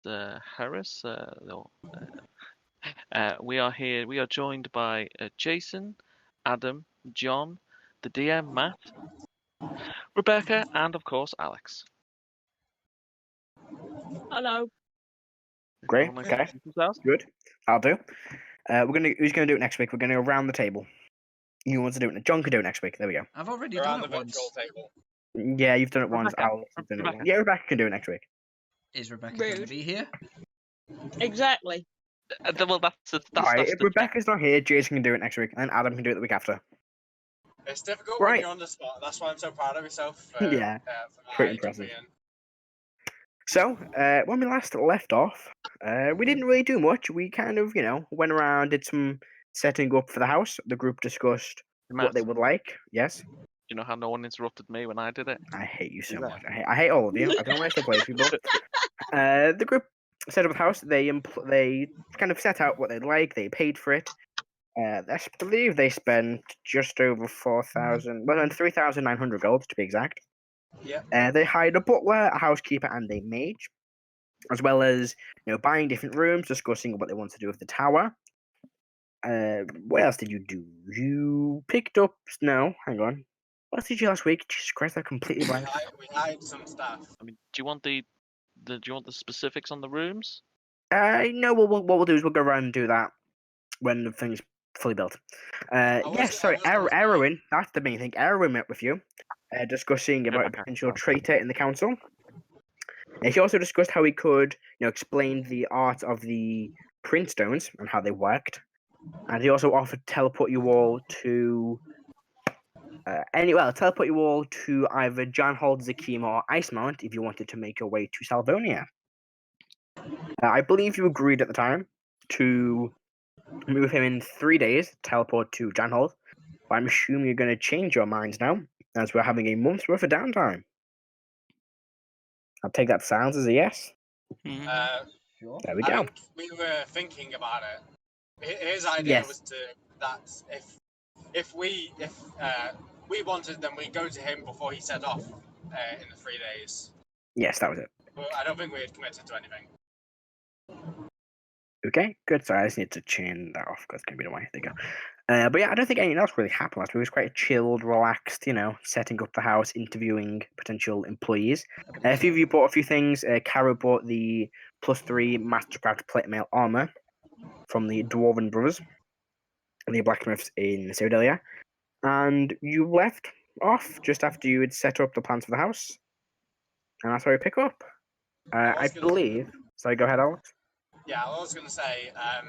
Heris. We are here. We are joined by Jason, Adam, John, the DM, Matt, Rebecca, and of course Alex. Hello. Great. Okay. Good. I'll do. Who's gonna do it next week? We're gonna go around the table. You want to do it? John can do it next week. There we go. I've already Around done the it once. virtual table. Yeah, you've done it once. Rebecca. Alex has done it Rebecca. once. Yeah, Rebecca can do it next week. Is Rebecca going to Rude. be here? Exactly. Well, that's Alright, if the Rebecca's not here, Jason can do it next week, and Adam can do it the week after. It's difficult Right. when you're on the spot. That's why I'm so proud of yourself. Yeah, for pretty my impressive. jumping in. So, when we last left off, we didn't really do much. We kind of, went around, did some setting up for the house. The group discussed what they would like. Yes. You know how no one interrupted me when I did it? I hate you so Yeah. much. I hate all of you. I don't know why I still play with people. The group set up the house. They kind of set out what they'd like. They paid for it. I believe they spent just over 3,900 gold to be exact. Yeah. They hired a butler, a housekeeper, and a mage, as well as buying different rooms, discussing what they want to do with the tower. What else did you do? You picked up. No, hang on. What else did you last week? Jesus Christ, I completely blanked. We hired some staff. I mean, do you want the specifics on the rooms? No. What we'll do is we'll go around and do that when the thing's fully built. Erwin. That's the main thing. Erwin met with you, discussing about a potential traitor in the council. He also discussed how he could, explain the art of the print stones and how they worked, and he also offered to teleport you all to. Teleport you all to either John Hold, Zakim, or Icemount if you wanted to make your way to Salvonia. I believe you agreed at the time to meet with him in 3 days, teleport to John Hold. But I'm assuming you're going to change your minds now, as we're having a month's worth of downtime. I'll take that sounds as a yes. Sure. There we go. I think we were thinking about it. His idea was if we wanted, then we go to him before he set off in the 3 days. Yes, that was it. But I don't think we had committed to anything. Okay, good. Sorry, I just need to change that off because it's going to be the way. There you go. But yeah, I don't think anything else really happened last week. It was quite chilled, relaxed, setting up the house, interviewing potential employees. A few of you bought a few things. Karo bought the +3 Mastercraft plate mail armor from the Dwarven Brothers, the blacksmiths in Ceradelia. And you left off just after you had set up the plans for the house. And that's where we pick up. I believe. Sorry, go ahead, Alex. Yeah, I was going to say, I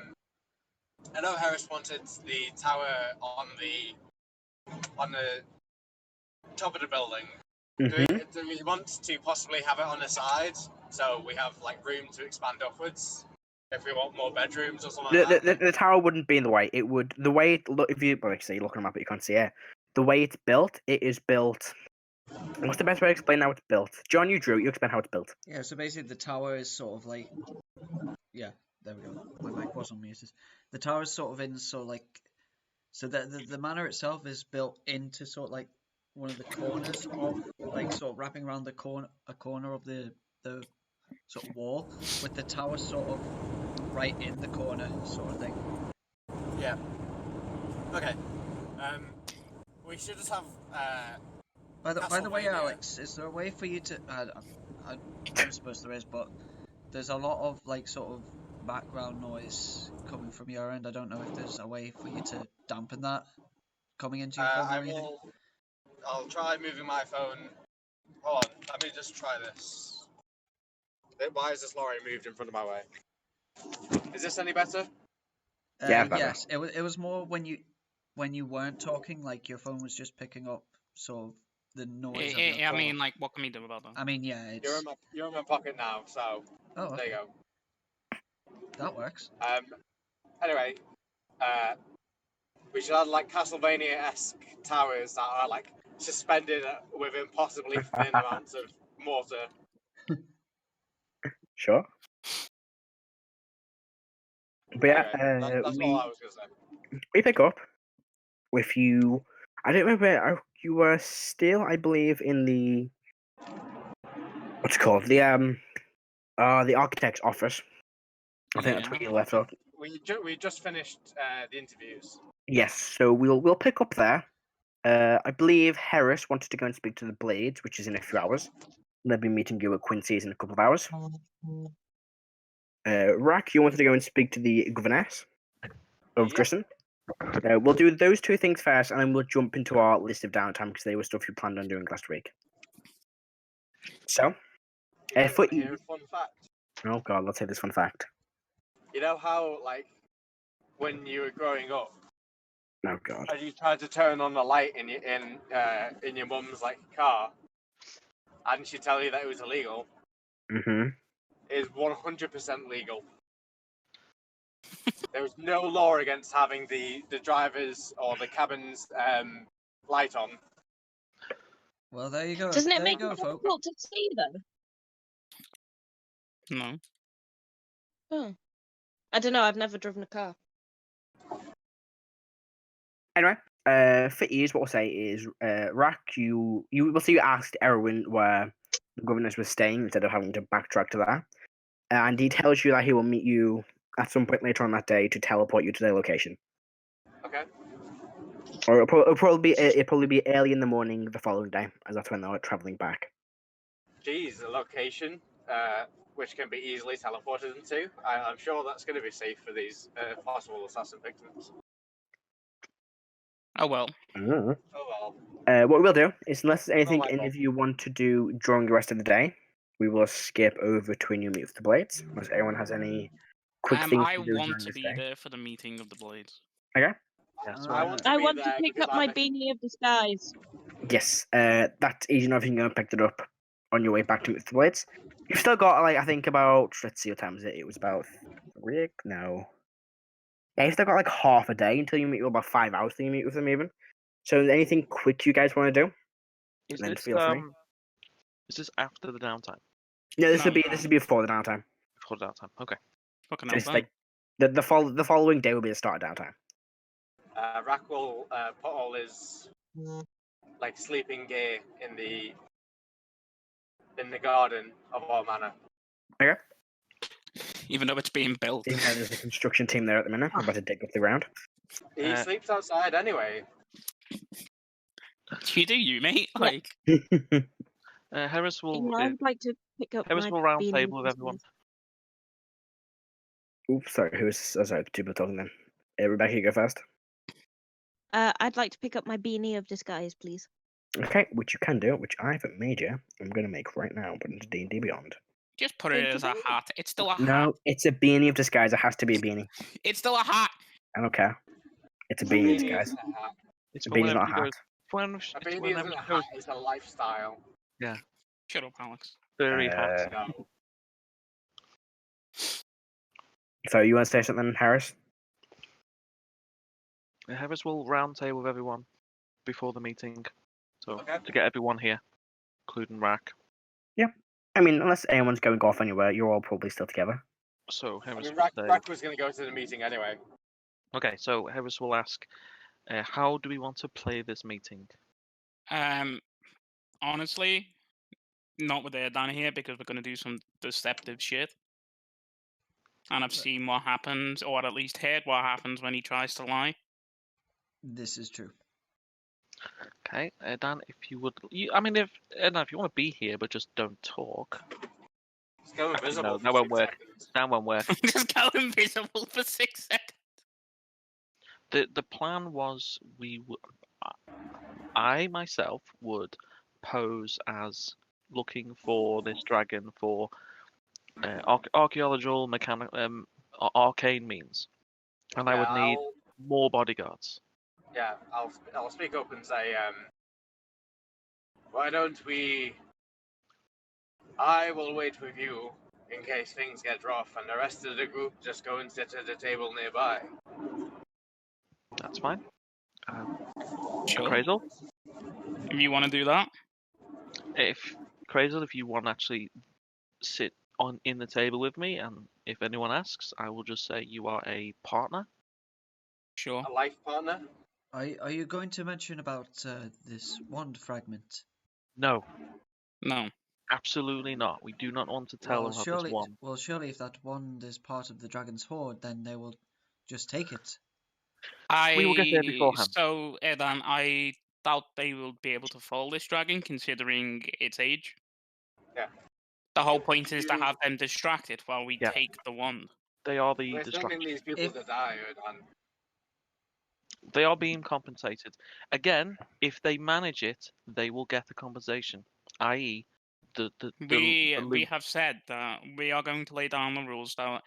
know Heris wanted the tower on the top of the building. Mm-hmm. Do we want to possibly have it on the side so we have room to expand upwards? If we want more bedrooms or something like that. The tower wouldn't be in the way. It would if you look on a map, you can't see it. The way it's built, it is built. What's the best way to explain how it's built? John, you drew it. You explain how it's built. Yeah, so basically the tower is sort of like... Yeah, there we go. My mic was unmuted. The tower is sort of in So the manor itself is built into sort of one of the corners of sort of wrapping around a corner of the sort of wall, with the tower sort of right in the corner sort of thing. Yeah. Okay. We should just have By the way, Alex, is there a way for you to... I don't suppose there is, but there's a lot of sort of background noise coming from your end. I don't know if there's a way for you to dampen that coming into your phone or anything. I'll try moving my phone. Hold on, let me just try this. Why is this lorry moved in front of my way? Is this any better? Yeah, better. Yes, it was more when you weren't talking, your phone was just picking up sort of the noise. I mean, what can we do about that? I mean, yeah, it's... You're in my pocket now, so okay. There you go. That works. Anyway, we should have Castlevania-esque towers that are suspended with impossibly thin amounts of mortar. Sure. But yeah, that's all I was going to say. We pick up with you. I don't remember. You were still, I believe, in the what's it called the The architect's office. I think that's Yeah. where you left off. We just finished the interviews. Yes, so we'll pick up there. I believe Heris wanted to go and speak to the Blades, which is in a few hours. They'll be meeting you at Quincy's in a couple of hours. Rrak, you wanted to go and speak to the governess of Yep. Drisson. We'll do those two things first, and then we'll jump into our list of downtime because they were stuff you planned on doing last week. So, You guys for wanna hear a fun fact? oh god, let's say this fun fact. You know how, like, when you were growing up, Oh god. and you tried to turn on the light in your mum's like car, and she tell you that it was illegal? Mm-hmm. It is 100% legal. There is no law against having the driver's or the cabin's light on. Well, there you go. Doesn't it there make you it go, folks. difficult to see though? No. Oh. I don't know. I've never driven a car. Anyway, for ease, what we'll say is, Rrak, you will see you asked Erwin where the governess was staying instead of having to backtrack to that. And he tells you that he will meet you at some point later on that day to teleport you to their location. Okay. Or it'll probably be early in the morning the following day, as that's when they're traveling back. Geez, a location which can be easily teleported into. I'm sure that's going to be safe for these possible assassin victims. Oh well. Mm. Oh well. What we'll do is, unless there's anything my any God. of you want to do during the rest of the day, we will skip over to when you meet with the Blades. Unless anyone has any quick things I to do want during to this be day. there for the meeting of the Blades. Okay. Yeah, so I I'm want I be want to there pick because up my I'm a- beanie of disguise. Yes. That's easy enough. You can go and pick it up on your way back to meet with the Blades. You've still got, like, I think about, let's see what time is it. It was about 3. No. Yeah, you've still got like half a day until you meet, or about 5 hours till you meet with them even. So anything quick you guys want to do? is Then this feel free. is this after the downtime? No, this No. would be before the downtime. Before the downtime. Okay. Fucking So hell, it's then. like the following day will be the start of downtime. Rrak will put all his like sleeping gear in the garden of our manor. Okay. Even though it's being built. Even though there's a construction team there at the minute, I'm about to dig up the ground. He sleeps outside anyway. You do, you mate. Yeah. Like, Heris will I would like to pick up Heris my will round beanie table of with everyone. disguise. Oops, sorry. Who's? Oh, sorry, two people talking then. Rebecca, you go first. I'd like to pick up my beanie of disguise, please. Okay, which you can do, which I've made you. I'm going to make right now, put into D&D Beyond. just put it Thank as you a very hat. It's still a hat. No, it's a beanie of disguise. It has to be a beanie. It's still a hat. I don't care. It's a beanie of Beanie disguise. isn't a hat. It's A for beanie's whenever not a she hat. goes. A It's beanie whenever isn't a she goes hat. It's a lifestyle. Shut up, Alex. furry hat. No. So you want to say something, Harris? Heris will round table with everyone before the meeting, so Okay. to get everyone here, including Rrak. I mean, unless anyone's going off anywhere, you're all probably still together. So I Heris mean, will say. Rrak was going to go to the meeting anyway. Okay, so Heris will ask, how do we want to play this meeting? Honestly, not with Erdan here because we're going to do some deceptive shit. And I've seen what happens, or at least heard what happens when he tries to lie. This is true. Okay, Dan, if you would, if Erdan, if you want to be here but just don't talk, Let's go invisible. that for won't 6 work. seconds. that won't work. Just go invisible for 6 seconds. The plan was I myself would pose as looking for this dragon for archaeological, mechanical, arcane means, and I would need more bodyguards. Yeah, I'll speak up and say, why don't we? I will wait with you in case things get rough, and the rest of the group just go and sit at a table nearby. That's fine. Sure. Crazel, If you want to do that. if you want to actually sit in the table with me, and if anyone asks, I will just say you are a partner. Sure. A life partner. Are you going to mention about this wand fragment? No, No. Absolutely not. We do not want to tell them about this wand. Well, surely if that wand is part of the dragon's hoard, then they will just take it. We will get there beforehand. So, Erdan, I doubt they will be able to fall this dragon, considering its age. Yeah. The whole point is to have them distracted while we Yeah. take the wand. They are the We're distraction. sending these people to die, Erdan. They are being compensated. Again, if they manage it, they will get the compensation. I.e., We loot. have said that we are going to lay down the rules that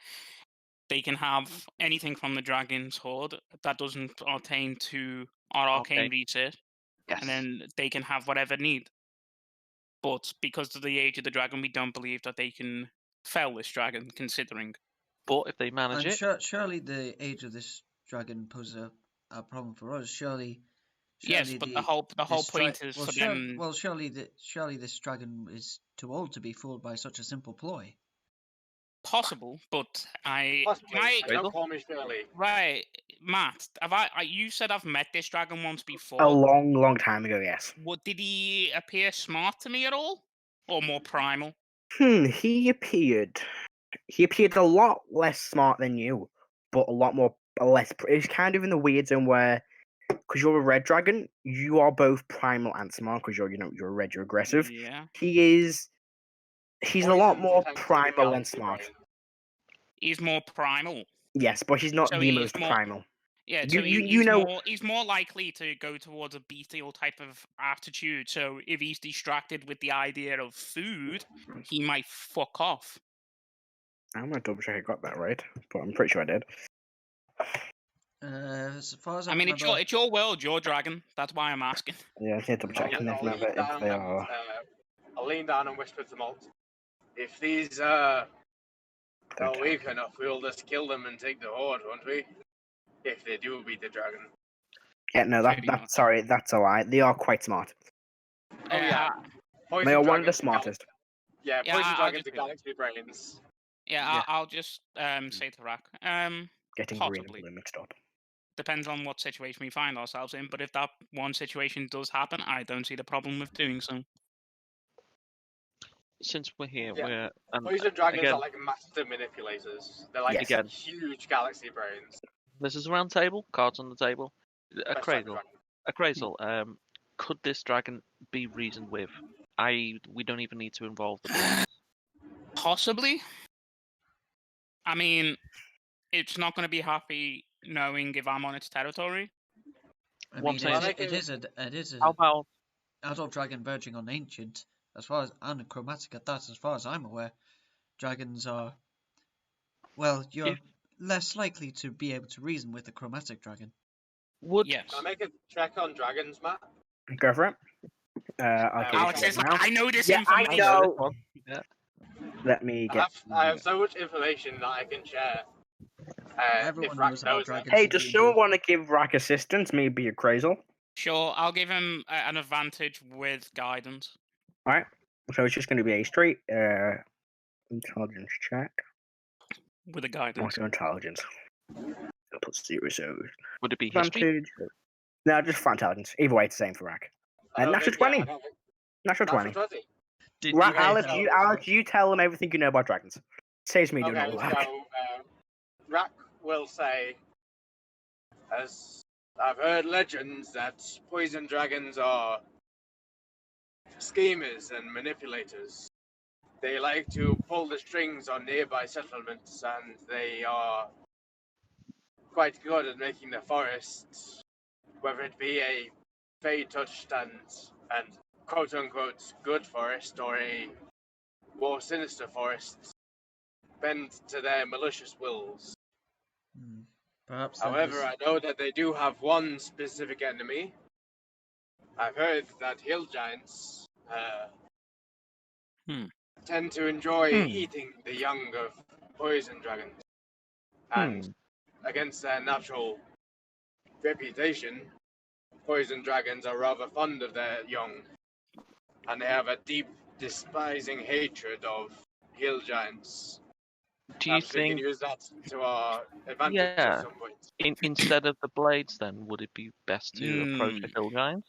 they can have anything from the dragon's hoard that doesn't pertain to our arcane research, Yes. and then they can have whatever need. But because of the age of the dragon, we don't believe that they can fell this dragon, considering. But if they manage And it, surely the age of this dragon poses a problem for us. Surely Yes, but the whole point is for them. Well, surely this dragon is too old to be fooled by such a simple ploy. Possible, but Possibly. Don't call me Shirley. Right, Matt. You said I've met this dragon once before. A long time ago, yes. Did he appear smart to me at all, or more primal? He appeared a lot less smart than you, but a lot more less. It's kind of in the weird zone where, because you're a red dragon, you are both primal and smart. Because you're a red, you're aggressive. Yeah. He's a lot more primal than smart. He's more primal. Yes, but he's not the most primal. Yeah, so he's more likely to go towards a bestial type of attitude. So if he's distracted with the idea of food, he might fuck off. I'm gonna double check I got that right, but I'm pretty sure I did. As far as I mean, it's your world, your dragon. That's why I'm asking. Yeah, I can't double check. I'll lean down and whisper to Molt. If these are weak enough, we'll just kill them and take the hoard, won't we? If they do beat the dragon. Yeah, no, that's a lie. They are quite smart. Oh yeah. They are one of the smartest. Yeah, poison dragons are galaxy brains. Yeah, I'll just say to Rrak. Getting possibly. green and blue mixed up. Depends on what situation we find ourselves in, but if that one situation does happen, I don't see the problem with doing so. Since we're here, poison dragons are like master manipulators. They're like huge galaxy brains. This is a round table, cards on the table. A cradle. Could this dragon be reasoned with? We don't even need to involve the players. Possibly. I mean, it's not going to be happy knowing if I'm on its territory. I mean, it is a How about adult dragon verging on ancient, and chromatic at that, as far as I'm aware. Dragons are, well, you're less likely to be able to reason with a chromatic dragon. Yes. Can I make a check on dragons, Matt? Go for it. Alex is like, I know this information. I know. Yeah. Let me get. I have so much information that I can share. Everyone knows about dragons. Hey, does someone want to give Rrak assistance? Maybe a Crazel? Sure, I'll give him an advantage with guidance. Alright, so it's just going to be a straight intelligence check. With a guidance. What's your intelligence? I'll put 0, so... Would it be history? No, just for intelligence. Either way, it's the same for Rrak. Natural 20. Natural 20. Rrak, Alex, you tell them everything you know about dragons. Saves me doing all the work. So, Rrak will say, as I've heard legends that poison dragons are schemers and manipulators. They like to pull the strings on nearby settlements, and they are quite good at making the forest, whether it be a fey-touched and quote-unquote good forest, or a more sinister forest, bend to their malicious wills. Perhaps. However, I know that they do have one specific enemy. I've heard that hill giants tend to enjoy eating the young of poison dragons. And against their natural reputation, poison dragons are rather fond of their young. And they have a deep, despising hatred of hill giants. Do you think we can use that to our advantage at some point? Instead of the blades, then would it be best to approach a hill giant?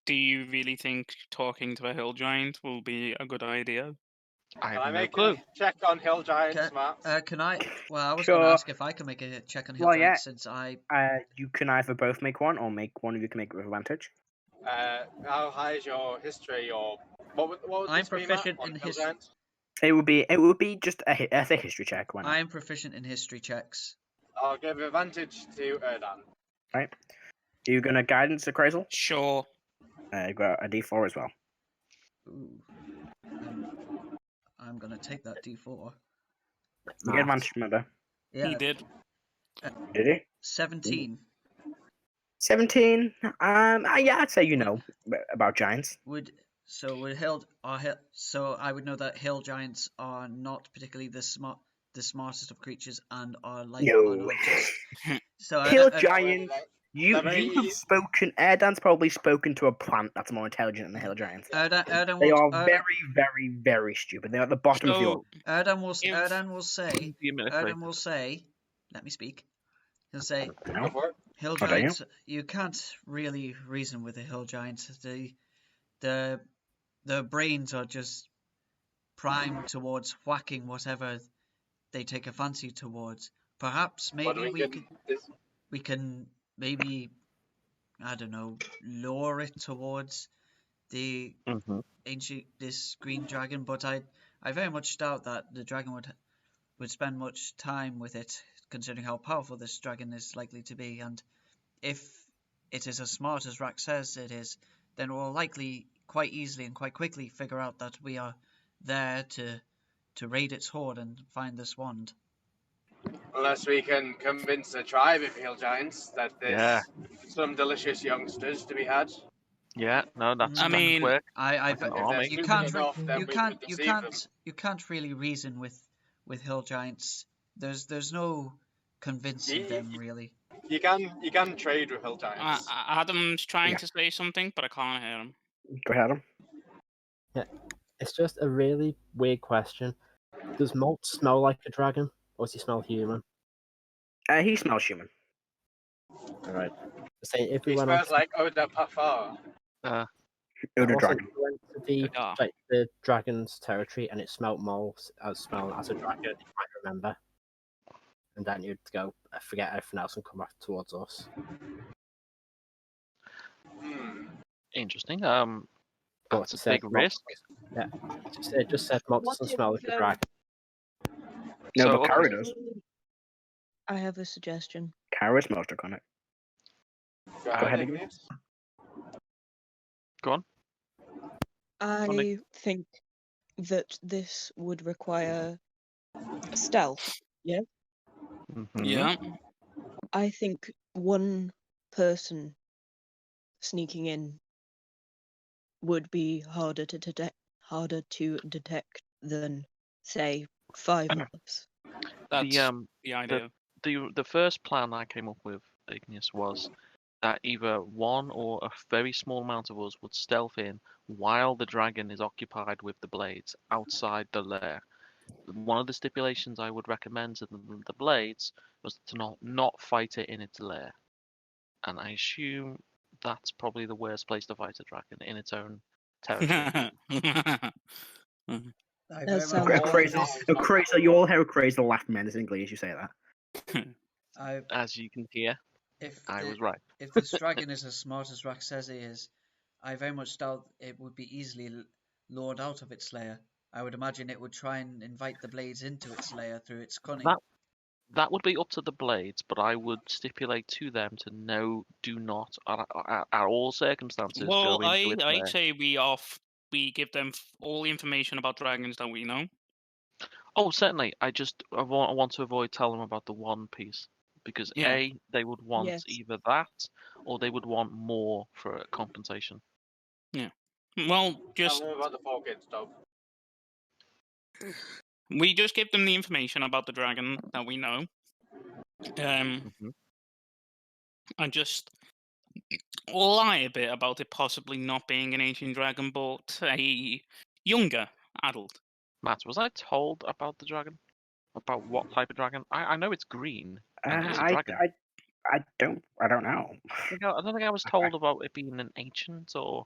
Do you really think talking to a hill giant will be a good idea? I Can I have no make clue. a check on hill giants, Matt? Can I? Well, I was going to Sure. ask if I can make a check on hill Well, giants yeah. since I. You can either both make one, or make one of you can make it with advantage. How high is your history, or what would I'm this be, Matt, proficient on in hill his. giants? It would be just a history check. Why not? I am proficient in history checks. I'll give advantage to Erdan. Right. Are you gonna guidance the Crazel? Sure. You've got a D4 as well. Ooh. I'm gonna take that D4. You get advantage, remember? Yeah. He did. Did he? 17. 17. Yeah, I'd say you know about giants. So I would know that hill giants are not particularly the smartest of creatures and are like No. on objects. So Hill I- giants. You very have easy. spoken. Erdan's probably spoken to a plant that's more intelligent than the hill giants. Erdan They will, are very, very, very stupid. They're at the bottom of the order. So, Erdan will if- say, let me speak. He'll say, Go for it. hill Oh, do you? giants, you can't really reason with the hill giants. The brains are just primed towards whacking whatever they take a fancy towards. Perhaps But maybe this- we can maybe, I don't know, lure it towards the Mm-hmm. this green dragon, but I very much doubt that the dragon would spend much time with it, considering how powerful this dragon is likely to be. And if it is as smart as Rrak says it is, then we'll likely quite easily and quite quickly figure out that we are there to raid its hoard and find this wand. Unless we can convince the tribe of hill giants that there's Yeah. some delicious youngsters to be had. Yeah, no, that's I that mean, could work. I've an If army. there's you stupid can't enough, then we could deceive them. you can't really reason with hill giants. There's no convincing Ye- them really. You can trade with hill giants. Adam's trying Yeah. to say something, but I can't hear him. Go ahead, Adam. It's just a really weird question. Does Molt smell like a dragon, or does he smell human? He smells human. Alright. Say if we He went smells on like eau de parfum. Odor also, dragon. if we went to the Yeah. the dragon's territory and it smelled Molt as smelling as a dragon, you might remember. And then you'd go forget everything else and come back towards us. Interesting. But That's it a said big Molt- risk. Yeah. It just said Molt What doesn't if, smell like a dragon. No, So, but Karo does. I have a suggestion. Karo smells draconic. Go ahead, ahead, Igneous. Igneous. Go on. I think that this would require stealth. Mhm. Yeah. I think one person sneaking in would be harder to detect than, say, 5 of us. That's The the idea. the first plan I came up with, Igneous, was that either one or a very small amount of us would stealth in while the dragon is occupied with the blades outside the lair. One of the stipulations I would recommend to the blades was to not fight it in its lair. And I assume that's probably the worst place to fight a dragon, in its own territory. I That very sounds much- all Crazy, this- crazy. You all hear crazy laugh menacingly as you say that. I, As you can hear, if I the- was right. if this dragon is as smart as Rrak says he is, I very much doubt it would be easily lured out of its lair. I would imagine it would try and invite the blades into its lair through its cunning. That would be up to the blades, but I would stipulate to them to do not, at all circumstances, Well, go into its lair. I'd say we give them all the information about dragons that we know. Oh, certainly. I want to avoid telling them about the one piece because Yeah. A, they would want Yes. either that or they would want more for compensation. Well, Tell just them about the 4 kids, Dog. we just give them the information about the dragon that we know. Mhm. And just lie a bit about it possibly not being an ancient dragon, but a younger adult. Matt, was I told about the dragon? About what type of dragon? I know it's green. And it's a dragon. I don't know. I don't think I was told about it being an ancient or.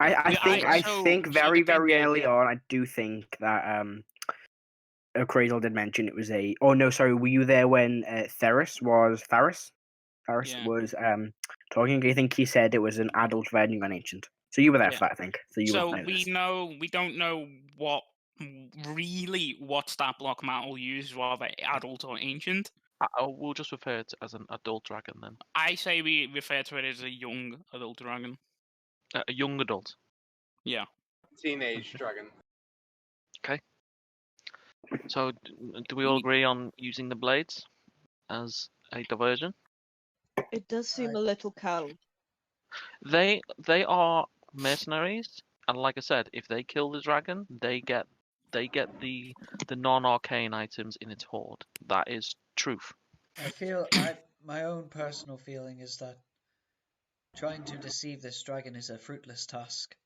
I so think the very thing very is- early on. I do think that Cradle did mention it was a. Oh no, sorry. Were you there when Theris was Yeah. talking? I think he said it was an adult version of an ancient. So you were there Yeah. for that, I think. So you So would know we this. we don't know what stat block Matt will use, rather adult or ancient. We'll just refer to it as an adult dragon then. I say we refer to it as a young adult dragon. A young adult. Yeah. Teenage dragon. So do we all agree on using the blades as a diversion? It does seem a little cold. They are mercenaries, and like I said, if they kill the dragon, they get the non-arcane items in its hoard. That is truth. I feel my own personal feeling is that trying to deceive this dragon is a fruitless task.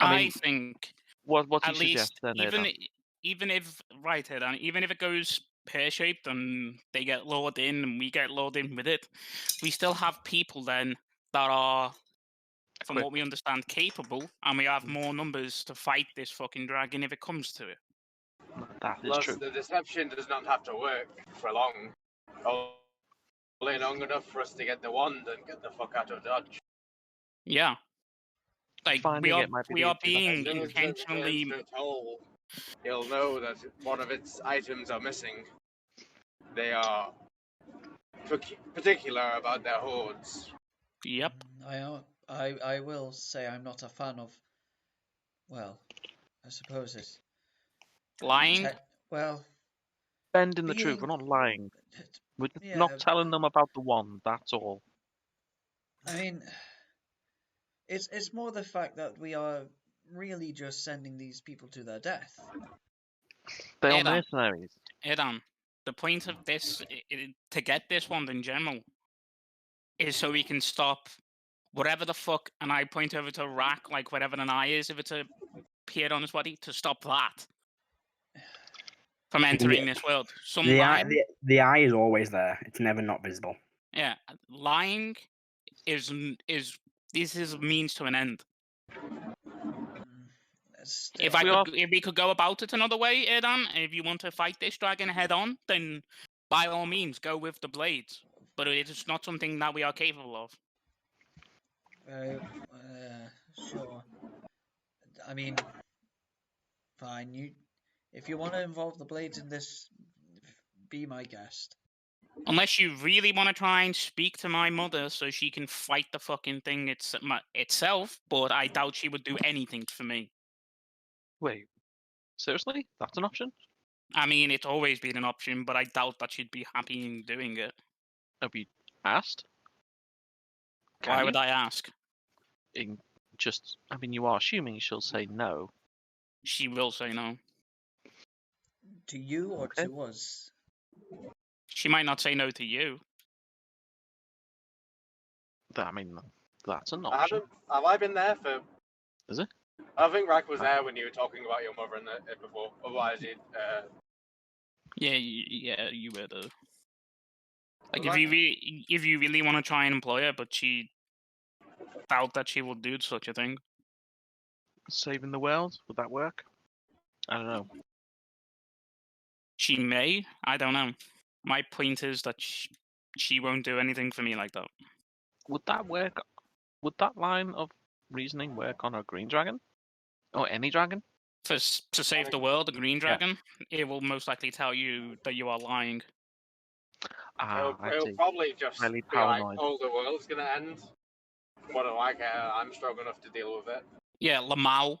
I I mean, think what do at you least suggest then, even Erdan? even if right here, and even if it goes pear-shaped and they get lured in and we get lured in with it, we still have people then that are, from what we understand, capable, and we have more numbers to fight this fucking dragon if it comes to it. That is Plus, true. the deception does not have to work for long. Only long enough for us to get the wand and get the fuck out of Dodge. Yeah. Like Finding it might be we the are issue, that's being As soon as the intentionally. turns to hole, you'll know that one of its items are missing. They are particular about their hoards. Yep. I will say I'm not a fan of. Well, I suppose it's Lying. well. Bending the truth. We're not lying. We're just not telling them about the wand. That's all. I mean, it's more the fact that we are really just sending these people to their death. They are Erdan. mercenaries. Erdan, the point of this, to get this wand in general, is so we can stop whatever the fuck, and I point over to Rrak, like whatever an eye is, if it's appeared on his body, to stop that from entering this world. The eye is always there. It's never not visible. Yeah, lying is this is a means to an end. If we could go about it another way, Erdan, if you want to fight this dragon head on, then by all means go with the blades. But it is not something that we are capable of. Sure. I mean, fine. If you want to involve the blades in this, be my guest. Unless you really want to try and speak to my mother so she can fight the fucking thing itself, but I doubt she would do anything for me. Wait, seriously? That's an option? I mean, it's always been an option, but I doubt that she'd be happy in doing it. Have you asked? Why would I ask? I mean, you are assuming she'll say no. She will say no. To you or to us? She might not say no to you. I mean, that's an option. Have I been there for? Is it? I think Rrak was there when you were talking about your mother before. Otherwise, Yeah, you were though. Like, if you really want to try and employ her, but she doubt that she will do such a thing. Saving the world? Would that work? I don't know. She may. I don't know. My point is that she won't do anything for me like that. Would that work? Would that line of reasoning work on a green dragon? Or any dragon? To save the world, a green dragon, it will most likely tell you that you are lying. it'll probably just be like, oh, the world's gonna end. What do I care? I'm strong enough to deal with it. Yeah, Lamau.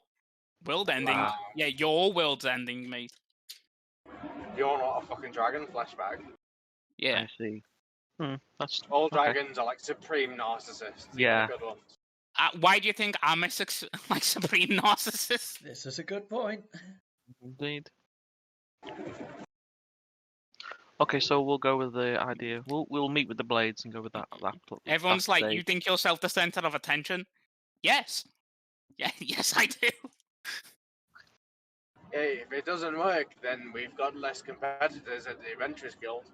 World ending. Wow. Yeah, your world's ending, mate. You're not a fucking dragon, flashback. Yeah. I see. That's all dragons are like supreme narcissists. Yeah. Good ones. Why do you think I'm a supreme narcissist? This is a good point. Indeed. Okay, so we'll go with the idea. We'll meet with the blades and go with that. Everyone's like, you think you're the center of attention? Yes. Yeah, yes, I do. Hey, if it doesn't work, then we've got less competitors at the Adventurers Guild.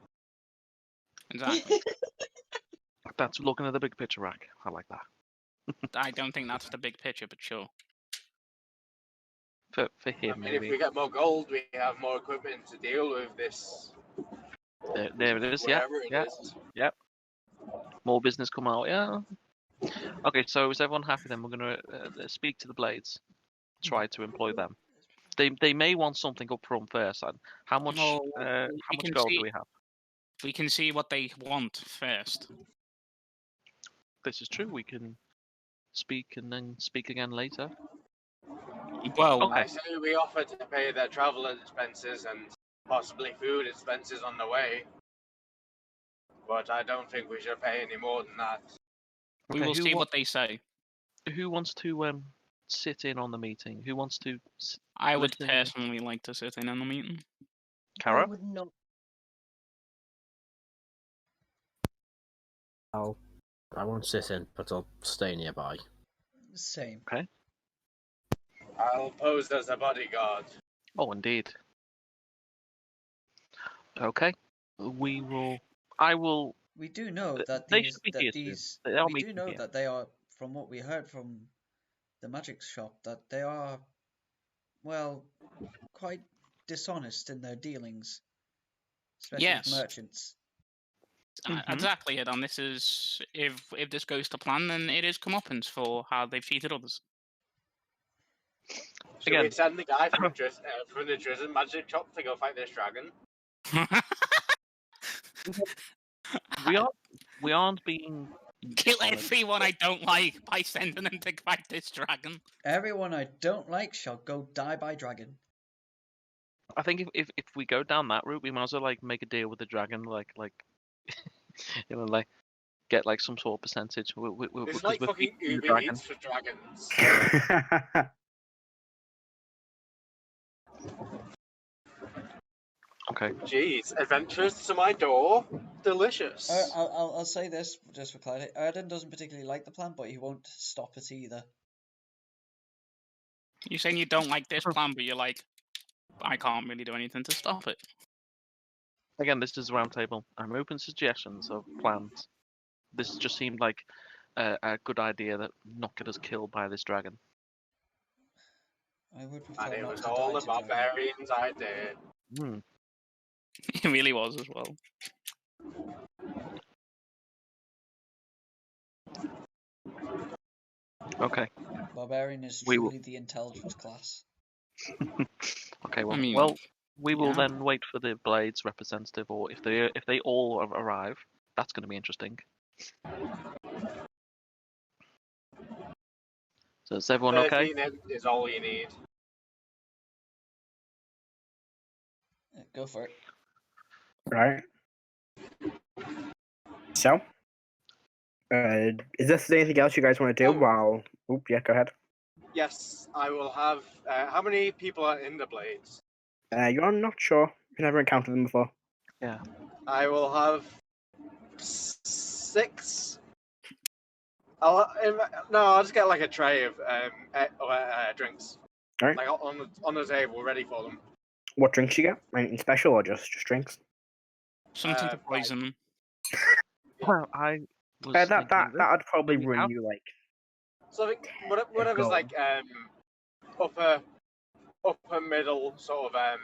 Exactly. That's looking at the big picture, Rrak. I like that. I don't think that's the big picture, but sure. For I him, mean, if maybe. we get more gold, we have more equipment to deal with this. There it is. Yeah. Whatever it Yeah. is. Yep. More business come out. Yeah. Okay, so is everyone happy then? We're gonna speak to the blades. Try to employ them. They may want something up front first. And how much Well, how we much can gold see- do we have? We can see what they want first. This is true. We can speak and then speak again later. Well, Okay. I say we offer to pay their travel expenses and possibly food expenses on the way. But I don't think we should pay any more than that. we Okay, will see what they say. Who wants to sit in on the meeting? Who wants to? I would Listen. personally like to sit in on the meeting. I Karo? would not. I won't sit in, but I'll stay nearby. Same. I'll pose as a bodyguard. Oh, indeed. Okay. We will. I will. We do know Th- that they these should be that here soon. these They are we do meeting know here. that they are, from what we heard from the magic shop, that they are, well, quite dishonest in their dealings, especially Yes. with merchants. Mhm. Exactly, Erdan. This is if this goes to plan, then it is comeuppance for how they've treated others. Should we Again. send the guy from the Drizzen magic shop to go fight this dragon? We aren't being. Kill dishonest. everyone I don't like by sending them to fight this dragon. Everyone I don't like shall go die by dragon. I think if we go down that route, we might as well like make a deal with the dragon, like like get like some sort of percentage. It's Because like we're fucking feeding the Uber dragon. Eats for dragons. Okay. Jeez, adventures to my door? Delicious. I'll say this just for clarity. Erdan doesn't particularly like the plan, but he won't stop it either. You're saying you don't like this plan, but you're like, I can't really do anything to stop it. Again, this is a round table. I'm open to suggestions of plans. This just seemed like a good idea that not get us killed by this dragon. I would prefer And it not was to all die the to dragon. barbarians' idea. Hmm. It really was as well. Okay. Barbarian is We will- truly the intelligent class. Okay. Well, mean, we will yeah. then wait for the Blades representative, or if they all arrive, that's going to be interesting. So is everyone okay? 13 is all you need. Go for it. Right. So, is this anything else you guys want to do Oh. while? Oop, yeah, go ahead. Yes, I will have. How many people are in the Blades? You're not sure. You've never encountered them before. Yeah. I will have 6. I'll just get like a tray of drinks. Alright. Like on the table, ready for them. What drinks you get? Anything special or just drinks? Something to Right. poison them. Well, I was That'd probably you run have- you like. So I think whatever's Go like upper middle sort of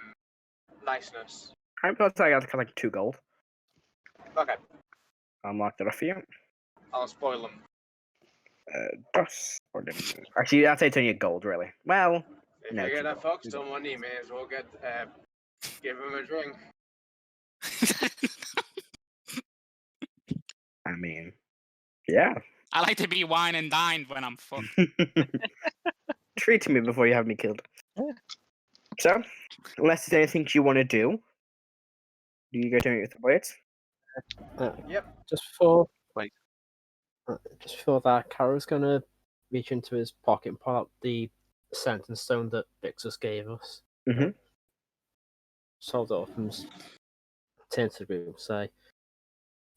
niceness. I'm going to say I got like 2 gold. Okay, I'll mark that off for you. I'll spoil them. Actually, I'd say it's only gold, really. Well, If No, you get two a gold, fox 2 to gold. money, you may as well give him a drink. I mean, yeah. I like to be wine and dined when I'm fucked. Treat me before you have me killed. Yeah. So, unless there's anything you want to do you go to meet with the blades? Yep. Just before. Wait. Just before that, Karo's gonna reach into his pocket and pull out the sentence stone that Vixus gave us. Mm-hmm. Solve it up and turn to the group and say,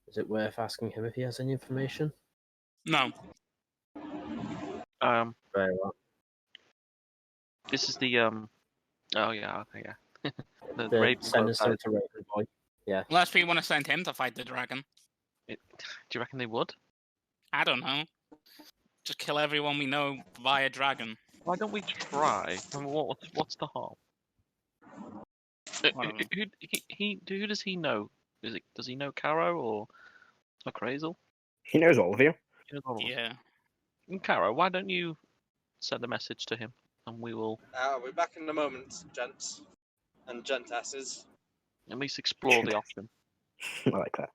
"Is it worth asking him if he has any information?" No. Very well. This is the Oh yeah. Okay. Yeah. the The Raven sentence boat stone to Raven Boy. Unless we want to send him to fight the dragon. you reckon they would? I don't know. Just kill everyone we know via dragon. Why don't we try? I mean, what's the harm? Whatever. Who does he know? Does he know Karo or Crazel? He knows all of you. He knows all of us. Yeah. And Karo, why don't you send a message to him and we will I'll be back in a moment, gents and gentasses. at least explore the option. I like that.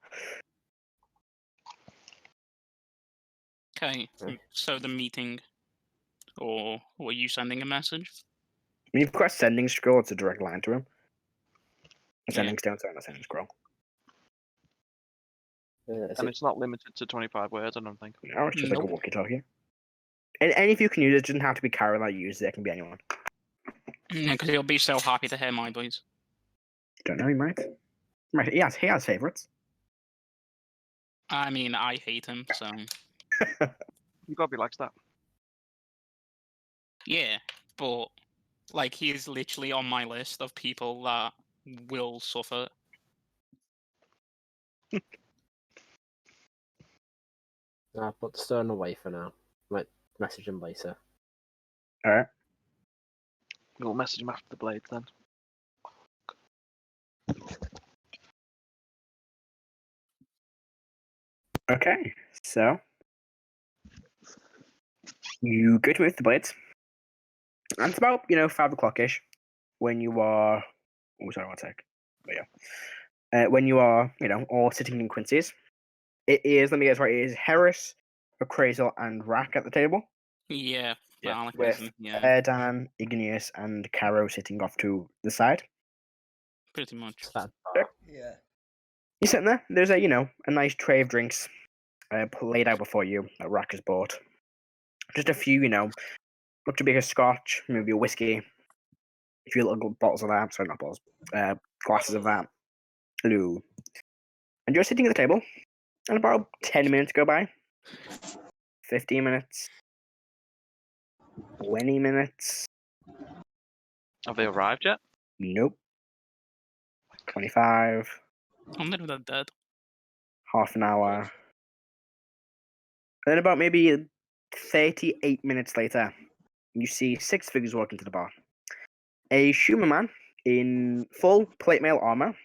Okay. So the meeting, or were you sending a message? When you've got a sending scroll, it's a direct line to him. A Yeah. sending stone, sorry, not a sending scroll. And it's not limited to 25 words, I don't think. No, it's just like a Nope. walkie-talkie. And any of you can use it. It doesn't have to be Karo that uses it. It can be anyone. Yeah, because he'll be so happy to hear my voice. Don't know, he might. He has favourites. I mean, I hate him, so You gotta be like that. yeah. But like, he's literally on my list of people that will suffer. I'll put the stone away for now. Might message him later. Alright. We'll message him after the blades then. Okay, so you go to move the blades. And it's about, 5 o'clock-ish when you are... Oh, sorry, one sec. But yeah. When you are, all sitting in Quincy's. It is, let me guess right, it is Heris, Crazel, and Rrak at the table. Yeah. Yeah, Alec with isn't, yeah, Erdan, Igneous, and Karo sitting off to the side. pretty much. It's that Yeah. You're sitting there. There's a nice tray of drinks laid out before you that Rrak has bought. Just a few, look to be a scotch, maybe a whiskey, a few little bottles of that. Sorry, not bottles. Glasses of that. Hello. And you're sitting at the table, and about 10 minutes go by. 15 minutes. 20 minutes. Have they arrived yet? Nope. 25. I'm never dead. Half an hour. And then about maybe 38 minutes later, you see 6 figures walk into the bar. A Schumer man in full plate mail armor,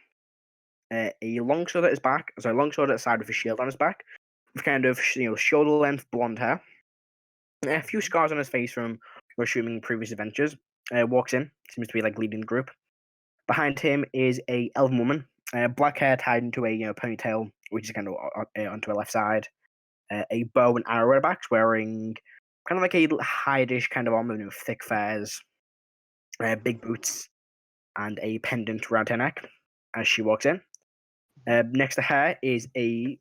a longsword at his back, longsword at the side with a shield on his back, with kind of shoulder length blonde hair, a few scars on his face from, we're assuming, previous adventures. Walks in, seems to be like leading the group. Behind him is a elven woman, black hair tied into a ponytail, which is kind of onto her left side. A bow and arrow at her back, wearing kind of like a hide-ish kind of armor, with thick furs, big boots, and a pendant around her neck as she walks in. Next to her is a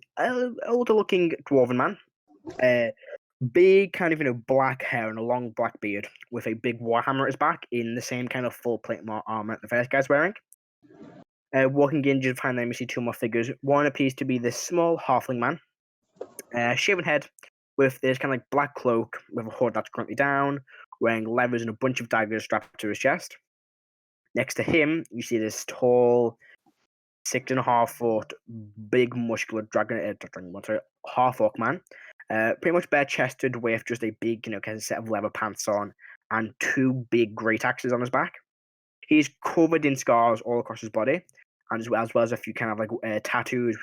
older-looking dwarven man, big kind of black hair and a long black beard, with a big warhammer at his back in the same kind of full plate armor that the first guy's wearing. Walking in just behind them, you see 2 more figures. One appears to be this small halfling man, shaven head, with this kind of like black cloak with a hood that's currently down, wearing levers and a bunch of daggers strapped to his chest. Next to him, you see this tall, 6.5 foot, big muscular half orc man, pretty much bare chested with just a big, kind of set of leather pants on and 2 big great axes on his back. He's covered in scars all across his body, and as well as a few kind of like tattoos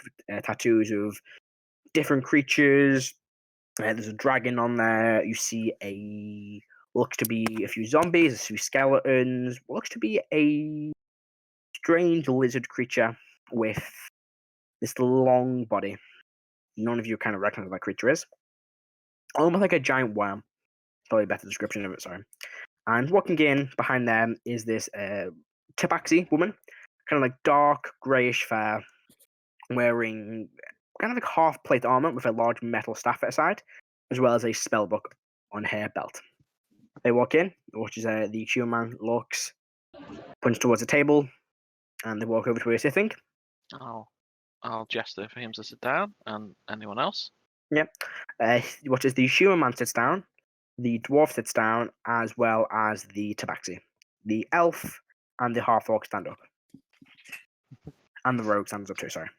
of different creatures. There's a dragon on there. You see looks to be a few zombies, a few skeletons. Looks to be a strange lizard creature with this long body. None of you kind of recognize what that creature is. Almost like a giant worm. Probably a better description of it, sorry. And walking in behind them is this tabaxi woman, kind of like dark greyish fair, wearing kind of like half plate armor with a large metal staff at her side, as well as a spell book on her belt. They walk in, watches the human man, looks, points towards the table, and they walk over to where he's sitting. I'll gesture for him to sit down, and anyone else. Yep. He watches the human man sits down, the dwarf sits down, as well as the tabaxi. The elf and the half orc stand up. And the rogue stands up too, sorry.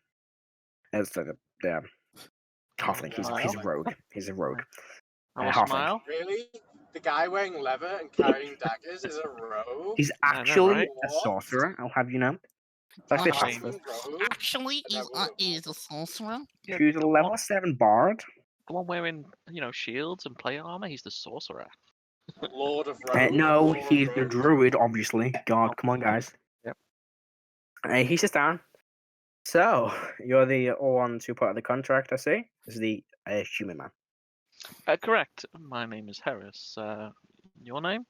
halfling. He's a rogue. He's a rogue. I will halfling. smile. Really? The guy wearing leather and carrying daggers is a rogue? He's I know, actually right? a sorcerer. I'll have you know. It's actually a Fine. pacifist. Rogue? Actually, I never is a sorcerer. Yeah, He's a the level one- 7 bard. The one wearing, shields and plate armor. He's the sorcerer. Lord of Rogue. No, Lord of he's the Rogue. druid, obviously. God, come on, guys. Yep. He sits down. So, you're the ones who part of the contract, I see. This is the human man. Correct. My name is Heris. Your name?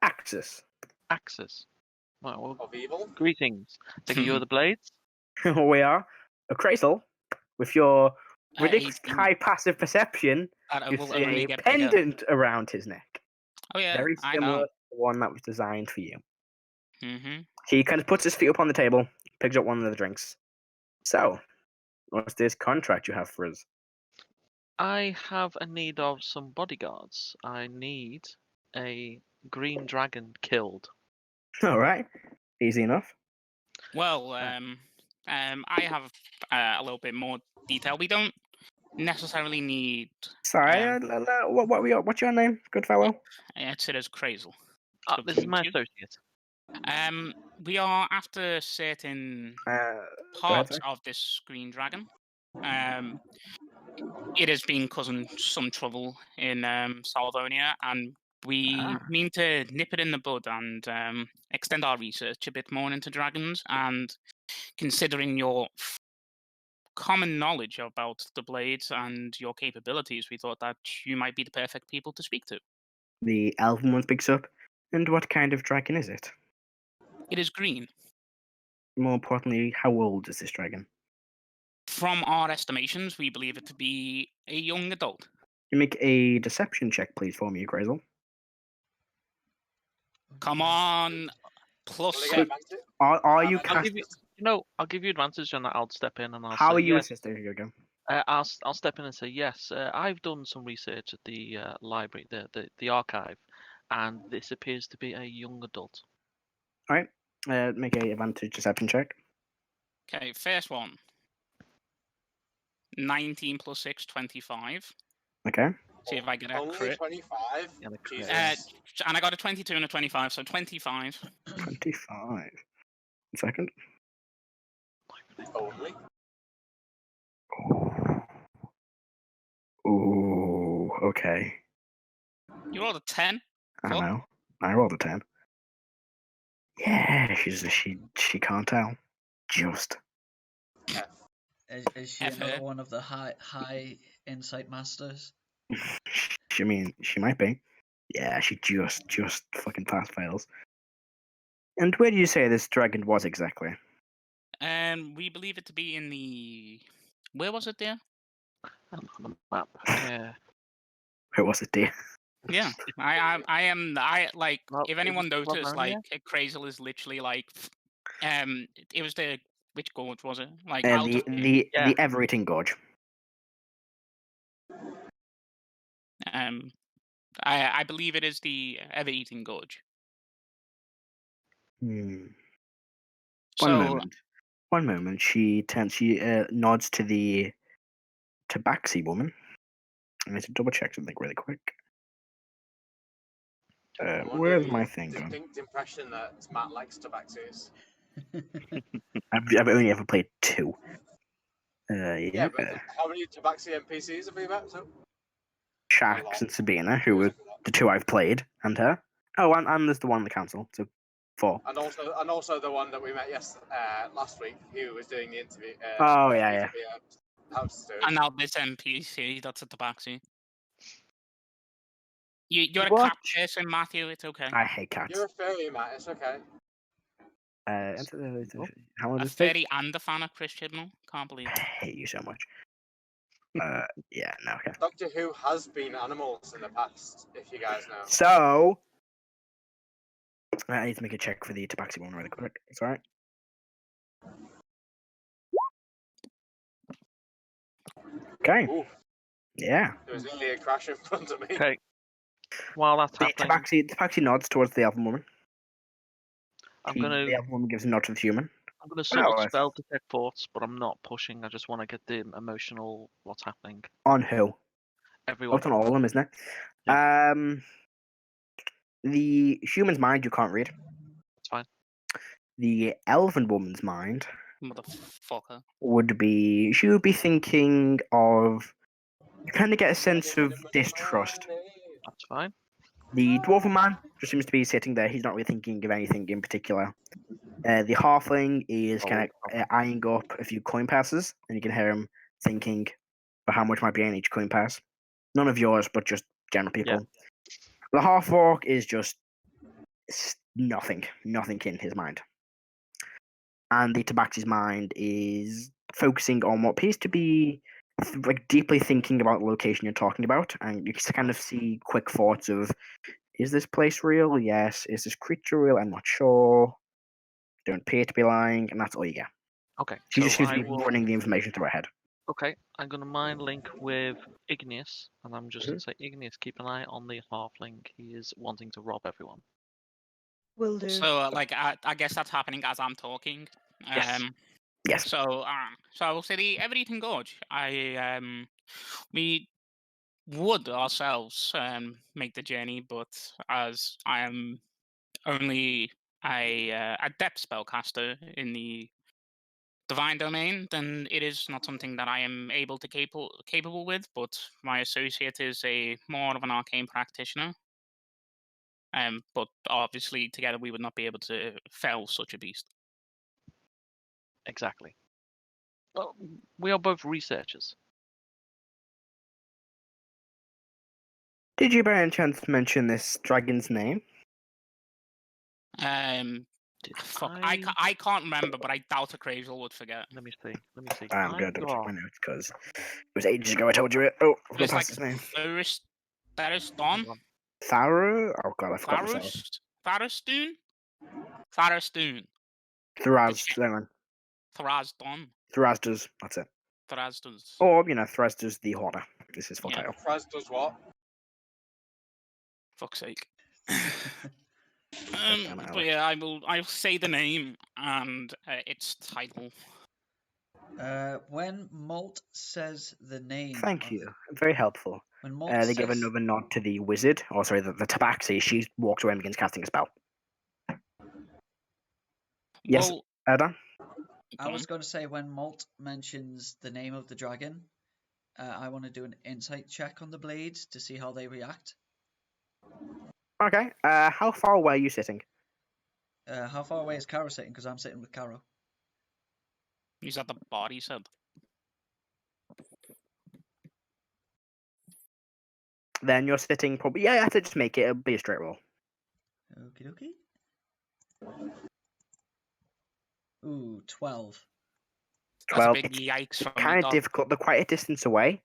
Axis. Axis. Well, Of evil? greetings. Take you are the blades. We are a Crazel. With your ridiculous 18. high passive perception, That you will see only a get bigger. pendant around his neck. Oh yeah, Very I similar know. to the one that was designed for you. Mm-hmm. He kind of puts his feet up on the table, picks up one of the drinks. So, what's this contract you have for us? I have a need of some bodyguards. I need a green dragon killed. All right, easy enough. Well, I have a little bit more detail. We don't necessarily need. Sorry, what's your name, good fellow? It is Crazel. This is my associate. We are after certain Go ahead, parts sir. of this green dragon. It has been causing some trouble in Salvonia, and we mean to nip it in the bud and extend our research a bit more into dragons. And considering your common knowledge about the blades and your capabilities, we thought that you might be the perfect people to speak to. The elven one picks up. And what kind of dragon is it? It is green. More importantly, how old is this dragon? From our estimations, we believe it to be a young adult. You make a deception check, please, for me, Grazel. Come on, plus Will I six. get advantage? Are you I'll cast? give you. I'll give you advantage on that. I'll step in and I'll How say are you yes. assisting? Here you go. I'll step in and say yes. I've done some research at the library, the archive, and this appears to be a young adult. All right. Make a advantage deception check. Okay, first one. 19 plus 6, 25. Okay. See if I get a Only crit. 25? Yeah, the crit. Jesus. And I got a 22 and a 25, so 25. 25. 1 second. Only? Ooh. Okay. You rolled a 10? I Fuck. know. I rolled a 10. Yeah, she can't tell. Just. Is she F another her. one of the high insight masters? She might be. Yeah, she just fucking pass fails. And where do you say this dragon was exactly? We believe it to be in the. Where was it there? On the map. Yeah. Where was it, dear? Yeah, I like. Well, If it anyone was noticed, Slavonia? like, Crazel is literally like, it was the which gorge was it? Like The Yeah. ever-eating gorge. I believe it is the ever-eating gorge. One So moment. One moment. She nods to the tabaxi woman. I need to double check something really quick. I wonder Where's if my you thing gone? distinct impression that Matt likes tabaxis. I've only ever played 2. Yeah, but how many tabaxi NPCs have we met? So? Shax and Sabina, who were the 2 I've played, and her. Oh, and there's the one on the council, so 4. And also the one that we met last week, who was doing the interview. Oh, yeah. House steward. and now this NPC that's a tabaxi. You're a What? cat person, Matthew. It's okay. I hate cats. You're a fairy, Matt. It's okay. How long A does it take? fairy and a fan of Chris Chibnall. Can't believe I it. hate you so much. Yeah, no, okay. Doctor Who has been animals in the past, if you guys know. So, I need to make a check for the tabaxi one really quick. It's alright. Okay. Ooh, Yeah. there was nearly a crash in front of me. Okay. While that's The happening, tabaxi nods towards the elven woman. I'm The gonna. elven woman gives a nod to the human. I'm gonna Well, subtle spell detect thoughts, but I'm not pushing. I just want to get the emotional what's happening. On who? Everyone. It's on all of them, isn't it? The human's mind you can't read. It's fine. The elven woman's mind Motherfucker. she would be thinking of. You kind of get a sense of distrust. That's fine. The dwarven man just seems to be sitting there. He's not really thinking of anything in particular. The halfling is kind of eyeing up a few coin passes, and you can hear him thinking for how much might be in each coin pass. None of yours, but just general people. The half orc is just nothing in his mind. And the tabaxi's mind is focusing on what appears to be like deeply thinking about the location you're talking about, and you can kind of see quick thoughts of, is this place real? Yes. Is this creature real? I'm not sure. Don't appear to be lying, and that's all you get. Okay. She So just seems I to be will. running the information through her head. Okay, I'm gonna mind link with Igneous, and I'm just gonna say, Igneous, keep an eye on the halfling. He is wanting to rob everyone. Will do. So, like, I guess that's happening as I'm talking. Yes. Yes. So City, everything good. We would ourselves make the journey, but as I am only a adept spellcaster in the divine domain, then it is not something that I am able to capable with. But my associate is a more of an arcane practitioner. But obviously together we would not be able to fell such a beast. Exactly. Well, we are both researchers. Did you by any chance mention this dragon's name? Fuck, I can't remember, but I doubt a Crazel would forget. Let me see. I'm going to double check my notes because it was ages ago I told you it. Oh, I've got It's like past his name. Thariston? Tharu? Oh god, I forgot myself. Tharastoon? Thrazdon. Thrazdus, that's it. Thrazdus. Or, Thrazdus the Hoarder. This is full title. Fraz does what? Fuck's sake. But yeah, I'll say the name and its title. When Molt says the name. Thank you. Very helpful. When Molt They give another nod to the wizard, or sorry, the tabaxi. She walks away and begins casting a spell. Yes, Well, Erdan? I was going to say, when Molt mentions the name of the dragon, I want to do an insight check on the blades to see how they react. Okay. How far away are you sitting? How far away is Karo sitting? Because I'm sitting with Karo. he's at the body, said. Then you're sitting probably. Yeah, you have to just make it. It'll be a straight roll. Okie dokie. Ooh, 12. That's a 12. big yikes from Kind of difficult. They're quite a distance away,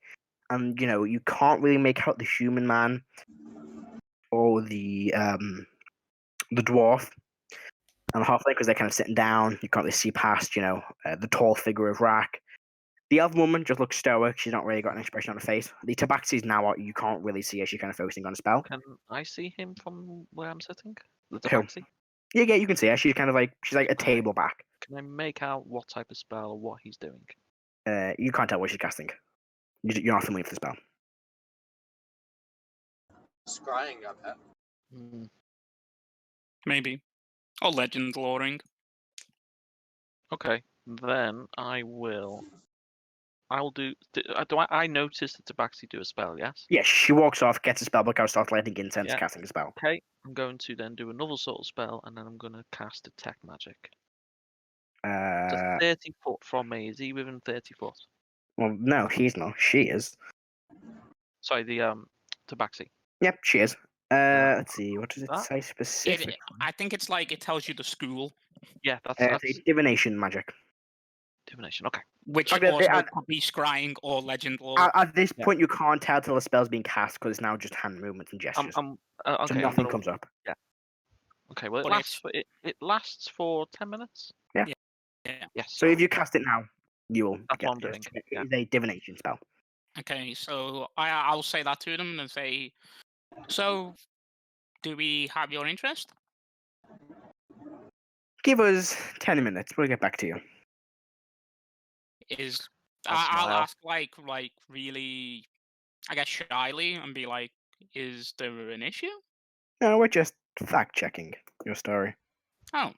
and you can't really make out the human man or the dwarf and the halfling because they're kind of sitting down. You can't really see past the tall figure of Rrak. The elf woman just looks stoic. She's not really got an expression on her face. The tabaxi's now out. You can't really see her. She's kind of focusing on a spell. Can I see him from where I'm sitting? The Who? tabaxi? Yeah, you can see her. She's kind of like a table back. Can I make out what type of spell, what he's doing? You can't tell what she's casting. You're not familiar with the spell. Scrying, I bet. Maybe. Or legend loring. Okay, then I'll do. I notice the tabaxi do a spell? Yes. Yes, she walks off, gets a spell book out, starts lighting incense, Yeah. casting a spell. Okay, I'm going to then do another sort of spell, and then I'm going to cast Detect Magic. It's 30 foot from me. Is he within 30 foot? Well, no, he's not. She is. Sorry, the tabaxi. Yep, she is. Let's see. What does it say specifically? I think it's like it tells you the school. Yeah, that's It's a divination magic. divination. Okay. Which Okay, also could be scrying or legend lore. At this point, you can't tell till the spell's being cast because it's now just hand movements and gestures. Okay, so nothing comes up. Yeah. Okay. Well, But it lasts for 10 minutes. Yeah. Yeah. So if you cast it now, you will That's get what I'm doing. It's a divination spell. Okay, so I'll say that to them and say, so do we have your interest? Give us 10 minutes. We'll get back to you. I'll smile. ask like really, I guess shyly, and be like, "Is there an issue?" No, we're just fact checking your story. Oh,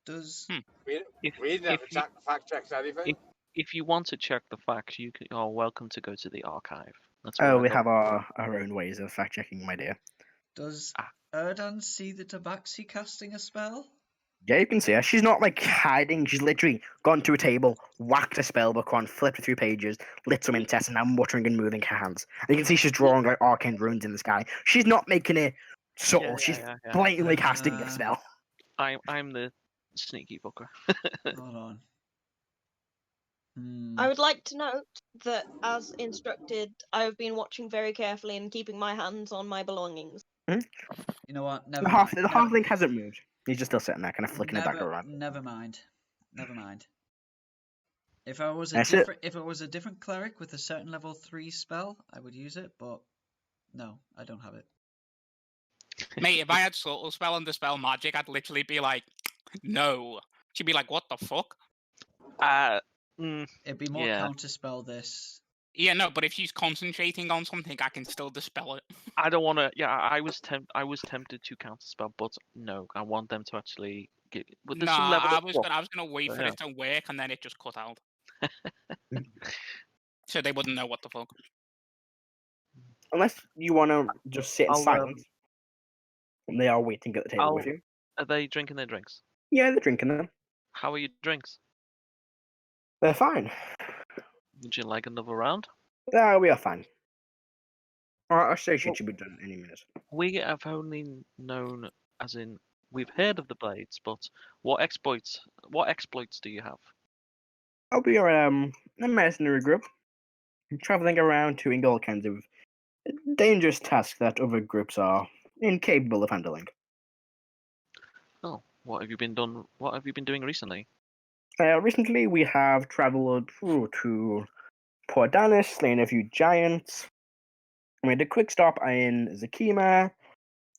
Does We If, never if, you, fact checked anything. if you want to check the facts, you're welcome to go to the archive. That's Oh, where we the- have our own ways of fact checking, my dear. does Ah. Erdan see the Tabaxi casting a spell? Yeah, you can see her. She's not like hiding. She's literally gone to a table, whacked a spellbook on, flipped a few pages, lit some incense, and now muttering and moving her hands. And you can see she's drawing like arcane runes in the sky. She's not making it subtle. She's yeah. blatantly casting a Uh, spell. I'm the sneaky fucker. Hold on. I would like to note that, as instructed, I have been watching very carefully and keeping my hands on my belongings. You know what? Never The mind. halfling hasn't moved. He's just still sitting there, kind of flicking it back Never, around. never mind. Never mind. If I was That's it. if it was a different cleric with a certain level 3 spell, I would use it, but no, I don't have it. mate, if I had subtle spell and dispel magic, I'd literally be like, "No." She'd be like, "What the fuck?" It'd be more Yeah. counter spell this. Yeah, no, but if she's concentrating on something, I can still dispel it. I don't want to. Yeah, I was tempted to counterspell, but no, I want them to actually get. But there's some Nah, level. I was gonna wait So, for yeah. it to work, and then it just cut out. So they wouldn't know what the fuck. Unless you want to just sit in I'll, silence. And they are waiting at the table with I'll- you. Are they drinking their drinks? Yeah, they're drinking them. How are your drinks? They're fine. Would you like another round? We are fine. Our station Well- should be done any minute. We have only known, as in, we've heard of the blades, but what exploits do you have? We are a mercenary group, traveling around doing all kinds of dangerous tasks that other groups are incapable of handling. Oh, what have you been doing recently? Recently, we have travelled to Port Danis, slain a few giants. We made a quick stop in Zakima,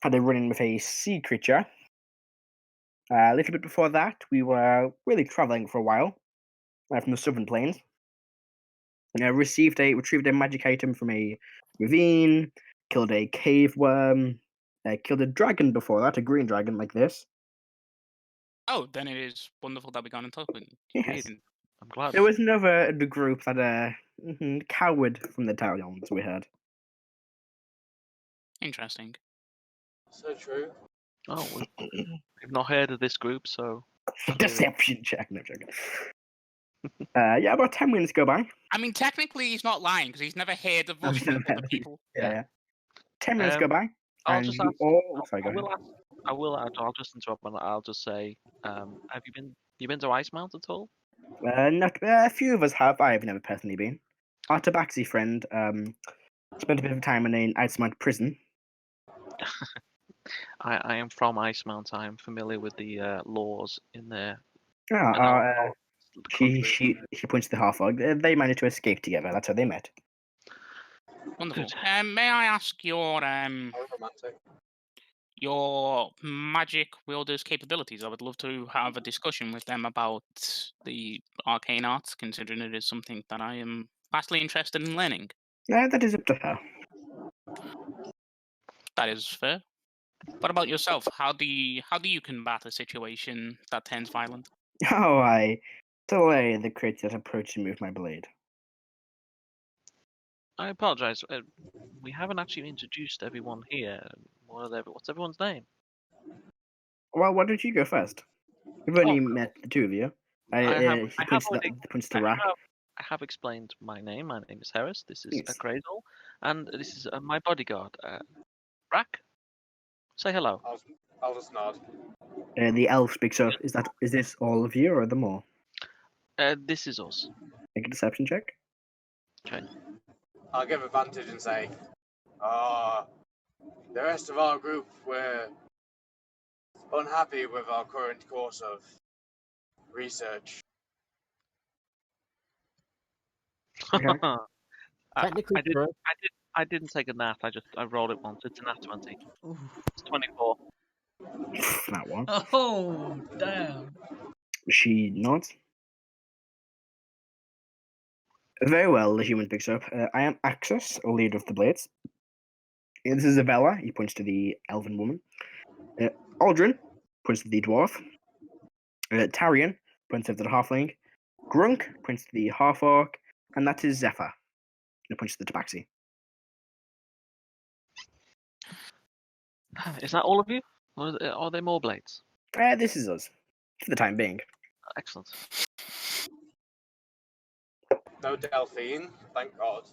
had a run-in with a sea creature. A little bit before that, we were really travelling for a while from the southern plains. And retrieved a magic item from a ravine, killed a cave worm, killed a dragon before that, a green dragon like this. Oh, then it is wonderful that we got in touch with Yes. Hayden. I'm glad. There was another the group that cowered from the Talions, we heard. Interesting. So true. Oh, we've not heard of this group, so Deception check, no joking. Yeah, about 10 minutes go by. I mean, technically, he's not lying because he's never heard of us from other people. Yeah. 10 minutes go Um, by. I'll and just you ask. all... Sorry, go I ahead. will ask. I'll just interrupt and I'll just say, have you been to Icemount at all? Not a few of us have. I have never personally been. Our Tabaxi friend spent a bit of time in an Icemount prison. I am from Icemount. I am familiar with the laws in there. She points to the half-orc. They managed to escape together. That's how they met. Wonderful. Good. May I ask your How romantic. your magic wielder's capabilities? I would love to have a discussion with them about the arcane arts, considering it is something that I am vastly interested in learning. That is up to her. That is fair. What about yourself? How do you combat a situation that turns violent? Oh, I delay the creature's approach to move my blade. I apologize. We haven't actually introduced everyone here. What's everyone's name? Well, why don't you go first? We've only met the two of you. He points to Rrak. I have explained my name. My name is Heris. This is Yes. Cradle, and this is my bodyguard, Rrak. Say hello. I'll just nod. The elf speaks up. Is this all of you or are there more? This is us. Make a deception check. Okay. I'll give advantage and say, the rest of our group were unhappy with our current course of research. Okay. Technically, I didn't take a nat. I rolled it once. It's a nat 20. Ooh. It's 24. That one. Oh, damn. She nods. Very well, the human picks up. I am Axis, leader of the Blades. This is Isabella. He points to the elven woman. Aldrin points to the dwarf. Tarion points to the halfling. Grunk points to the half orc. And that is Zephyr. He points to the tabaxi. Is that all of you? Or are there more blades? This is us, for the time being. Excellent. No Delphine, thank God.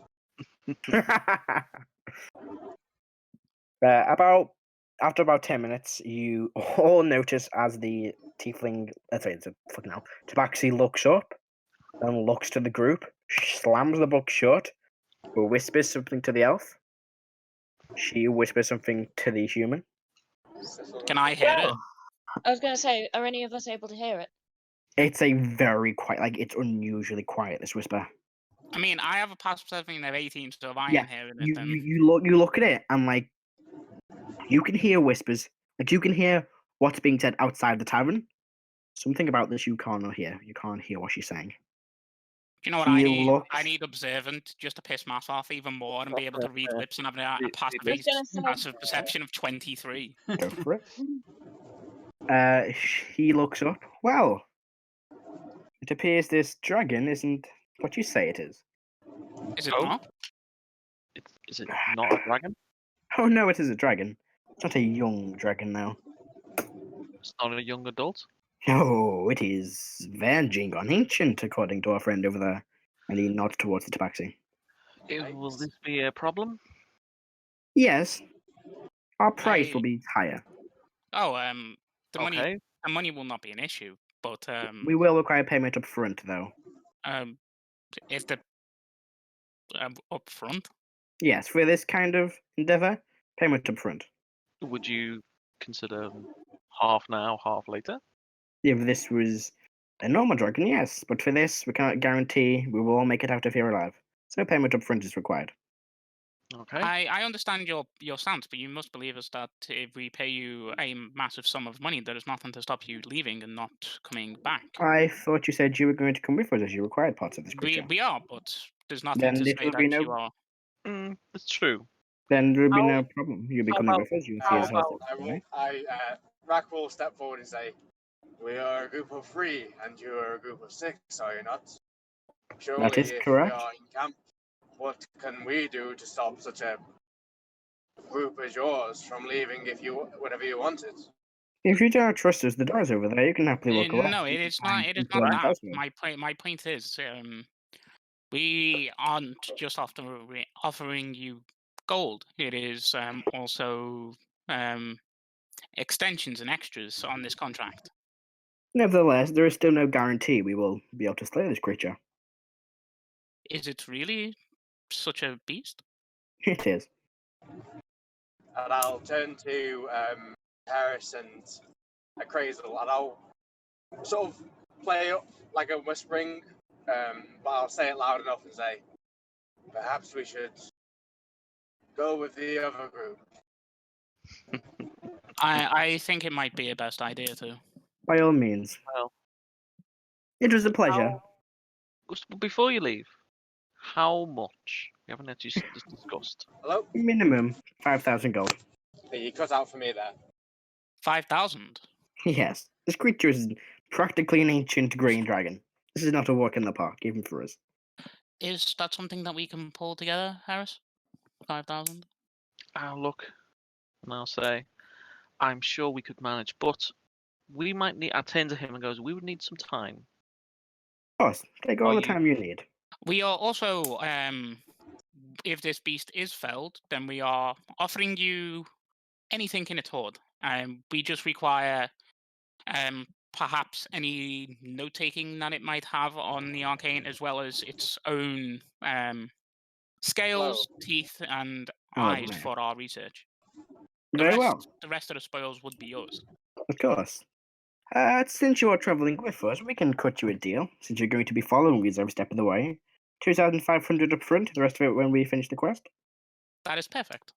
After about 10 minutes, you all notice as the tiefling, tabaxi looks up and looks to the group, slams the book shut, whispers something to the elf. She whispers something to the human. Can I hear it? I was going to say, are any of us able to hear it? It's a very quiet, it's unusually quiet, this whisper. I mean, I have a passive perception of 18, so if I Yeah, am hearing it, You, then you look at it and you can hear whispers. You can hear what's being said outside the tavern. Something about this you can't hear. You can't hear what she's saying. do you know what He I need? looks- I need observant just to piss Matt off even more and be able to read lips and have a It- passive it- passive perception of 23. Go for it. He looks up. Well, it appears this dragon isn't what you say it is. Is it Oh. not? Is it not a dragon? Oh no, it is a dragon. It's not a young dragon now. It's not a young adult? No, it is verging on ancient, according to our friend over there. And he nods towards the tabaxi. Will this be a problem? Yes. Our price I- will be higher. Oh, the Okay. money will not be an issue, but We will require payment up front, though. if the up front, Yes, for this kind of endeavor, payment up front. Would you consider half now, half later? If this was a normal dragon, yes, but for this, we cannot guarantee we will all make it out of here alive. So payment up front is required. Okay. I understand your stance, but you must believe us that if we pay you a massive sum of money, there is nothing to stop you leaving and not coming back. I thought you said you were going to come with us as you required parts of this creature. We are, but there's nothing Then to this say will that be no- you are. It's true. Then there will be How- no problem. You'll be how coming about- with us. You'll see How us about healthy. Rrak will step forward and say, "We are a group of 3, and you are a group of 6, are you not? Surely, is if correct. we are in camp, what can we do to stop such a group as yours from leaving whenever you wanted?" If you don't trust us, the door's over there. You can happily walk away. No, You it can is find not. It is people not else that. elsewhere. My point is, we aren't just offering you gold. It is also extensions and extras on this contract. Nevertheless, there is still no guarantee we will be able to slay this creature. Is it really such a beast? It is. And I'll turn to Heris and Crazel, and I'll sort of play up like a whispering, but I'll say it loud enough and say, "Perhaps we should go with the other group." I think it might be a best idea too. By all means. Well, It was a pleasure. before you leave, how much? We haven't actually discussed. Hello? Minimum 5,000 gold. You cut out for me there. 5,000. Yes. This creature is practically an ancient green dragon. This is not a walk in the park, even for us. Is that something that we can pull together, Harris? 5,000. I'll look and I'll say, I'm sure we could manage, but we might need. I turn to him and goes, we would need some time. Of course, take all Are the you- time you need. We are also, if this beast is felled, then we are offering you anything in its hoard. We just require perhaps any note taking that it might have on the arcane, as well as its own scales, teeth, and Oh, eyes man. for our research. Very well, The rest of the spoils would be yours. of course. Since you are travelling with us, we can cut you a deal, since you're going to be following us every step of the way. 2,500 up front, the rest of it when we finish the quest. That is perfect.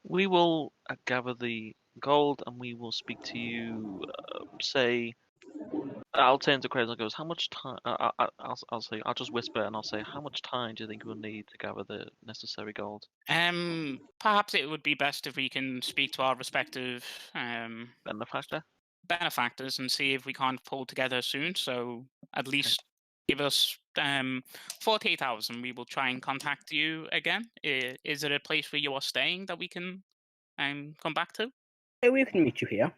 We will gather the gold, and we will speak to you. Say, I'll turn to Crazy and goes, how much time? I'll say, I'll just whisper and I'll say, how much time do you think we'll need to gather the necessary gold? Perhaps it would be best if we can speak to our respective benefactors and see if we can't pull together soon. So at least give us 48 hours, and we will try and contact you again. Is there a place where you are staying that we can come back to? Yeah, we can meet you here.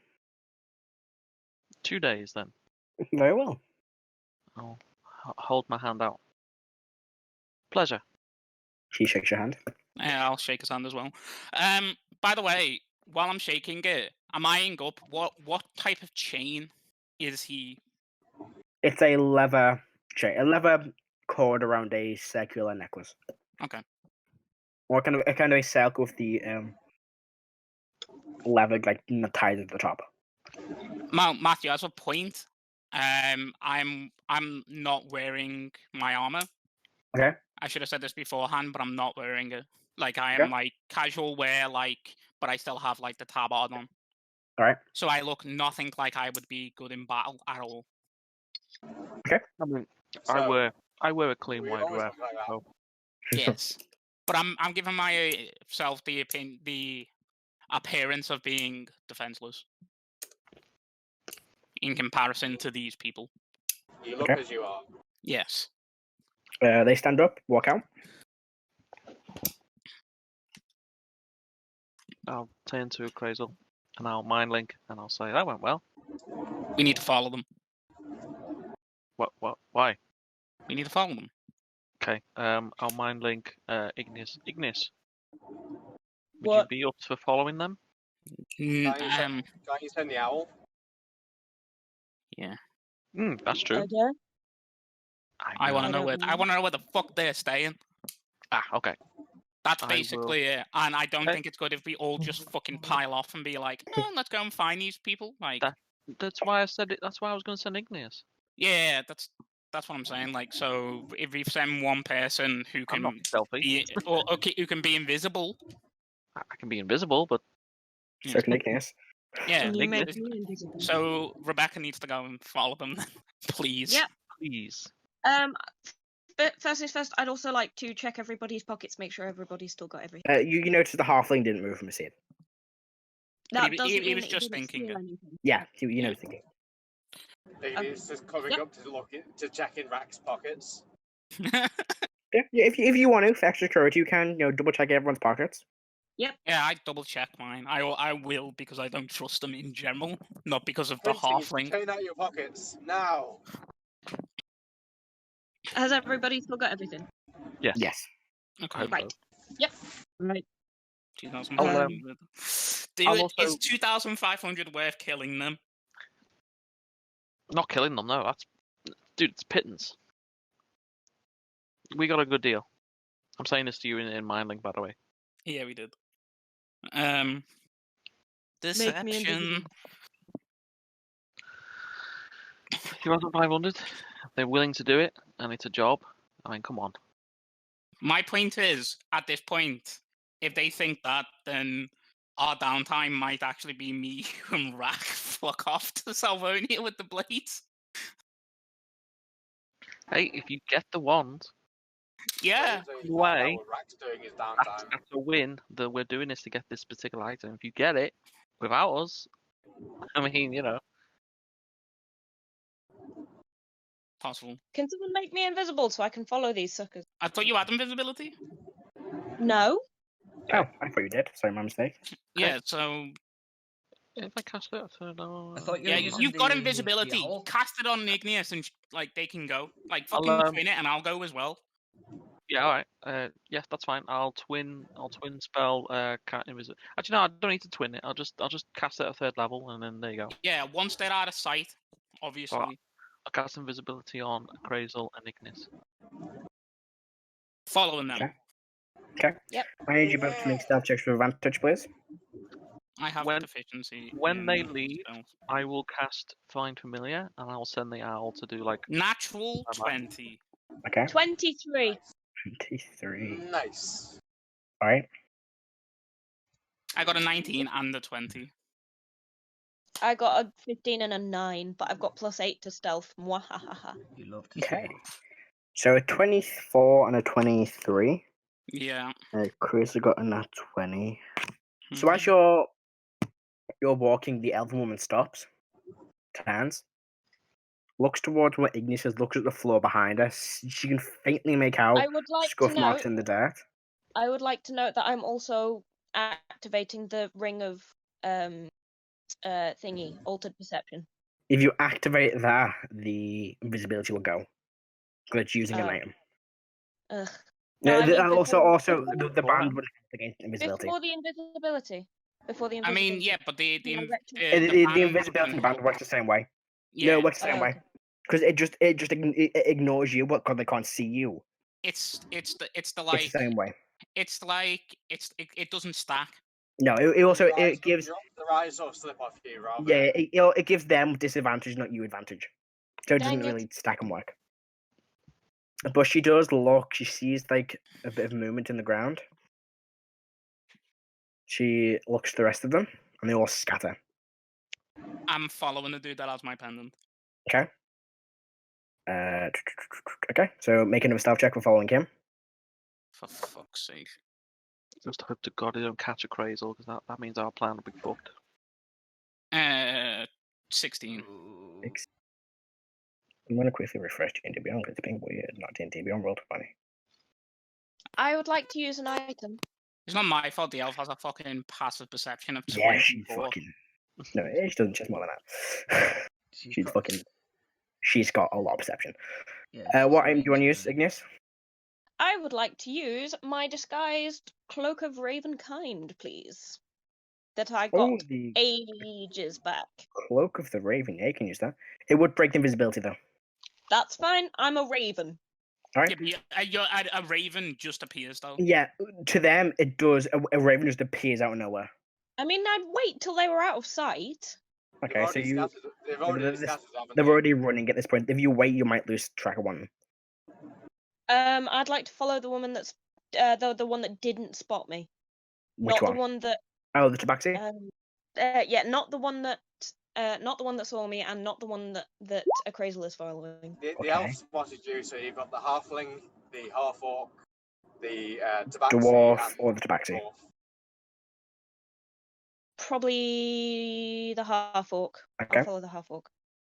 2 days then. Very well. I'll hold my hand out. Pleasure. She shakes your hand. I'll shake his hand as well. By the way, while I'm shaking it, I'm eyeing up what type of chain is he? It's a leather chain, a leather cord around a circular necklace. Okay. Or kind of a circle with the leather like tied at the top. Matthew, as a point, I'm not wearing my armor. Okay. I should have said this beforehand, but I'm not wearing it. Like I am like casual wear, but I still have like the tabard on. All right. So I look nothing like I would be good in battle at all. Okay. I mean, So, I wear a clean we white always dress. look like that. So Yes, but I'm giving myself the appearance of being defenseless in comparison to these people. You look as you are. Yes. They stand up, walk out. I'll turn to Crazel and I'll mind link and I'll say that went well. We need to follow them. What? Why? We need to follow them. Okay. I'll mind link Igneous. Igneous. Would What? you be up for following them? Can't you send the owl? Yeah. That's true. Okay. I want to I know don't where. know. I want to know where the fuck they're staying. Okay. That's I basically it. And I don't Okay. think it's good if we all just fucking pile off and be like, oh, let's go and find these people. Like, That's why I said it. That's why I was going to send Igneous. yeah, that's what I'm saying. Like, so if we send one person who I'm not can stealthy. be, or okay, who can be invisible. I can be invisible, but So can Igneous. Yeah. Can you make this- me invisible? So Rebecca needs to go and follow them, please. Yep. please. But first things first, I'd also like to check everybody's pockets, make sure everybody's still got everything. You notice the halfling didn't move from his seat. That he doesn't mean was that just didn't thinking steal it. anything. Yeah, you know thinking. It's just coming up to check in Rrak's pockets. Yeah, if you want to, for extra security, you can double check everyone's pockets. Yeah, I double check mine. I will because I don't trust them in general, not because of the Quincy, halfling. clean out your pockets now. Has everybody still got everything? Yes. Yes. Okay. Right. Yep. Right. 2,500. I'll Is also- 2,500 worth killing them? Not killing them, no. Dude, it's pittance. We got a good deal. I'm saying this to you in mind link, by the way. Yeah, we did. Make me Deception. invisible. 2,500. They're willing to do it, and it's a job. I mean, come on. My point is, at this point, if they think that, then our downtime might actually be me and Rrak fuck off to Salvonia with the blades. Hey, if you get the wand, Yeah. So you Why? find out what Rrak's doing his downtime. that's a win. That we're doing this to get this particular item. If you get it without us, I mean, Possible. Can someone make me invisible so I can follow these suckers? I thought you had invisibility. No. Oh, I thought you did. Sorry, my mistake. Yeah, so if I cast it, I thought you yeah, were using you've got the invisibility. owl. Cast it on Igneous and they can go. Like I'll, fucking twin it, and I'll go as well. Yeah, all right. Yeah, that's fine. I'll twin spell. Actually, no, I don't need to twin it. I'll just cast it at 3rd level, and then there you go. Yeah, once they're out of sight, obviously. Alright. I'll cast invisibility on Crazel and Igneous. Following them. Okay. Okay. Yep. I need you both to make stealth checks with advantage, please. I have When- deficiency. when in they leave- spells. I will cast Find Familiar, and I'll send the owl to do like. Natural I'm up. 20. Okay. 23. 23. Nice. All right. I got a 19 and a 20. I got a 15 and a 9, but I've got +8 to stealth. Mwahaha. You love to Okay. see it. So a 24 and a 23. Yeah. Chris has got a nat 20. So Mhm. as you're walking, the elven woman stops, turns, looks towards where Igneous is, looks at the floor behind her. She can faintly make out I would like to scuff marks note. in the dirt. I would like to note that I'm also activating the ring of thingy, altered perception. If you activate that, the invisibility will go. Because it's using an Oh. item. Ugh. No, No, I mean also before, the band would affect against invisibility. before the invisibility. Before the I invisibility. mean, yeah, but the The band invisibility in the band works the same way. yeah, No, it works the same Oh, way. okay. Because it ignores you, but because they can't see you. it's the It's like the same way. it's like it doesn't stack. No, it also it gives The rise or slip off you, rather. yeah it gives them disadvantage, not you advantage. So it doesn't Dang it. really stack and work. But she does look. She sees like a bit of movement in the ground. She looks at the rest of them, and they all scatter. I'm following the dude that has my pendant. Okay. Okay. So make another stealth check for following him. For fuck's sake. Just hope to God they don't catch a crazle, because that means our plan will be fucked. 16. I'm gonna quickly refresh D&D Beyond because it's being weird. Not D&D Beyond, roll 20. I would like to use an item. It's not my fault the elf has a fucking passive perception of Yeah, she 24. fucking. No, she doesn't. She's more than that. She's fucking. She's got a lot of perception. Yeah, What item do you want to use, Igneous? I would like to use my disguised Cloak of Ravenkind, please. That I got Oh, the ages back. Cloak of the Raven. Yeah, you can use that. It would break the invisibility though. That's fine. I'm a raven. Alright. Yeah, but a raven just appears though. Yeah, to them it does. A Raven just appears out of nowhere. I mean, I'd wait till they were out of sight. Okay, so you. They've already They're scattered, haven't they're they? already running at this point. If you wait, you might lose track of one. I'd like to follow the woman that's the one that didn't spot me. Which Not one? the one that Oh, the Tabaxi? yeah, not the one that saw me, and not the one that a crazle is following. The elf spotted you, so you've got the halfling, the half orc, the tabaxi, Dwarf and or the Tabaxi? dwarf. Probably the half orc. Okay. I'll follow the half orc.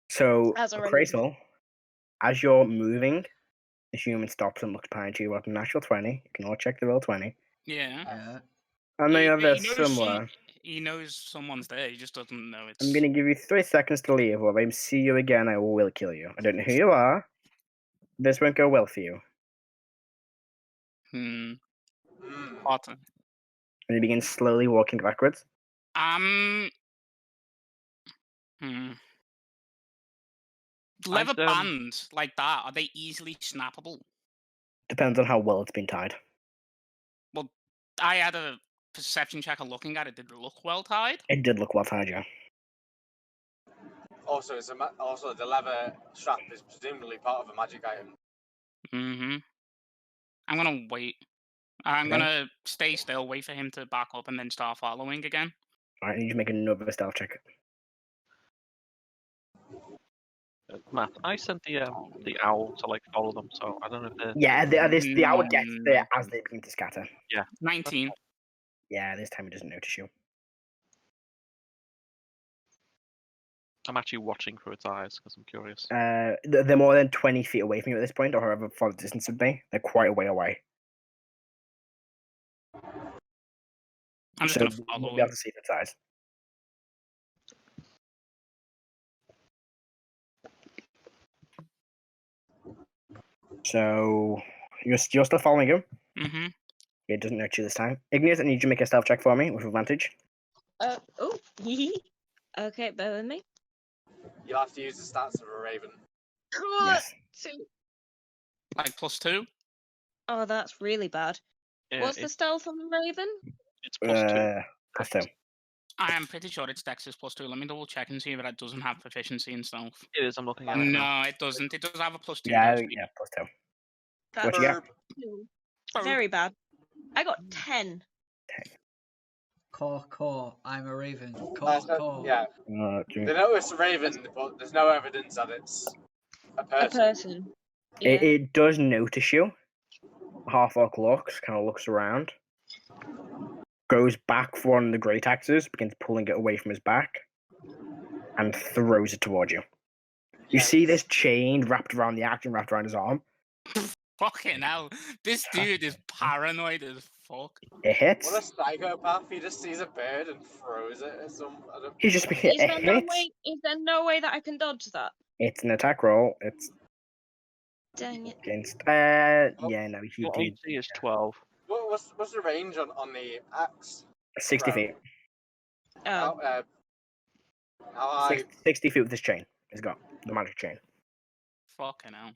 So, As a Crazel, as you're moving, the human stops and looks behind you with a natural 20. You can all check the roll 20. Yeah. Yeah. And they have He this knows somewhere. he knows someone's there, he just doesn't know it's... I'm going to give you 3 seconds to leave, or if I see you again, I will kill you. I don't know who you are. This won't go well for you. Potter. And you begin slowly walking backwards. Leather bands like that, are they easily snappable? Depends on how well it's been tied. Well, I had a perception check of looking at it. Did it look well tied? It did look well tied, yeah. Also, also the leather strap is presumably part of a magic item. I'm gonna wait. I'm gonna stay still, wait for him to back up, and then start following again. Alright, I need you to make another stealth check. Matt, I sent the owl to like follow them, so I don't know if they're... Yeah, the owl gets there as they begin to scatter. Yeah. 19. Yeah, this time he doesn't notice you. I'm actually watching through its eyes because I'm curious. They're more than 20 feet away from you at this point, or however far the distance would be. They're quite a way away. I'm just So gonna you follow won't be able him. to see its eyes. So you're still following him. It doesn't notice you this time. Igneous, I need you to make a stealth check for me with advantage. Oh, okay, bear with me. You'll have to use the stats of a raven. Yes. Like +2? Oh, that's really bad. Yeah, What's the stealth on the raven? It's +2. +2. I am pretty sure it's Dex is +2. Let me double check and see if it doesn't have proficiency in stealth. It is, I'm looking at it now. No, it doesn't. It does have a +2. Yeah, though, yeah, +2. That's What you got? very bad. I got 10. Caw, I'm a raven. That's not- Caw. yeah, Okay. they know it's a raven, but there's no evidence that it's a A person. person. Yeah. It does notice you. Half-orc looks, kind of looks around. Goes back for one of the great axes, begins pulling it away from his back, and throws it towards you. You see this chain wrapped around the axe and wrapped around his arm. Fucking hell. This dude is paranoid as fuck. It hits. What a psychopath! He just sees a bird and throws it at some. I don't- He just hit. Is there no Hits. way? Is there no way that I can dodge that? It's an attack roll. It's Dang it! against. Oh, Yeah, no, he Your did AC is 12. What's the range on the axe? 60 Right. feet. Oh, How high 60 feet with this chain. He's got the magic chain. Fucking hell.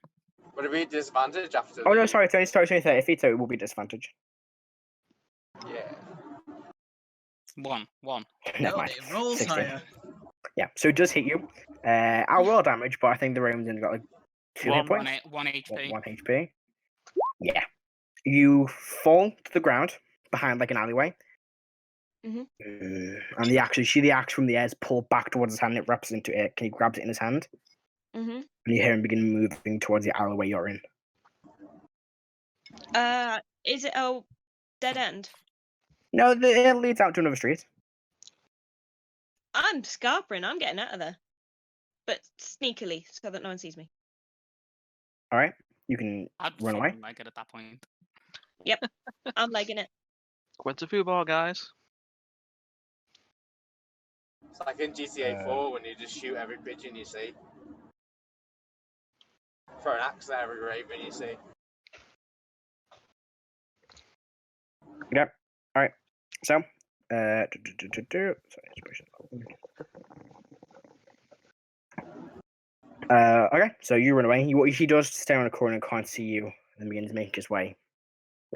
would it be disadvantage after? Oh no, the- sorry, it's only 30 feet, so it will be disadvantage. Yeah. One. Never No, mind. it rolls 60. higher. Yeah, so it does hit you. I'll roll damage, but I think the Raven's only got like 2 hit points. One HP. 1 HP. Yeah. You fall to the ground behind like an alleyway. Mhm. And the axe, you see the axe from the air is pulled back towards his hand, it wraps into it, he grabs it in his hand, Mhm. and you hear him begin moving towards the alleyway you're in. Is it a dead end? No, it leads out to another street. I'm scarpering. I'm getting out of there, but sneakily, so that no one sees me. Alright, you can I'd run away. fucking like it at that point. I'm legging it. Went to Fubar, guys. It's like in GTA 4 when you just shoot every pigeon you see. Throw an axe at every raven you see. Yep. Alright. So, sorry, okay, so you run away. He does stay on a corner and can't see you, and begins to make his way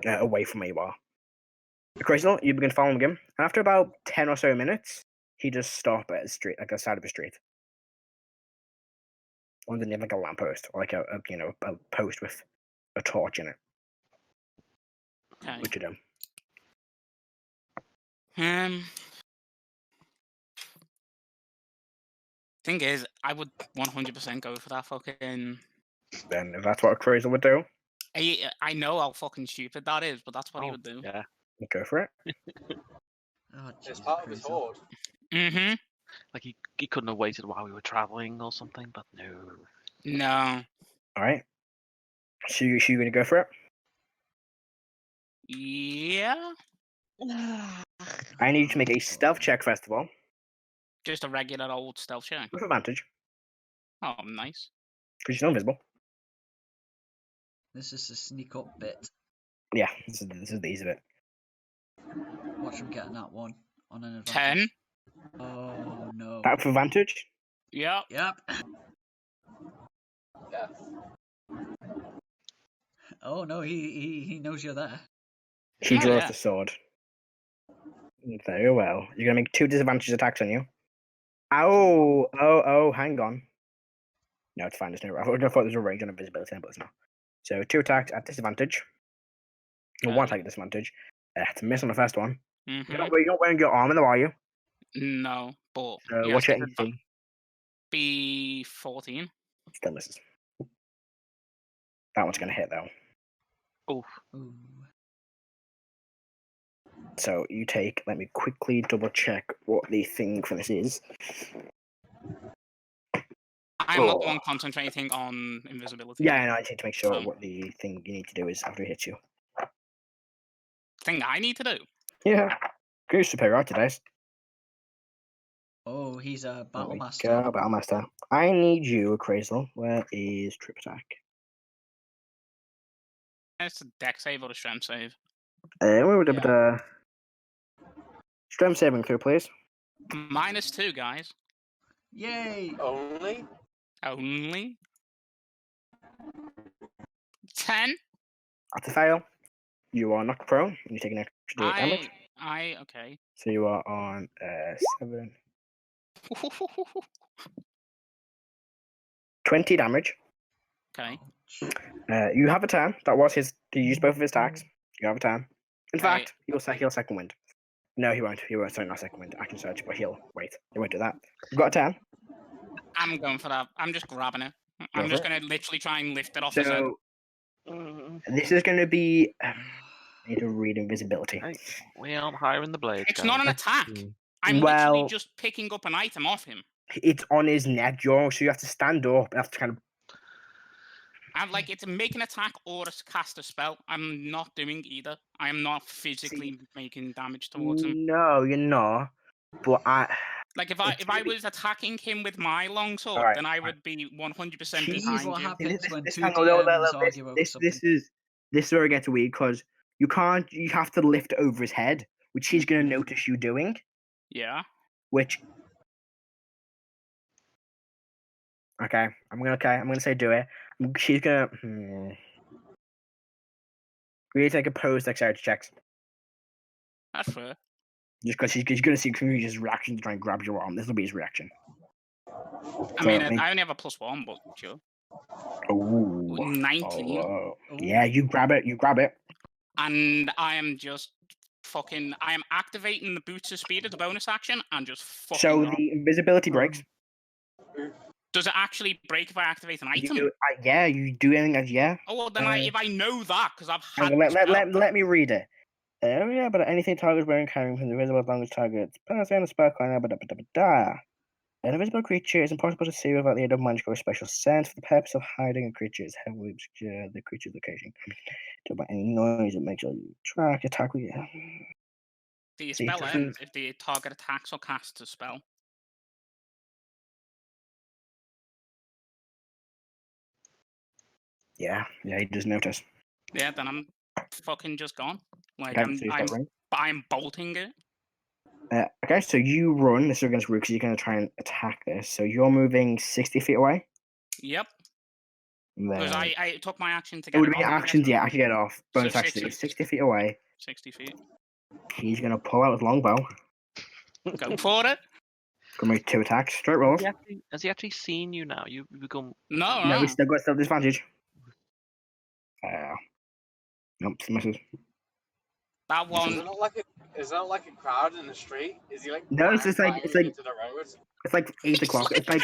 away from where you are. Crystal, you begin following him, and after about 10 or so minutes, he does stop at a street, like the side of a street. Underneath like a lamppost, or like a post with a torch in it. Okay. What you do? Thing is, I would 100% go for that fucking. Then if that's what a Crystal would do, I know how fucking stupid that is, but that's what he Oh, would do. Yeah. you go for it. Oh, It's Jesus part of his Christ. horde. Mm-hmm. Like he couldn't have waited while we were traveling or something, but no. No. Alright. So you gonna go for it? Yeah. I need you to make a stealth check first of all, Just a regular old stealth check. with advantage, Oh, nice. because you're still invisible. This is a sneak up bit. Yeah, this is the easy bit. Watch him getting that one on an advantage. 10. Oh no. Back for advantage. Yep. Yep. Yeah. Oh no, he knows you're there. He Oh, draws yeah. the sword. Very well. You're gonna make 2 disadvantage attacks on you. Oh, hang on. No, it's fine. There's no. I thought there was a range on invisibility, but it's not. So 2 attacks at disadvantage. Or 1 attack at disadvantage. It's a miss on the first one. Mm-hmm. You're not wearing your armor, though, are you? No, but So yes, what's your it could AC? be 14. Still misses. That one's gonna hit though. Oof. Ooh. So you take. Let me quickly double check what the thing for this is. I'm not the Oh. one concentrating on invisibility. Yeah, and I need to make sure So- what the thing you need to do is after it hits you. Thing I need to do. Yeah. Good superiority dice. Oh, he's a There battle we master. go, Battle Master. I need you, Crazel. Where is trip attack? It's a deck save or a strength save. Where would it strength saving throw, please? -2, guys. Yay! Only? Only 10. That's a fail. You are knocked prone, and you take an extra D8 damage. Okay. So you are on 7. 20 damage. Okay. You have a turn. That was his. He used both of his attacks. You have a turn. In Okay. fact, he'll second wind. No, he won't. He won't. Sorry, not second wind. I can search, but he'll wait. He won't do that. We've got a 10. I'm going for that. I'm just grabbing it. Go I'm for just it. going to literally try and lift it off his head. So this is going to be. I need to read invisibility. Hey, we aren't hiring the blades. It's guys. not an attack. Mm. I'm literally Well- just picking up an item off him. It's on his neck, Joe. So you have to stand up and have to kind of. I'm like, it's make an attack or cast a spell. I'm not doing either. I am not physically making damage towards him. No, you're not. But Like if it's I really- was attacking him with my longsword, Alright, then I would be 100% This is behind what you. happens when two hang on, no, DMs this argue over something. this is where it gets weird because you can't. You have to lift over his head, which he's going to notice you doing. Yeah. Which. Okay, I'm gonna say do it. She's gonna. We need to take opposed dexterity checks. That's fair. Just because she's gonna see Community's reaction to try and grab your arm. This will be his reaction. I mean, I only have a +1, but sure. Oh, 19. oh. Yeah, you grab it. You grab it. And I am just fucking. I am activating the boots of speed as a bonus action and just fucking. So rock. the invisibility breaks. Does it actually break if I activate an item? Yeah, you do anything as yeah. Oh well, then if I know that because I've Hang had. on, the spell. let me read it. Yeah, but anything targets wearing carrying from the invisible as long as targets. An invisible creature is impossible to see without the aid of magical or special sense. For the purpose of hiding a creature is heavily obscure the creature's location. To by any noise it makes you track attack with you. The See, it spell doesn't- ends if the target attacks or casts a spell. Yeah, he does notice. Yeah, then I'm fucking just gone. Like Okay, so you start running. I'm bolting it. Okay, so you run. This is against Rook, so you're going to try and attack this. So you're moving 60 feet away. Yep. And Because then... I took my action to It get would it be off, I guess. actions, yeah, I can get it off. So Bonus action, 60. 60 feet away. 60 feet. He's going to pull out his longbow. Go for it. Gonna make 2 attacks. Straight rolls. Has he actually seen you now? You've become. No, No, no. he's still got disadvantage. Nope, misses. That Is one. it not like a crowd in the street? Is he like? No, it's just like- banging it's like- into the road? It's like 8 o'clock. It's like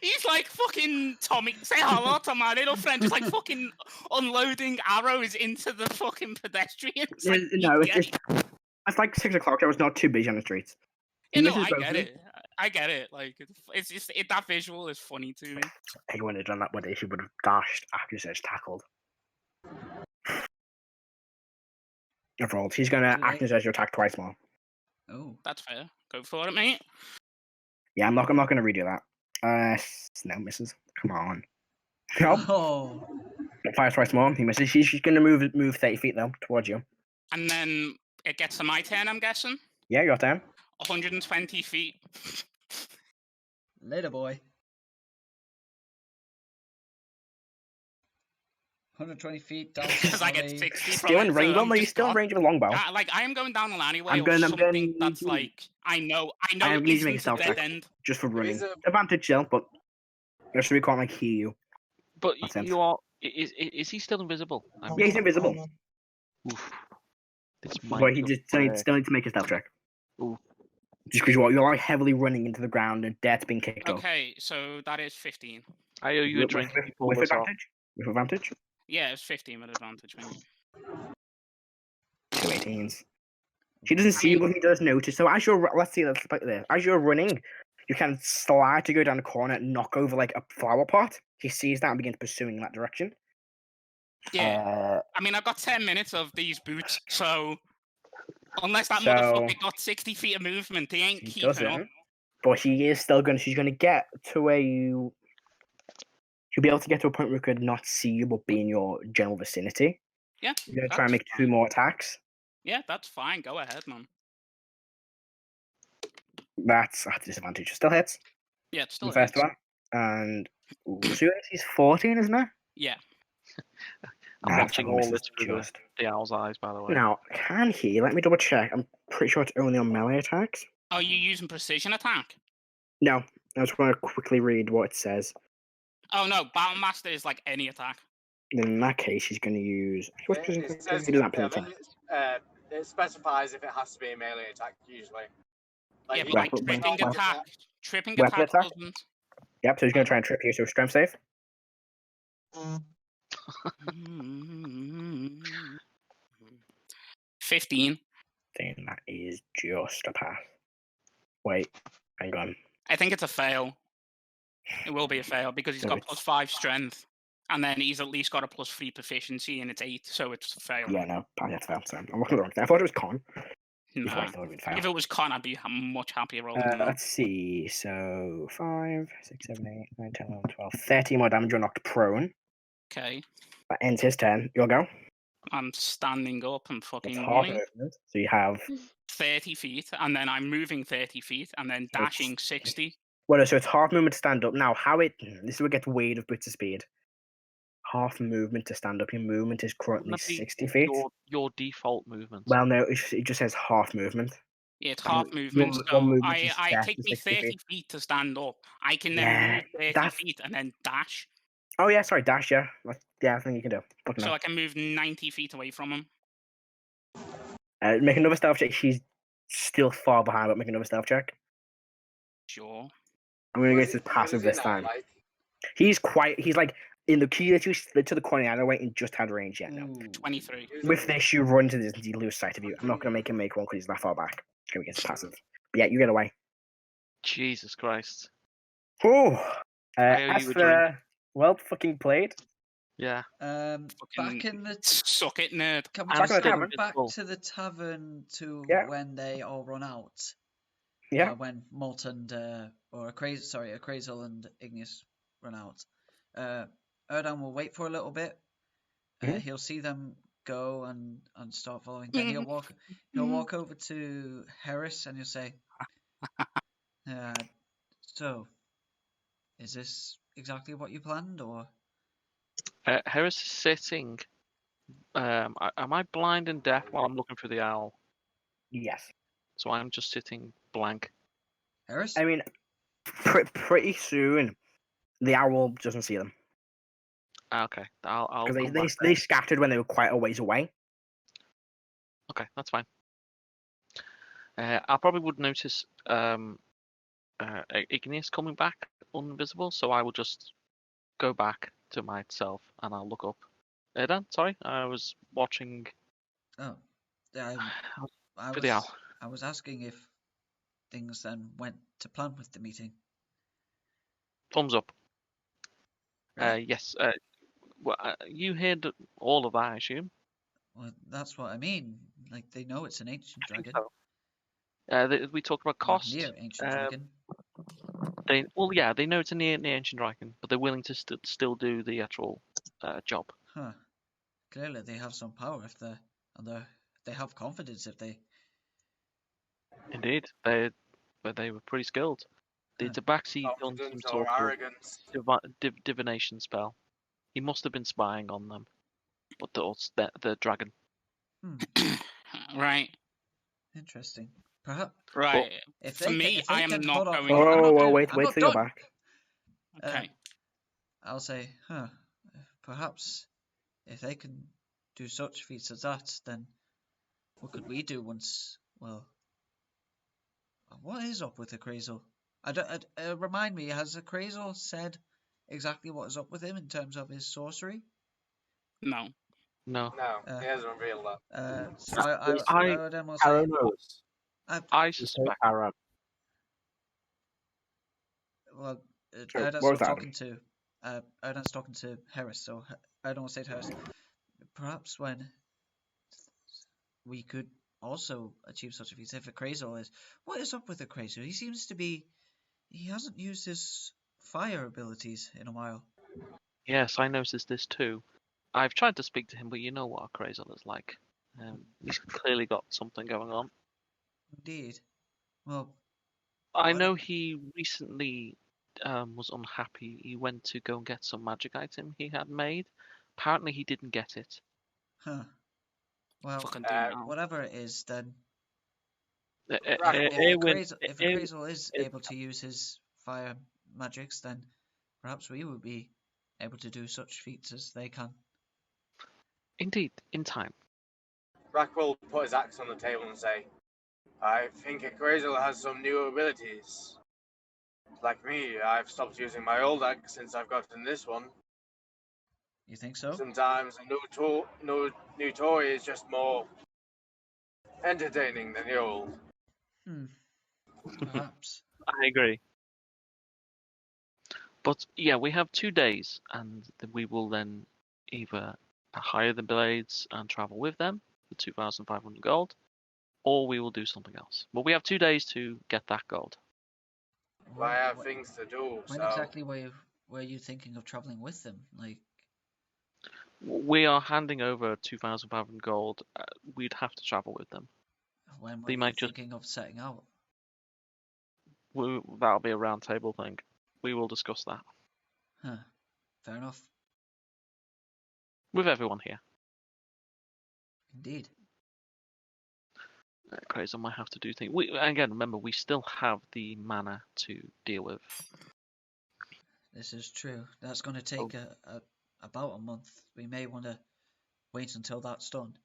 He's like fucking Tommy. Say hello to my little friend. Just like fucking unloading arrows into the fucking pedestrians. Like, no, yeah. it's like 6 o'clock. I was not too busy on the streets. Yeah, no, misses I both get of them. it. I get it. Like it's just that visual is funny to me. He wouldn't have done that one day. He would have dashed after he says tackled. I've rolled. He's gonna Too late. act as your attack twice more. Oh. That's fair. Go for it, mate. Yeah, I'm not gonna redo that. No misses. Come on. Nope. Oh. Fires twice more. He misses. She's gonna move 30 feet though towards you. And then it gets to my turn, I'm guessing. Yeah, your turn. 120 feet. Later, boy. 120 feet down. Because I get 60 from Still it, in so range. I'm Well, he's just still in gone. range of a longbow. Like I am going down the alleyway I'm or going- something that's like I know I it need to make a isn't a stealth dead check. end. Just for running. Is it- Advantage still, but just so we can't like hear you. But Makes sense. you are. Is he still invisible? Yeah, he's invisible. Oof. This But might he go just fair. still needs to make a stealth check. Ooh. Just because you're like heavily running into the ground and death's being kicked up. Okay, so that is 15. I owe you a With- drink. if with- you pull with this off. advantage? With advantage? Yeah, it's 15 with advantage. Maybe. 2 18s. She doesn't see you, but he does notice. So as you're, let's put it there. As you're running, you can slide to go down the corner and knock over like a flower pot. He sees that and begins pursuing that direction. Yeah, I mean I've got 10 minutes of these boots, so unless that So- motherfucker got 60 feet of movement, he ain't He keeping up. doesn't. But he is still gonna. She's gonna get to where you. She'll be able to get to a point where he could not see you, but be in your general vicinity. Yeah, You're gonna try and that's make 2 fine. more attacks. Yeah, that's fine. Go ahead, man. That's at disadvantage. Still hits. Yeah, it's still The first hits. one. And so he's 14, isn't it? Yeah. I'm Nah, watching that all misses this through just. the owl's eyes, by the way. Now, can he? Let me double check. I'm pretty sure it's only on melee attacks. Are you using precision attack? No, I just want to quickly read what it says. Oh no, Battle Master is like any attack. Then in that case, he's going to use. What's It precision? says He doesn't have precision attack. it specifies if it has to be a melee attack usually. Yeah, he but like Weapon- tripping weapon- attack, tripping weapon attack attack? doesn't. Yep, so he's going to try and trip you, so strength save. 15. Then that is just a pass. Wait, hang on. I think it's a fail. It will be a fail because he's So got it's- +5 strength, and then he's at least got a +3 proficiency, and it's 8, so it's a fail. Yeah, no, that's fair. So I'm looking at the wrong thing. I thought it was con. No. I thought it would be fair. If it was con, I'd be much happier rolling than that. Let's see. So 5, 6, 7, 8, 9, 10, 11, 12. 13 more damage. You're knocked prone. Okay, That ends his turn. You'll go. I'm standing up and That's fucking half running movement. So you have. 30 feet, and then I'm moving 30 feet, and then So it's- dashing 60. Well, so it's half movement to stand up. Now, how it. This is where it gets weird of bits of speed. Half movement to stand up. Your movement is currently Wouldn't that be 60 feet. Your default movement. Well, no, it just says half movement. Yeah, it's And half movement, your so movement is I 30, take me 60 30 feet. feet to stand up. I can then Yeah, move 30 that's- feet and then dash, Oh, yeah, sorry, dash, yeah. Yeah, I think you can do. Fucking so hell. I can move 90 feet away from him. Make another stealth check. She's still far behind, but make another stealth check. Sure. I'm going to Where's go to he- passive where's he this now, time. like? He's like in the key that you slid to the corner alleyway and just had range yet. No. Ooh. 23. With this, you run to this and you lose sight of you. I'm not going to make him make one because he's that far back. It's going to get passive. But yeah, you get away. Jesus Christ. Oh, I owe as you a for well fucking played. Yeah. Back Fucking in the Suck it, nerd. can we I'm Back in the just go tavern. back Cool. to the tavern to Yeah. when they all run out? Yeah. When Molt and Crazel and Igneous run out. Erdan will wait for a little bit. Mhm. He'll see them go and start following. Then he'll walk over to Heris and he'll say, "So, is this exactly what you planned, or?" Heris is sitting. Am I blind and deaf while I'm looking through the owl? Yes. So I'm just sitting blank. Heris? I mean, pretty soon, the owl doesn't see them Okay, I'll because come back they then. scattered when they were quite a ways away. Okay, that's fine. I probably would notice Igneous coming back invisible, so I will just go back to myself and I'll look up. Erdan, sorry, I was watching Oh, I for the owl. I was asking if things then went to plan with the meeting. Thumbs up. Really? Yes. Well, you heard all of that, I assume. Well, that's what I mean. Like, they know it's an ancient I think dragon. so. We talked about or cost. near ancient dragon. They they know it's a near ancient dragon, but they're willing to still do the actual job. Huh. Clearly, they have some power if they have confidence if they. Indeed, they were pretty skilled. The Huh. Tabaxi done some Confidence sort or of arrogance. divination spell. He must have been spying on them, but the dragon. Right. Interesting. Perhaps Right. if For they me, if they I am can not pull off- going- I'm not Oh, done, wait I'm till not you're done. back. Okay. I'll say, perhaps if they can do such feats as that, then what could we do once? Well, what is up with the Crazel? Remind me, has the Crazel said exactly what is up with him in terms of his sorcery? No. No, No, he hasn't revealed that. So I would almost Karo say, knows. I You say suspect. Karo. well, Sure, Erdan's what was that, talking to Heris, so Erdan will say to Heris, perhaps when we could also achieve such a feat, if a Crazel is, what is up with the Crazel? He hasn't used his fire abilities in a while. Yes, I noticed this too. I've tried to speak to him, but you know what a Crazel is like. He's clearly got something going on. Indeed. Well, I What- know he recently was unhappy. He went to go and get some magic item he had made. Apparently, he didn't get it. huh. Well, Fucking do now. whatever it is, then Uh, Right, uh, if Erwin- a Crazel is able to use his fire magics, then perhaps we would be able to do such feats as they can. Indeed, in time. Rrak will put his axe on the table and say, I think Akrazel has some new abilities. Like me, I've stopped using my old axe since I've gotten this one. You think so? Sometimes a new toy is just more entertaining than the old. Perhaps. I agree. But yeah, we have 2 days, and we will then either hire the blades and travel with them for 2,500 gold, or we will do something else. But we have 2 days to get that gold. I have things to do, When so... exactly were you thinking of traveling with them? Like, We are handing over 2,500 gold. We'd have to travel with them. when were They you might just- thinking of setting out? That'll be a round table thing. We will discuss that Huh. Fair enough. with everyone here. Indeed. Crazy, I might have to do things. Again, remember, we still have the mana to deal with. This is true. That's going to take about a month. We may want to wait until that's done.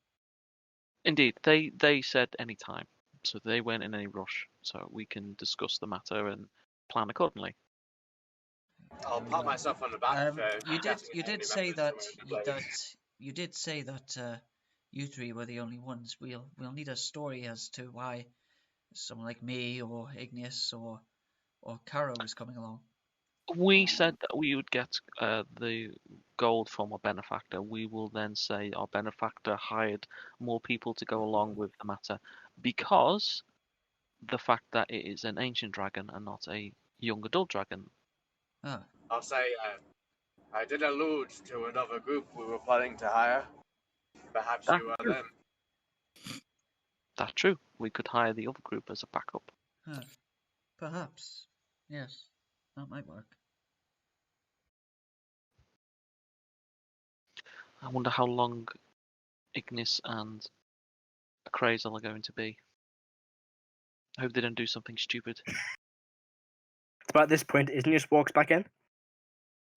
Indeed, they said any time, so they weren't in any rush. So we can discuss the matter and plan accordingly. I'll pat myself on the back for You getting did any say members that to play. you did say that you three were the only ones. We'll need a story as to why someone like me or Igneous or Karo is coming along. We said that we would get the gold from our benefactor. We will then say our benefactor hired more people to go along with the matter because the fact that it is an ancient dragon and not a young adult dragon. Ah, I'll say, I did allude to another group we were planning to hire. Perhaps you are them. That's true. We could hire the other group as a backup. perhaps. Yes, that might work. I wonder how long Igneous and Crazel are going to be. I hope they don't do something stupid. It's about this point, Igneous walks back in.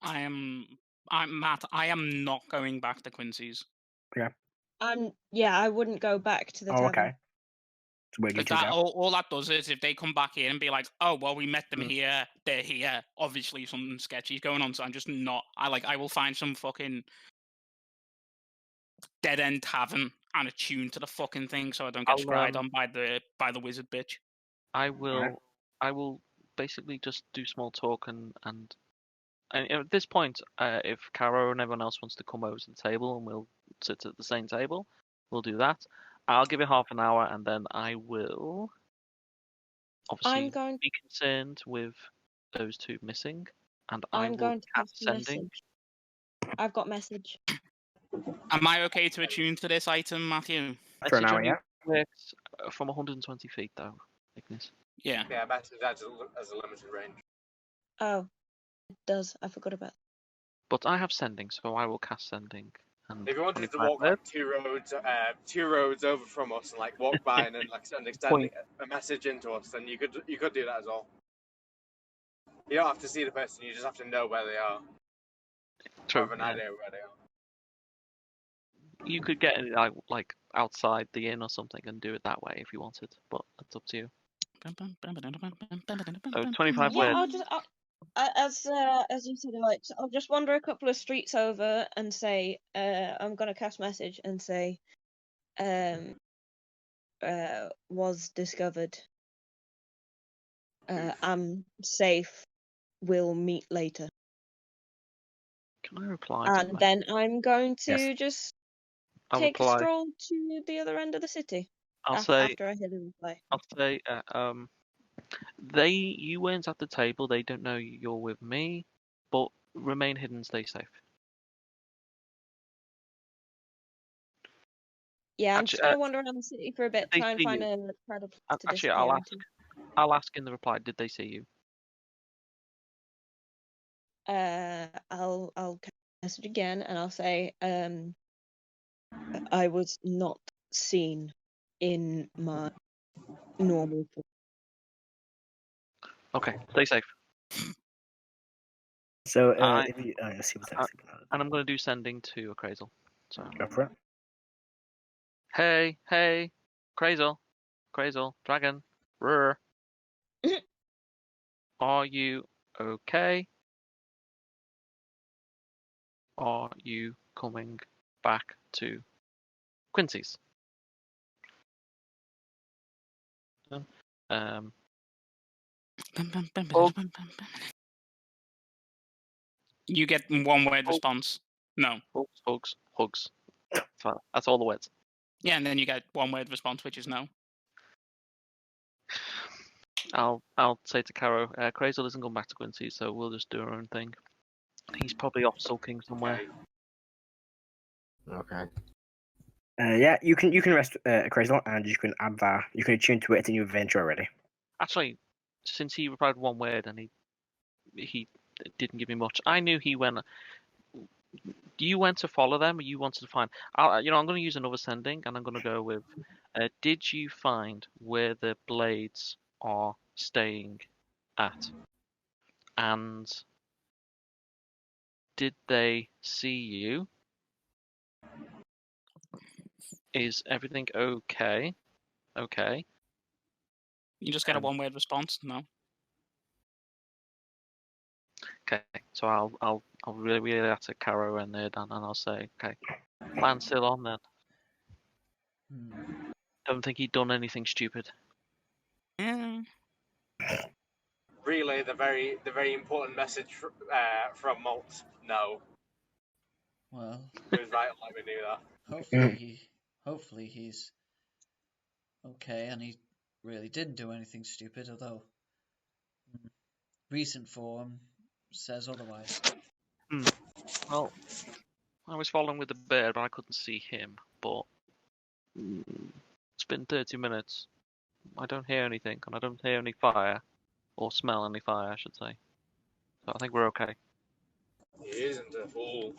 I'm Matt. I am not going back to Quincy's. Yeah, I wouldn't go back to the Oh, tavern. okay. So where do you Because two that go? all that does is if they come back in and be like, oh well, we met them here, they're here. Obviously something sketchy is going on. So I'm just not. I will find some fucking dead end tavern and attune to the fucking thing so I don't get scryed on by the wizard bitch. I will basically just do small talk and at this point, if Karo and everyone else wants to come over to the table and we'll sit at the same table, we'll do that. I'll give it half an hour and then I will obviously be concerned with those two missing, and I'm going to cast cast sending. message. I've got message. Am I okay to attune to this item, Matthew? For an Message hour, only yeah. works from 120 feet though, Igneous. Yeah. Yeah, message has a limited range. Oh, it does. I forgot about. But I have sending, so I will cast sending. And If you wanted to 25 walk like two roads over from us and like walk by and then like send a message into us, then you could do that as well. You don't have to see the person; you just have to know where they are. True, Have an idea where they are. You could get it like outside the inn or something and do it that way if you wanted, but it's up to you. So 25 Yeah, words. as you said, Alex, I'll just wander a couple of streets over and say, I'm gonna cast message and say, was discovered. I'm safe. We'll meet later. Can I reply to And then I'm going to Yes. just I'll take a reply. stroll to the other end of the city. I'll after say I hear the reply. you weren't at the table, they don't know you're with me, but remain hidden, stay safe. Yeah, I'm Actually, just gonna wander around the city for a bit, did they try and see find you? a crowded place to Actually, disappear into. I'll ask in the reply, did they see you? I'll message again and I'll say, I was not seen in my normal form. Okay, stay safe. So I- if you, let's see what's And I'm going to do sending to Crazel. So go for it. Hey, hey, Crazel, Dragon, Rrr. Are you okay? Are you coming back to Quincy's? Um, Oh. You get one word response. No. hugs. That's all the words. Yeah, and then you get one word response, which is no. I'll say to Caro, Crazel isn't going back to Quincy, so we'll just do our own thing. He's probably off sulking somewhere. Okay. Yeah, you can rest Crazel, and you can add that. You can attune to it in your adventure already. Actually, since he replied one word and he didn't give me much, I knew he went. You went to follow them, or you wanted to find? I'm going to use another sending, and I'm going to go with. Did you find where the blades are staying at? And did they see you? Is everything okay? Okay. You just get a one word response. No. Okay. So I'll really at to Caro and Erdan, and I'll say, okay, plan's still on then. Don't think he'd done anything stupid. Yeah. Relay the very important message from Molt. No. Well, It was right like we knew that. hopefully he's okay, and he really didn't do anything stupid. Although recent form says otherwise. Well, I was following with the bear, but I couldn't see him. But it's been 30 minutes. I don't hear anything, and I don't hear any fire, or smell any fire, I should say. So I think we're okay. He isn't a fool.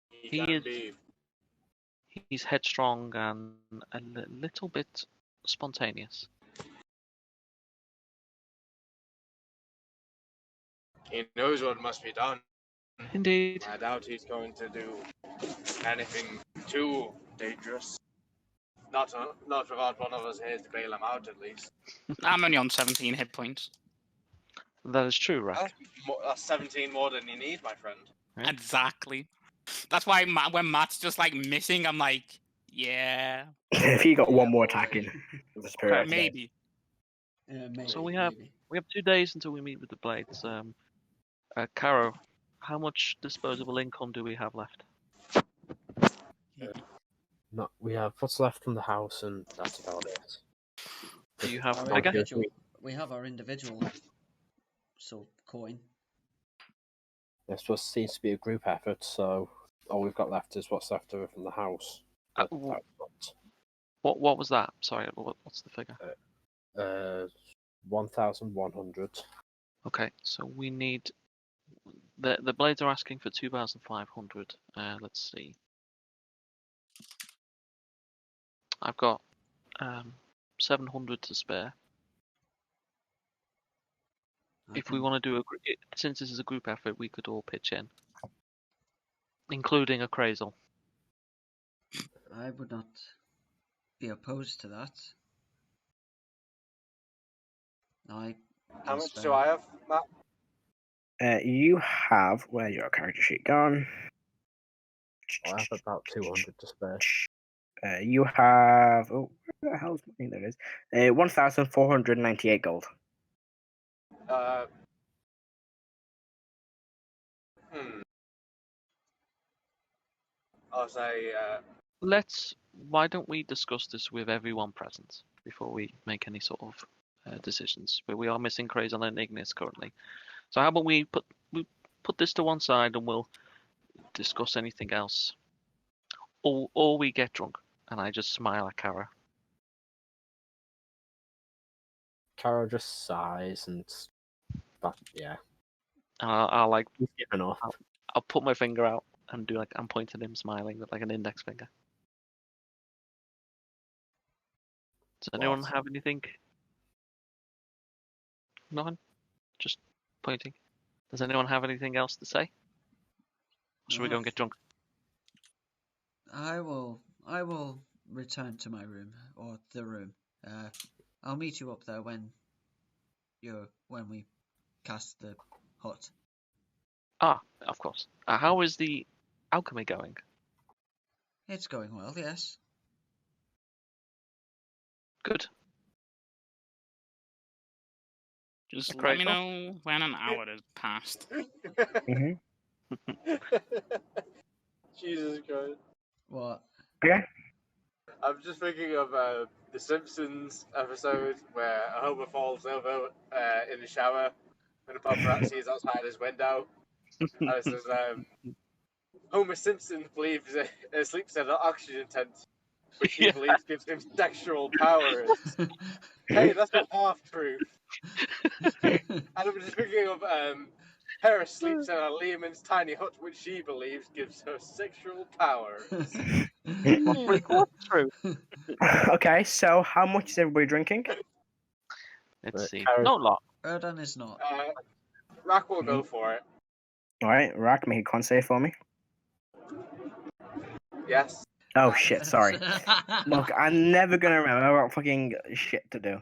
He can is. be. He's headstrong and a little bit spontaneous. He knows what must be done. Indeed. I doubt he's going to do anything too dangerous. Not without one of us here to bail him out, at least. I'm only on 17 hit points. That is true, Rrak. That's 17 more than you need, my friend. Yeah. Exactly. That's why when Matt's just like missing, I'm like, yeah. If he got one more attack in, with the spirit, Okay. Maybe. Maybe. So we have 2 days until we meet with the blades. Caro, how much disposable income do we have left? Not. We have what's left from the house, and that's about it. Do you have Our a figure? individual, we have our individual coin. This seems to be a group effort, so all we've got left is what's left over from the house. But What was that? Sorry, what's the figure? 1,100. Okay, so we need the blades are asking for 2,500. Let's see. I've got 700 to spare. If we want to do since this is a group effort, we could all pitch in, including a Crazel. I would not be opposed to that. How much do I have, Matt? You have where's your character sheet gone? I have about 200 to spare. You have where the hell's money? There it is. 1,498 gold. I'll say. Why don't we discuss this with everyone present before we make any sort of decisions? But we are missing Crazel and Igneous currently. So how about we put this to one side and we'll discuss anything else, or we get drunk and I just smile at Kara. Kara just sighs and, but yeah. I'll like He's given up. I'll put my finger out and do like I'm pointing at him, smiling with like an index finger. Does anyone have anything? Nothing. Just pointing. Does anyone have anything else to say? Or should we go and get drunk? I will I will return to my room, or the room. I'll meet you up there when we cast the hut. Ah, of course. How is the alchemy going? It's going well, yes. Good. Just let Great me stuff. know when an hour has passed. Hmm. Jesus Christ. What? Okay. I'm just thinking of the Simpsons episode where Homer falls over in the shower and the paparazzi is outside his window. And it says, Homer Simpson believes sleeps in an oxygen tent, which he Yeah. believes gives him sexual powers. Hey, that's a half truth. And I'm just thinking of Heris sleeps in a Lehman's tiny hut, which she believes gives her sexual powers. What's true? Okay, so how much is everybody drinking? Let's Right, see. Karo- Not a lot. Erdan is not. Rrak will go for it. Alright, Rrak, make a con save for me. Yes. Oh shit, sorry. Look, I'm never gonna remember what fucking shit to do.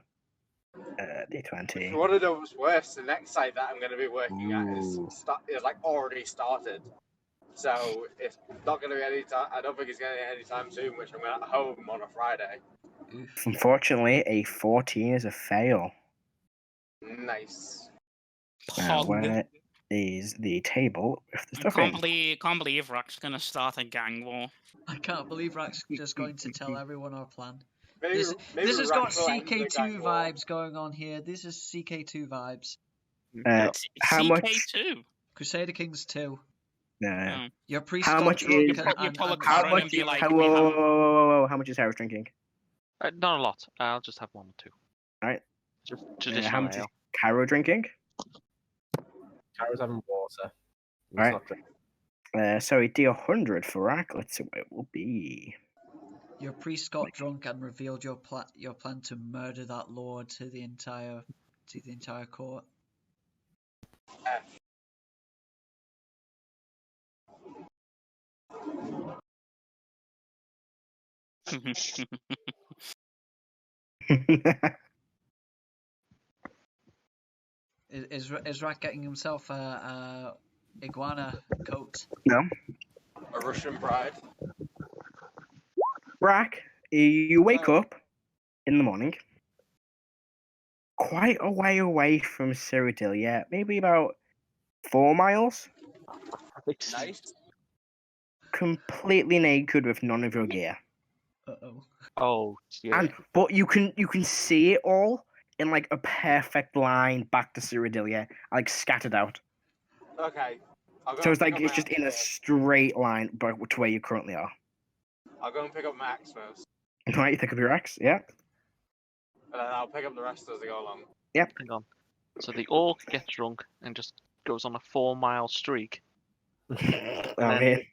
D20. You want to know what's worse? The next site that I'm going to be working at Ooh. is like already started. So it's not going to be any time. I don't think it's going to be any time soon, which I'm at home on a Friday. Unfortunately, a 14 is a fail. Nice. Where is the table with the I stuff can't in? believe Rrak's gonna start a gang war. I can't believe Rrak's just going to tell everyone our plan. Maybe, This has Rrak got will end the CK2 gang war. vibes going on here. This is CK2 vibes. How much? CK2. Crusader Kings 2. No. Oh. Your priest How got much drunk is- You pull a How Karo much? and be like, How, we have- whoa, how much is Harris drinking? Not a lot. I'll just have one or two. Alright. Just How traditional much is ale. Caro drinking? Karo's having water. He's Right. not drinking. Sorry, D100 for Rrak. Let's see what it will be. Your priest got drunk and revealed your plan to murder that lord to the entire court. Is Rrak getting himself a iguana coat? No. A Russian bride. Rrak, you wake up in the morning, quite a way away from Cyrodiil, maybe about 4 miles, Nice. completely naked with none of your gear. Uh-oh. Oh, yeah. But you can see it all in like a perfect line back to Cyrodiil, like scattered out. Okay. I'll go So and it's pick like up it's my just axe in a first. straight line back to where you currently are. I'll go and pick up my axe first. Right, you pick up your axe, yeah. And then I'll pick up the rest as I go along. Hang on. So the orc gets drunk and just goes on a 4-mile streak. I mean,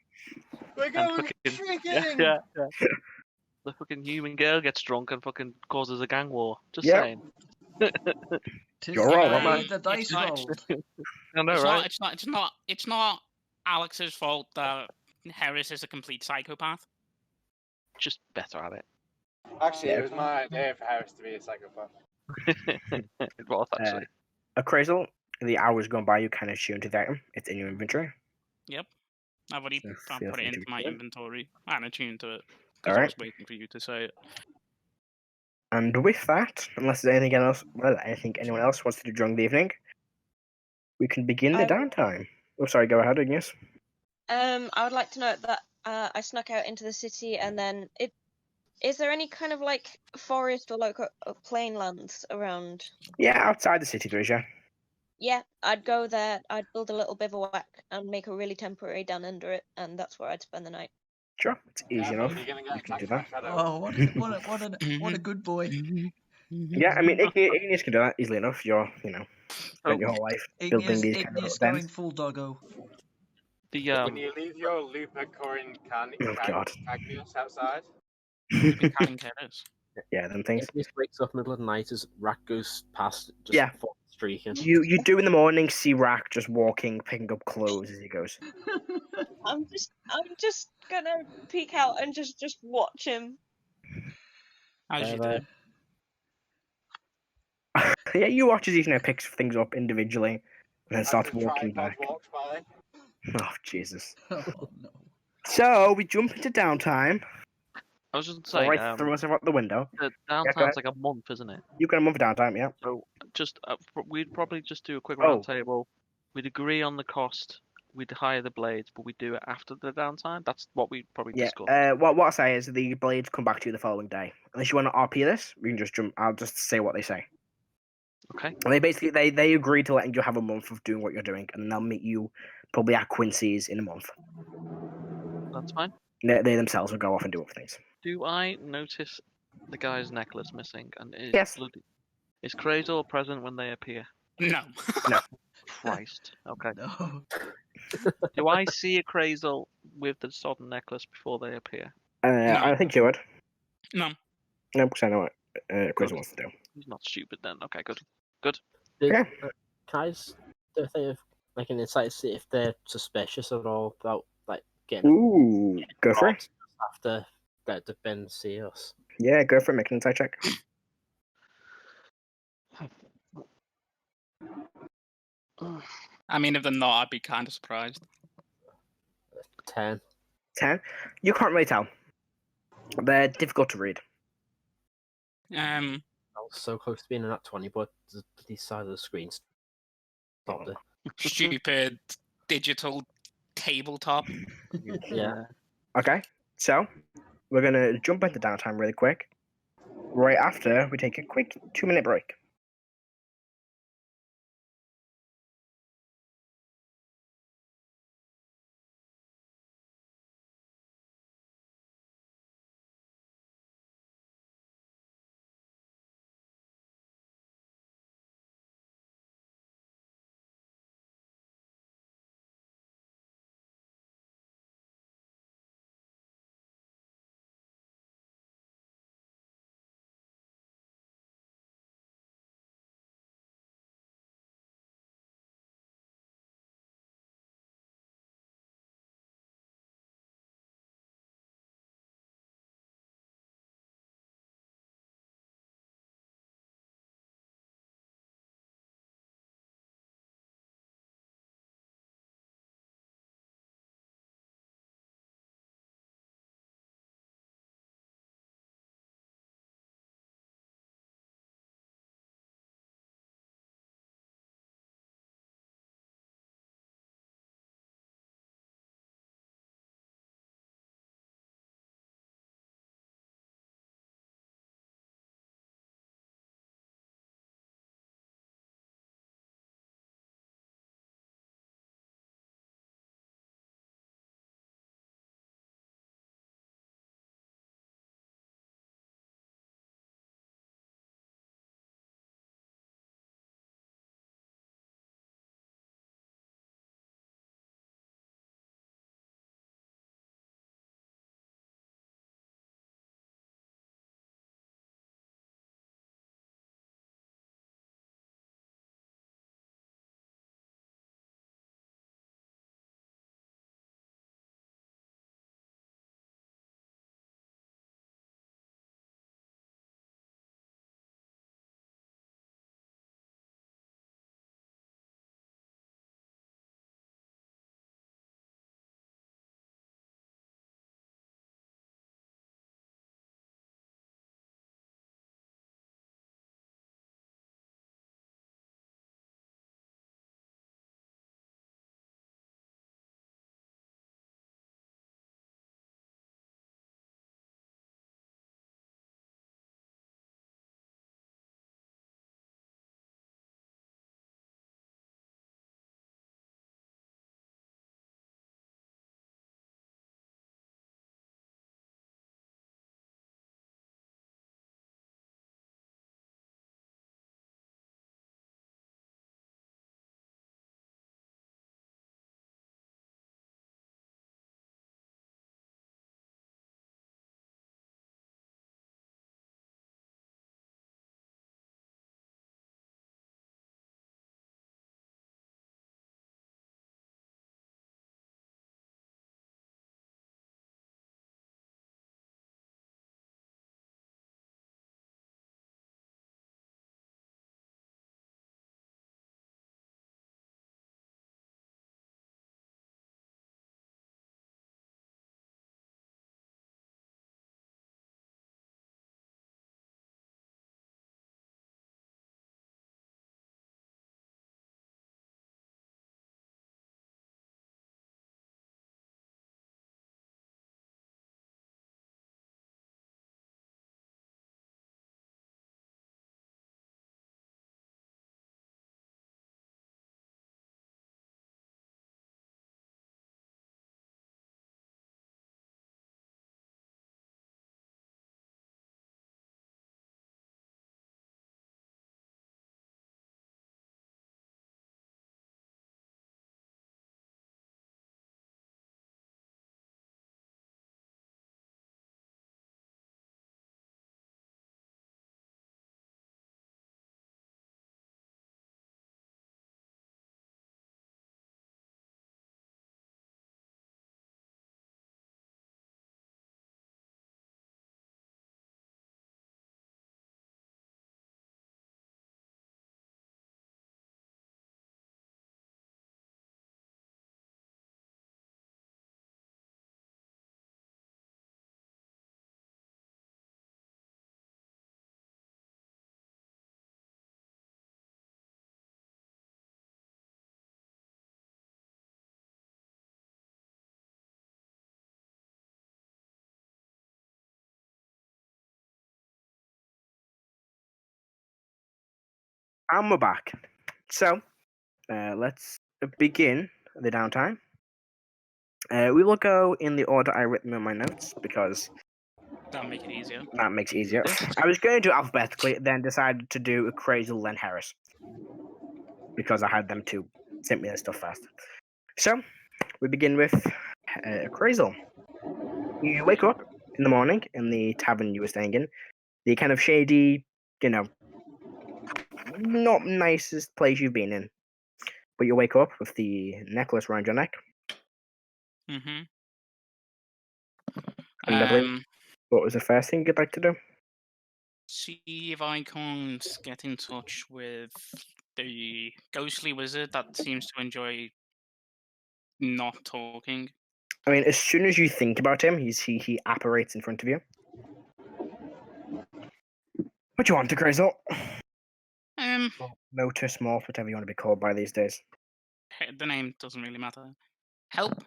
We're And going fucking- shrieking! Yeah. The fucking human girl gets drunk and fucking causes a gang war. Just Yep. saying. Tis You're the right, way man. the dice It's not- rolled. I know, It's right? not. It's not Alex's fault that Heris is a complete psychopath. Just better at it. Actually, Yeah. it was my idea for Harris to be a psychopath. It was actually. Appraisal, the hours gone by, you kind of tune to the item. It's in your inventory. I've already So I'll feel put free it to into my read it. inventory and attuned to it because I Alright. was waiting for you to say it. And with that, unless there's anything else, well, I think anyone else wants to do during the evening, we can begin the I- downtime. Oh, sorry, go ahead, Igneous. I would like to note that I snuck out into the city, and then is there any kind of like forest or local plain lands around? Yeah, outside the city there is, yeah. Yeah, I'd go there. I'd build a little bivouac and make a really temporary den under it, and that's where I'd spend the night. Sure, it's easy enough. You're gonna get You can do attacked by that. Shadow. Oh, what a good boy. Yeah, I mean, Igneous can do that easily enough. You're, spent your whole life building these kind of Igneous little going dens. full doggo. The When you leave your Lupercorin Oh, God. Canis outside, Having Heris. Yeah, them things. Igneous wakes up middle of the night as Rrak goes past, just Yeah. falls streaking. You do in the morning see Rrak just walking, picking up clothes as he goes. I'm just gonna peek out and just watch him. As you Right. do. Yeah, you watch as he picks things up individually and then As starts the walking tripod back. walks by. Oh Jesus! Oh no. So we jump into downtime. I was just saying, Right throw us out the window. the go downtime's ahead. like a month, isn't it? You got a month of downtime, yeah. So just we'd probably just do a quick Oh. round table. We'd agree on the cost. We'd hire the blades, but we do it after the downtime. That's what we probably Yeah. discussed. What I say is the blades come back to you the following day. Unless you want to RP this, we can just jump. I'll just say what they say. Okay. And they basically they agree to letting you have a month of doing what you're doing, and they'll meet you probably at Quincy's in a month. That's fine. They themselves will go off and do other things. Do I notice the guy's necklace missing? And is Yes. is Crazor present when they appear? No. Christ. Okay. No. Do I see a Crazor with the sodden necklace before they appear? I think you would. No. No, because I know what Chris Good. wants to do. He's not stupid then. Okay, good. Okay. Can I just do a thing of like an insight to see if they're suspicious at all about like getting Ooh, go for it. after that they've been see us? Yeah, go for it. Make an insight check. I mean, if they're not, I'd be kind of surprised. 10. 10. You can't really tell. They're difficult to read. I was so close to being in that 20, but the side of the screen stopped it. Stupid digital tabletop. Yeah. Okay, so we're gonna jump into downtime really quick. Right after we take a quick 2-minute break. And we're back. So, let's begin the downtime. We will go in the order I written in my notes because That'll make it easier. that makes it easier. I was going to do alphabetically, then decided to do Crazel, then Heris. Because I had them to send me their stuff first. So, we begin with Crazel. You wake up in the morning in the tavern you were staying in. The kind of shady, not nicest place you've been in. But you wake up with the necklace around your neck. Mm-hmm. And I believe, what was the first thing you'd like to do? See if I can't get in touch with the ghostly wizard that seems to enjoy not talking. I mean, as soon as you think about him, he apparates in front of you. What do you want to Crazel? Lotus, Molt, whatever you want to be called by these days. The name doesn't really matter. Help.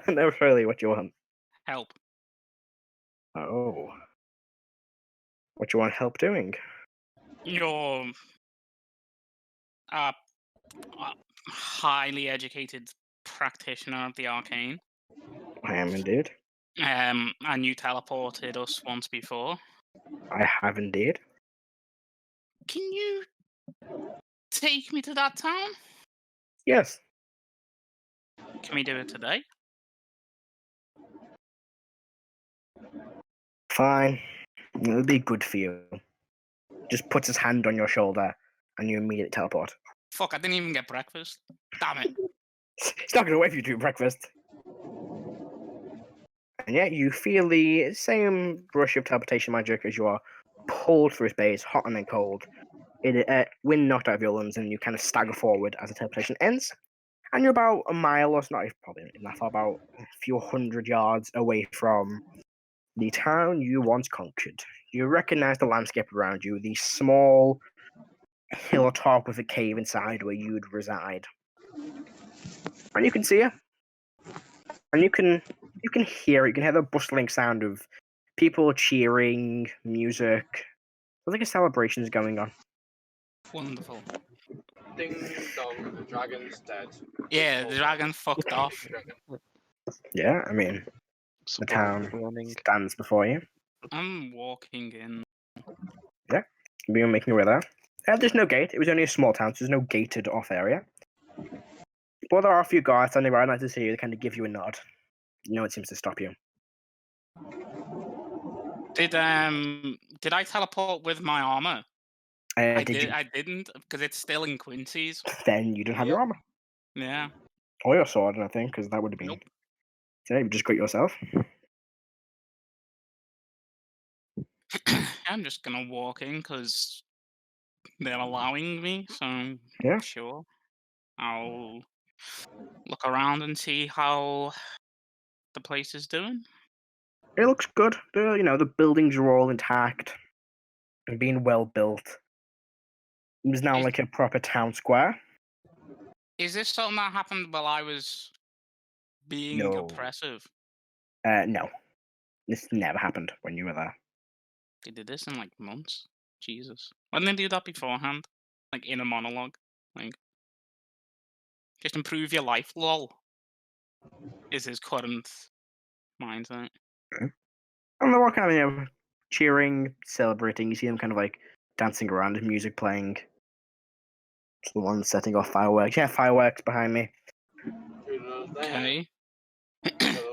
That's really what you want. Help. Oh. What you want help doing? You're a highly educated practitioner of the arcane. I am indeed. And you teleported us once before. I have indeed. Can you take me to that town? Yes. Can we do it today? Fine. It'll be good for you. Just puts his hand on your shoulder and you immediately teleport. Fuck, I didn't even get breakfast. Damn it. He's not going to wait for you to do breakfast. And yet you feel the same rush of teleportation magic as you are pulled through space, hot and then cold. Wind knocked out of your lungs and you kind of stagger forward as the teleportation ends. And you're about a mile, or not probably not far, about a few 100 yards away from the town you once conquered. You recognize the landscape around you, the small hilltop with a cave inside where you'd reside. And you can see it. And you can hear it. You can hear the bustling sound of people cheering, music. There's like a celebration is going on. Wonderful. Ding dong, the dragon's dead. Yeah, the dragon fucked off. Yeah, I mean, the town stands before you. I'm walking in. Yeah, you're making your way there. There's no gate. It was only a small town, so there's no gated off area. But there are a few guards standing around, nice to see you. They kind of give you a nod. No one seems to stop you. Did I teleport with my armor? I didn't, because it's still in Quincy's. Then you don't have your armor. Yeah. Or your sword, I think, because that would have been... Nope. Yeah, you just got yourself. I'm just gonna walk in, because they're allowing me, so Yeah. sure. I'll look around and see how the place is doing. It looks good. The buildings are all intact and being well built. There's now like a proper town square. Is this something that happened while I was being oppressive? No. This never happened when you were there. They did this in like months. Jesus. Why didn't they do that beforehand? Like in a monologue? Like, just improve your life, lol. Is his current mindset. Okay. And they're all kind of, cheering, celebrating. You see them kind of like dancing around, music playing. It's the one setting off fireworks. Yeah, fireworks behind me. Okay.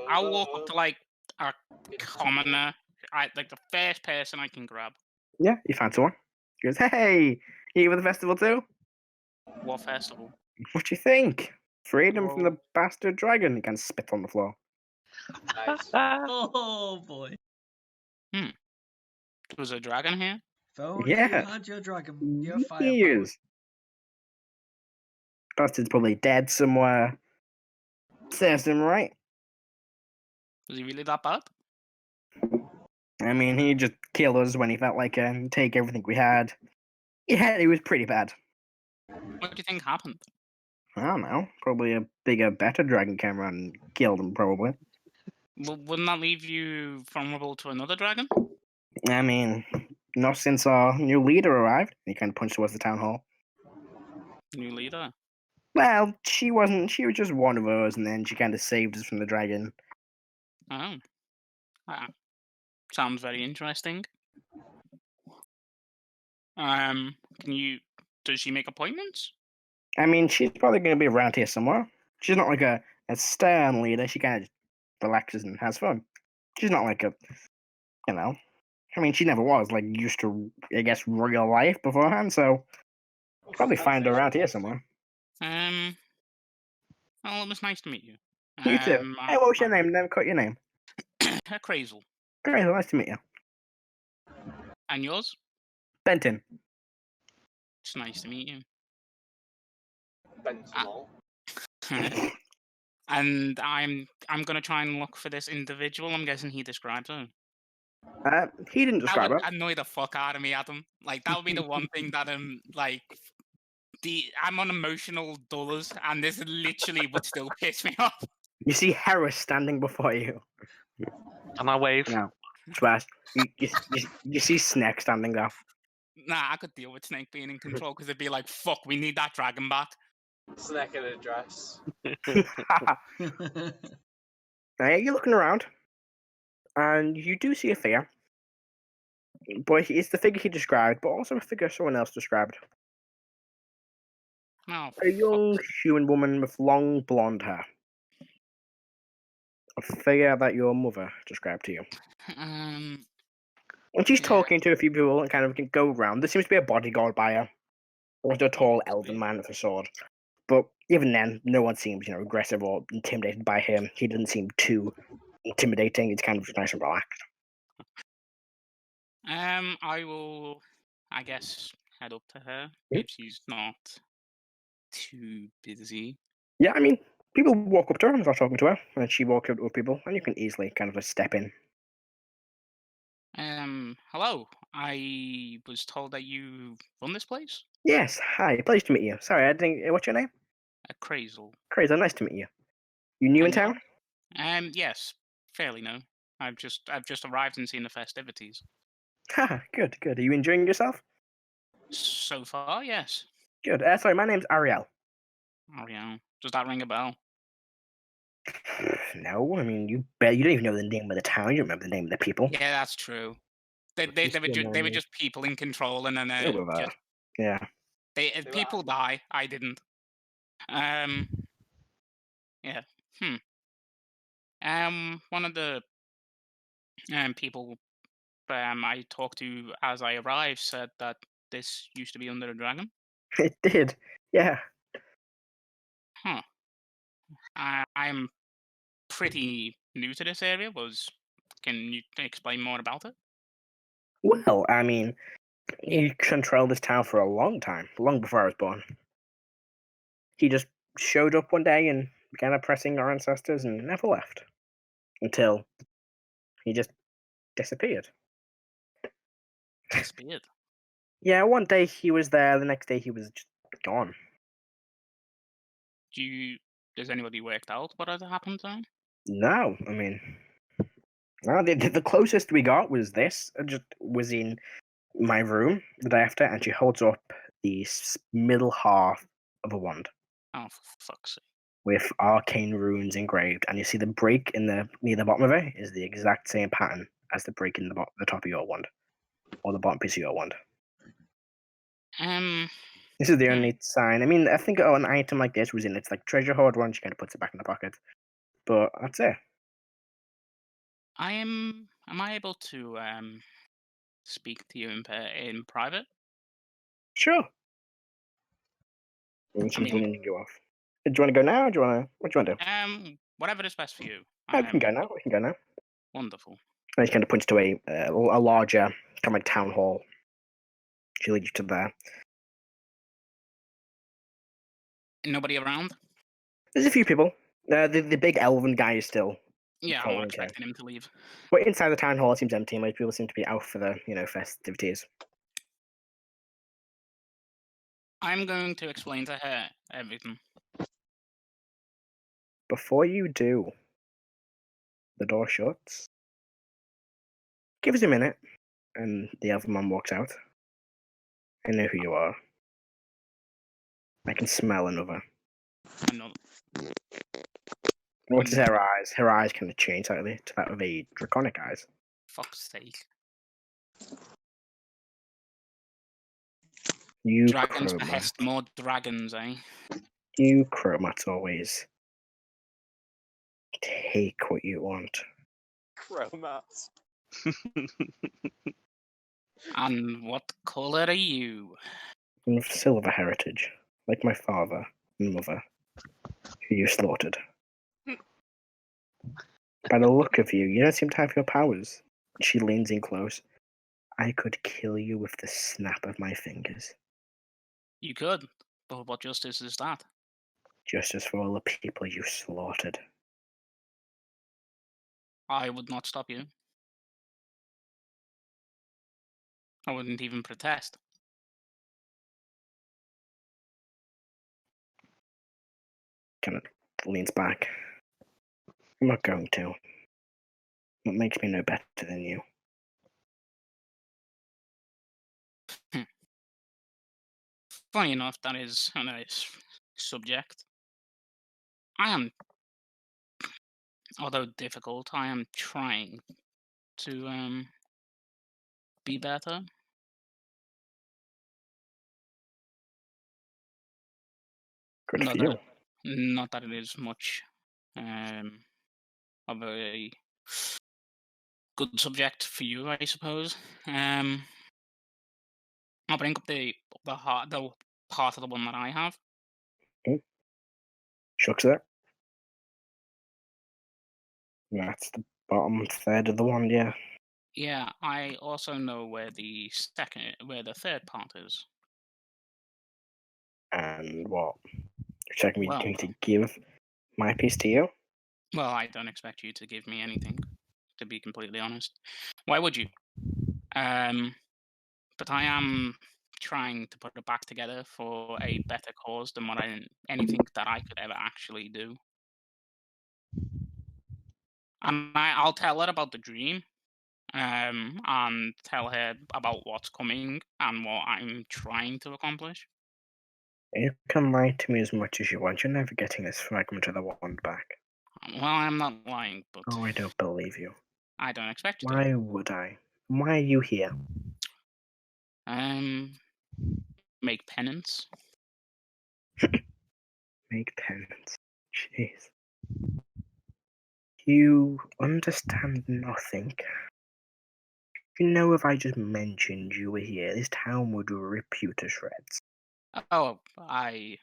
I'll walk up to like a commoner. Like the first person I can grab. Yeah, you find someone. She goes, "Hey, you here for the festival too?" What festival? What do you think? Freedom from the bastard dragon. He kind of spit on the floor. Nice. Oh boy. Was a dragon here? Phone, Yeah. you had your dragon, your firepower. Years. Bastard's probably dead somewhere. Serves him right. Was he really that bad? I mean, he just killed us when he felt like take everything we had. Yeah, he was pretty bad. What do you think happened? I don't know. Probably a bigger, better dragon came around and killed him, probably. Well, wouldn't that leave you vulnerable to another dragon? I mean, Not since our new leader arrived. He kind of points towards the town hall. New leader. Well, she wasn't. She was just one of us, and then she kind of saved us from the dragon. Oh. Sounds very interesting. Can you? Does she make appointments? I mean, she's probably going to be around here somewhere. She's not like a stern leader. She kind of relaxes and has fun. She's not like a, you know. I mean, she never was like used to, I guess, real life beforehand. So probably find her around here somewhere. Well, it was nice to meet you. You too. Hey, what was your name? Never caught your name. Crazel. Great, nice to meet you. And yours? Benton. It's nice to meet you. Bentonol. And I'm gonna try and look for this individual. I'm guessing he described her. He didn't That describe would her. annoy the fuck out of me, Adam. Like that would be the one thing that like I'm on emotional dullers, and this literally would still piss me off. You see Heris standing before you. And I wave. No, twice. You see Snake standing there. Nah, I could deal with Snake being in control because it'd be like, fuck, we need that dragon back. Snake in a dress. Now, you're looking around, and you do see a figure. But it's the figure he described, but also a figure someone else described. Oh, A young human woman with long blonde hair. A figure that your mother described to you. And she's yeah. talking to a few people and kind of can go around. There seems to be a bodyguard by her. Or a tall elven man with a sword. But even then, no one seems, aggressive or intimidated by him. He doesn't seem too intimidating. It's kind of nice and relaxed. I will, I guess, head up to her if she's not too busy. Yeah, I mean, people walk up to her and start talking to her, and she walks up to people, and you can easily kind of just step in. Hello. I was told that you run this place? Yes, hi, pleased to meet you. Sorry, I didn't. What's your name? Crazel. Crazy, nice to meet you. You new in town? Yes, fairly new. I've just arrived and seen the festivities. Ha, good. Are you enjoying yourself? So far, yes. Good. Sorry, my name's Ariel. Ariel. Does that ring a bell? No, I mean, you don't even know the name of the town. You don't remember the name of the people. Yeah, that's true. They were just people in control, and then just, yeah. People die. I didn't. Yeah. One of the people I talked to as I arrived said that this used to be under a dragon. It did. Yeah. Huh. I'm pretty new to this area. Can you explain more about it? Well, I mean, he controlled this town for a long time, long before I was born. He just showed up one day and began oppressing our ancestors and never left. Until he just disappeared. Disappeared? Yeah, one day he was there, the next day he was just gone. Does anybody worked out what had happened to him? No, I mean, no, the closest we got was this. It just was in my room the day after, and she holds up the middle half of a wand. Oh, for fuck's sake. With arcane runes engraved, and you see the break near the bottom of it is the exact same pattern as the break in the top of your wand, or the bottom piece of your wand. This is the only sign. I mean, I think an item like this was in its like treasure hoard one. She kind of puts it back in the pocket, but that's it. Am I able to speak to you in private? Sure. And she's leaning you off. Do you want to go now, or what do you want to do? Whatever is best for you. We can go now. We can go now. Wonderful. And she kind of points to a larger kind of like town hall. She leads you to there. Nobody around? There's a few people. The big elven guy is still. Yeah, I'm not expecting him to leave. But inside the town hall, it seems empty. Most people seem to be out for the festivities. I'm going to explain to her everything. Before you do, the door shuts. Give us a minute. And the elf man walks out. I know who you are. I can smell another. I know. What is her eyes? Her eyes kind of change slightly to that of a draconic eyes. Fuck's sake. You Dragons Chromat. behest more dragons, eh? You Chromat always take what you want. Chromats. And what colour are you? I'm of silver heritage, like my father and mother, who you slaughtered. By the look of you, you don't seem to have your powers. She leans in close. I could kill you with the snap of my fingers. You could, but what justice is that? Justice for all the people you slaughtered. I would not stop you. I wouldn't even protest. Kind of leans back. I'm not going to. What makes me no better than you? Funny enough, that is a nice subject. I am, although difficult, I am trying to be better. Good Not for you. not that it is much of a good subject for you, I suppose. I'll bring up the part of the one that I have. Shucks it. That's the bottom third of the wand, yeah. Yeah, I also know where the third part is. And what? You're checking me Well. going to give my piece to you? Well, I don't expect you to give me anything, to be completely honest. Why would you? But I am trying to put it back together for a better cause than anything that I could ever actually do. And I'll tell her about the dream, and tell her about what's coming and what I'm trying to accomplish. You can lie to me as much as you want. You're never getting this fragment of the wand back. Well, I'm not lying, but Oh, I don't believe you. I don't expect you to. Why would I? Why are you here? Make penance. Make penance. Jeez. You understand nothing. You know, if I just mentioned you were here, this town would rip you to shreds. Oh, I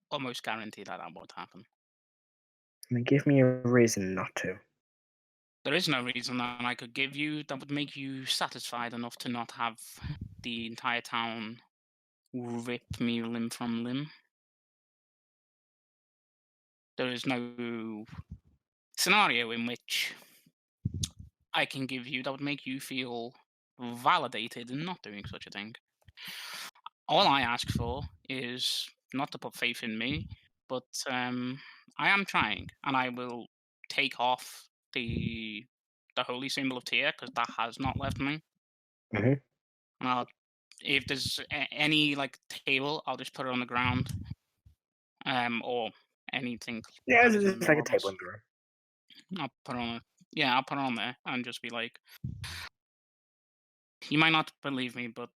almost guarantee that would happen. And give me a reason not to. There is no reason that I could give you that would make you satisfied enough to not have the entire town rip me limb from limb. There is no scenario in which I can give you that would make you feel validated in not doing such a thing. All I ask for is not to put faith in me, but I am trying, and I will take off the holy symbol of Tyr, because that has not left me. Mm-hmm. And if there's any table, I'll just put it on the ground, or anything. Yeah, that it's isn't like a obvious. table in the room. I'll put it on there and just be like, you might not believe me, but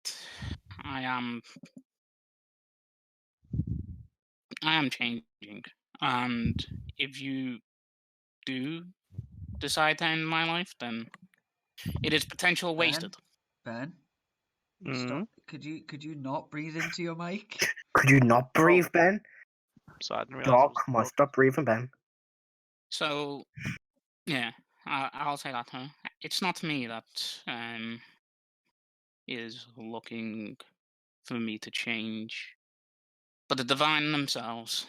I am changing, and if you do decide to end my life, then it is potential wasted. Ben, Mm. stop. Could you not breathe into your mic? Could you not breathe, Ben? So I didn't realize. Dog, come on, stop breathing, Ben. So, yeah, I'll say that. It's not me that is looking for me to change, but the divine themselves.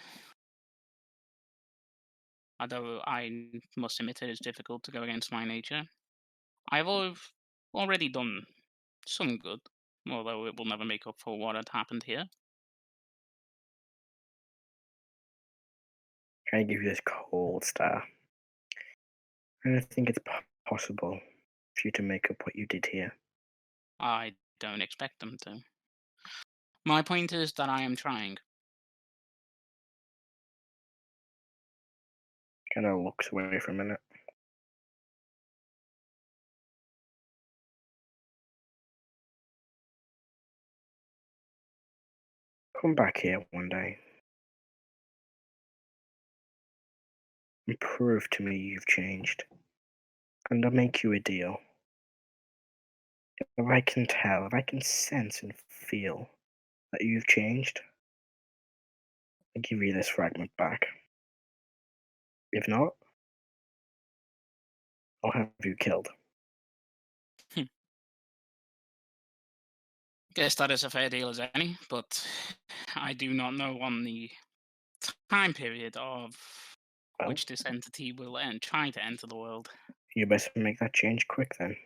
Although I must admit it is difficult to go against my nature, I've already done some good, although it will never make up for what had happened here. Can I give you this cold stare? I don't think it's possible for you to make up what you did here. I don't expect them to. My point is that I am trying. Kind of looks away for a minute. Come back here one day and prove to me you've changed. And I'll make you a deal. If I can tell, if I can sense and feel that you've changed, I'll give you this fragment back. If not, I'll have you killed. Guess that is a fair deal as any, but I do not know on the time period of Well, which this entity will try to enter the world. you best make that change quick then.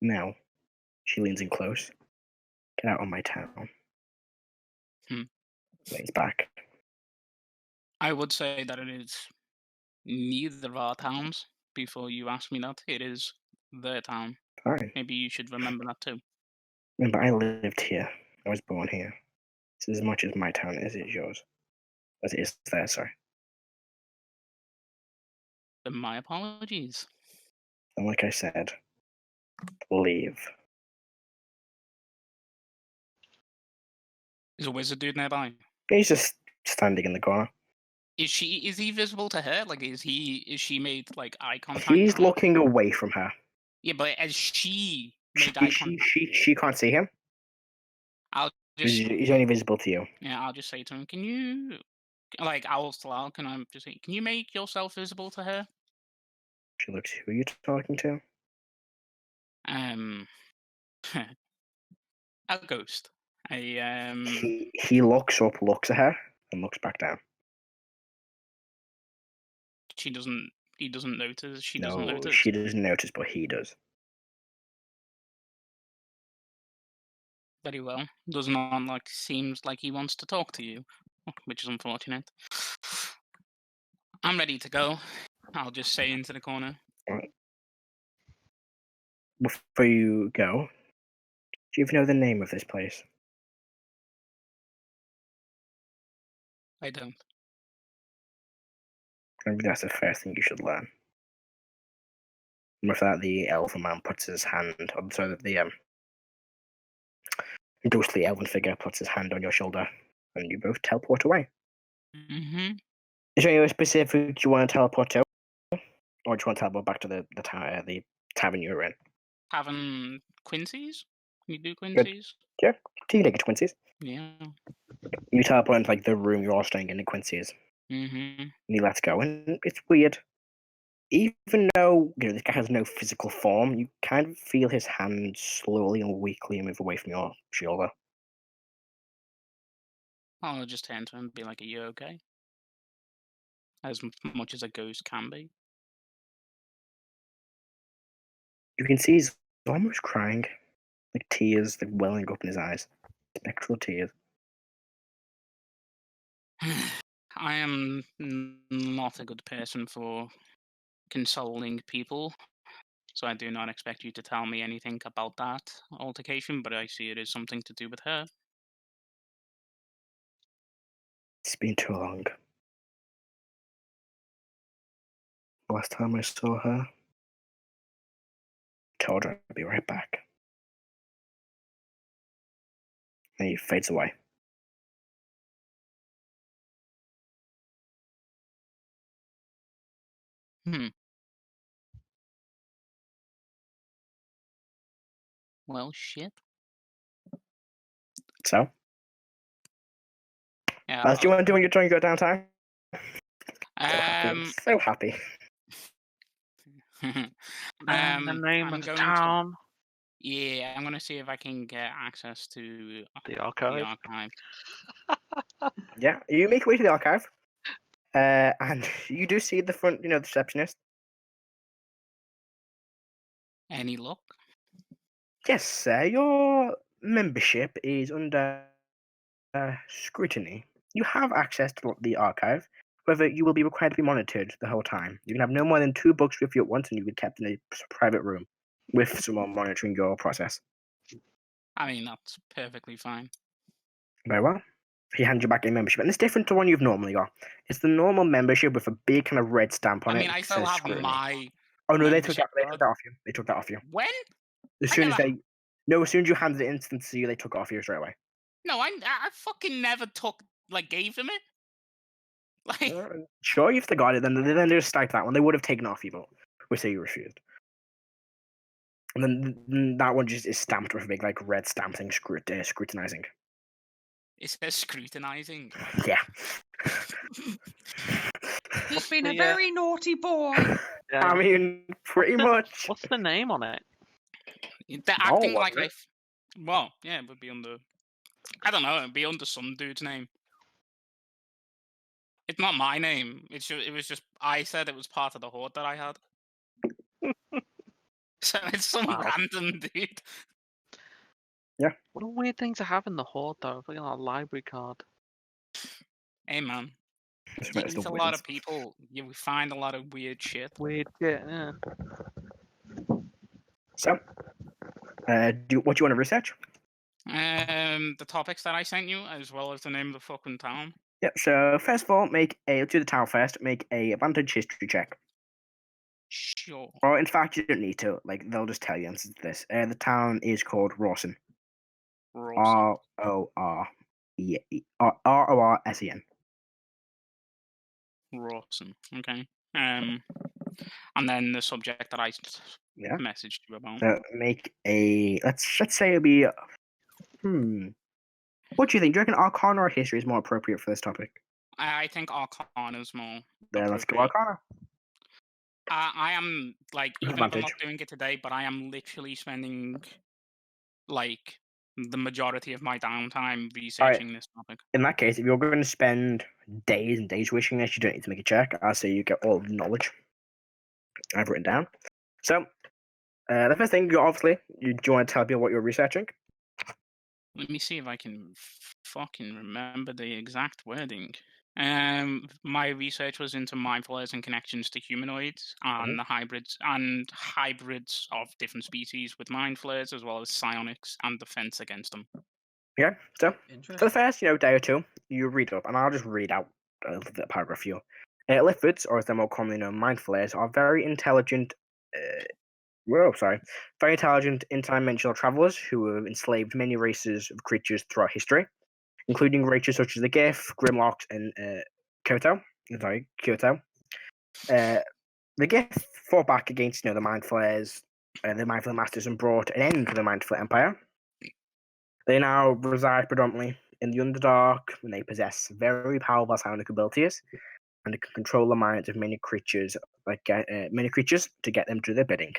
Now, she leans in close. Get out of my town. Leans back. I would say that it is neither of our towns. Before you ask me that, it is their town. Fine. Maybe you should remember that too. Remember, I lived here. I was born here. It's as much as my town as it is yours. As it is theirs, sorry. Then my apologies. And like I said, leave. Is a wizard dude nearby? He's just standing in the corner. Is he visible to her? Like, is she made like eye contact? He's looking away from her. Yeah, but as she made eye contact, She can't see him. I'll just He's only visible to you. yeah, I'll just say to him, can you, like, Owl still out? Can I just say, can you make yourself visible to her? She looks, who are you talking to? A ghost. He looks up, looks at her, and looks back down. He doesn't notice. She No, doesn't notice. she doesn't notice, but he does. Very well. Does not like seems like he wants to talk to you, which is unfortunate. I'm ready to go. I'll just say into the corner. Right. Before you go, do you even know the name of this place? I don't. Maybe that's the first thing you should learn. And with that, the elven man puts his hand, so that the ghostly elven figure puts his hand on your shoulder, and you both teleport away. Mm-hmm. Is there anywhere specific you want to teleport to, or do you want to teleport back to the tavern you were in? Having Quincy's? Can you do Quincy's? Yeah, you can take it to Quincy's. Yeah. You teleport into like the room you're all staying in Quincy's. Mm-hmm. And he lets go, and it's weird. Even though this guy has no physical form, you kind of feel his hand slowly and weakly move away from your shoulder. I'll just turn to him and be like, are you okay? As much as a ghost can be. You can see he's almost crying, like tears like welling up in his eyes, spectral tears. I am not a good person for consoling people, so I do not expect you to tell me anything about that altercation, but I see it is something to do with her. It's been too long. Last time I saw her, I told her I'd be right back. And he fades away. Well, shit. So? Yeah. What else do you want to do when you're trying to go downtown? So happy. The name of the town. Yeah, I'm gonna see if I can get access to The archive. Yeah, you make your way to the archive, and you do see the front, the receptionist. Any luck? Yes, your membership is under scrutiny. You have access to the archive. However, you will be required to be monitored the whole time. You can have no more than 2 books with you at once, and you'll be kept in a private room with someone monitoring your process. I mean, that's perfectly fine. Very well. He hands you back a membership, and it's different to one you've normally got. It's the normal membership with a big kind of red stamp on I it. mean, I That still says have scrutiny. my Oh no, they took membership that card. off you. They took that off you. When? As I soon as never- they, no, as soon as you handed it in to you, they took it off you straight away. No, I fucking never gave them it. Like, Sure, you've got it. Then they just stacked that one. They would have taken it off you, but we say you refused. And then that one just is stamped with a big like red stamp thing, scrutinizing. it says scrutinizing. Yeah. He's been a the, very naughty boy. Yeah. I mean, pretty much. What's the name on it? They're No, acting like wasn't well, yeah, it would be under. I don't know. It'd be under some dude's name. It's not my name. It was just I said it was part of the horde that I had. So it's some Wow. random dude. What a weird thing to have in the horde, though. Like a library card. Hey man, Just you makes meet the a lot wins. of people. You find a lot of weird shit. Weird shit, yeah. So, what do you want to research? The topics that I sent you, as well as the name of the fucking town. Yep. So first of all, let's do the town first. Make a advantage history check. Sure. Or in fact, you don't need to. Like they'll just tell you answers to this. The town is called Rawson. Rawson. RORSEN. Rawson. Okay. And then the subject that I Yeah. messaged you about. So make a let's say it'll be. What do you think? Do you reckon Arcana or History is more appropriate for this topic? I think Arcana is more. Then let's go appropriate. Arcana. I am like, even if I'm Advantage. not doing it today, but I am literally spending like the majority of my downtime researching this topic. In that case, if you're going to spend days and days wishing this, you don't need to make a check. I'll say you get all the knowledge I've written down. So, the first thing, do you want to tell people what you're researching? Let me see if I can fucking remember the exact wording. My research was into mindfulness and connections to humanoids and the hybrids of different species with mind flares, as well as psionics and defense against them. Okay, so for the Interesting. first day or two, you read up, and I'll just read out the paragraph for you. Lithids, or as they're more commonly known, mind flayers, are very intelligent. Very intelligent interdimensional travelers who have enslaved many races of creatures throughout history, including races such as the Gif, Grimlocks, and Kyoto. The Gif fought back against the Mind Flayers, the Mind Flayer Masters, and brought an end to the Mind Flayer Empire. They now reside predominantly in the Underdark, and they possess very powerful psionic abilities, and they can control the minds of many creatures, to get them to their bidding.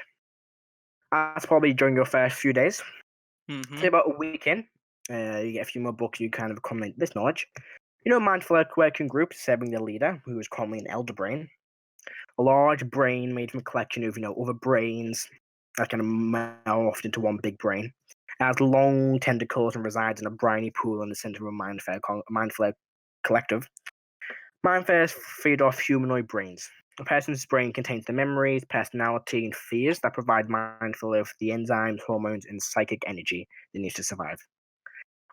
That's probably during your first few days. Mm-hmm. Say about a week in, you get a few more books, you kind of accumulate this knowledge. Mind Flayer working group serving their leader, who is commonly an elder brain. A large brain made from a collection of, other brains that kind of morphed into one big brain. It has long tentacles and resides in a briny pool in the center of a Mind Flayer collective. Mind Flayers feed off humanoid brains. A person's brain contains the memories, personality, and fears that provide Mind Flayer with the enzymes, hormones, and psychic energy they need to survive.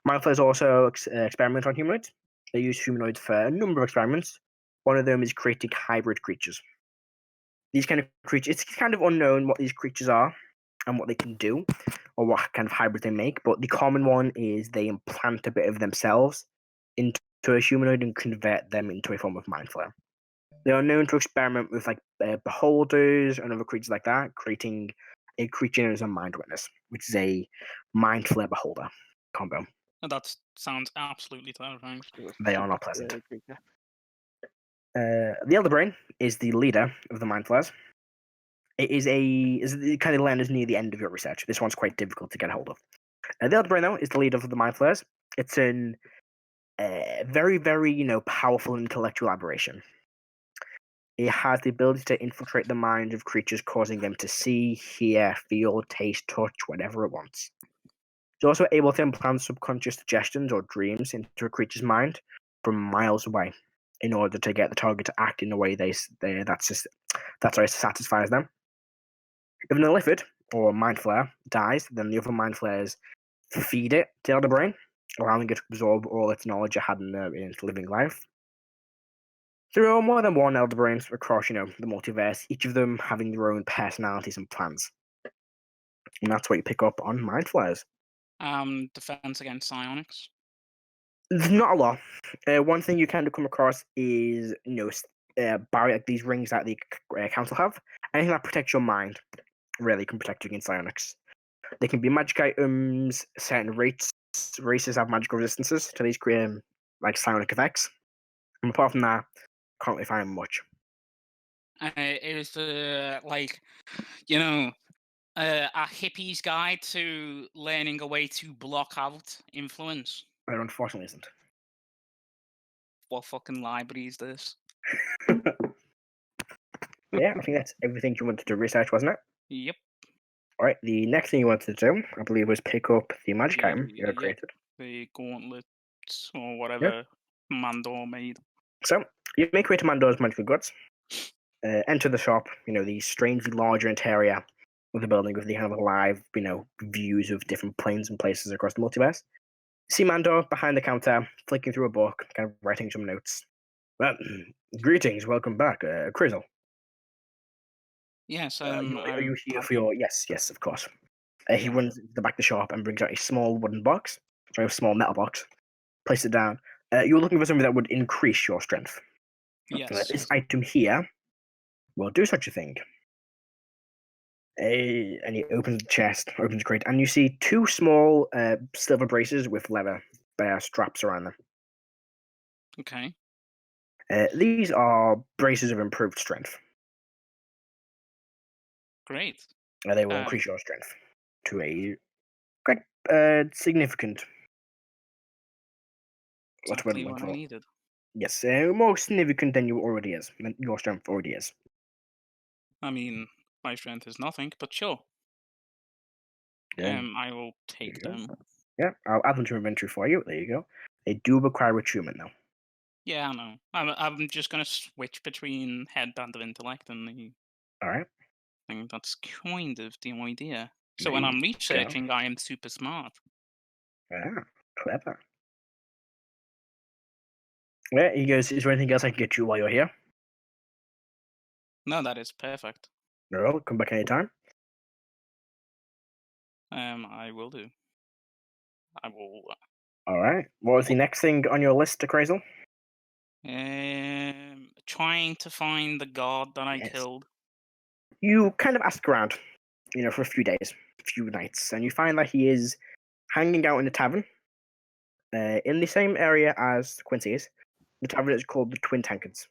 Mind Flayers also experiment on humanoids. They use humanoids for a number of experiments. One of them is creating hybrid creatures. These kind of creatures, it's kind of unknown what these creatures are and what they can do, or what kind of hybrid they make, but the common one is they implant a bit of themselves into a humanoid and convert them into a form of Mind Flayer. They are known to experiment with beholders and other creatures like that, creating a creature known as a Mind Witness, which is a Mind Flayer beholder combo. That sounds absolutely terrifying. They are not pleasant. The Elder Brain is the leader of the Mind Flayers. It is the kind of land is near the end of your research. This one's quite difficult to get hold of. The Elder Brain, though, is the leader of the Mind Flayers. It's an very, very, powerful intellectual aberration. It has the ability to infiltrate the minds of creatures, causing them to see, hear, feel, taste, touch, whatever it wants. It's also able to implant subconscious suggestions or dreams into a creature's mind from miles away, in order to get the target to act in a way that satisfies them. If an Illithid or Mind Flayer dies, then the other Mind Flayers feed it to Elder Brain, allowing it to absorb all its knowledge it had in its living life. There are more than one Elder Brains across, the multiverse, each of them having their own personalities and plans. And that's what you pick up on Mind Flayers. Defense against psionics. There's not a lot. One thing you kind of come across is, barrier, these rings that the council have. Anything that protects your mind really can protect you against psionics. They can be magic items. Certain races have magical resistances to these like psionic effects. And apart from that, can't really find much. It was a hippie's guide to learning a way to block out influence. It unfortunately isn't. What fucking library is this? Yeah, I think that's everything you wanted to research, wasn't it? Yep. All right, the next thing you wanted to do, I believe, was pick up the magic item you had created. The gauntlets or whatever Manor made. So, you may create a Mandor's magical goods. Enter the shop, the strangely larger interior of the building with the kind of live, views of different planes and places across the multiverse. See Mandor behind the counter, flicking through a book, kind of writing some notes. Well, greetings, welcome back, Crizzle. Yes, are you here for your... Yes, of course. He runs into the back of the shop and brings out a small wooden box, or a small metal box, places it down. You're looking for something that would increase your strength. Yes. This item here will do such a thing. And he opens the chest, opens the crate, and you see two small silver braces with leather straps around them. Okay. These are braces of improved strength. Great. They will increase your strength to a quite significant. Exactly what I needed. Yes, more significant than your strength already is. I mean, my strength is nothing, but sure. Yeah. I will take them. Yeah, I'll add them to inventory for you. There you go. They do require attunement, though. Yeah, I know. I'm just gonna switch between Headband of Intellect and the. All right. I think that's kind of the idea. So when I'm researching, I am super smart. Ah, clever. Yeah, he goes, is there anything else I can get you while you're here? No, that is perfect. No, come back anytime. I will do. I will. All right. What was the next thing on your list, Crazel? Trying to find the guard that I killed. You kind of ask around, for a few days, a few nights, and you find that he is hanging out in a tavern in the same area as Quincy is. The tavern is called the Twin Tankards.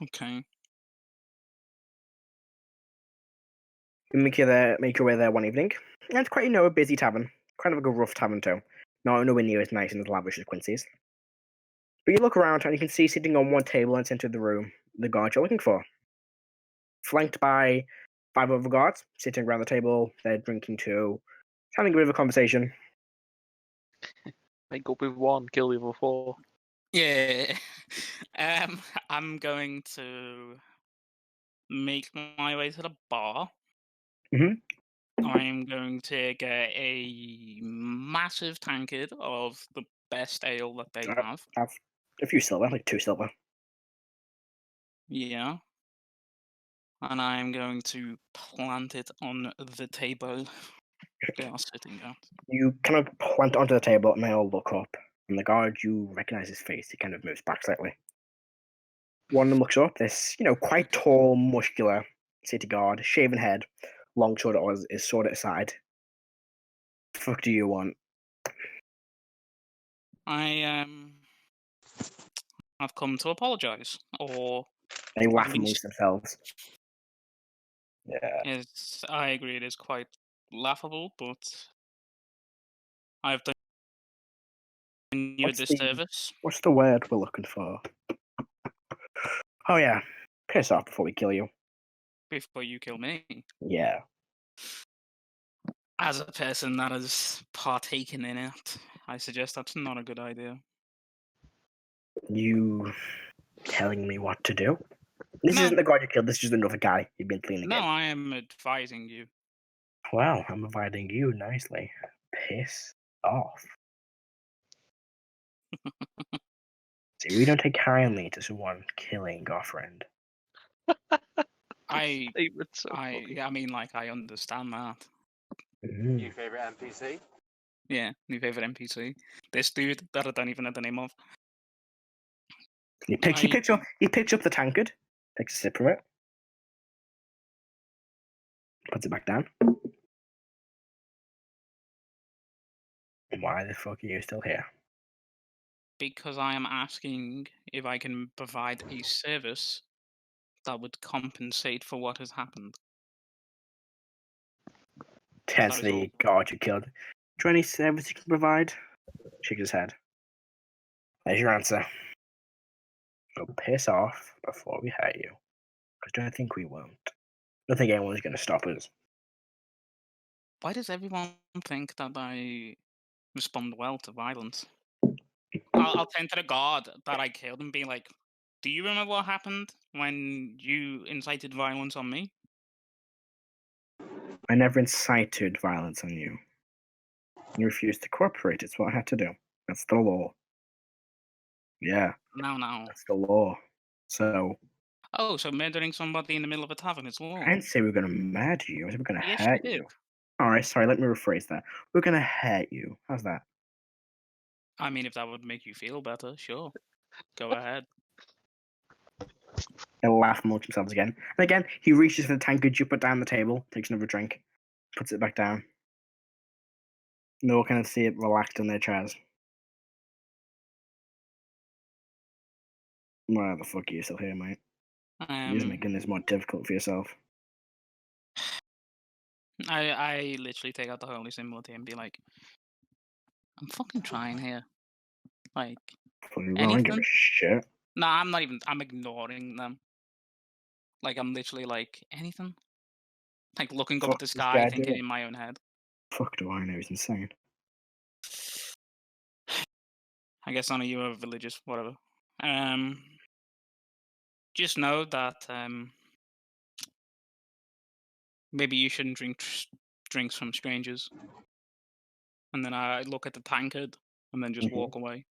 Okay. You make your way there one evening, and it's quite, a busy tavern. Kind of like a rough tavern too. Not nowhere near as nice and as lavish as Quincy's. But you look around and you can see sitting on one table in the center of the room the guard you're looking for. Flanked by 5 other guards sitting around the table, they're drinking too, having a bit of a conversation. Make up with 1, kill the other 4. Yeah. I'm going to make my way to the bar. Mm-hmm. I'm going to get a massive tankard of the best ale that they have. A few silver, like 2 silver. Yeah. And I'm going to plant it on the table they are sitting at. You kind of plant onto the table and they all look up. And the guard, you recognize his face. He kind of moves back slightly. One of them looks up. This, quite tall, muscular city guard, shaven head, long sword is sword at his side. The fuck do you want? I've come to apologize, or they laugh amongst themselves. Yeah. I agree. It is quite laughable, but I've done you a disservice. What's the word we're looking for? Oh yeah, piss off before we kill you. Before you kill me. Yeah. As a person that has partaken in it, I suggest that's not a good idea. You telling me what to do? This isn't the guy you killed, this is just another guy you've been cleaning. No, I am advising you. Wow, I'm advising you nicely. piss off. So we don't take kindly to someone killing our friend. I Statement's so funny. I mean, like, I understand that. Mm. New favourite NPC? Yeah, new favorite NPC. This dude that I don't even know the name of. He picks up the tankard, takes a sip from it, puts it back down. Why the fuck are you still here? Because I am asking if I can provide a service that would compensate for what has happened. Test is the all. guard you killed. Is there any service you can provide? Shakes his head. There's your answer. Go piss off before we hurt you. Because I don't think we won't. I don't think anyone's going to stop us. Why does everyone think that I respond well to violence? I'll turn to the guard that I killed and be like, "Do you remember what happened when you incited violence on me?" I never incited violence on you. You refused to cooperate. It's what I had to do. That's the law. Yeah, No. that's the law. So, Oh, so murdering somebody in the middle of a tavern is law. I didn't say we were going to murder you. I said we we're going to Yes, hurt you you. did. Alright, sorry, let me rephrase that. We're going to hurt you. How's that? I mean, if that would make you feel better, sure. Go ahead. They'll laugh amongst themselves again. And again, he reaches for the tankard you put down the table, takes another drink, puts it back down. And they all kind of see it relaxed in their chairs. Why the fuck are you still here, mate? You're just making this more difficult for yourself. I literally take out the holy symbol and be like, I'm fucking trying here. Like, Fucking wrong, I don't give a anything? shit. No, I'm not even. I'm ignoring them. Like, I'm literally like, anything? Like, looking up Fuck at the this sky, guy, thinking dude. in my own head. Fuck do I know, he's insane. I guess none of you are religious, whatever. Just know that maybe you shouldn't drink drinks from strangers. And then I look at the tankard and then just walk away.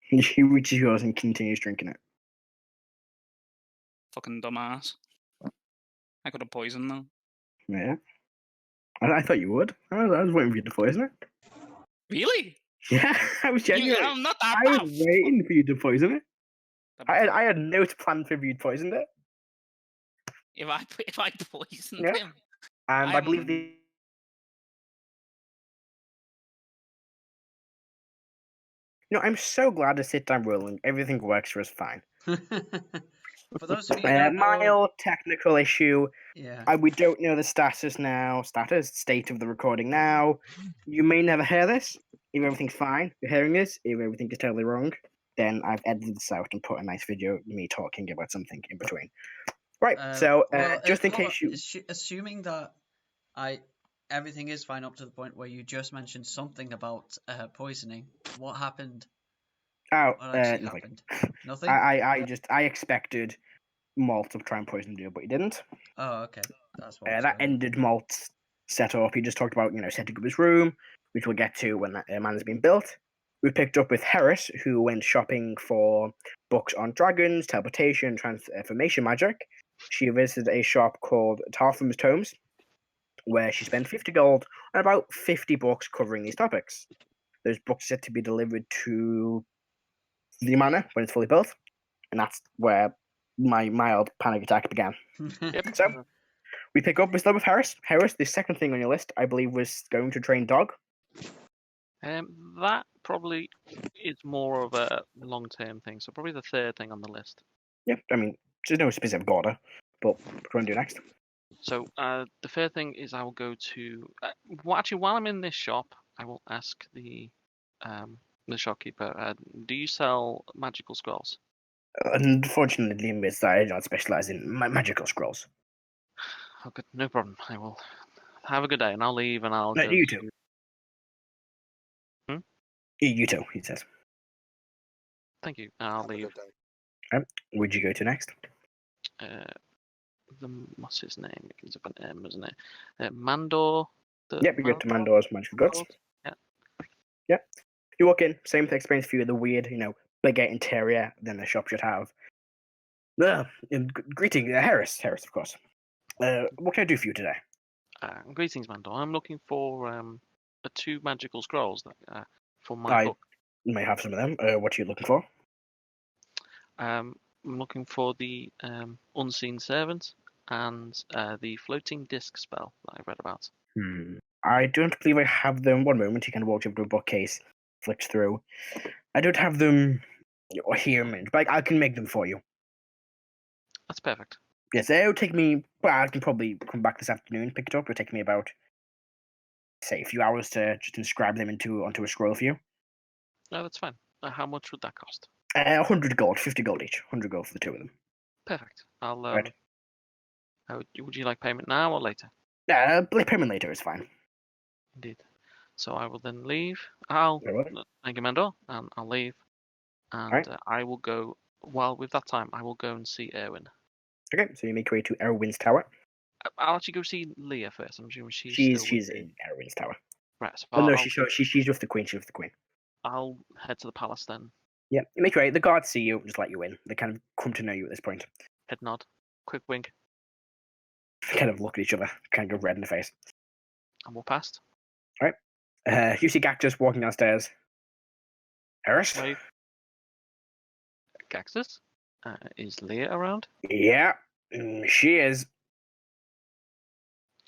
He reaches yours and continues drinking it. Fucking dumbass. I could have poisoned them. Yeah. I thought you would. I was waiting for you to poison it. Really? Yeah, I was genuinely. I'm not that I bad. was waiting for you to poison it. I had notes planned for if you'd poisoned it. If I poisoned Yeah. him. And I believe the. You know, I'm so glad to sit down rolling. Everything works for us fine. For those of you who don't know, mild technical issue. yeah. We don't know the state of the recording now. You may never hear this. If everything's fine, you're hearing this. If everything is totally wrong, then I've edited this out and put a nice video of me talking about something in between. Right, so Well, just in hold on, case you... assuming that everything is fine up to the point where you just mentioned something about poisoning, what happened? Oh, What actually nothing. happened? Nothing? I expected Molt to try and poison you, but he didn't. Oh, okay. That's what That ended Malt's setup. He just talked about, setting up his room, which we'll get to when that man has been built. We picked up with Heris, who went shopping for books on dragons, teleportation, transformation magic. She visited a shop called Tarfum's Tomes, where she spent 50 gold on about 50 books covering these topics. Those books are set to be delivered to the manor when it's fully built, and that's where my mild panic attack began. Yep. So, we pick up with Heris. Heris, the second thing on your list, I believe, was going to train dog. That probably is more of a long-term thing, so probably the third thing on the list. Yeah, I mean, there's no specific order, but what do you want to do next? So the third thing is I will go to. Actually, while I'm in this shop, I will ask the shopkeeper. Do you sell magical scrolls? Unfortunately, Miss, I do not specialize in magical scrolls. Okay, no problem. I will have a good day, and I'll leave, and I'll. No, you too. You too, he says. Thank you. I'll leave. Where'd you go to next? What's his name? It begins with an M, isn't it? Mandor, The Yep, you go to Manor Mandor's Magical Goods. Gold? Yeah. Yep. You walk in, same experience for you, the weird, bigger interior than the shop should have. Greeting, Heris, of course. What can I do for you today? Greetings, Mandor. I'm looking for 2 magical scrolls for my I book. may have some of them. What are you looking for? I'm looking for the Unseen Servant and the Floating Disc spell that I read about. I don't believe I have them. One moment, he kind of walks over to a bookcase, flicks through. I don't have them here, but I can make them for you. That's perfect. Yes, it'll take me. Well, I can probably come back this afternoon, pick it up. It'll take me about, say, a few hours to just inscribe them onto a scroll for you. No, that's fine. How much would that cost? 100 gold, 50 gold each. 100 gold for the 2 of them. Perfect. I'll. Right. Would you like payment now or later? Payment later is fine. Indeed. So I will then leave. Very well. Thank you, Mandor, and I'll leave. And Right. I will go. Well, with that time, I will go and see Erwin. Okay, so you make your way to Erwin's tower. I'll actually go see Leah first. I'm assuming she's She's in Erwin's tower. Right. So Oh no, she's with the queen. She's with the queen. I'll head to the palace then. Yeah, you make your way. The guards see you, just let you in. They kind of come to know you at this point. Head nod. Quick wink. They kind of look at each other, kind of go red in the face. And we'll past. You see Gactus walking downstairs. Heris? Wave. Gaxus? Is Leah around? Yeah, she is.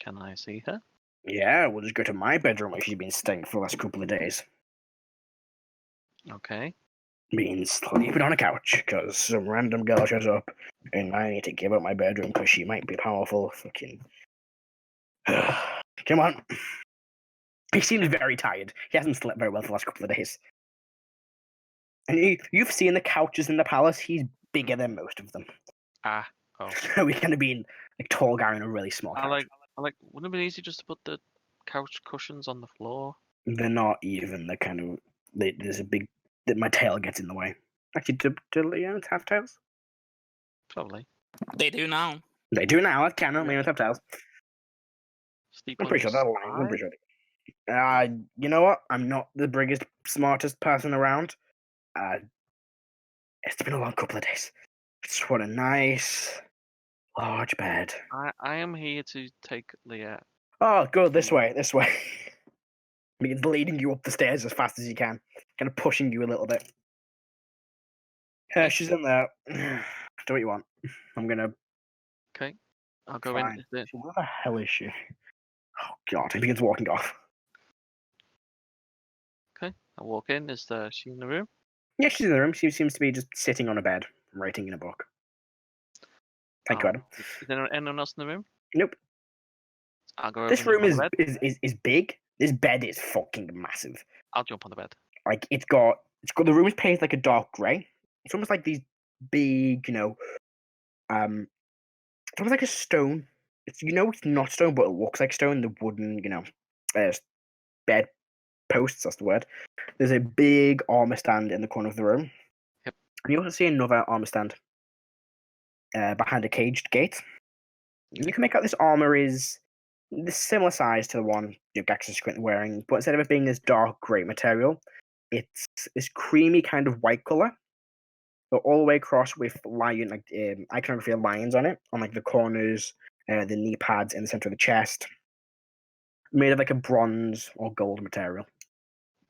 Can I see her? Yeah, we'll just go to my bedroom where she's been staying for the last couple of days. Okay. Been sleeping on a couch because some random girl shows up and I need to give up my bedroom because she might be powerful. Fucking. Come on. He seems very tired. He hasn't slept very well for the last couple of days. And you've seen the couches in the palace. He's bigger than most of them. Oh. We kind of been like tall guy in a really small couch. Wouldn't it be easy just to put the couch cushions on the floor? They're not even. They're kind of. There's a big. My tail gets in the way. Actually, do leones have tails? Probably. They do now. They do now. I cannot. Leones have tails. Sleep I'm on pretty sure your they're lying. I'm side? pretty sure. You know what? I'm not the biggest, smartest person around. It's been a long couple of days. Just want a nice, large bed. I am here to take Leah. Oh, go this way. This way. He's leading you up the stairs as fast as you can, kind of pushing you a little bit. She's in there. Do what you want. I'm gonna. Okay. I'll go Fine. in. Where the hell is she? Oh God! He begins walking off. Okay. I'll walk in. Is she in the room? Yeah, she's in the room. She seems to be just sitting on a bed, writing in a book. Thank you, Adam. Is there anyone else in the room? Nope. I'll go over. This and room jump on the bed. is big. This bed is fucking massive. I'll jump on the bed. Like it's got the room is painted like a dark grey. It's almost like these big, it's almost like a stone. It's not stone, but it looks like stone. The wooden, bed posts. That's the word. There's a big armor stand in the corner of the room. Yep. And you also see another armor stand behind a caged gate. You can make out this armor is the similar size to the one Gax is currently wearing, but instead of it being this dark grey material, it's this creamy kind of white color. So all the way across with iconography of lions on it, on like the corners, the knee pads, in the center of the chest, made of like a bronze or gold material.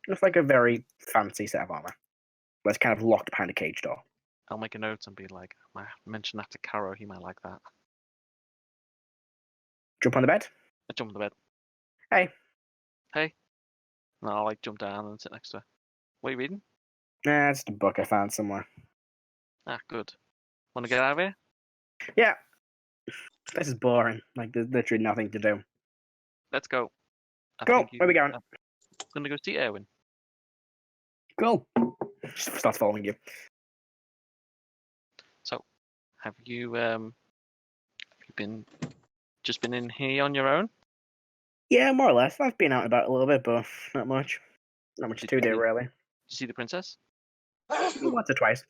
It's like a very fancy set of armor, but it's kind of locked behind a cage door. I'll make a note and be like, I mention that to Karo. He might like that. Jump on the bed. I jump on the bed. Hey. Hey. And I'll jump down and sit next to her. What are you reading? Nah, it's a book I found somewhere. Ah, good. Want to get out of here? Yeah. This is boring. Like, there's literally nothing to do. Let's go. Go. Where are we going? I'm gonna go see Erwin. Go. Starts following you. So, have you been in here on your own? Yeah, more or less. I've been out about a little bit, but not much. Not much to do, really. Did you see the princess? Once or twice.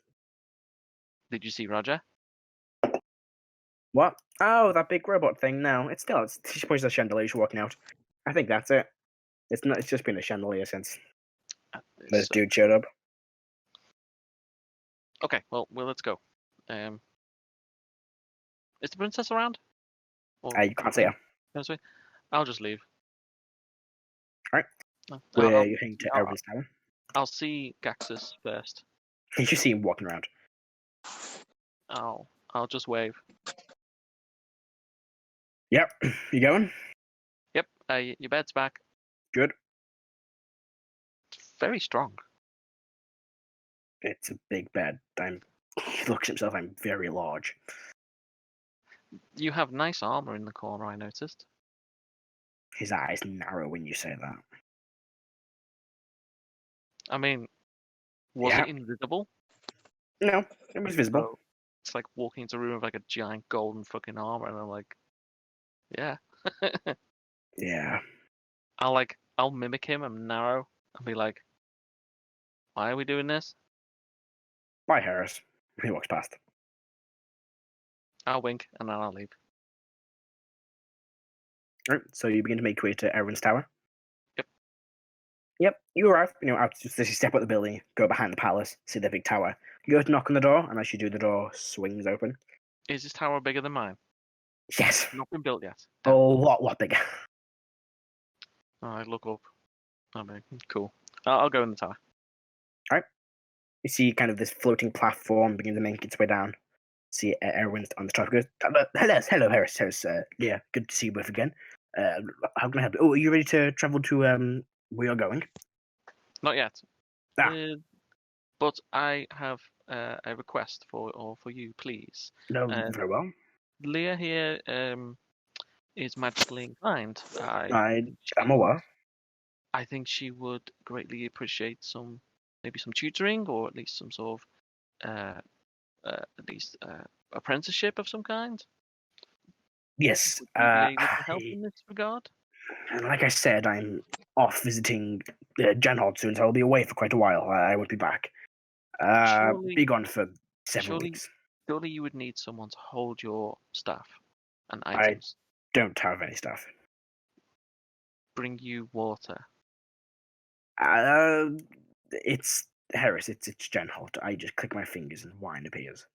Did you see Roger? What? Oh, that big robot thing. No, she points at the chandelier. She's walking out. I think that's it. It's not. It's just been a chandelier since this So- dude showed up. Okay, well, let's go. Is the princess around? Or You can't see her. This way? I'll just leave. Alright. No, Where I'll, you heading to I'll- Erdan's tower? I'll see Gaxus first. You just see him walking around. I'll just wave. Yep. You going? Yep. Your bed's back. Good. It's very strong. It's a big bed. He looks at himself. I'm very large. You have nice armor in the corner, I noticed. His eyes narrow when you say that. I mean, was Yeah. it invisible? No, it was visible. So it's like walking into a room with like a giant golden fucking armor, and I'm like, yeah. Yeah. I'll mimic him and narrow and be like, why are we doing this? Bye, Heris. He walks past. I'll wink and then I'll leave. Right, so you begin to make your way to Erdan's tower. Yep. Yep, you arrive. Out just as you step out the building, go behind the palace, see the big tower. You go to knock on the door, and as you do, the door swings open. Is this tower bigger than mine? Yes. Not been built yet. A lot bigger. I look up. I mean, cool. I'll go in the tower. You see kind of this floating platform begin to make its way down. See Erwin's on the top. Goes, hello, Heris. Yeah, good to see you both again. How can I help you? Oh, are you ready to travel to where you're going? Not yet. Ah. But I have a request for you, please. No, very well. Leah here is magically inclined. I'm aware. I think she would greatly appreciate maybe some tutoring, or at least some sort of apprenticeship of some kind. Yes. Would you be able to help in this regard? Like I said, I'm off visiting Janhold soon, so I'll be away for quite a while. I won't be back. Be gone for several weeks. Surely you would need someone to hold your stuff and I items. don't have any stuff. Bring you water. It's Heris. It's Janhold. I just click my fingers and wine appears.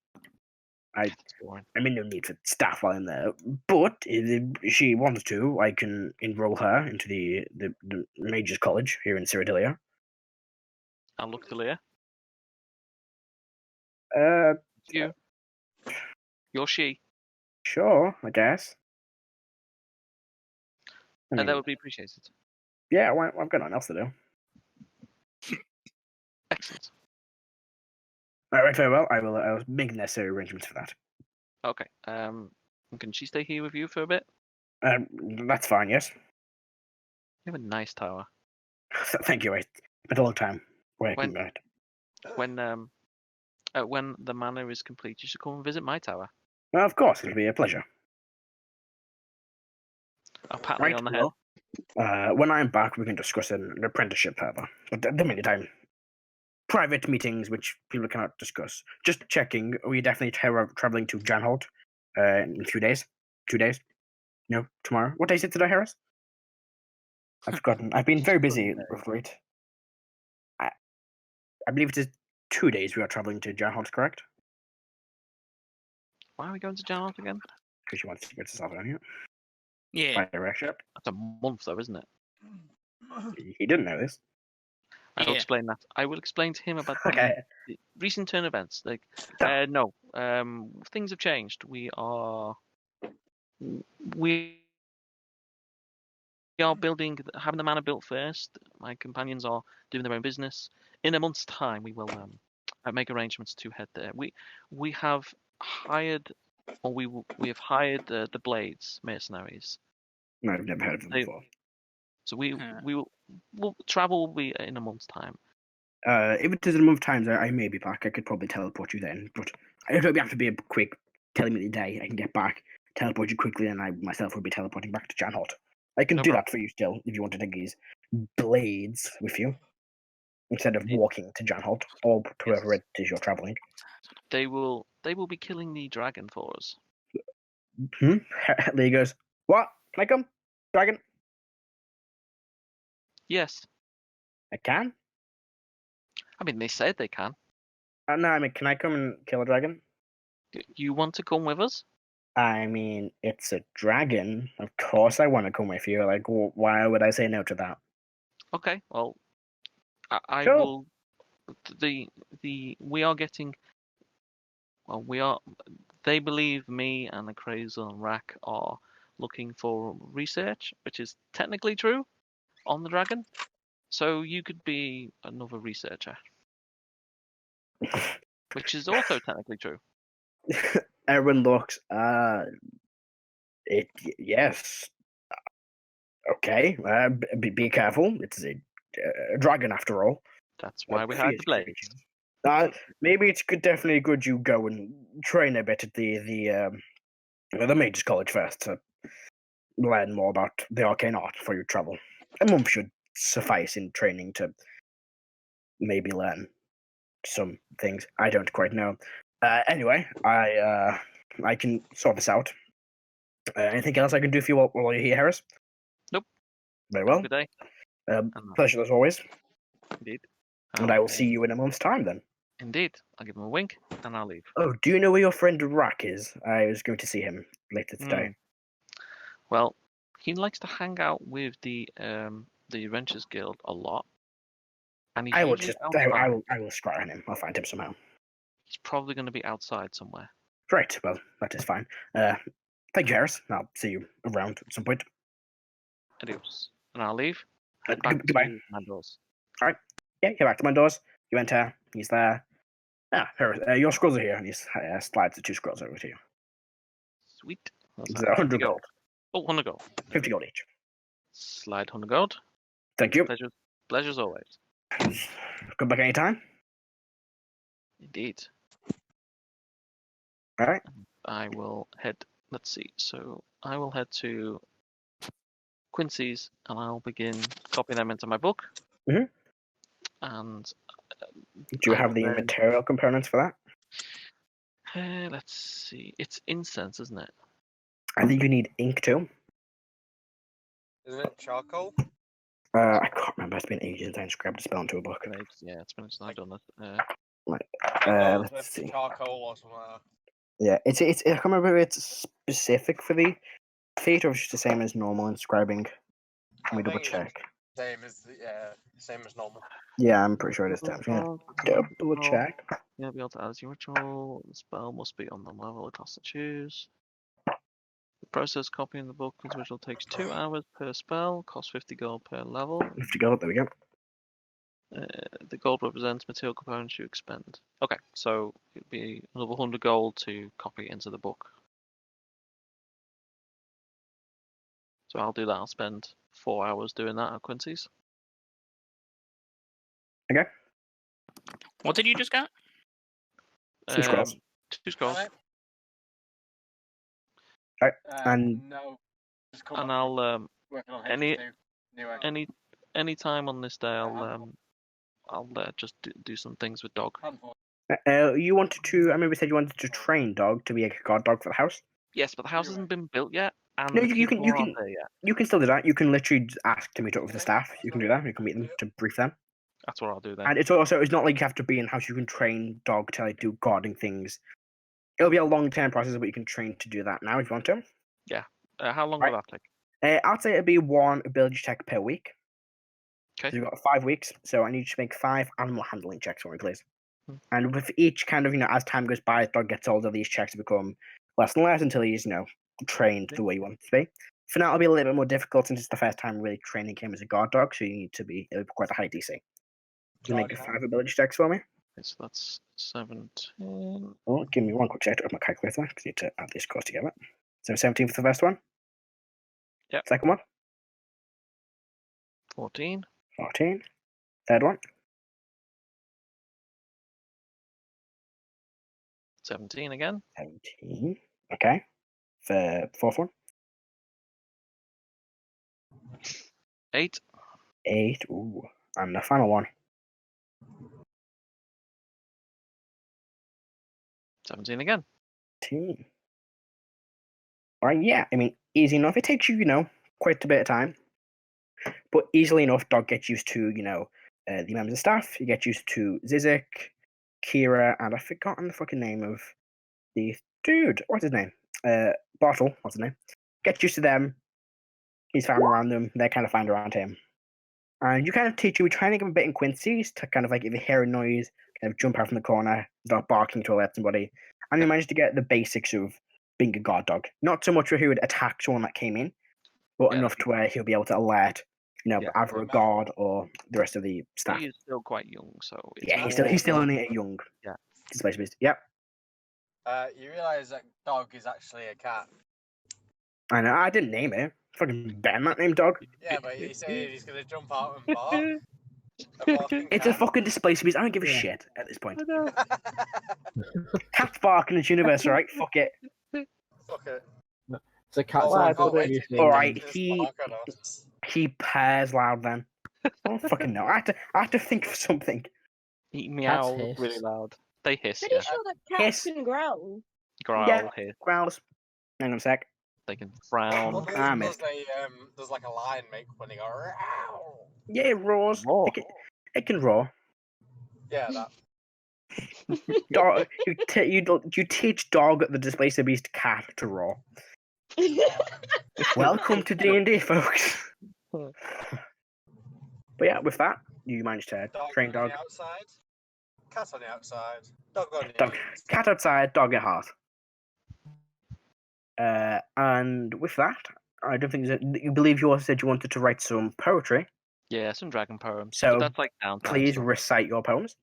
That's boring. I'm in no need for staff while I'm there. But if she wants to, I can enroll her into the Mage's College here in Cyrodilia. I'll look to Leah. Yeah. You're she. Sure, I guess. I mean, That would be appreciated. yeah, I've got nothing else to do. Excellent. All right, very well. I'll make the necessary arrangements for that. Okay. Can she stay here with you for a bit? That's fine. Yes. You have a nice tower. Thank you. It's been a long time working When- on it. When the manor is complete, you should come and visit my tower. Well, of course, it'll be a pleasure. I'll pat Right, you on the head. well, when I'm back, we can discuss an apprenticeship further. But at the meantime, private meetings which people cannot discuss. Just checking, are we definitely traveling to Janhold in a few days? 2 days? No, tomorrow? What day is it today, Heris? I've forgotten. I've been very busy of late. I believe it is 2 days we are traveling to Janhold, correct? Why are we going to Janot again? Because she wants to go to Salvonia. Yeah. By direction. That's a month, though, isn't it? He didn't know this. I will Yeah. explain that. I will explain to him about Okay. the recent turn events. Like, So- no, things have changed. We are building, having the manor built first. My companions are doing their own business. In a month's time, we will make arrangements to head there. We have hired, or we have hired the Blades mercenaries. No, I've never heard of them They- before. So we Huh. will travel will be in a month's time. If it is in a month's time, I may be back. I could probably teleport you then, but it'll have to be a quick. Telling me the day I can get back, teleport you quickly, and I myself will be teleporting back to Janhold. I can No do problem. that for you still if you want to take these blades with you instead of Yeah. walking to Janhold or to wherever it is you're traveling. They will be killing the dragon for us. Lee goes, "What? Can I come, dragon?" Yes. I can? I mean, they said they can. No, I mean, can I come and kill a dragon? You want to come with us? I mean, it's a dragon. Of course I want to come with you. Like, why would I say no to that? Okay. Well, I Cool. will. We are getting. Well, we are. They believe me and the Crazer and Rrak are looking for research, which is technically true, on the dragon. So you could be another researcher, which is also technically true. Everyone looks, yes. Okay, be careful. It's a dragon after all. That's why we Fierce hide the blades. creatures. Maybe it's definitely good you go and train a bit at the Mages College first to learn more about the arcane art before you travel. A month should suffice in training to maybe learn some things. I don't quite know. Anyway, I can sort this out. Anything else I can do for you while you're here, Heris? Nope. Very Have a well. good day. Pleasure as always. Indeed. And I will see you in a month's time then. Indeed. I'll give him a wink and I'll leave. Oh, do you know where your friend Rrak is? I was going to see him later today. Well, he likes to hang out with the Adventurers Guild a lot. And he's I will usually just outside. I will scry on him. I'll find him somehow. He's probably going to be outside somewhere. Great. Well, that is fine. Thank you, Heris. I'll see you around at some point. Adios. And I'll leave. Head back Goodbye. to Mando's. All right. Yeah, get back to my doors. You enter. He's there. Heris, your scrolls are here. And he slides the 2 scrolls over to you. Sweet. What's It's that? 100 gold. Oh, 100 gold. 50 gold each. Slide 100 gold. Thank you. Pleasure as always. Come back anytime. Indeed. All right. I will head. Let's see. So I will head to Quincy's and I'll begin copying them into my book. Mhm. And Do you have the material components for that? let's see. It's incense, isn't it? I think you need ink too. Isn't it charcoal? I can't remember. It's been ages since I grabbed a spell into a book. Yeah, it's been since I've done it. Let's see. Charcoal or something like that. Yeah, it's I can't remember if it's specific for the fate or if it's just the same as normal inscribing. Let me double check. Same as normal. Yeah, I'm pretty sure it is. Double check. Yeah, be able to add as your ritual. The spell must be on the level of class to choose. The process copying the book as original takes 2 hours per spell, costs 50 gold per level. 50 gold, there we go. The gold represents material components you expend. Okay, so it'd be another 100 gold to copy into the book. So I'll do that. I'll spend 4 hours doing that at Quincy's. Okay. What did you just get? 2 scrolls. 2 scrolls. Right. And no. And I'll Working on any time on this day I'll just do some things with dog. you wanted to? I remember you said you wanted to train dog to be a guard dog for the house. Yes, but the house hasn't been built yet. And No, the you can people aren't there yet. you can still do that. You can literally just ask to meet up with the staff. You can do that. You can meet them to brief them. That's what I'll do then. And it's not like you have to be in house. You can train dog to like do guarding things. It'll be a long-term process, but you can train to do that now if you want to. Yeah. How long Right. will that take? I'd say it'd be 1 ability check per week. Okay. So you've got 5 weeks, so I need you to make 5 animal handling checks for me, please. Hmm. And with each kind of, as time goes by, as dog gets older, these checks become less and less until he's, trained the way you want it to be. For now, it'll be a little bit more difficult since it's the first time really training him as a guard dog, so you need to be quite a high DC. Can you make 5 ability checks for me? Okay, so that's 17. Oh, give me one quick check to open my calculator, because I need to add these scores together. So 17 for the first one? Yep. Second one? 14. 14. Third one? 17 again. 17. Okay. The fourth one? 8. 8. Ooh. And the final one? 17 again. 17. Alright, yeah. I mean, easy enough. It takes you, quite a bit of time. But easily enough, Dog gets used to, the members of staff. He gets used to Zizek, Kira, and I've forgotten the fucking name of the dude. What's his name? Bartle. What's his name? Gets used to them. He's fine around them. They're kind of fine around him. And you kind of teach him. We try and give him a bit in Quincy's to kind of like if you hear a noise, kind of jump out from the corner, start barking to alert somebody. And you manage to get the basics of being a guard dog. Not so much where he would attack someone that came in, but enough to where he'll be able to alert, either a guard or the rest of the staff. He's still quite young, so He's still only a young. Yeah. Displaced beast. Yep. You realise that Dog is actually a cat. I know. I didn't name it. Fucking ban that name, Dog. Yeah, but he said he's gonna jump out and bark. It's a fucking displaced beast. I don't give a shit at this point. Cat's barking in this universe, right? Fuck it. Fuck it. It's a cat. Alright, he pairs loud then. I don't fucking know. I had to think of something. He meow hiss. really loud. They hiss, Pretty yeah. sure that cats can growl. Growl, hiss. Growls. Hang on a sec. They can frown. Well, there's like a lion make when they go. Row. Yeah, it roars. Roar. It can roar. Yeah, that. Dog, you teach Dog the displaced beast cat to roar. Welcome to D&D, folks. But yeah, with that, you managed to train Dog. On the outside, cat on the outside, dog on the Dog. Cat outside, Dog at heart. And with that, I don't think you believe you also said you wanted to write some poetry. Yeah, some dragon poems. So, but that's like downtime. Please recite your poems.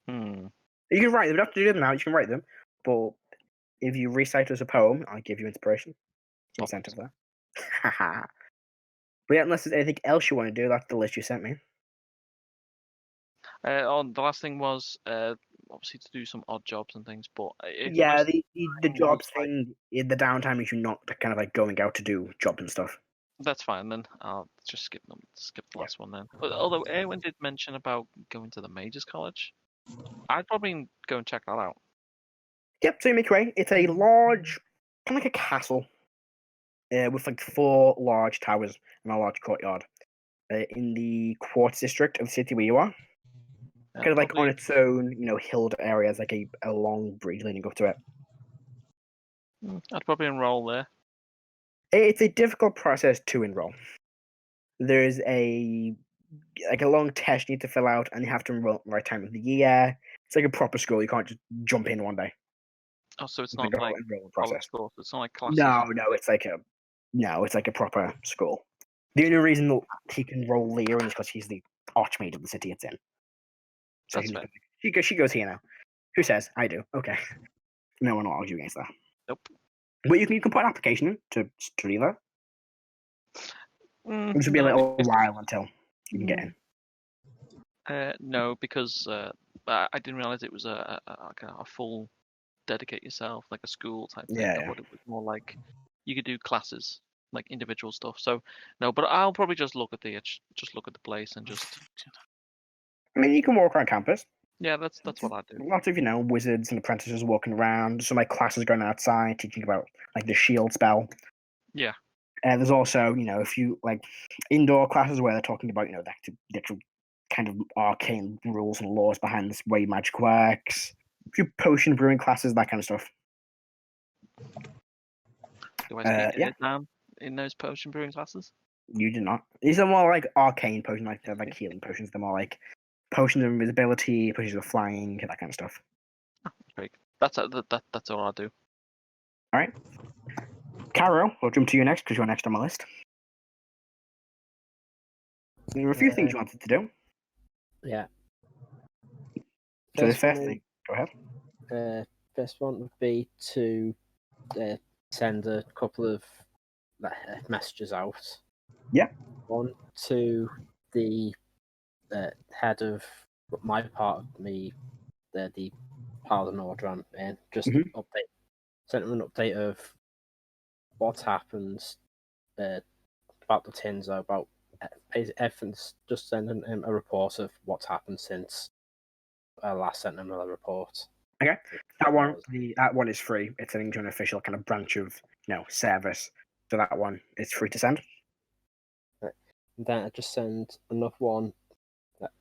Hmm. You can write them. You don't have to do them now. You can write them. But if you recite as a poem, I'll give you inspiration. Incentive there. Haha. But yeah, unless there's anything else you want to do, that's the list you sent me. The last thing was obviously to do some odd jobs and things, but Yeah, the jobs thing, the downtime is you not kind of like going out to do jobs and stuff. That's fine then. I'll just skip the last one then. But although Erwin did mention about going to the Mages College, I'd probably go and check that out. Yep, so you make your way. It's a large, kind of like a castle, with like 4 large towers and a large courtyard in the Quartz district of the city where you are. Kind of like on its own, hilled areas, like a long bridge leading up to it. I'd probably enroll there. It's a difficult process to enroll. There's a long test you need to fill out, and you have to enroll at the right time of the year. It's like a proper school. You can't just jump in one day. Oh, so it's It's not like a like whole enrollment college process. course. It's not like classes. No, it's like a proper school. The only reason that he can roll Lear is because he's the archmage of the city it's in. So That's fair. she goes here now. Who says? I do. Okay. No one will argue against that. Nope. But you can put an application in to study there. It should be a No, little while until you can get in. No, because I didn't realize it was a full dedicate yourself, like a school type thing. Yeah, I yeah. thought it was more like you could do classes, like individual stuff. So no, but I'll probably just look at the place and just I mean, you can walk around campus. yeah, that's what I do. Lots of wizards and apprentices walking around. Some like classes going outside, teaching about like the shield spell. Yeah. There's also a few like indoor classes where they're talking about the actual kind of arcane rules and laws behind this way magic works. A few potion brewing classes, that kind of stuff. Do I speak yeah. Erdan in those potion brewing classes? You do not. These are more like arcane potions, like they're like healing potions. They're more like potions of invisibility, potions of flying, that kind of stuff. Great. That's all I do. All right. Karo, we'll jump to you next because you're next on my list. There were a few things you wanted to do. Yeah. So the first thing, go ahead. First one would be to send a couple of messages out. Yeah. One to the head of my part of me, the Paladin order, and just update. Send him an update of what happens about the Tinzo, about everything's. Just sending him a report of what's happened since I last sent him a report. Okay, that one is free. It's sending to an official kind of branch of service. So that one is free to send. then I just send another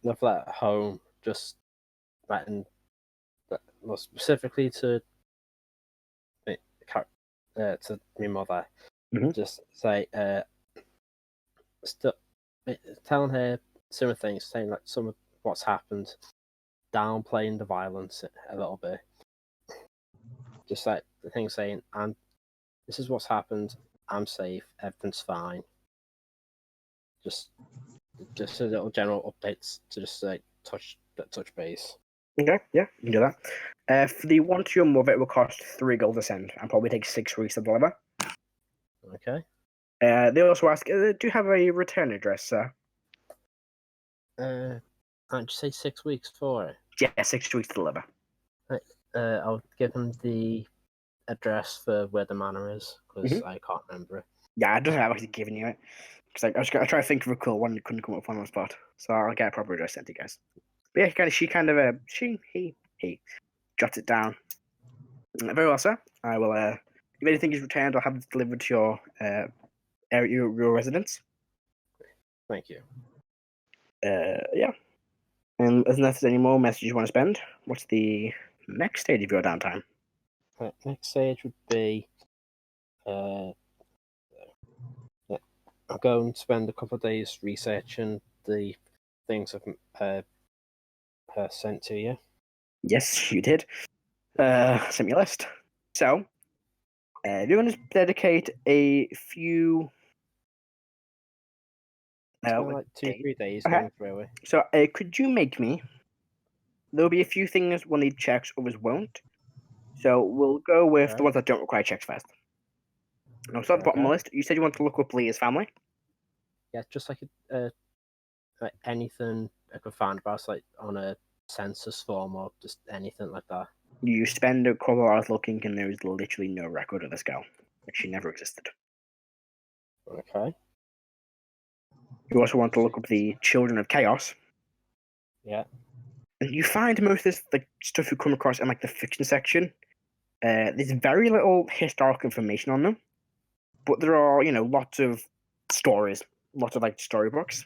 letter home, just letting more specifically to my mother, just say telling her similar things, saying like some of what's happened, downplaying the violence a little bit, just like the thing saying, "And this is what's happened. I'm safe. Everything's fine." Just a little general updates to just like touch base. Okay, yeah, you can do that. For the one to your mother, it will cost 3 gold to send and probably take 6 weeks to deliver. Okay. They also ask, do you have a return address, sir? Can't you say 6 weeks for it? Yeah, 6 weeks to deliver. I'll give him the address for where the manor is, because I can't remember it. Yeah, I don't have actually given you it. Because I was trying to think of a cool one that couldn't come up on the spot. So I'll get a proper address sent to you guys. But yeah, he jots it down. Very well, sir. I will, if anything is returned, I'll have it delivered to your residence. Thank you. Yeah. And unless there's any more messages you want to spend, what's the next stage of your downtime? Next stage would be I'll go and spend a couple of days researching the things I've sent to you. Yes, you did. Send me a list. So, you're going to dedicate a few... like 2-3 days going through it. So, could you make me... There'll be a few things we'll need checks, others won't. So, we'll go with the ones that don't require checks first. Now, start at the bottom of the list. You said you want to look up Leah's family? Yeah, just like anything I could find about, like on a census form or just anything like that. You spend a couple of hours looking, and there is literally no record of this girl. Like, she never existed. Okay. You also want to look up the Children of Chaos. Yeah. And you find most of this stuff you come across in like the fiction section. There's very little historical information on them, but there are lots of stories, lots of like storybooks,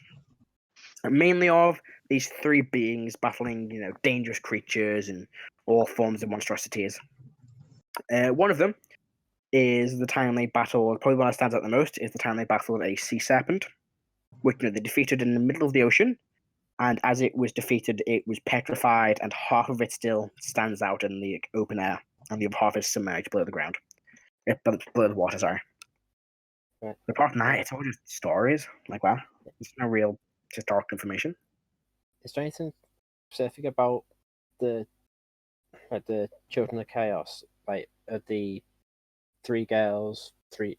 mainly of these 3 beings battling dangerous creatures and all forms of monstrosities. One of them is the time they battled. Probably one that stands out the most is the time they battled a sea serpent, which they defeated in the middle of the ocean. And as it was defeated, it was petrified, and half of it still stands out in the open air, and the other half is submerged below the ground. Below the water, sorry. Right. But apart from that, it's all just stories. Like, wow, there's no real historical information. Is there anything specific about the Children of Chaos? Like, the 3 girls, 3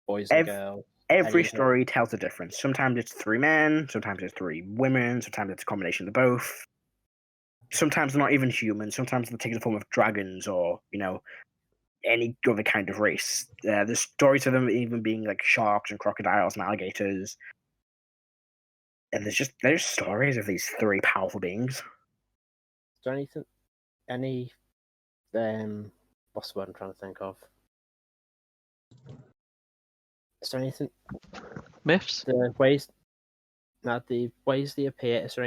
boys and girls? Every story tells a difference. Sometimes it's 3 men, sometimes it's 3 women, sometimes it's a combination of both. Sometimes they're not even human. Sometimes they're taking the form of dragons or, any other kind of race. There's stories of them even being like sharks and crocodiles and alligators. And there's stories of these 3 powerful beings. Is there anything, what's the word I'm trying to think of? Is there anything? Myths? The ways they appear. Is there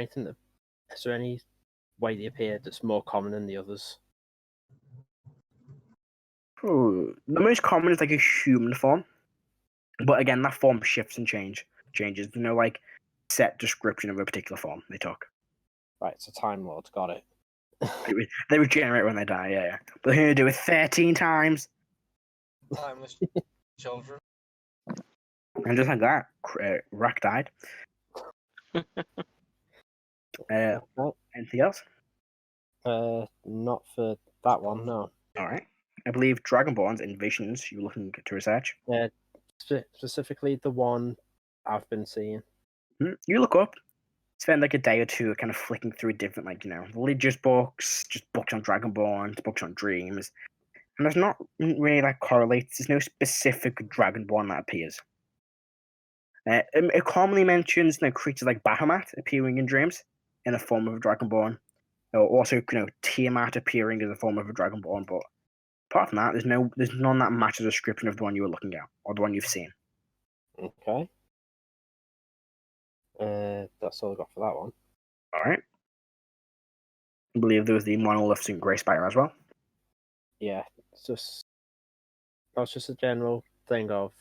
any way they appear that's more common than the others? The most common is like a human form, but again, that form shifts and changes. There's no like set description of a particular form they took. Right, it's a Time Lord. Got it. They regenerate when they die. Yeah. But they're gonna do it 13 times. Timeless children. And just like that, Rrak died. Anything else? Not for that one, no. All right. I believe Dragonborns and Visions you're looking to research. Specifically the one I've been seeing. You look up, spend like a day or two kind of flicking through different religious books, just books on Dragonborn, books on dreams. And there's not really like correlates. There's no specific Dragonborn that appears. It commonly mentions creatures like Bahamut appearing in dreams in the form of a Dragonborn. Or also, Tiamat appearing in the form of a Dragonborn, but apart from that, there's none that matches the description of the one you were looking at or the one you've seen. Okay. That's all I got for that one. All right. I believe there was the monoliths in Grey Spire as well. Yeah, that's just a general thing of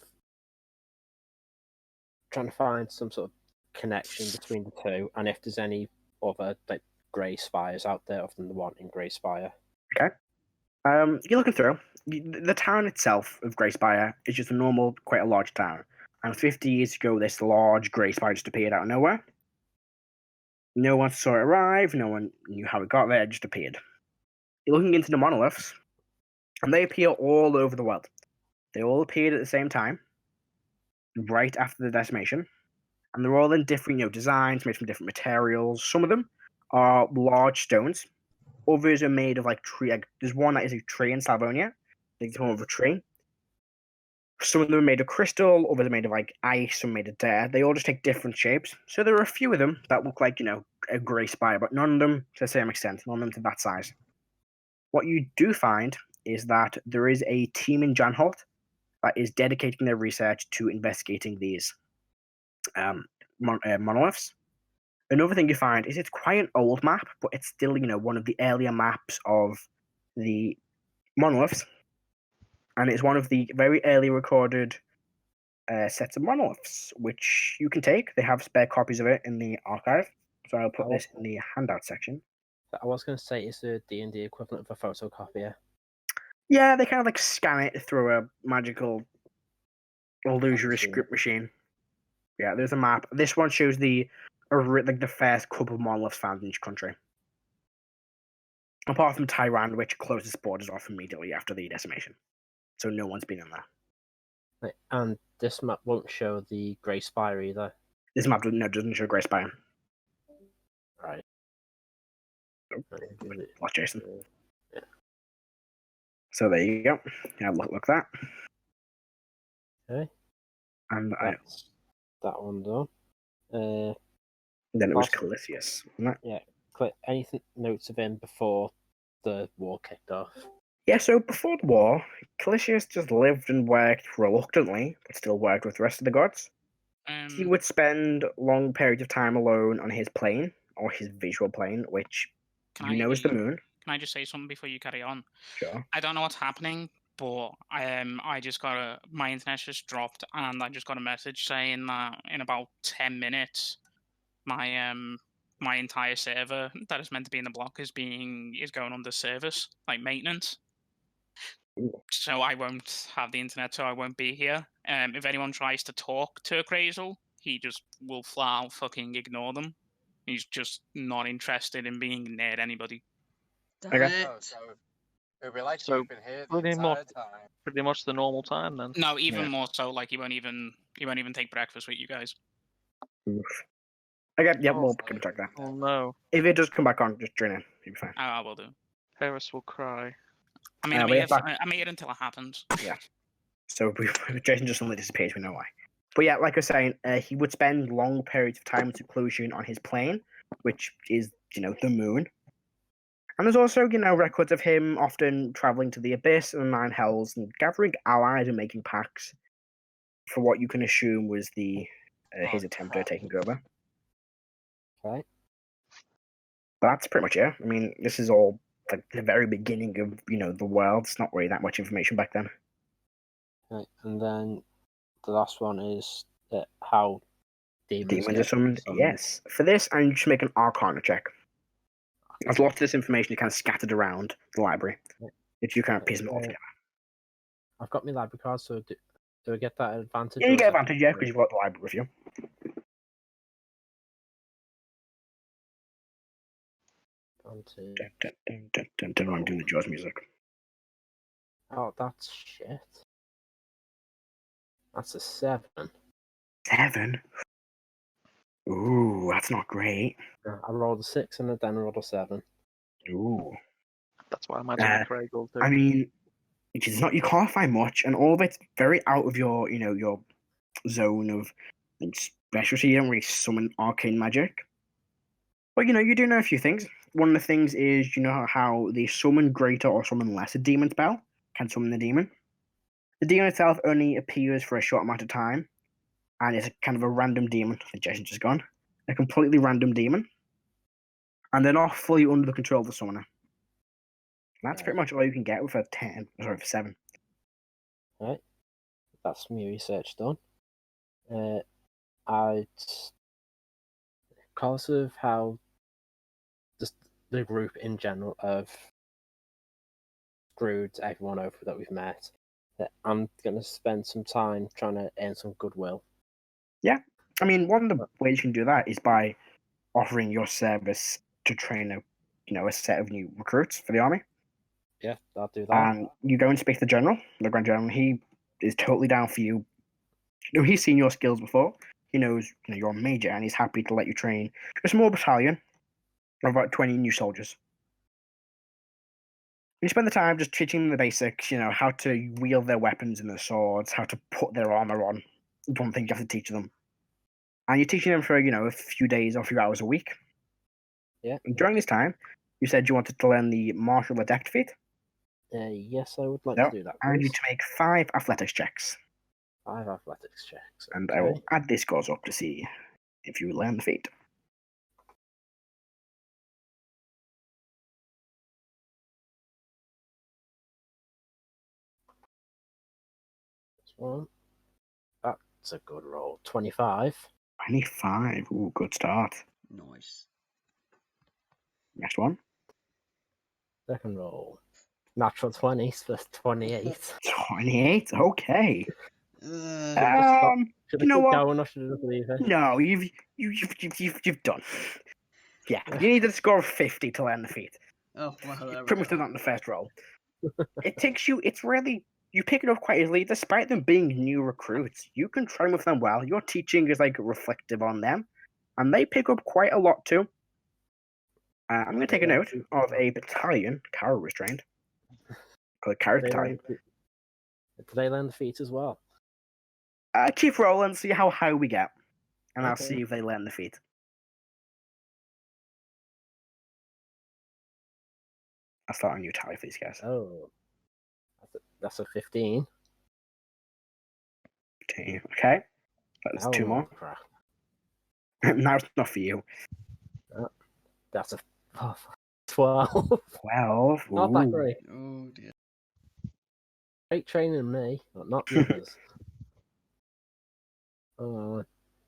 trying to find some sort of connection between the two, and if there's any other like Grey Spires out there other than the one in Grey Spire. Okay. You're looking through. The town itself of Grey Spire is just a normal, quite a large town. And 50 years ago, this large Grey Spire just appeared out of nowhere. No one saw it arrive. No one knew how it got there. It just appeared. You're looking into the monoliths, and they appear all over the world. They all appeared at the same time, right after the decimation, and they're all in different, designs made from different materials. Some of them are large stones. Others are made of like tree. Like, there's one that is a tree in Salvonia. It's the form of a tree. Some of them are made of crystal. Others are made of like ice. Some made of dirt. They all just take different shapes. So there are a few of them that look like a Grey Spire, but none of them to the same extent. None of them to that size. What you do find is that there is a team in Janholt that is dedicating their research to investigating these monoliths. Another thing you find is it's quite an old map, but it's still, one of the earlier maps of the monoliths. And it's one of the very early recorded sets of monoliths, which you can take. They have spare copies of it in the archive. So I'll put this in the handout section. I was going to say it's a D&D equivalent of a photocopier. Yeah, they kind of like scan it through a magical illusory script machine. Yeah, there's a map. This one shows the first couple of monoliths found in each country. Apart from Tyrant, which closed its borders off immediately after the decimation. So no one's been in there. Right, and this map won't show the Grey Spire either. This map doesn't show Grey Spire. Right. Watch Jason. Yeah. So there you go. Yeah, look at that. Okay. And that's that one done. Then it was Calisius, wasn't it? Yeah. Anything notes of him before the war kicked off? Yeah, so before the war, Calisius just lived and worked reluctantly, but still worked with the rest of the gods. He would spend long periods of time alone on his plane, or his visual plane, which is the moon. Can I just say something before you carry on? Sure. I don't know what's happening, but I just got my internet just dropped, and I just got a message saying that in about 10 minutes, my entire server that is meant to be in the block is going under service, like maintenance. Ooh. So I won't have the internet, so I won't be here. If anyone tries to talk to Crazel, he just will flat out fucking ignore them. He's just not interested in being near anybody. Okay. Oh, so it'll be like So, you've been here the pretty entire much- time. Pretty much the normal time then. No, even more so. Like he won't even take breakfast with you guys. Oof. Okay, yeah, Oh, we'll fine. check that. Oh no. If it does come back on, just join in. You'll be fine. I will do. Heris will cry. I mean, but yeah, I'm here until it happens. So Jason just suddenly disappears, we know why. But yeah, like I was saying, he would spend long periods of time in seclusion on his plane, which is, the moon. And there's also, records of him often traveling to the Abyss and the Nine Hells and gathering allies and making pacts for what you can assume was his attempt at taking over. Okay. But that's pretty much it. I mean, this is all like the very beginning of, the world. It's not really that much information back then. Right, and then the last one is how demons Demons are summoned? Yes. For this, I'm just make an Arcana check. There's lots of this information kind of scattered around the library. If you kind of piece them all together. I've got my library card, so do I get that advantage? Yeah, you get advantage, because you've got the library with you. I'm doing the Jaws music. Oh, that's shit. That's a 7. 7? Ooh, that's not great. I rolled a 6 and then rolled a 7. Ooh. That's why I imagine Craig will do. I mean, it's not. You can't find much, and all of it's very out of your, your zone of specialty. You don't really summon arcane magic, but you do know a few things. One of the things is, how the summon greater or summon lesser demon spell can summon the demon. The demon itself only appears for a short amount of time, and it's kind of a random demon. I think Jason's just gone. a completely random demon, and they're not fully under the control of the summoner. And that's pretty much all you can get with a 7. Right. That's my research done. I'd, because of how just the group in general have screwed everyone over that we've met, that I'm going to spend some time trying to earn some goodwill. Yeah, I mean, one of the ways you can do that is by offering your service to train a set of new recruits for the army. Yeah, I'll do that. And you go and speak to the general, the Grand General. He is totally down for you. He's seen your skills before. He knows you're a major, and he's happy to let you train a small battalion of about 20 new soldiers. You spend the time just teaching them the basics, how to wield their weapons and their swords, how to put their armor on. One thing you have to teach them. And you're teaching them for, a few days or a few hours a week. Yeah. And during this time, you said you wanted to learn the martial adept feat. Yes, I would like Yep. to do that. I need Please. to make 5 athletics checks. 5 athletics checks. And I will add these scores up to see if you learn the feat. This one. That's a good roll. 25. 25. Ooh, good start. Nice. Next one. Second roll. Natural 20s for 28. 28. Okay. Should I you know keep what? going or should I just leave it? No, you've done. Yeah, you need a score of 50 to learn the feat. Oh, wow, there we Pretty much go. done that in the first roll. You pick it up quite easily, despite them being new recruits. You can train with them well. Your teaching is reflective on them, and they pick up quite a lot too. I'm going to take a note of a battalion Karo was trained. Called Karo's battalion. Do they learn the feat as well? Keep rolling, see how high we get, and I'll Okay. see if they learn the feat. I'll start a new tally for these guys. Oh. That's a 15. Okay. That's Oh, 2 more. Crap. Now it's not for you. That's a 12. 12. Not that Ooh. great. Oh, dear. Great training me, but not the others.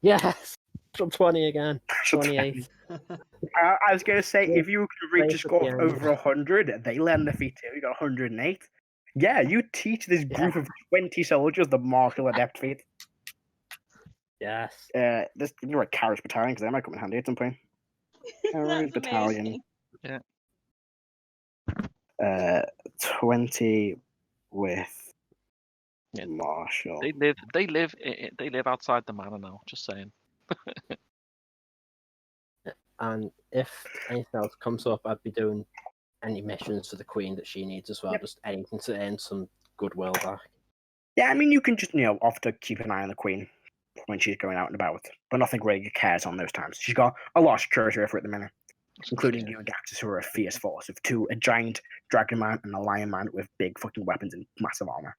Yes! From 20 again. 28. I was going to say, if you can reach a Safe at score the of end. over 100, they learn the feat too. You got 108. Yeah, you teach this group of 20 soldiers the martial adept feat. Yes. You're a Karo's battalion, because they might come in handy at some point. Karo's That's battalion. amazing. Yeah. 20 with Yeah. martial. They live outside the manor now. Just saying. And if anything else comes up, I'd be doing any missions for the Queen that she needs as well. Yep. Just anything to earn some goodwill back. Yeah, I mean, you can just, often keep an eye on the Queen when she's going out and about, but nothing really cares on those times. She's got a lot of security for it at the minute, including you and Gaxus, who are a fierce force of 2, a giant dragon man and a lion man with big fucking weapons and massive armor.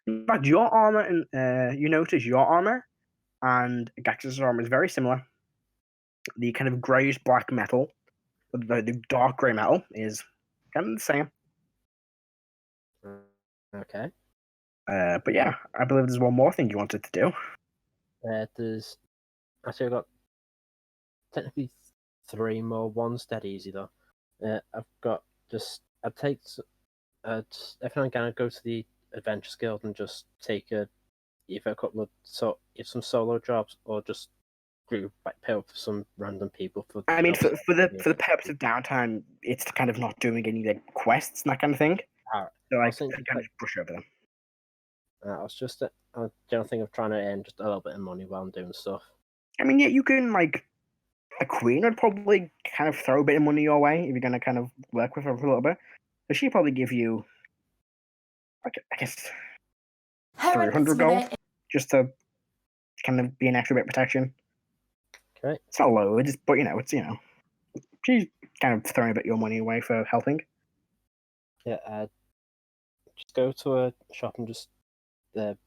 In fact, your armor, and you notice your armor and Gaxus' armor is very similar. The kind of greyish black metal, the dark grey metal, is kind of the same. Okay. But yeah, I believe there's one more thing you wanted to do. There's actually I've got technically 3 more. One steady easy though. I've got I'd take if I'm gonna go to the Adventurers Guild and just take either a couple of some solo jobs or just pay up for some random people for. I mean, jobs. for the purpose of downtime, it's kind of not doing any quests and that kind of thing. Alright. So I was kind thinking, of brush over them. I was just I don't think of trying to earn just a little bit of money while I'm doing stuff. I mean, yeah, you can a Queen would probably kind of throw a bit of money your way if you're going to kind of work with her for a little bit. So she'd probably give you, I guess, 300 gold just to kind of be an extra bit of protection. Okay. It's not loads, but she's kind of throwing a bit of your money away for helping. Yeah, just go to a shop and just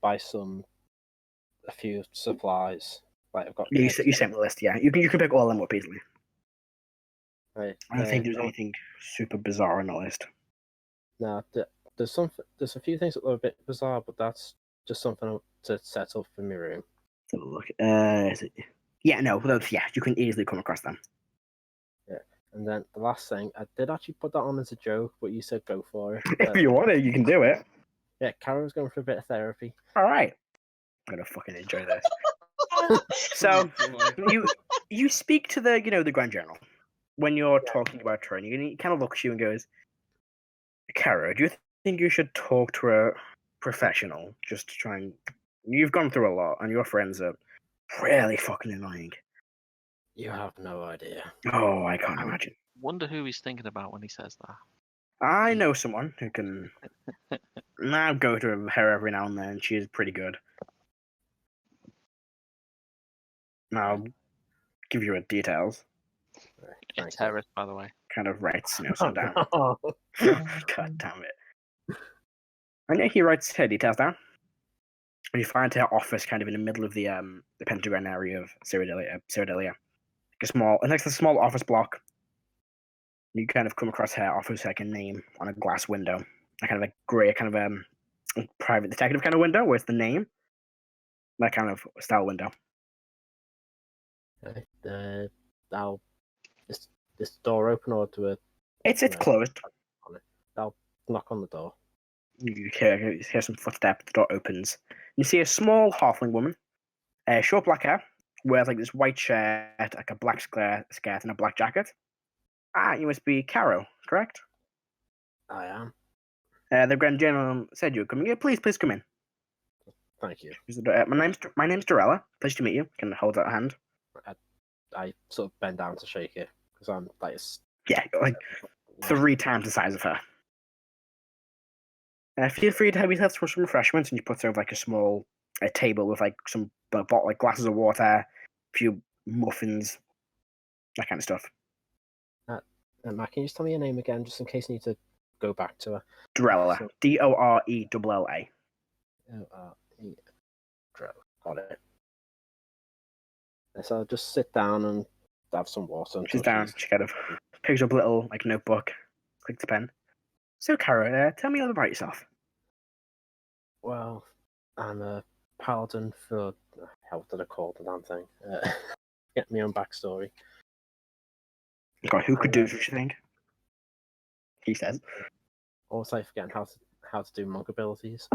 buy a few supplies, Like I've got. Yeah, you sent me the list. Yeah, you can pick all of them up easily. Right. I don't think there's anything super bizarre on the list. No, there's a few things that are a bit bizarre, but that's just something to set up for my room. Let's have a look. Is it? Yeah, no, you can easily come across them. Yeah, and then the last thing, I did actually put that on as a joke, but you said go for it. If you want it, you can do it. Yeah, Karo's going for a bit of therapy. All right, I'm gonna fucking enjoy this. So you speak to the the Grand General when you're talking about training, and he kind of looks at you and goes, "Karo, do you think you should talk to a professional just to try and? You've gone through a lot, and your friends are really fucking annoying." You have no idea. Oh, I can't imagine. Wonder who he's thinking about when he says that. I know someone who can now go to her every now and then. She is pretty good. I'll give you her details. It's Heris, by the way. Kind of writes, some down. God damn it. And yeah, he writes her details down. And you find her office kind of in the middle of the Pentagon area of Cyrodilia. Like a small office block. You kind of come across her office like a name on a glass window. A kind of a grey, kind of private detective kind of window where it's the name. That kind of style window. I'll this door open or do it? It's closed. I'll knock on the door. You hear some footsteps. The door opens. You see a small halfling woman, short black hair, wears like this white shirt, like a black skirt, and a black jacket. You must be Karo, correct? I am. The Grand General said you were coming here. Please come in. Thank you. My name's Dorella. Pleasure to meet you. Can I hold out a hand? I sort of bend down to shake it because I'm like like 3 times the size of her. Feel free to have yourself some refreshments, and you put over like a small table with like some like glasses of water, a few muffins, that kind of stuff. Matt, can you just tell me your name again, just in case I need to go back to her? Dorella. Dorella. O-R-E. Got it. So I'll just sit down and have some water. She's down. She kind of picks up a little like notebook, clicks the pen. So, Karo, tell me all about yourself. Well, I'm a paladin for how did I call the damn thing? Get my own backstory. God, who could do such a thing? He says. Also, forgetting how to do monk abilities.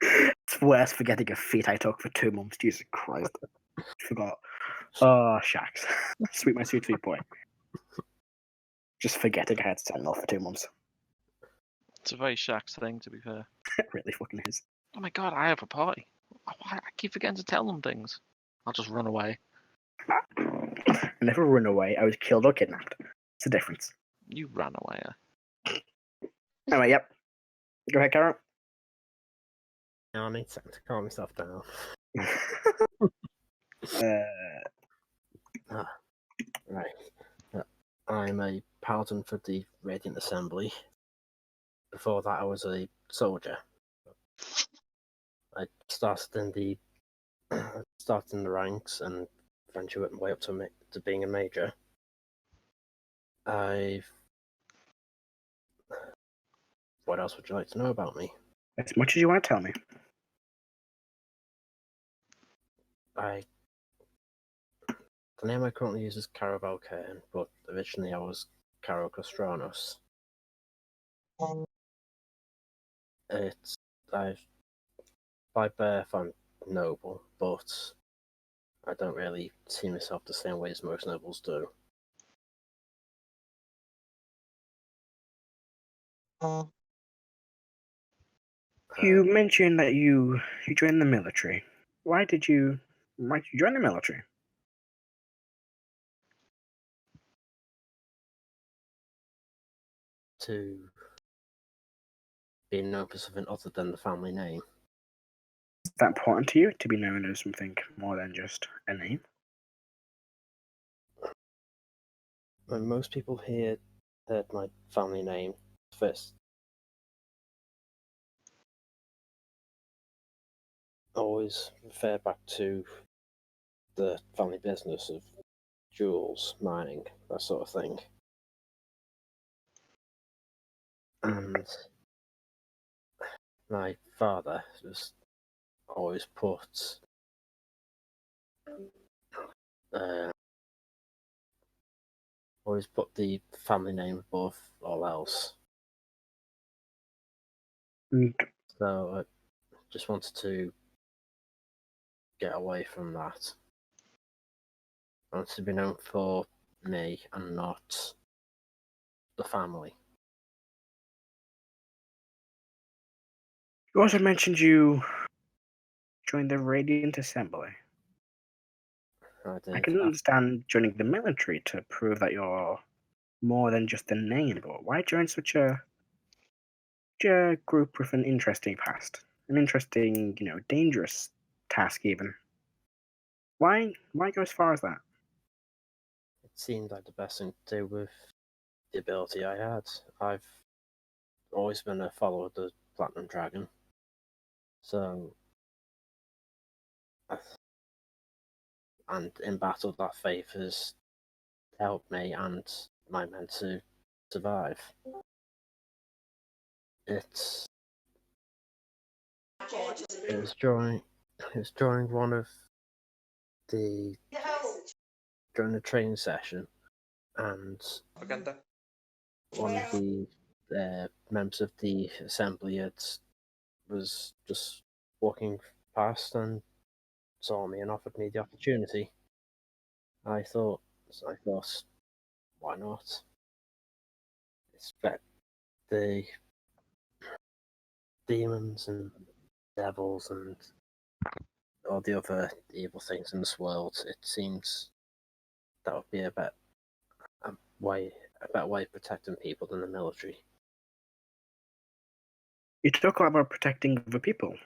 It's worse forgetting a feat I took for 2 months. Jesus Christ. Forgot. Oh, shucks. Sweet my sweet boy. Just forgetting I had Sentinel for 2 months. It's a very Shax thing, to be fair. It really fucking is. Oh my god, I have a party. I keep forgetting to tell them things. I'll just run away. I never run away. I was killed or kidnapped. It's a difference. You ran away. Anyway, yep. Go ahead, Karo. Now I need something to calm myself down. Right. I'm a paladin for the Radiant Assembly. Before that, I was a soldier. I started in the ranks and eventually worked my way up to being a major. What else would you like to know about me? As much as you want to tell me. The name I currently use is Karo Valkaen, but originally I was Karo Kostranos. By birth I'm noble, but I don't really see myself the same way as most nobles do. You mentioned that you joined the military. Why did you join the military? To be known for something other than the family name. Is that important to you, to be known as something more than just a name? When most people heard my family name first, always refer back to the family business of jewels, mining, that sort of thing. And my father just always put the family name above all else. So I just wanted to get away from that. I want to be known for me and not the family. You also mentioned you joined the Radiant Assembly. I can understand joining the military to prove that you're more than just a name, but why join such a group with an interesting past? An interesting, dangerous task even. Why go as far as that? It seemed like the best thing to do with the ability I had. I've always been a follower of the Platinum Dragon. So, and in battle, that faith has helped me and my men to survive. It was during one of the during the training session, and one of the members of the assembly was just walking past and saw me and offered me the opportunity. I thought, why not? Expect the demons and devils and all the other evil things in this world. It seems that would be a better way of protecting people than the military. You talk a lot about protecting other people.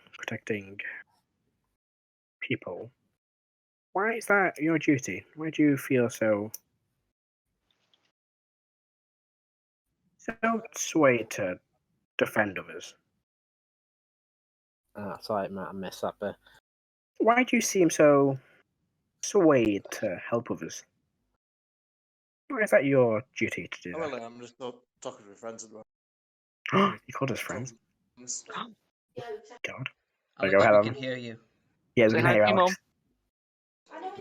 Why is that your duty? Why do you feel so swayed to defend others? Sorry, Matt, I missed that bit. Why do you seem so swayed to help others? Why is that your duty to do that? Well, I'm just talking to my friends at the You called us friends? moment. God. Alex, go ahead we on. can hear you. Yeah, we Say can hi hear to your Alex.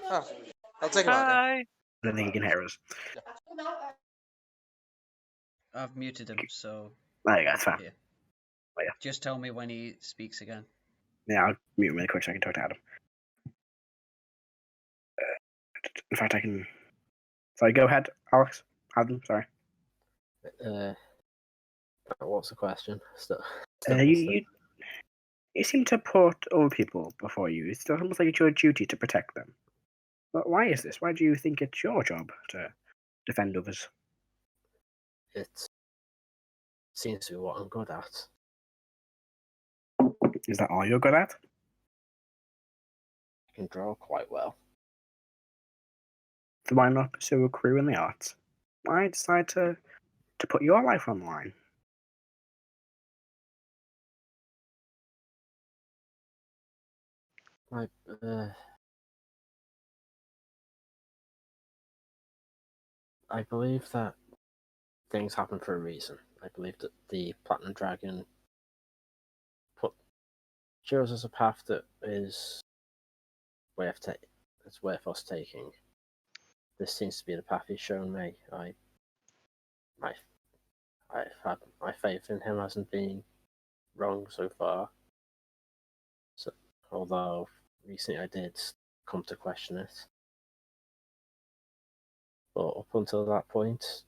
Oh, I'll take it out. Hi. I don't think you can hear us. I've muted him, so There you go, that's fine. yeah. Oh, yeah. Just tell me when he speaks again. Yeah, I'll mute him really quick so I can talk to Adam. In fact, I can... Sorry, go ahead, Alex. Adam, sorry. What's the question? You seem to put other people before you. It's almost like it's your duty to protect them. But why is this? Why do you think it's your job to defend others? It seems to be what I'm good at. Is that all you're good at? I can draw quite well. So why not pursue a career in the arts? Why decide to put your life on the line? I believe that things happen for a reason. I believe that the Platinum Dragon shows us a path that is worth us taking. This seems to be the path he's shown me. My faith in him hasn't been wrong so far. So, although recently I did come to question it. But up until that point,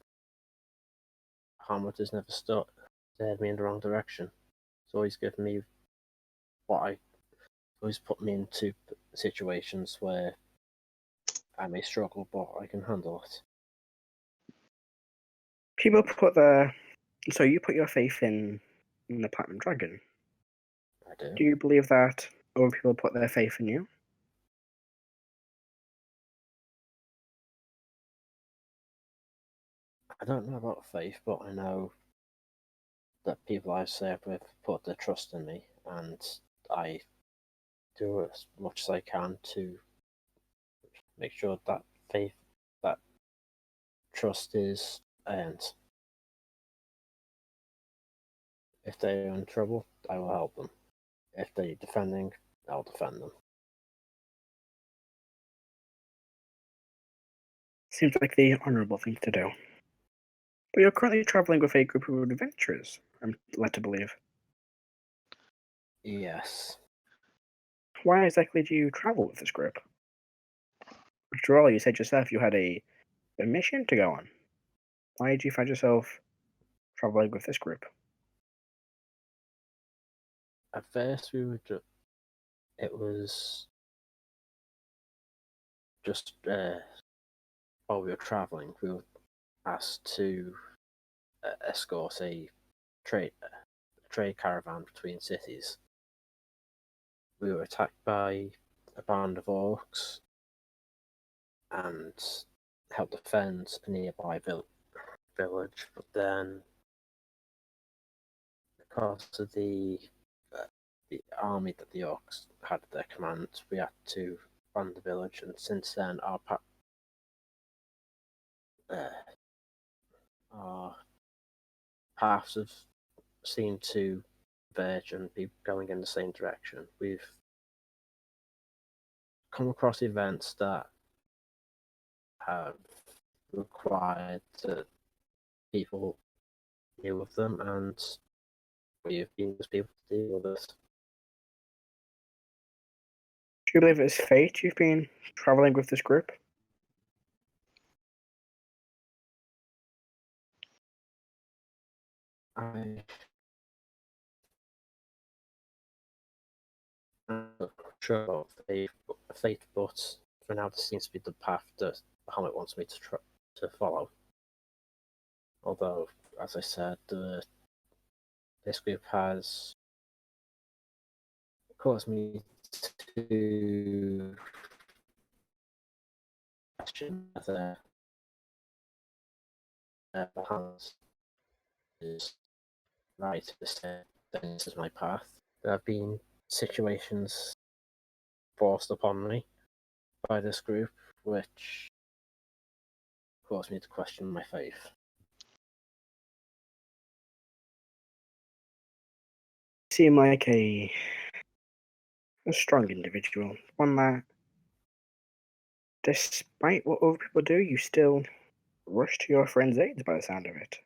Hamlet has never steered me in the wrong direction. It's always given me always put me into situations where I may struggle, but I can handle it. People so you put your faith in the Platinum Dragon. I do. Do you believe that other people put their faith in you? I don't know about faith, but I know that people I've served with put their trust in me, and I do as much as I can to make sure that that trust is earned. If they're in trouble, I will help them. If they're defending, I'll defend them. Seems like the honourable thing to do. But you're currently travelling with a group of adventurers, I'm led to believe. Yes. Why exactly do you travel with this group? After all, you said yourself you had a mission to go on. Why did you find yourself travelling with this group? At first, it was just while we were travelling, we were asked to escort a trade caravan between cities. We were attacked by a band of orcs and helped defend a nearby village, but then because of the army that the orcs had at their command, we had to run the village, and since then our paths have seemed to converge and be going in the same direction. We've come across events that have required that people deal with them, and we've been those people to deal with it. Do you believe it's fate you've been travelling with this group? I'm not sure of a fate, but for now this seems to be the path that Bahamut wants me to follow. Although, as I said, this group has caused me to question whether Bahamut is right to say that this is my path. There have been situations forced upon me by this group which caused me to question my faith. You seem like a strong individual, one that, despite what other people do, you still rush to your friend's aid by the sound of it.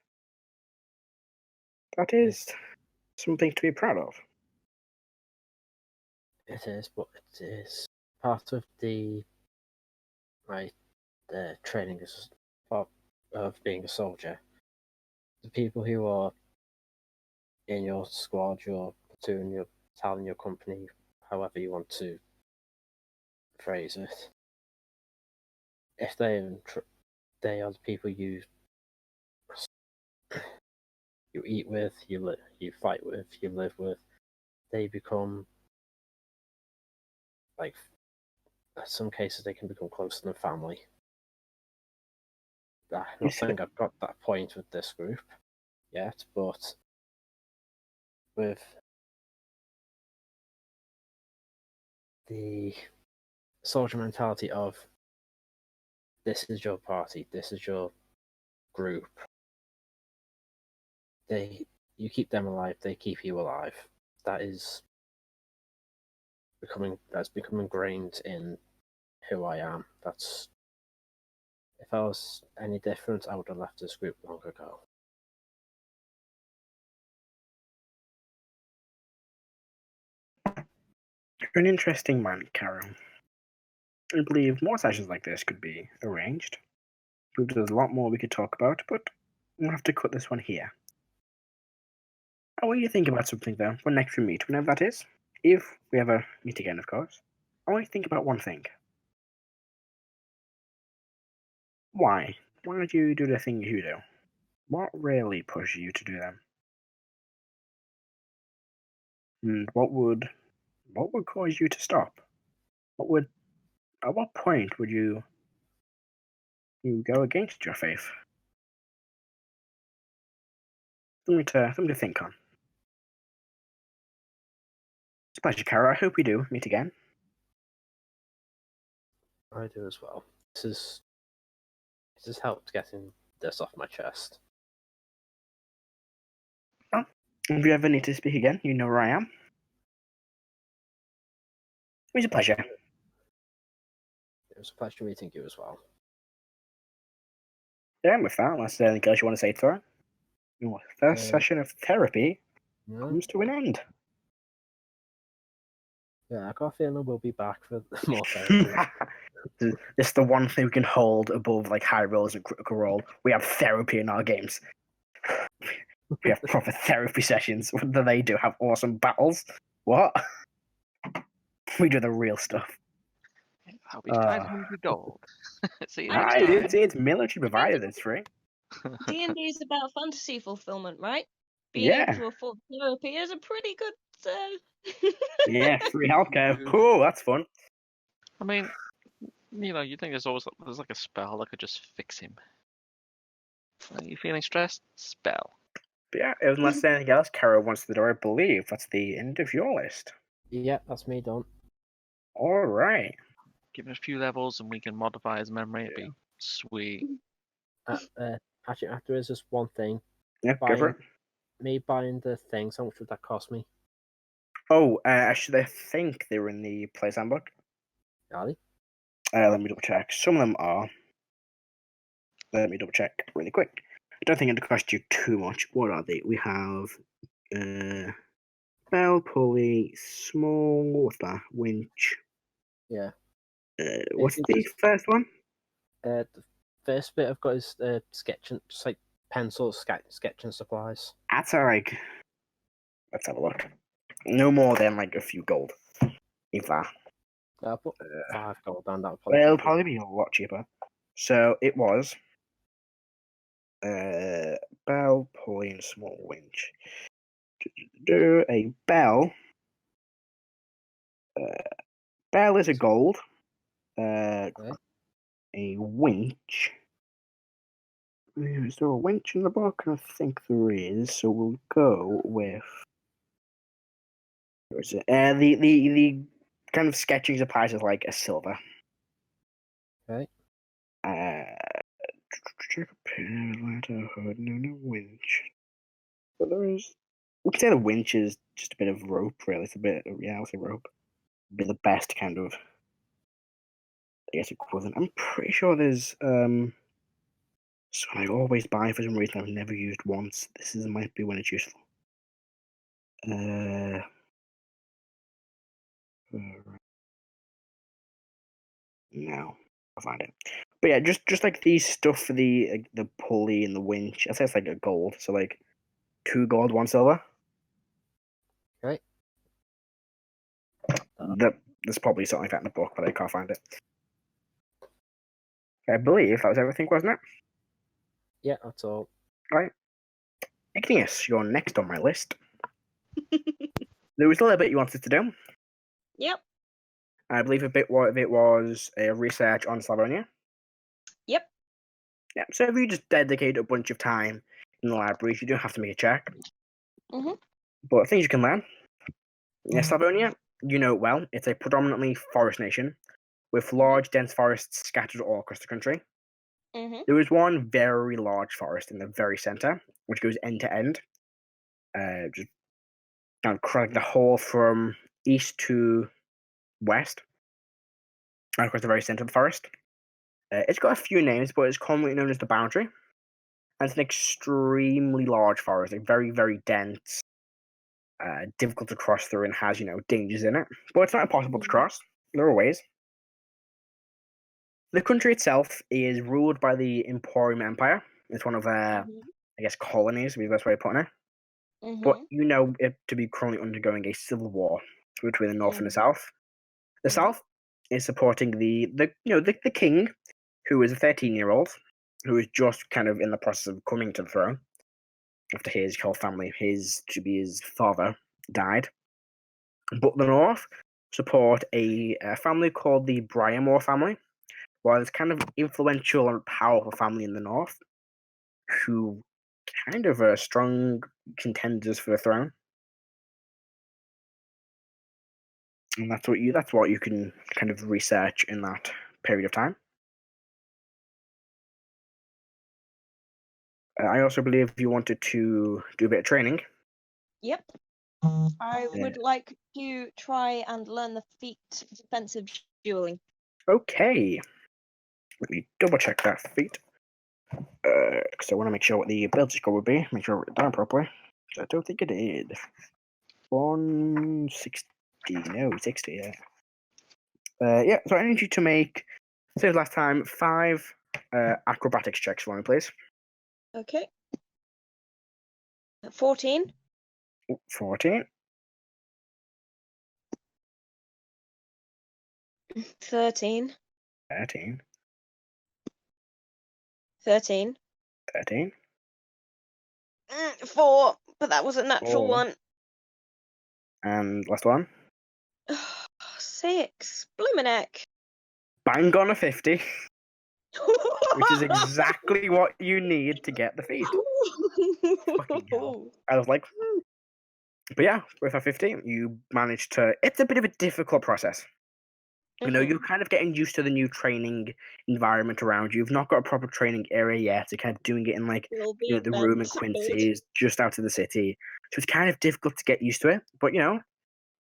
That is something to be proud of. It is, but it is part of the training as part of being a soldier. The people who are in your squad, your platoon, your battalion, your company, however you want to phrase it, if they are the people you eat with, you fight with, you live with, they become, like, in some cases they can become closer than family. I'm not saying I've got that point with this group yet, but with the soldier mentality of this is your party, this is your group, you keep them alive, they keep you alive. That's become ingrained in who I am. If I was any different, I would have left this group long ago. You're an interesting man, Karo. I believe more sessions like this could be arranged. There's a lot more we could talk about, but we'll have to cut this one here. I want you to think about something, though, when next we meet, whenever that is. If we ever meet again, of course. I want you to think about one thing. Why? Why do you do the things you do? What really pushes you to do them? And what would cause you to stop? At what point would you go against your faith? Something to think on. It's a pleasure, Kara. I hope we do meet again. I do as well. This has helped getting this off my chest. Well, if you ever need to speak again, you know where I am. It was a pleasure. It was a pleasure meeting you as well. Yeah, and with that, unless there's anything else you want to say to her, your first session of therapy comes to an end. Yeah, I got a feeling we'll be back for more therapy. This is the one thing we can hold above like high rolls and critical role. We have therapy in our games. We have proper therapy sessions. What do they do? Have awesome battles? What? We do the real stuff. That'll be 500 gold. See you I next mean- time. It's military provided. It's free. D&D is about fantasy fulfillment, right? Being Yeah. able to afford therapy is a pretty good. Yeah, free healthcare. Cool, that's fun. I mean, you think there's like a spell that could just fix him. Are you feeling stressed? Spell. But yeah, unless there's anything else, Karo wants to the door. I believe that's the end of your list. Yeah, that's me done. All right. Give him a few levels and we can modify his memory. It'd be sweet. Actually, after is just one thing. Yeah, go for it. Me buying the things, how much would that cost me? Oh, actually, I think they were in the Player's Handbook. Are they? Let me double check. Some of them are. Let me double check really quick. I don't think it'll cost you too much. What are they? We have bell, pulley, small, what's that? Winch. Yeah. What's the first one? The first bit I've got is sketching, just like pencils, sketching supplies. That's alright. Let's have a look. No more than like a few gold. If that. I'll put 5 gold down. That'll Well, it'll be probably be a lot cheaper. So it was bell, pulley, and small winch. Do a bell. Bell is a gold. A winch. Is there a winch in the book? I think there is. So we'll go with. Where is it? The kind of sketching supplies is like a silver. Okay. Check a pin, ladder, hood, no winch. But there is. We can say the winch is just a bit of rope, really. It's a bit, yeah, I'll say rope. Be the best kind of, I guess, equivalent. I'm pretty sure there's so I always buy for some reason I've never used once. This might be when it's useful. No, I'll find it. But yeah, just like these stuff for the pulley and the winch. I say it's like a gold, so like 2 gold, 1 silver. Right. There's probably something like that in the book, but I can't find it. I believe that was everything, wasn't it? Yeah, that's all. Right. Igneous, you're next on my list. There was a little bit you wanted to do. Yep. I believe a bit of it was a research on Salvonia. Yep. Yeah, so if you just dedicate a bunch of time in the libraries, you don't have to make a check. Mhm. But things you can learn. Yeah, Salvonia, you know it well. It's a predominantly forest nation with large, dense forests scattered all across the country. Mhm. There is one very large forest in the very center, which goes end to end. Just kind of crack the whole from east to west, and across the very center of the forest. It's got a few names, but it's commonly known as the Boundary. And it's an extremely large forest, like very, very dense, difficult to cross through, and has, dangers in it. But it's not impossible to cross. There are ways. The country itself is ruled by the Emporium Empire. It's one of their, I guess, colonies, would be the best way of putting it. But you know it to be currently undergoing a civil war between the north and the south. The south is supporting the king, who is a 13-year-old, who is just kind of in the process of coming to the throne after his whole family, his father, died. But the north support a family called the Briarmore family, while it's kind of influential and powerful family in the north, who kind of are strong contenders for the throne. And that's what you can kind of research in that period of time. I also believe you wanted to do a bit of training. Yep. I would like to try and learn the feat defensive dueling. Okay. Let me double check that feat. Because I want to make sure what the ability score would be. Make sure I wrote it down properly. I don't think I did. 160. No, 60, yeah. Yeah, so I need you to make, same as last time, 5 acrobatics checks for me, please. Okay. 14. 14. 13. 13. 13. 13. 4, but that was a natural 4. one. And last one. 6. Bloomin' Bang on a 50. Which is exactly what you need to get the feat. Fucking hell. I was like, But yeah, with a 50, you managed to. It's a bit of a difficult process. You know, you're kind of getting used to the new training environment around you. You've not got a proper training area yet. You're kind of doing it in like the room in Quincy's, just out of the city. So it's kind of difficult to get used to it. But you know,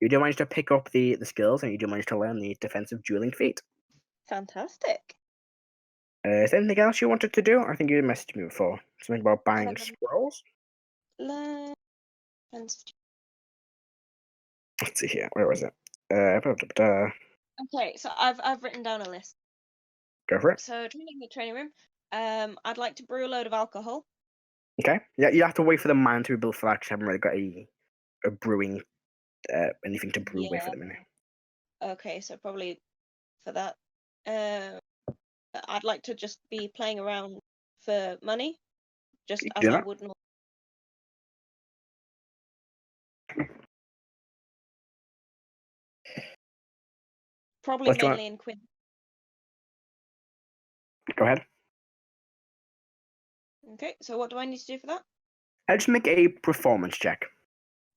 you do manage to pick up the skills, and you do manage to learn the defensive dueling feat. Fantastic. Is there anything else you wanted to do? I think you messaged me before. Something about buying scrolls? Learn. Let's see here. Where was it? Okay, so I've written down a list. Go for it. So training in the training room. I'd like to brew a load of alcohol. Okay. Yeah, you have to wait for the man to be built for that. 'Cause I haven't really got a brewing anything to brew with at the minute. Okay, so probably for that. I'd like to just be playing around for money, just as I would normally. Probably mainly in Quinn. Go ahead. Okay, so what do I need to do for that? I just make a performance check.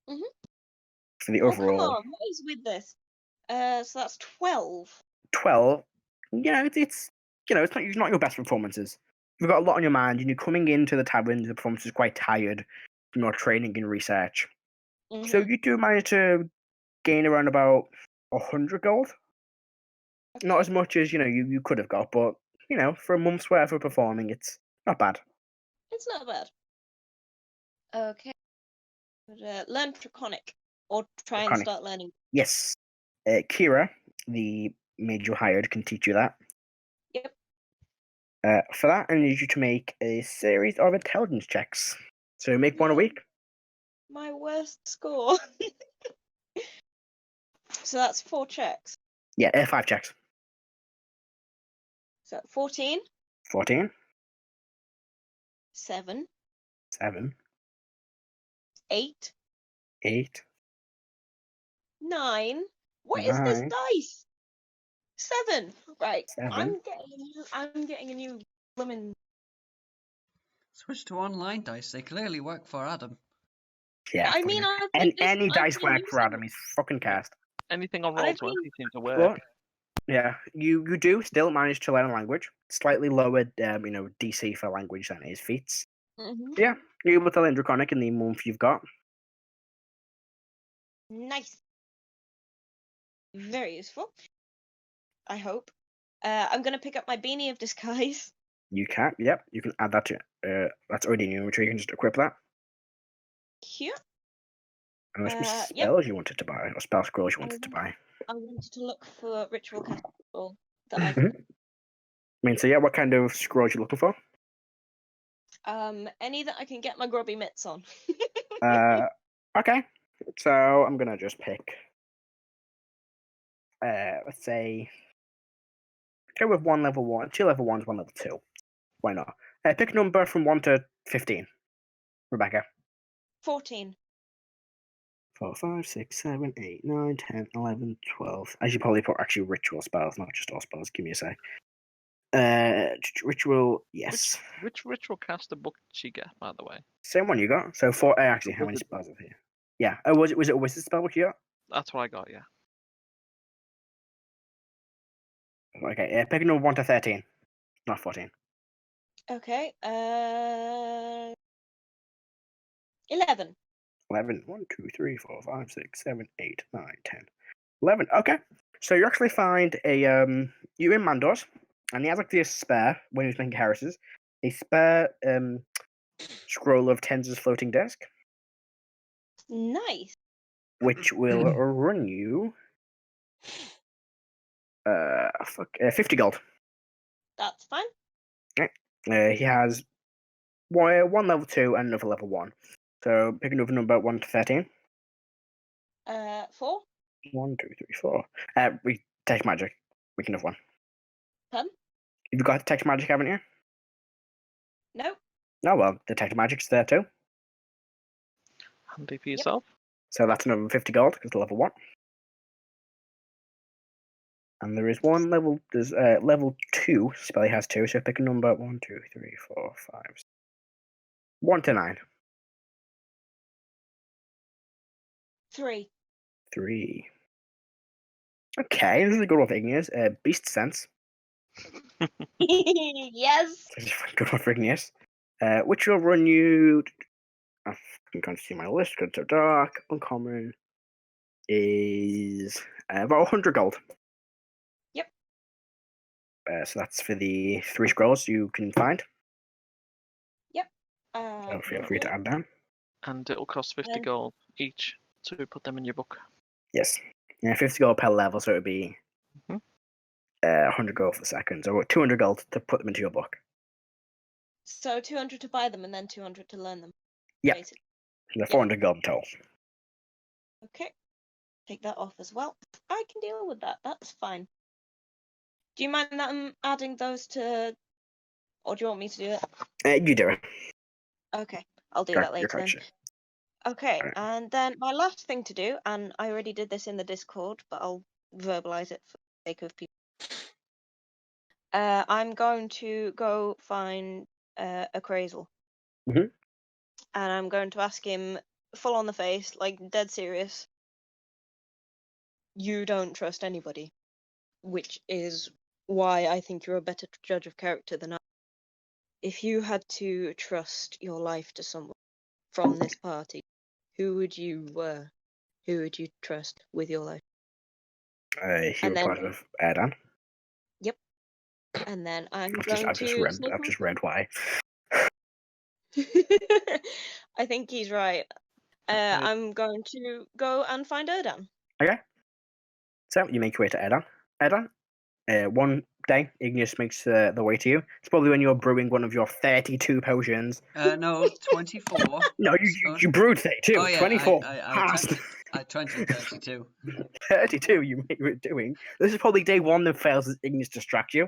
For the overall. Come on, what is with this? So that's 12. 12. You know, it's it's not your best performances. You've got a lot on your mind, and you're coming into the tavern. The performance is quite tired from your training and research. So you do manage to gain around about 100 gold. Okay. Not as much as you could have got, but for a month's worth of performing, it's not bad. It's not bad. Okay. Learn Draconic, or try and start learning. Yes. Kira, the maid you hired, can teach you that. Yep. For that, I need you to make a series of intelligence checks. So make one a week. My worst score. So that's 4 checks. Yeah, 5 checks. So 14. 14. 7. 7. 8. 8. 9. What is this dice? 7. Right. 7. I'm getting a new blooming. Switch to online dice. They clearly work for Adam. Yeah. I mean, any dice work for Adam. He's fucking cast. Anything on Roll20 seems to work. Well, yeah, you do still manage to learn a language. Slightly lower, DC for language than his feats. Yeah, you're able to learn Draconic in the month you've got. Nice. Very useful. I hope. I'm going to pick up my Beanie of Disguise. You can, yep. You can add that to that's already in your inventory. You can just equip that. Here. Unless spells you wanted to buy, or spell scrolls you wanted to buy. I wanted to look for ritual castle that I mean, so yeah, what kind of scrolls you looking for? Any that I can get my grubby mitts on. Okay. So I'm gonna just pick. Let's say. Go with 1 level 1, 2 level 1s, 1 level 2. Why not? Pick a number from 1 to 15. Rebecca. 14. 4, 5, 6, 7, 8, 9, 10, 11, 12. I should probably put actually ritual spells, not just all spells. Give me a sec. Ritual, yes. Which ritual caster book did she get, by the way? Same one you got. So 4. Actually, how many spells are here? Yeah. Oh, was it a wizard spell book you got? That's what I got. Yeah. Okay, pick a number 1 to 13, not 14. Okay. 11. 11. 1, 2, 3, 4, 5, 6, 7, 8, 9, 10, 11. Okay. So you actually find a you're in Mandor's, and he has like this spare when he was making Heris's, a spare scroll of Tensor's floating desk, Nice. which will run you 50 gold. That's fine. He has one level 2 and another level 1. So pick another number 1 to 13. 4. 1, 2, 3, 4. We detect magic. We can have one. Pardon? You've got detect magic, haven't you? No. Oh well, detect magic's there too. Handy for yourself. So that's another 50 gold because level 1. And there is one level. There's level 2 spell. He has 2. So pick a number 1, 2, 3, 4, 5, 6. 1 to 9. 3. 3. Okay, this is a good one for Igneous. Beast Sense. Yes. This is a good one for Igneous. Which will run you. I'm going to see my list because it's so dark. Uncommon is about 100 gold. Yep. So that's for the 3 scrolls you can find. Yep. So feel free to add down. And it'll cost 50 Um, gold each to put them in your book. Yes. Yeah, 50 gold per level, so it would be 100 gold for the second, or 200 gold to put them into your book. So 200 to buy them and then 200 to learn them. Yeah. Basically. They're 400 gold in total. Okay. Take that off as well. I can deal with that. That's fine. Do you mind that I'm adding those to, or do you want me to do it? You do it. Okay, I'll do You're that later then. correct. Okay, Alright. and then my last thing to do, and I already did this in the Discord, but I'll verbalize it for the sake of people. I'm going to go find a Crazel. Mhm. And I'm going to ask him full on the face, like dead serious. You don't trust anybody, which is why I think you're a better judge of character than I. If you had to trust your life to someone from this party, who would you trust with your life? He And then- replies with Erdan. Yep. And then I'm I've going to. just read why. I think he's right. I'm going to go and find Erdan. Okay. So you make your way to Erdan. Erdan. One day, Igneous makes the way to you. It's probably when you're brewing one of your 32 potions. No, 24. No, you brewed 32. Oh, yeah, 24. I attempted 32. 32 you were doing. This is probably day 1 that fails as Igneous distract you.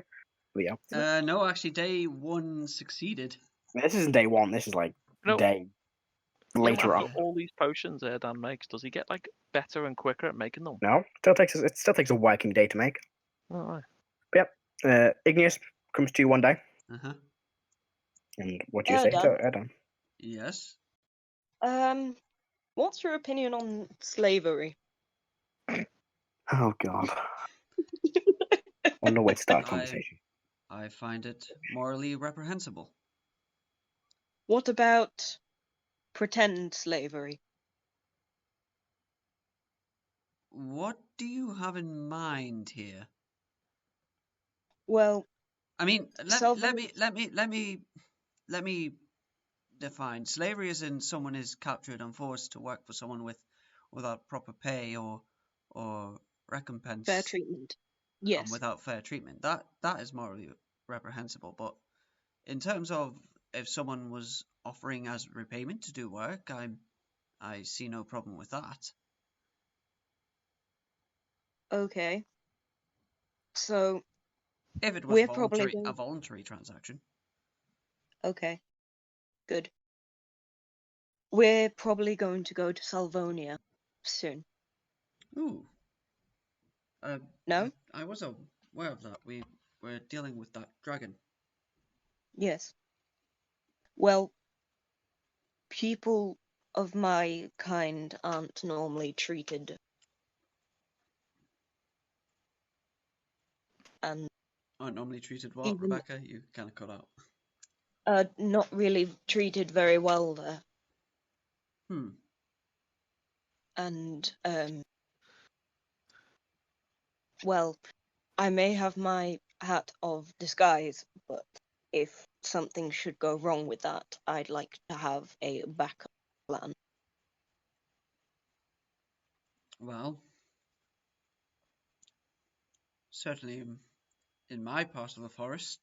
But yeah. No, actually, day 1 succeeded. This isn't day 1. This is like No. day later on. After all these potions Erdan makes, does he get like better and quicker at making them? No, it still takes a working day to make. Alright. Igneous comes to you one day. Uh-huh. And what do you say to Erdan? Yes. What's your opinion on slavery? Oh god. On the way to start a conversation. I find it morally reprehensible. What about pretend slavery? What do you have in mind here? Well, I mean, let me define. Slavery is in someone is captured and forced to work for someone without proper pay or recompense. Fair treatment. Yes. And without fair treatment. That is morally reprehensible. But in terms of if someone was offering as repayment to do work, I see no problem with that. Okay. So if it was a voluntary transaction. Okay. Good. We're probably going to go to Salvonia soon. Ooh. No? I was aware of that. We're dealing with that dragon. Yes. Well, people of my kind aren't normally treated and aren't normally treated well, Even Rebecca? You kind of cut out. not really treated very well there. And well, I may have my hat of disguise, but if something should go wrong with that, I'd like to have a backup plan. Well, certainly in my part of the forest,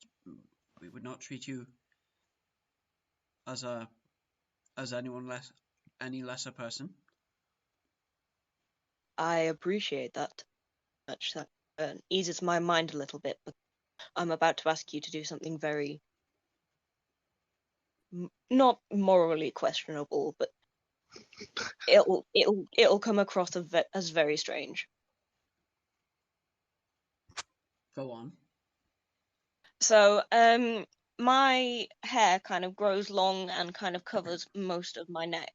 we would not treat you as any lesser person. I appreciate that much. That eases my mind a little bit, but I'm about to ask you to do something very not morally questionable, but it'll come across as very strange. Go on. So, my hair kind of grows long and kind of covers most of my neck.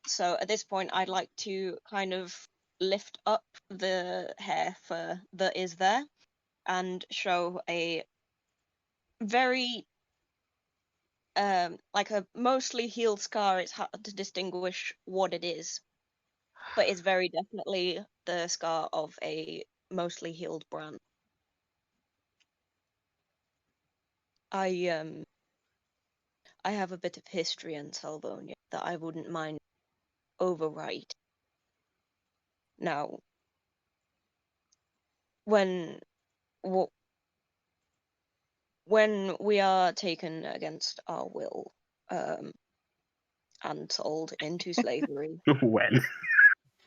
So at this point, I'd like to kind of lift up the hair fur that is there and show a very like a mostly healed scar. It's hard to distinguish what it is, but it's very definitely the scar of a mostly healed brand. I have a bit of history in Salvonia that I wouldn't mind overwrite. Now, when we are taken against our will, and sold into slavery, When?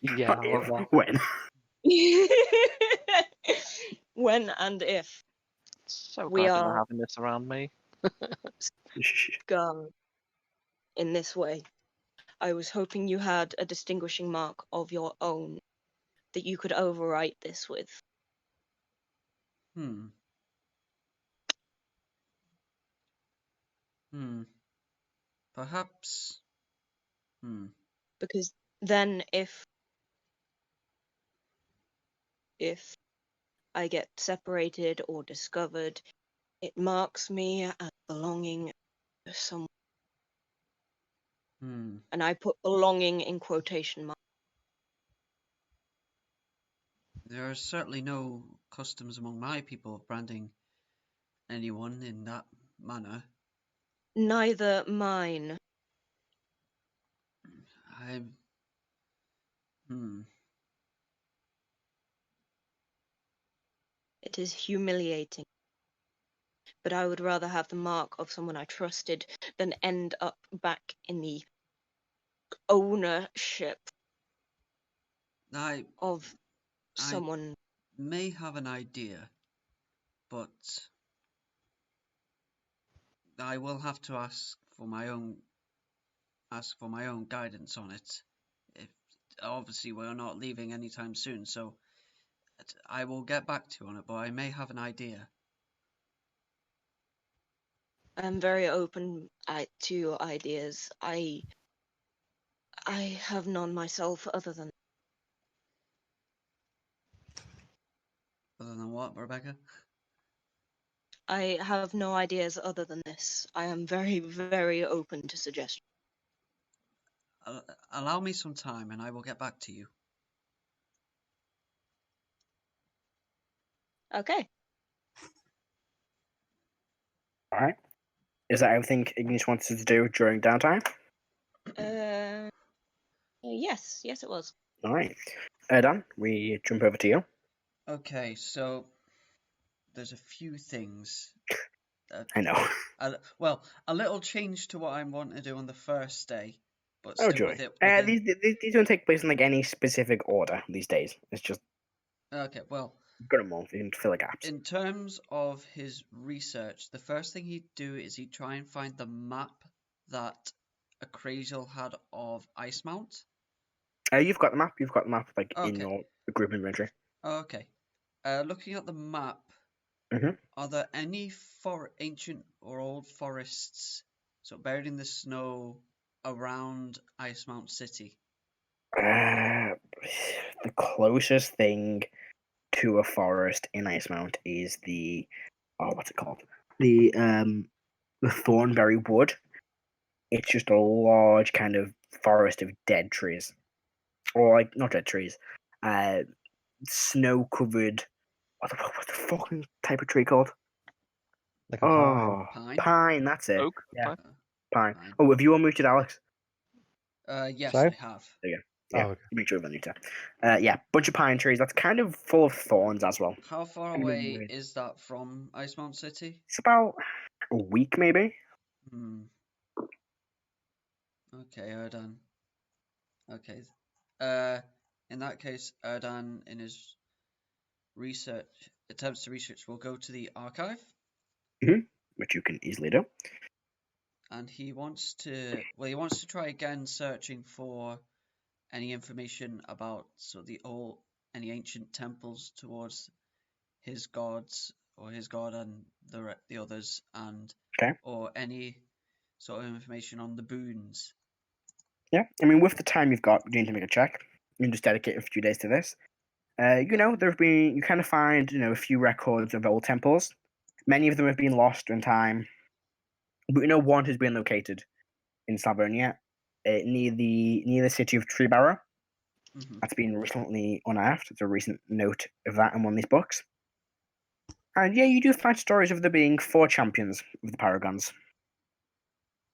Yeah, Not I love if, that. when? when and if So we glad you're not are having this around me. scarred in this way, I was hoping you had a distinguishing mark of your own that you could overwrite this with. Perhaps. Because then if I get separated or discovered, it marks me as belonging to someone. And I put belonging in quotation marks. There are certainly no customs among my people of branding anyone in that manner. Neither mine. It is humiliating. But I would rather have the mark of someone I trusted than end up back in the ownership of someone. I may have an idea, but I will have to ask for my own guidance on it. Obviously we're not leaving anytime soon, so I will get back to you on it, but I may have an idea. I'm very open to your ideas. I have none myself other than what, Rebecca? I have no ideas other than this. I am very, very open to suggestions. Allow me some time and I will get back to you. Okay. Alright. Is that everything Igneous wanted to do during downtime? Yes, it was. Alright. Erdan, we jump over to you. Okay, so there's a few things. I know. A little change to what I want to do on the first day, but Oh, still joy. with it. These don't take place in like any specific order these days. It's just Okay, well, got a month. You can fill the gaps. in terms of his research, the first thing he'd do is he'd try and find the map that Akrazel had of Icemount. You've got the map. You've got the map like in Okay. your group inventory. Okay. Looking at the map, are there any ancient or old forests buried in the snow around Icemount City? The closest thing to a forest in Icemount is the what's it called? The Thornberry Wood. It's just a large kind of forest of dead trees, or like not dead trees, snow-covered. What's the fucking type of tree called? Like a pine. Oh, Pine? pine. That's it. Oak? Yeah, Pine? pine. Pine. Oh, have you all muted, Alex? Yes, So? I have. There you go. Oh, Yeah, okay. make sure of muted. Yeah, bunch of pine trees. That's kind of full of thorns as well. How far Kind of away weird. is that from Icemount City? It's about a week, maybe. Hmm. Okay, Erdan. Okay. In that case, Erdan, in his attempts to research, will go to the archive, Which you can easily do. and he wants to try again searching for any information about any ancient temples towards his gods or his god and the others, and Okay. or any sort of information on the boons. Yeah, I mean, with the time you've got, you need to make a check. You can just dedicate a few days to this. You kind of find, a few records of old temples. Many of them have been lost in time. But one has been located in Salvonia, near the city of Treebarrow. Mhm. That's been recently unearthed. It's a recent note of that in one of these books. And yeah, you do find stories of there being 4 champions of the Paragons.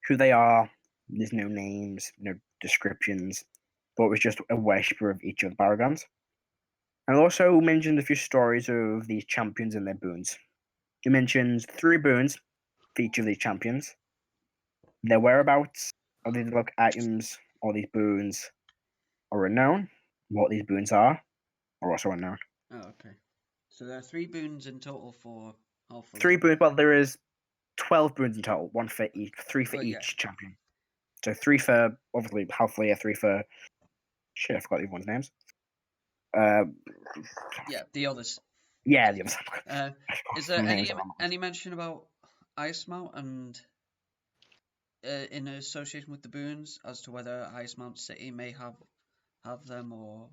Who they are, there's no names, no descriptions, but it was just a worshipper of each of the Paragons. And also mentioned a few stories of these champions and their boons. He mentions 3 boons for each of these champions. Their whereabouts of these items or these boons are unknown. What these boons are also unknown. Oh, okay. So there are 3 boons in total for Alpha. 3 boons. Well, there is 12 boons in total. 1 for each, 3 for Oh, each yeah. champion. So 3 for obviously Halfleer, 3 for shit. I forgot the one's names. Yeah, the others. Yeah, the others. Is there any mention about Icemount and in association with the boons as to whether Icemount City may have them or?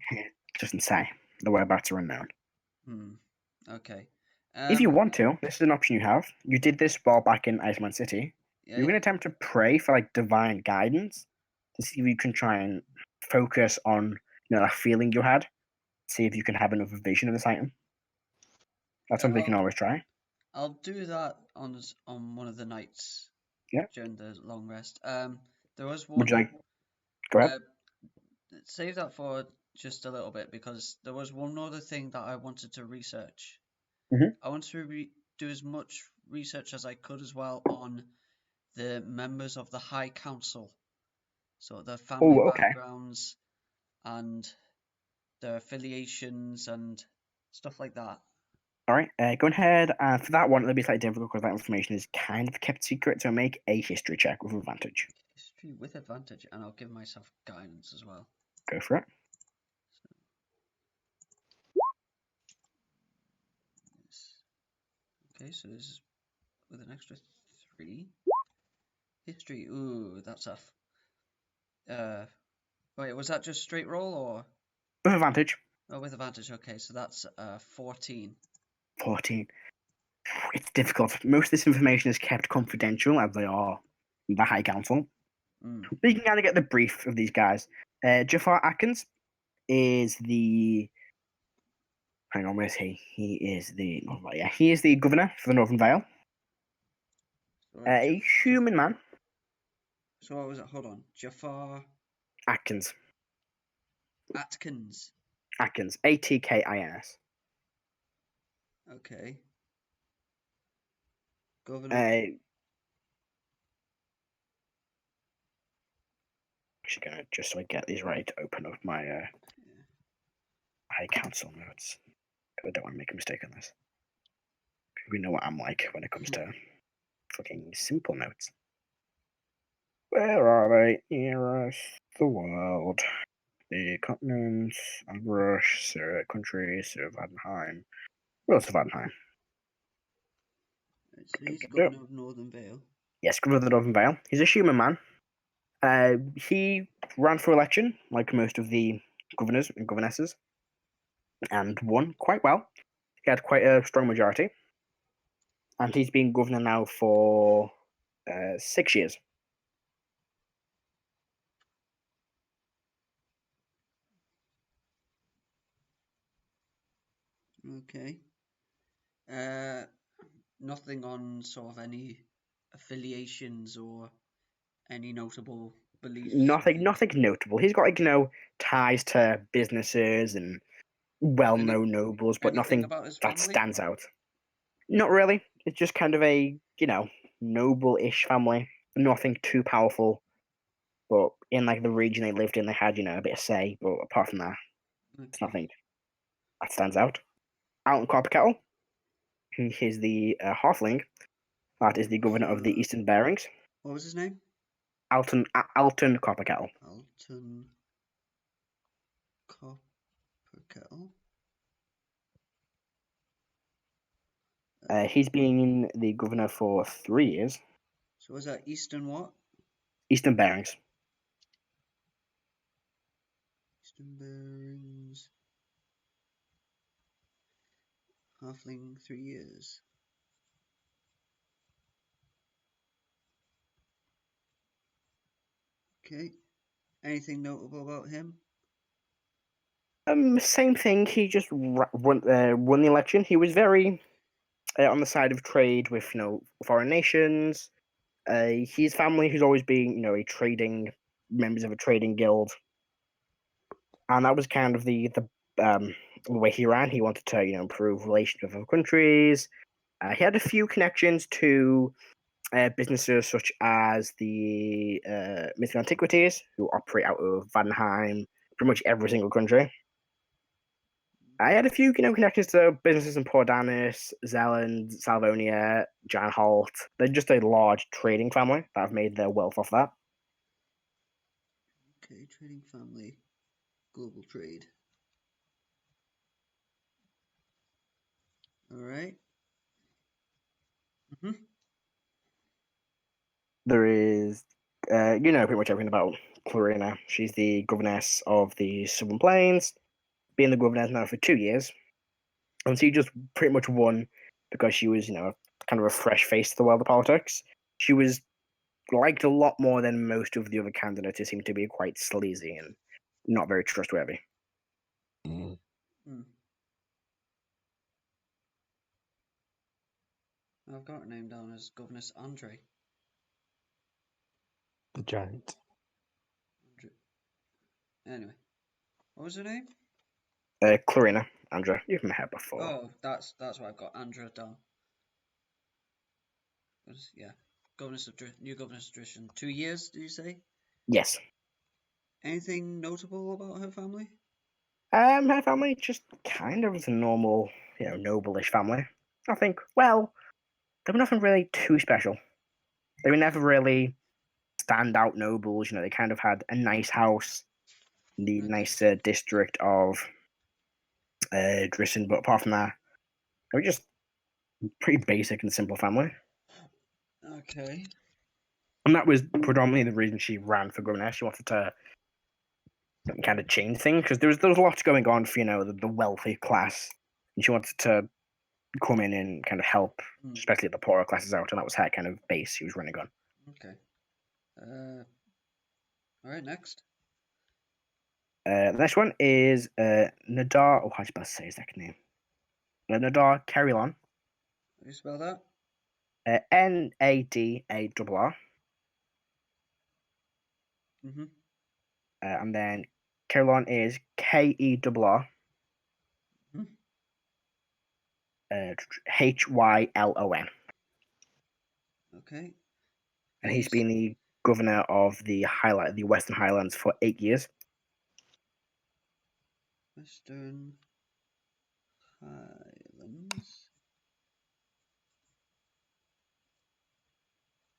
Doesn't say. The whereabouts are unknown. Okay. If you want to, this is an option you have. You did this while back in Iceman City. Yeah, You can attempt to pray for divine guidance to see if you can try and focus on that feeling you had. See if you can have another vision of this item. That's something you can always try. I'll do that on one of the nights. Yeah. During the long rest. There was one. Would you like? Go ahead. Save that for just a little bit because there was one other thing that I wanted to research. I wanted to do as much research as I could as well on the members of the High Council, so their family backgrounds and their affiliations and stuff like that. All right, go ahead. For that one, it'll be slightly difficult because that information is kind of kept secret. So make a history check with advantage. History with advantage, and I'll give myself guidance as well. Go for it. Okay, so this is with an extra 3. History, ooh, that's tough. Wait, was that just straight roll or? With advantage. Oh, with advantage, okay, so that's 14. 14. It's difficult. Most of this information is kept confidential as they are the High Council. But you can kind of get the brief of these guys. Jafar Atkins is the... Hang on, where's he? He is the governor for the Northern Vale. A human man. So what was it? Hold on. Jafar... Atkins. Atkins. Atkins. Atkins. Okay. Governor... Actually gonna, just so I get these right, open up my High Council notes. I don't want to make a mistake on this. We know what I'm like when it comes to fucking simple notes. Where are they? Eros, the world, the continents, Rush, countries, Vadnheim. Where's Vadnheim? So he's governor of Northern Vale. Yes, governor of the Northern Vale. He's a human man. He ran for election, like most of the governors and governesses, and won quite well. He had quite a strong majority. and he's been governor now for 6 years. Okay. Nothing on sort of any affiliations or any notable beliefs. Nothing notable. He's got ties to businesses and well-known nobles, but anything nothing about his that family? stands out. Not really. It's just kind of a noble-ish family. Nothing too powerful, but in the region they lived in, they had a bit of say. But apart from that, it's nothing that stands out. Alton Copperkettle, he is the halfling. That is the governor of the Eastern Bearings. What was his name? Alton Copperkettle. Alton Copperkettle. He's been the governor for 3 years. So was that Eastern what? Eastern Bearings. Eastern Bearings. Halfling 3 years. Okay. Anything notable about him? Same thing. He just won the election. He was very on the side of trade with foreign nations. His family has always been members of a trading guild, and that was kind of the way he ran. He wanted to improve relations with other countries. He had a few connections to businesses such as the Mythical Antiquities, who operate out of Vanheim, pretty much every single country. I had a few connections to businesses in Pordanis, Zealand, Salvonia, Janholt. They're just a large trading family that have made their wealth off that. Okay, trading family, global trade. All right. There is, pretty much everything about Clarina. She's the governess of the Southern Plains, been the governess now for 2 years. And she just pretty much won because she was, kind of a fresh face to the world of politics. She was liked a lot more than most of the other candidates who seemed to be quite sleazy and not very trustworthy. I've got her name down as Governess Andre. The giant. Anyway, what was her name? Clarina, Andra. You've met her before. Oh, that's what I've got. Andra down. Yeah, new governess tradition. 2 years, did you say? Yes. Anything notable about her family? Her family just kind of was a normal, noble-ish family. I think, well, they were nothing really too special. They were never really standout nobles. They kind of had a nice house in the nice district of Drissen, but apart from that, they were just pretty basic and simple family. Okay. And that was predominantly the reason she ran for governor. She wanted to kind of change things because there was lots going on for the wealthy class, and she wanted to come in and kind of help, especially the poorer classes out, and that was her kind of base she was running on. Okay. All right, next. The next one is Nadar. Oh, how do you say his second name? Nadar Carillon. How do you spell that? Nadar. And then Carillon is Kerr. Hylon. Okay. And he's been the governor of the Western Highlands for 8 years. Western Highlands.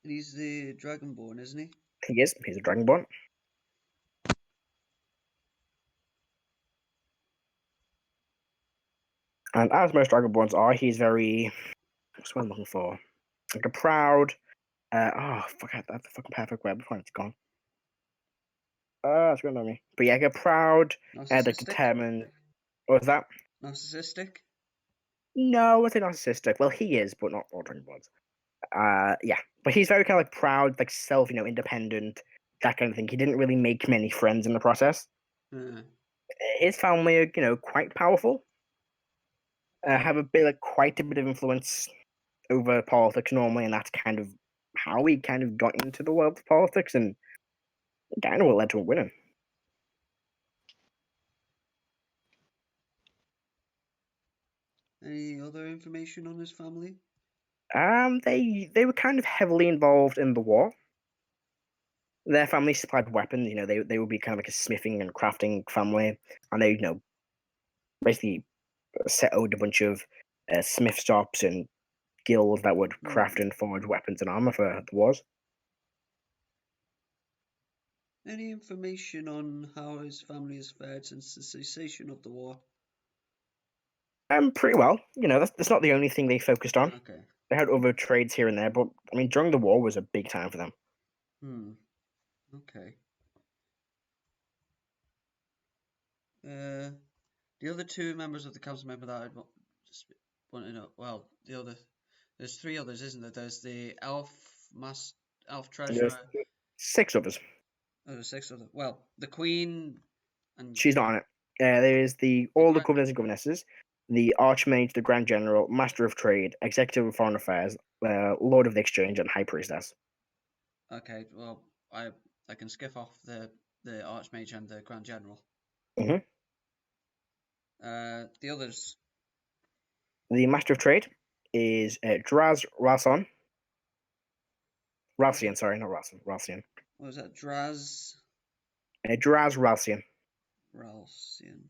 And he's the Dragonborn, isn't he? He is. He's a Dragonborn. And as most Dragonborns are, he's very... What's what I'm looking for? Like a proud... that's the fucking perfect word before it's gone. It's going on me. But yeah, like a proud, determined... What was that? Narcissistic? No, I think narcissistic. Well, he is, but not all Dragonborns. Yeah, but he's very kind of like proud, like self, independent, that kind of thing. He didn't really make many friends in the process. His family are, quite powerful. Have quite a bit of influence over politics normally, and that's kind of how he kind of got into the world of politics, and kind of what led to him winning. Any other information on his family? They were kind of heavily involved in the war. Their family supplied weapons. They would be kind of like a smithing and crafting family, and they basically set out a bunch of smith shops and guilds that would craft and forge weapons and armor for the wars. Any information on how his family has fared since the cessation of the war? Pretty well. That's not the only thing they focused on. Okay. They had other trades here and there, but I mean, during the war was a big time for them. Okay. The other two members of the council member that I just want to know. Well, there's three others, isn't there? There's the elf treasurer. There's 6 others. Oh, there's 6 others. Well, the queen and She's not on it. There is all the governors and governesses, the archmage, the grand general, master of trade, executive of foreign affairs, lord of the exchange, and high priestess. Okay, well, I can skip off the archmage and the grand general. The others. The master of trade is Draz Ralson. Ralcian, sorry, not Ralson. Ralcian. What was that? Draz Ralcian. Ralcian.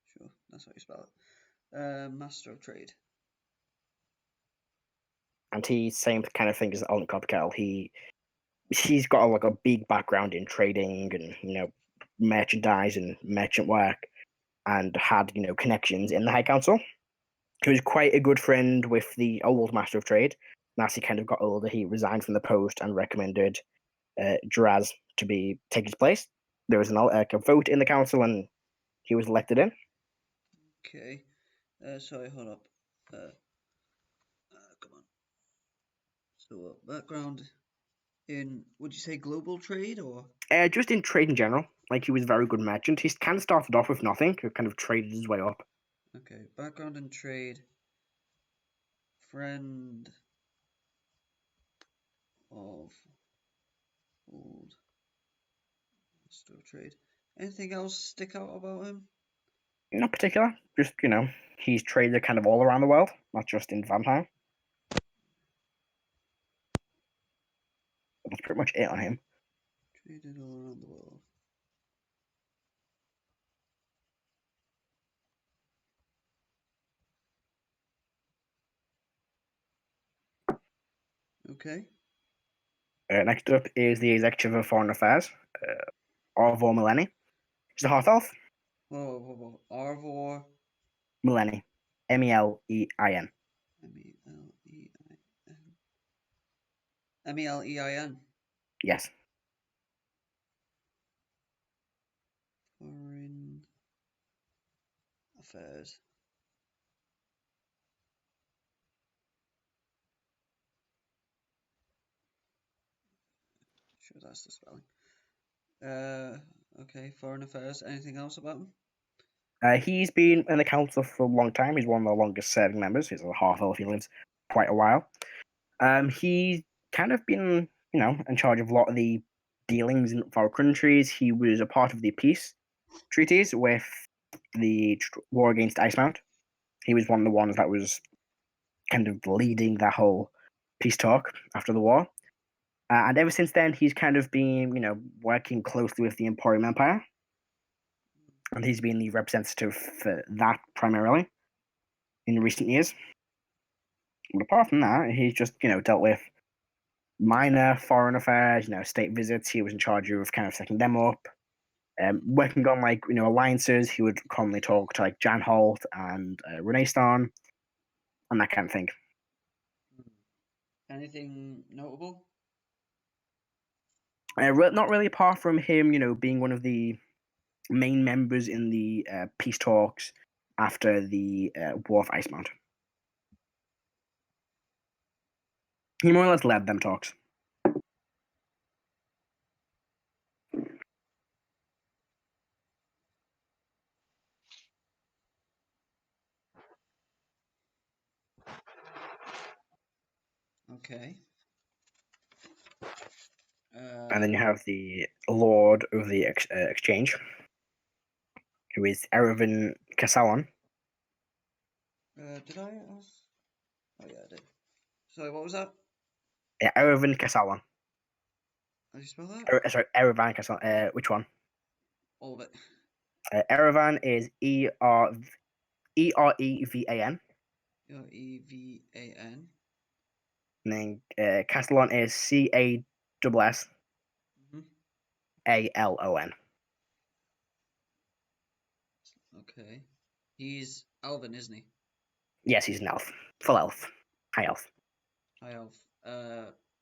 Sure, that's how you spell it. Master of trade. And he's same kind of thing as Alton Coppercattle. He's got a big background in trading and merchandise and merchant work, and had connections in the High Council. He was quite a good friend with the old Master of Trade. And as he kind of got older, he resigned from the post and recommended Draz to take his place. There was a vote in the council, and he was elected in. Okay. Sorry, hold up. Come on. So, background in, would you say global trade or? Just in trade in general. He was a very good merchant. He kind of started off with nothing. He kind of traded his way up. Okay, background in trade. Friend of old master of trade. Anything else stick out about him? Not particular. Just, he's traded kind of all around the world, not just in Valheim. That's pretty much it on him. Traded all around the world. Okay. Next up is the Executive of Foreign Affairs, Arvor Millenni. He's a half-elf. Whoa. Arvor. Millenni. Melein. Melein. Melein. Yes. Foreign affairs. Sure, that's the spelling. Okay, foreign affairs. Anything else about him? He's been in the council for a long time. He's one of the longest serving members. He's a half-elf. He lives quite a while. He's kind of been, in charge of a lot of the dealings in our countries. He was a part of the peace treaties with the war against Icemount. He was one of the ones that was kind of leading that whole peace talk after the war. And ever since then, he's kind of been, working closely with the Emporium Empire. And he's been the representative for that primarily in recent years. But apart from that, he's just, dealt with minor foreign affairs, state visits. He was in charge of kind of setting them up. Working on, alliances. He would commonly talk to, Jan Holt and Renee Starn and that kind of thing. Anything notable? Not really, apart from him, being one of the main members in the peace talks after the War of Icemount. He more or less led them talks. Okay. And then you have the Lord of the Exchange, who is Erevin Cassalon. Did I ask? Oh yeah, I did. Sorry, what was that? Yeah, Erevin Cassalon. How do you spell that? Sorry, Erevan Cassalon. Which one? All of it. Erevan is Erevan. Erevan. And then Castellon is Cass Alon. Okay. He's Elven, isn't he? Yes, he's an elf. Full elf. High elf. High elf.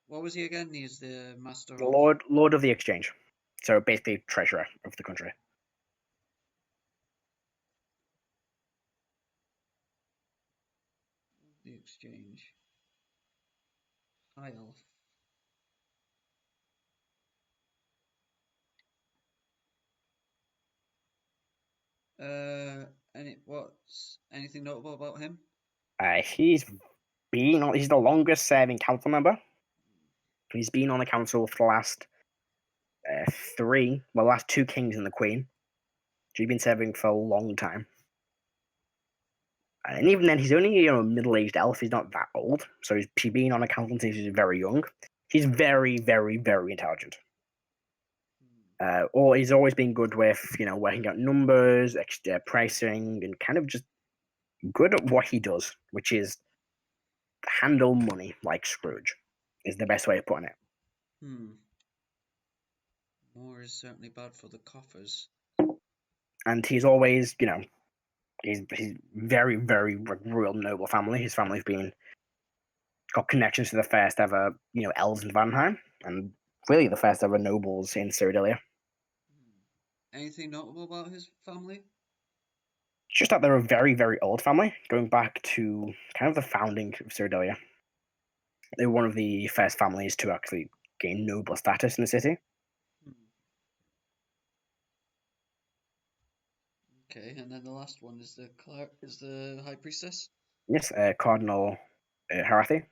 What was he again? He's the master The of... Lord of the Exchange. So basically treasurer of the country. the exchange. High elf. What's anything notable about him? He's the longest serving council member. He's been on the council for the last last two kings and the queen. So he's been serving for a long time. And even then, he's only a middle-aged elf. He's not that old. So he's been on a council since he's very young. He's very, very, very intelligent. Or he's always been good with, working out numbers, pricing, and kind of just good at what he does, which is handle money like Scrooge, is the best way of putting it. War is certainly bad for the coffers. And he's always, he's very, very royal noble family. His family's got connections to the first ever, elves in Vanheim, and really the first ever nobles in Cyrodilia. Anything notable about his family? Just that they're a very, very old family, going back to kind of the founding of Cyrodilia. They were one of the first families to actually gain noble status in the city. Okay, and then the last one is the high priestess. Yes, Cardinal Harathi.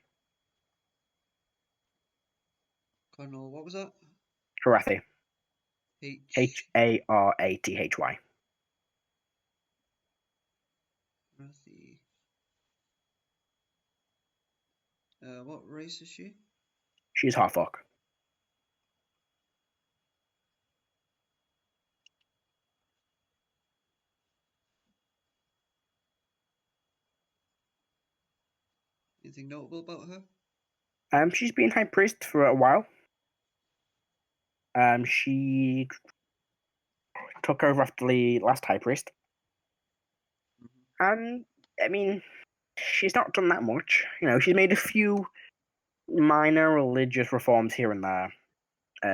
Cardinal, what was that? Harathi. Harathy. Harathi. What race is she? She's half orc. Anything notable about her? She's been high priest for a while. She took over after the last high priest. And, I mean, she's not done that much. She's made a few minor religious reforms here and there.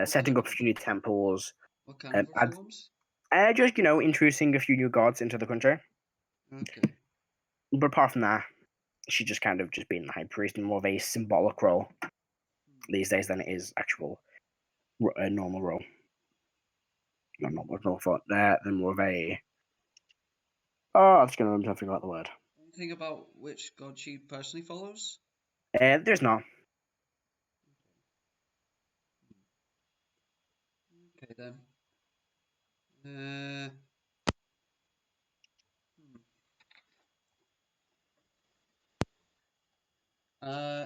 Setting up a few new temples. What kind of reforms? Just, introducing a few new gods into the country. Okay. But apart from that, she's just kind of just being the high priest in more of a symbolic role these days than it is actual normal role. Not normal role for that, than more of a... Oh, I'm just going to figure out the word. Anything about which god she personally follows? There's not. Okay then.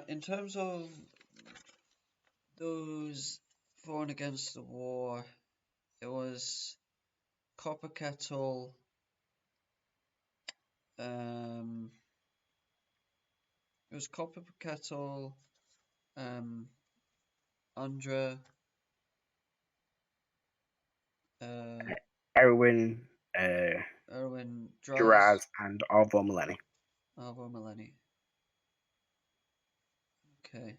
In terms of those for and against the war, it was Copper Kettle, Andra, Erwin, Duraz, and Arvo Millenni. Okay.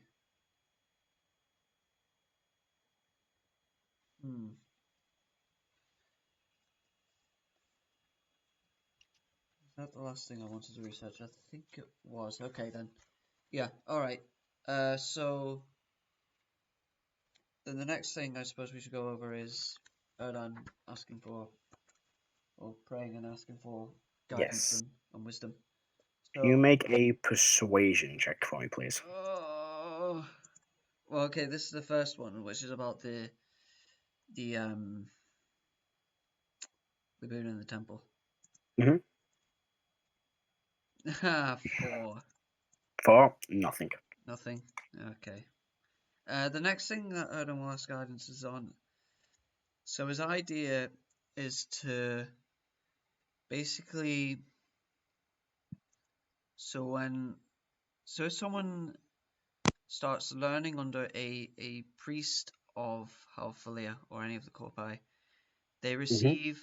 that the last thing I wanted to research? I think it was. Okay then. Yeah. All right. So then the next thing I suppose we should go over is Erdan asking for, or praying and asking for guidance Yes. and wisdom. Can you So, make a persuasion check for me, please? well, okay, this is the first one, which is about the boon in the temple. Mhm. 4. 4? Nothing. Nothing. Okay. The next thing that Erdan will ask guidance is on. So his idea is to basically. So if someone starts learning under a priest of Halfalia or any of the Corpi, they receive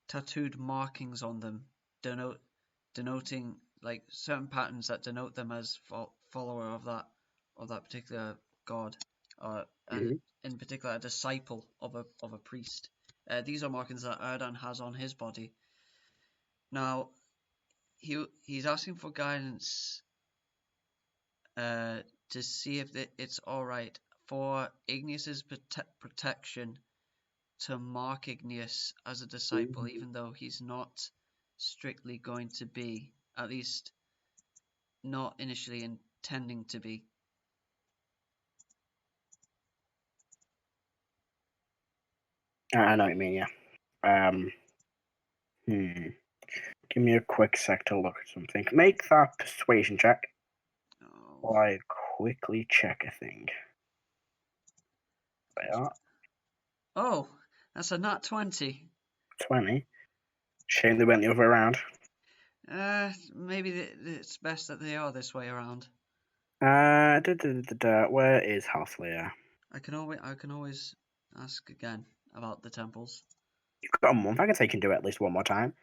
tattooed markings on them, denoting like certain patterns that denote them as follower of that particular god, and in particular a disciple of a priest. These are markings that Erdan has on his body. Now, he's asking for guidance to see if it's all right for Igneous's protection to mark Igneous as a disciple, even though he's not strictly going to be, at least not initially intending to be. I know what you mean, yeah. Give me a quick sec to look at something. Make that persuasion check. While I quickly check a thing. They are. Oh, that's a nat 20. 20. Shame they went the other way around. Maybe it's best that they are this way around. Where is Halflayer? I can always ask again about the temples. You've got a month. I can say you can do it at least one more time.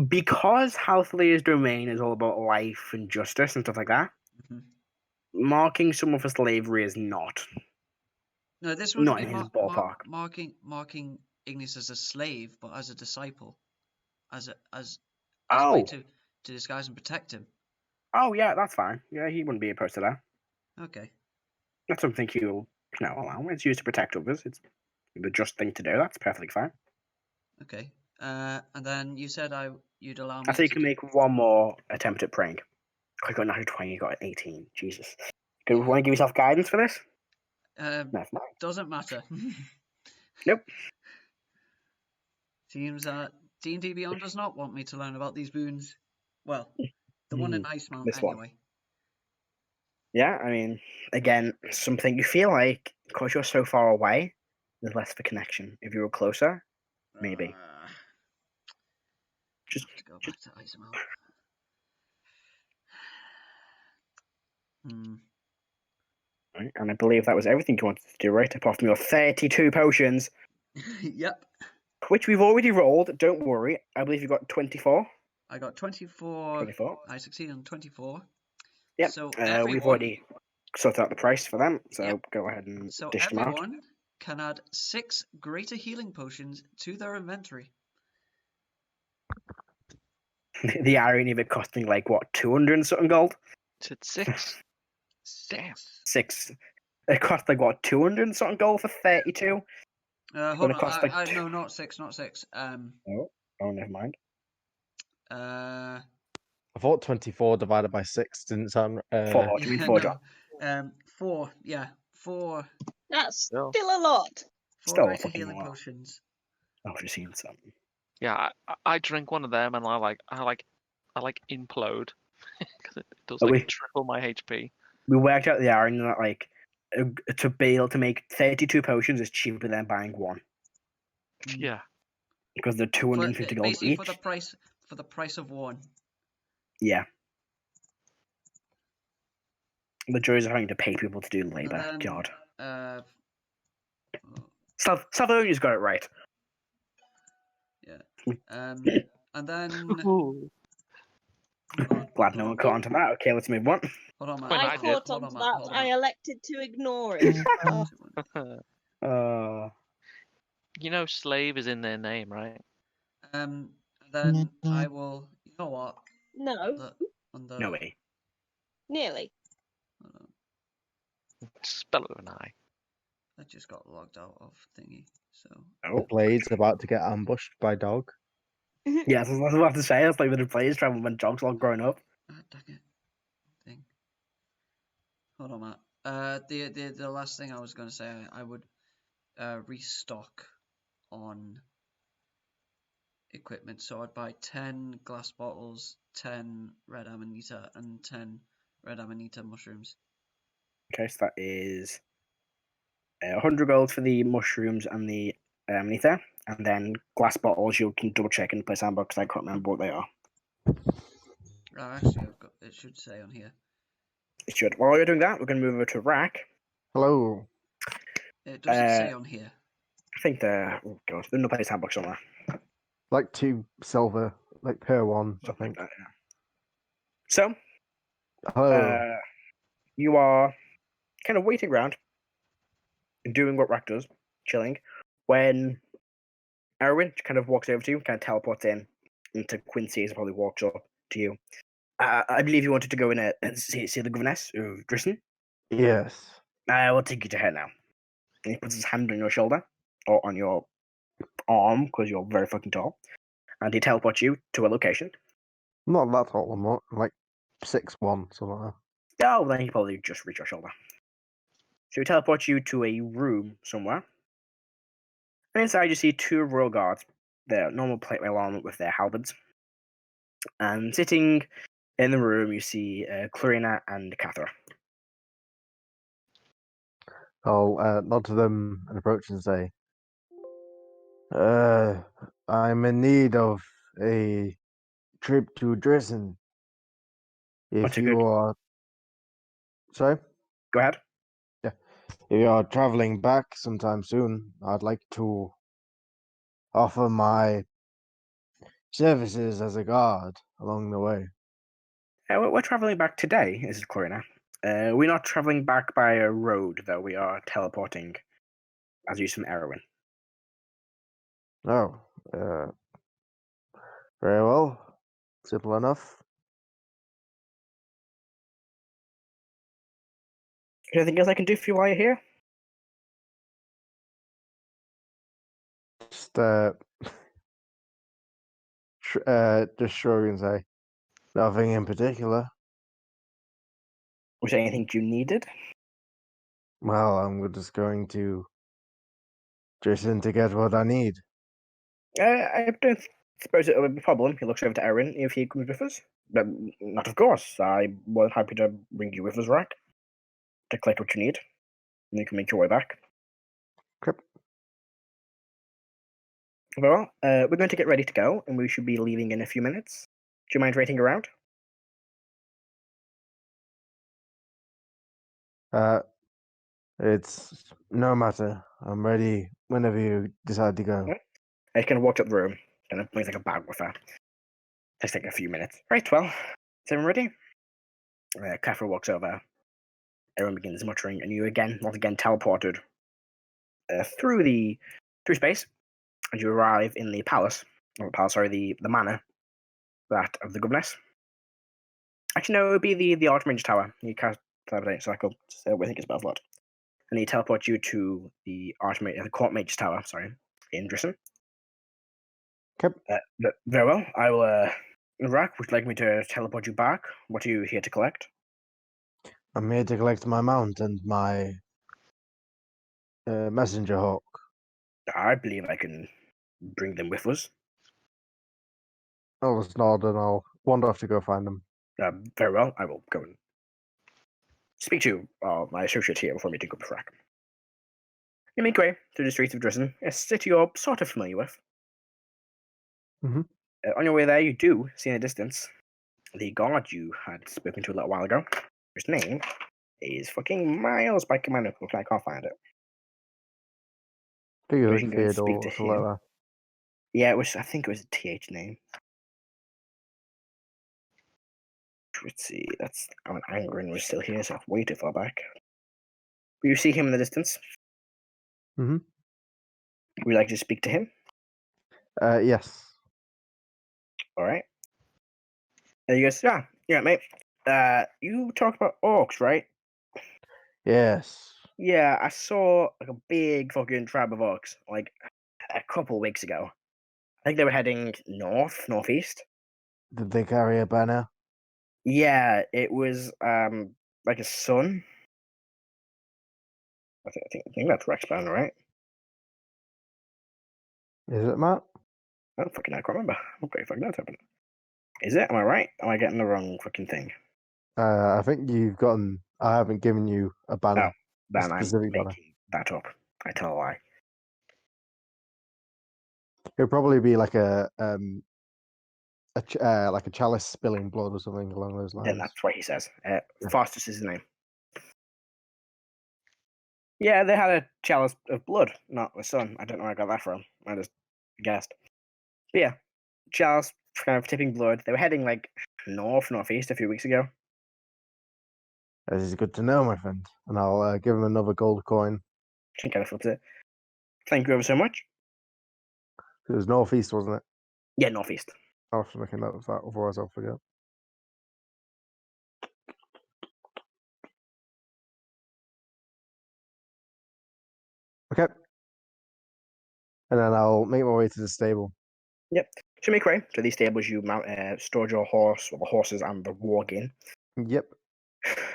Because Halflayer's domain is all about life and justice and stuff like that, marking someone for slavery is not. No, this one's not in his ballpark. Marking Igneous as a slave, but as a disciple, as a way to disguise and protect him. Oh yeah, that's fine. Yeah, he wouldn't be opposed to that. Okay. That's something he'll allow. It's used to protect others. It's the just thing to do. That's perfectly fine. Okay. And then you said you'd allow me. I think you can make one more attempt at praying. I got 20. You got 18. Jesus. Do you want to give yourself guidance for this? No, doesn't matter. Nope. Seems D&D Beyond does not want me to learn about these boons. Well, the one in Icemount anyway. One. Yeah, I mean, again, something you feel like, because you're so far away, there's less of a connection. If you were closer, maybe. Just go back to Icemount. Right, and I believe that was everything you wanted to do, right? Apart from your 32 potions. Yep. Which we've already rolled. Don't worry. I believe you got 24. I got 24. 24. I succeeded on 24. Yep. So we've already sorted out the price for them, so go ahead and dish them out. So everyone can add 6 greater healing potions to their inventory. The irony of it costing 200 and something gold? It's 6. Damn. 6. It cost 200 and something gold for 32? Hold on. No, not 6. Oh, never mind. I thought 24 divided by 6 didn't sound. 4. Do you mean 4, John? 4. Yeah, 4. That's still a lot. 4 Still greater fucking healing lot. potions. I've just seen something. Yeah, I drink one of them and I implode because it does triple my HP. We worked out the irony that to be able to make 32 potions is cheaper than buying one. Yeah. Because they're 250 gold each. For the price of one. Yeah. The joys of having to pay people to do labor. God. Salvonia's got it right. Yeah. And then. Glad no one caught onto that. Okay, let's move on. Hold on, I caught onto that. I elected to ignore it. You know, slave is in their name, right? And Then I will. You know what? No, No way. nearly. Hold on. Spell it with an I. I just got logged out of thingy. So The Oh, blade's about to get ambushed by dog. yeah, that's what I was about to say. It's like the players travel when dogs all growing up. dang it. Thing. Hold on, Matt. The last thing I was gonna say, I would restock on equipment. So I'd buy 10 glass bottles, 10 red amanita, and 10 red amanita mushrooms. Okay, so that is 100 gold for the mushrooms and the amanita, and then glass bottles. You can double check in the place handbook because I can't remember what they are. Actually, it should say on here. It should. While you're doing that, we're going to move over to Rrak. Hello. It doesn't say on here. I think the oh god, there's no place handbook somewhere. Like 2 silver, like per one, I Something think. like that, yeah. So, Hello. you are kind of waiting around and doing what Rrak does, chilling, when Erwin kind of walks over to you, kind of teleports into Quincy as he probably walks up to you. I believe you wanted to go in and see the governess of Dristen. Yes. I will take you to her now. And he puts his hand on your shoulder, or on your arm, because you're very fucking tall, and he teleports you to a location. I'm not that tall, I'm not. I'm like 6'1", something like that. Oh, then he probably just reach your shoulder. So he teleports you to a room somewhere. And inside you see 2 royal guards, their normal platemail armor with their halberds. And sitting in the room you see Clarina and Cathra. I'll nod to them and approach and say, I'm in need of a trip to Dresden. What's If a you good... are... Sorry? Go ahead. Yeah. If you are traveling back sometime soon, I'd like to offer my services as a guard along the way. We're traveling back today, this is Clarina. We're not traveling back by a road, though. We are teleporting as used from Erwin. Oh, very well. Simple enough. Anything else I can do for you while you're here? Just just shrug and say, nothing in particular. Was there anything you needed? Well, I'm just going to Jason to get what I need. I don't suppose it would be a problem. He looks over to Erwin if he comes with us. But not of course. I was happy to bring you with us, Rrak, to collect what you need. And you can make your way back. Okay. Very well. We're going to get ready to go, and we should be leaving in a few minutes. Do you mind waiting around? It's no matter. I'm ready whenever you decide to go. Yeah. I kind of walked up the room, kind of brings like a bag with her. Takes like a few minutes. Right, well, is everyone ready? Kafra walks over. Everyone begins muttering, and you once again teleported through space, and you arrive in the the manor, that of the governess. Actually, no, it would be the Archmage Tower. You cast teleportation cycle, so I think it's Belflot. And he teleports you to the Court Mage's Tower, in Dristen. Yep. Very well. I will. Rrak, would you like me to teleport you back? What are you here to collect? I'm here to collect my mount and my messenger hawk. I believe I can bring them with us. I'll just nod and I'll wander off to go find them. Very well. I will go and speak to my associate here before meeting up with Rrak. You make way through the streets of Dresden, a city you're sort of familiar with. Mm-hmm. On your way there, you do see in the distance the guard you had spoken to a little while ago. His name is fucking miles by command. I can't find it. I think We it can was go and Theodore speak or to something him. like that. Yeah, I think it was a TH name. Let's see. That's Angren was still here, so way too far back. You see him in the distance. Mm-hmm. Would you like to speak to him? Yes. All right. And he goes, yeah, mate. You talked about orcs, right? Yes. Yeah, I saw like a big fucking tribe of orcs like a couple weeks ago. I think they were heading northeast. Did they carry a banner? Yeah, it was like a sun. I think that's Rex banner, right? Is it, Matt? I don't fucking know. I can't remember. Okay, fucking that's happening. Is it? Am I right? Am I getting the wrong fucking thing? I think you've gotten. I haven't given you a Oh, banner. A then I'm specific banner. making that up. I tell a lie. It'll probably be like like a chalice spilling blood or something along those Then lines. that's what he says. Yeah. Faustus is his name. Yeah, they had a chalice of blood, not the sun. I don't know where I got that from. I just guessed. But yeah, chalice kind of tipping blood. They were heading like northeast a few weeks ago. This is good to know, my friend. And I'll give him another gold coin. She kind of flipped it. Thank you ever so much. It was northeast, wasn't it? Yeah, northeast. I'll have to make a note of that, otherwise I'll forget. Okay. And then I'll make my way to the stable. Yep. So make way to these stables. You mount, stored your horse, or the horses, and the warg in. Yep.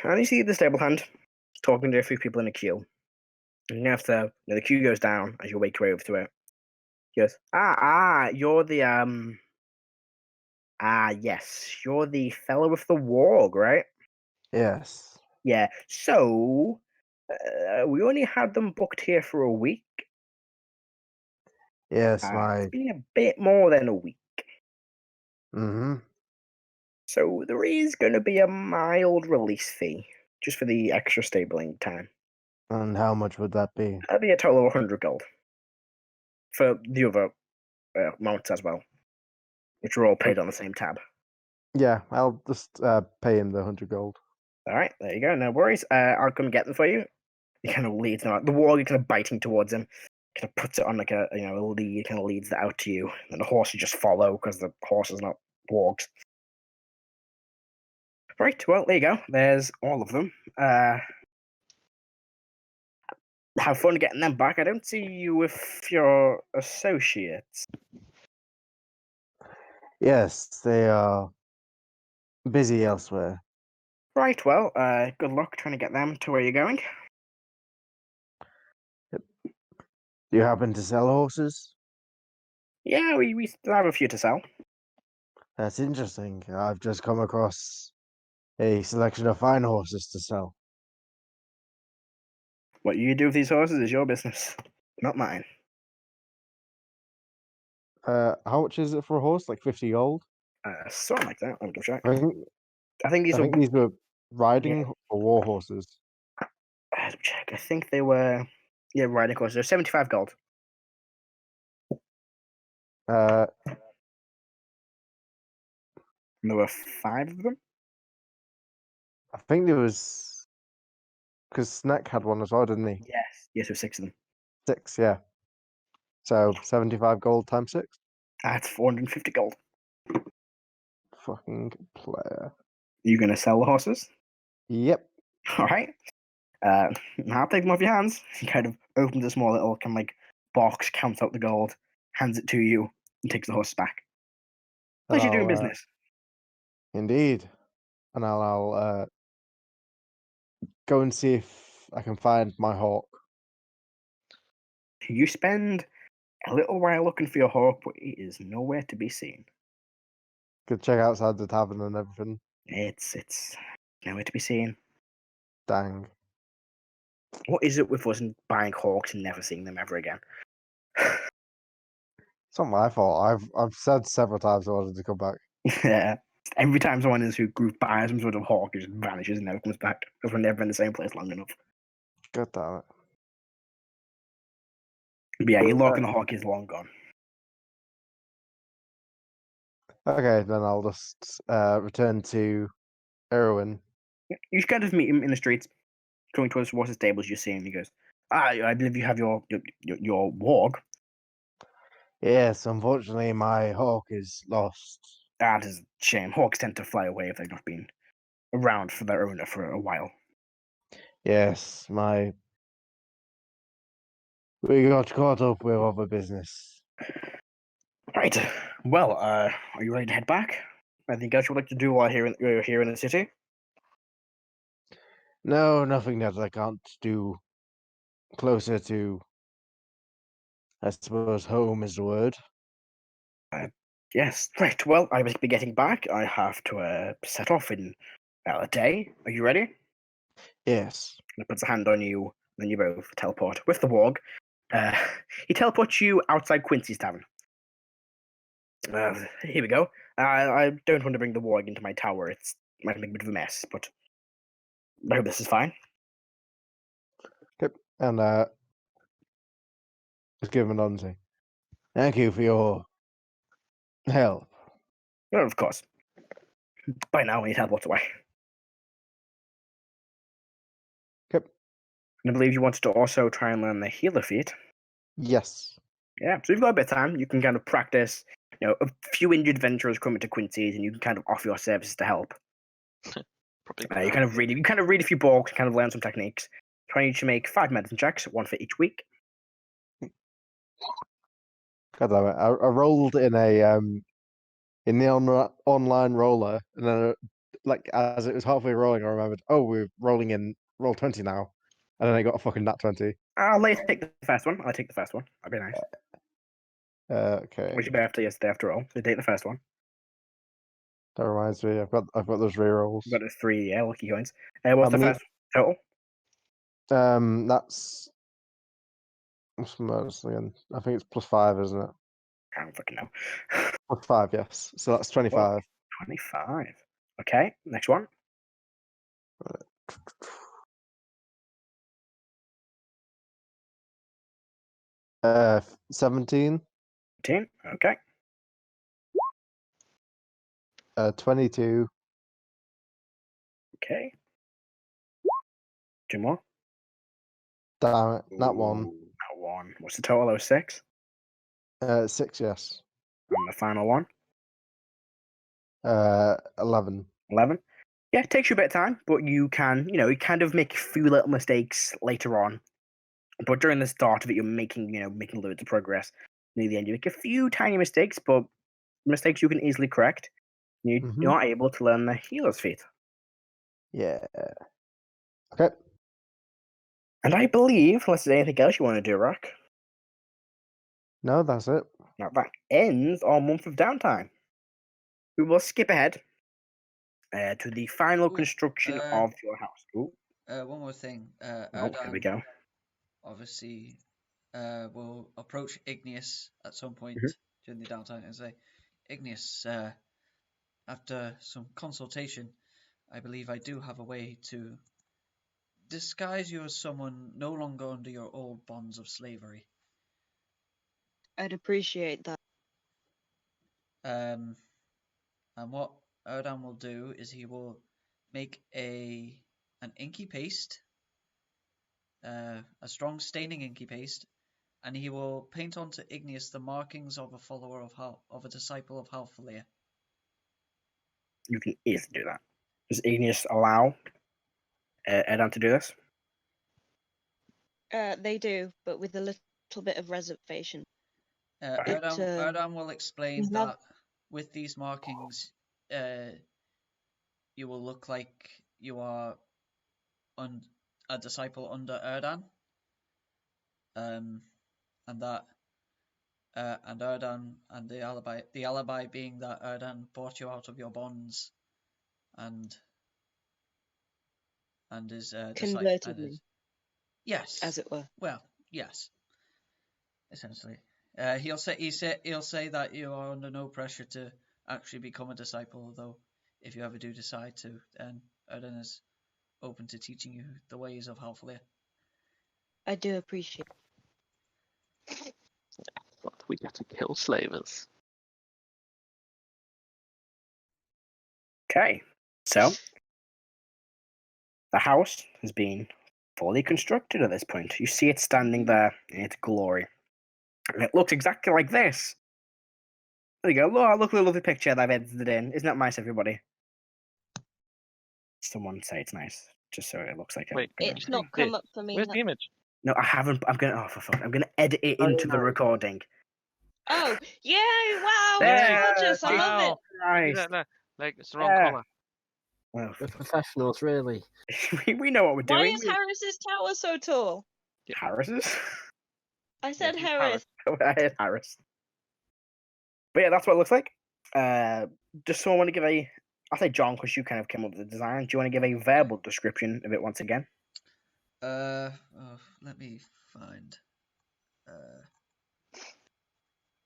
And you see the stable hand talking to a few people in a queue. And after the queue goes down as you make your way over to it. He goes, you're the yes, you're the fellow with the warg, right? Yes. Yeah. So we only had them booked here for a week. Yes, It's been a bit more than a week. Mm-hmm. So there is going to be a mild release fee just for the extra stabling time. And how much would that be? That'd be a total of 100 gold for the other mounts as well, which are all paid on the same tab. Yeah, I'll just pay him the 100 gold. All right, there you go. No worries. I'll come get them for you. He kind of leads them out. The warg kind of biting towards him. Kind of puts it on like a lead. Kind of leads it out to you, and the horses just follow because the horse is not wargs. Right. Well, there you go. There's all of them. Have fun getting them back. I don't see you with your associates. Yes, they are busy elsewhere. Right. Well, good luck trying to get them to where you're going. Yep. Do you happen to sell horses? Yeah, we still have a few to sell. That's interesting. I've just come across a selection of fine horses to sell. What you do with these horses is your business, not mine. How much is it for a horse? Like 50 gold? Something like that. Let me check. I think these were riding or war horses. Let me check. I think they were riding horses. They're 75 gold. There were 5 of them. I think there was because Snack had one as well, didn't he? Yes, there were 6 of them. 6, yeah. So 75 gold times 6. That's 450 gold. Fucking player. You gonna sell the horses? Yep. All right. I'll take them off your hands. He kind of opens a small little kind of like box, counts out the gold, hands it to you, and takes the horse back. Pleasure doing business. Indeed. And I'll go and see if I can find my hawk. You spend a little while looking for your hawk, but it is nowhere to be seen. Could check outside the tavern and everything. It's nowhere to be seen. Dang. What is it with us and buying hawks and never seeing them ever again? It's not my fault. I've said several times I wanted to come back. Yeah. Every time someone in this group buys some sort of hawk, it just vanishes and never comes back because we're never in the same place long enough. God damn it. But yeah, your lock and the hawk is long gone. Okay, then I'll just return to Erwin. You kind of meet him in the streets, going towards the stables. You see him. He goes, I believe you have your warg. Yes, unfortunately, my hawk is lost. That is a shame. Hawks tend to fly away if they've not been around for their owner for a while. Yes, we got caught up with other business. Right. Well, are you ready to head back? Anything else you would like to do while you're here in the city? No, nothing that I can't do closer to, I suppose, home is the word. Yes. Right. Well, I must be getting back. I have to set off in a day. Are you ready? Yes. He puts a hand on you, then you both teleport with the warg. He teleports you outside Quincy's tavern. Here we go. I don't want to bring the warg into my tower. It might make a bit of a mess, but I hope this is fine. Yep. And just give him a nod and say, thank you for your help. Well, of course. By now, he teleports away. Yep. And I believe you wanted to also try and learn the healer feat. Yes. Yeah, so you've got a bit of time. You can kind of practice. A few injured adventurers come into Quincy's, and you can kind of offer your services to help. You kind of read a few books, kind of learn some techniques. Trying to make 5 medicine checks, 1 for each week. God damn it! I rolled in in the online roller, and then like as it was halfway rolling, I remembered, oh, we're rolling in roll 20 now, and then I got a fucking nat 20. I'll let you take the first one. I'll take the first one. That'd be nice. Okay. Which you better after yesterday after all. So take the first one. That reminds me, I've got those rerolls. You've got the 3 lucky coins. What's the first total? That's what's medicine again? I think it's +5, isn't it? I don't fucking know. +5, yes. So that's 25. 25. Okay, next one. 17. 10. Okay. 22. Okay. 2 more. Damn it, that one. That one. What's the total? 6? 6, yes. And the final one? 11. 11. Yeah, it takes you a bit of time, but you can, you kind of make a few little mistakes later on. But during the start of it, you're making loads of progress. Near the end, you make a few tiny mistakes, but mistakes you can easily correct. You are able to learn the healer's feat. Yeah. Okay. And I believe, unless there's anything else you want to do, Rrak, No, that's it. now that ends our month of downtime. We will skip ahead to the final construction of your house. One more thing. Here Erdan, we go. obviously, will approach Igneous at some point during the downtime and say, Igneous, after some consultation, I believe I do have a way to disguise you as someone no longer under your old bonds of slavery. I'd appreciate that. And what Erdan will do is he will make an inky paste, a strong staining inky paste, and he will paint onto Igneous the markings of a follower of a disciple of Halfleer. You can easily do that. Does Igneous allow Erdan to do this? They do, but with a little bit of reservation. Erdan will explain that with these markings, you will look like you are a disciple under Erdan, and that and Erdan and the alibi being that Erdan brought you out of your bonds and is converted me. Yes, as it were. Well, yes, essentially. He'll say that you are under no pressure to actually become a disciple, although if you ever do decide to, then Erdan is open to teaching you the ways of Halfleer. I do appreciate it. But we get to kill slavers. Okay, so the house has been fully constructed at this point. You see it standing there in its glory. And it looks exactly like this. There you go. Look at the lovely picture that I've edited in. Isn't that nice, everybody? Someone say it's nice, just so it looks like Wait, I'm. It's not come up for me. Where's the image? No, I haven't. I'm gonna. Oh, for fuck! I'm gonna edit it Oh, into the no. recording. Oh, yay! Wow, Yeah, it's gorgeous. I love it. Nice. Like it's the wrong Yeah. colour. Well, We're professionals, really. we know what we're Why doing. is Harris's tower so tall? Harris's? I said he's Harris. I hate Harris. But yeah, that's what it looks like. Just someone want to give a. I'll say John, because you kind of came up with the design. Do you want to give a verbal description of it once again? Let me find.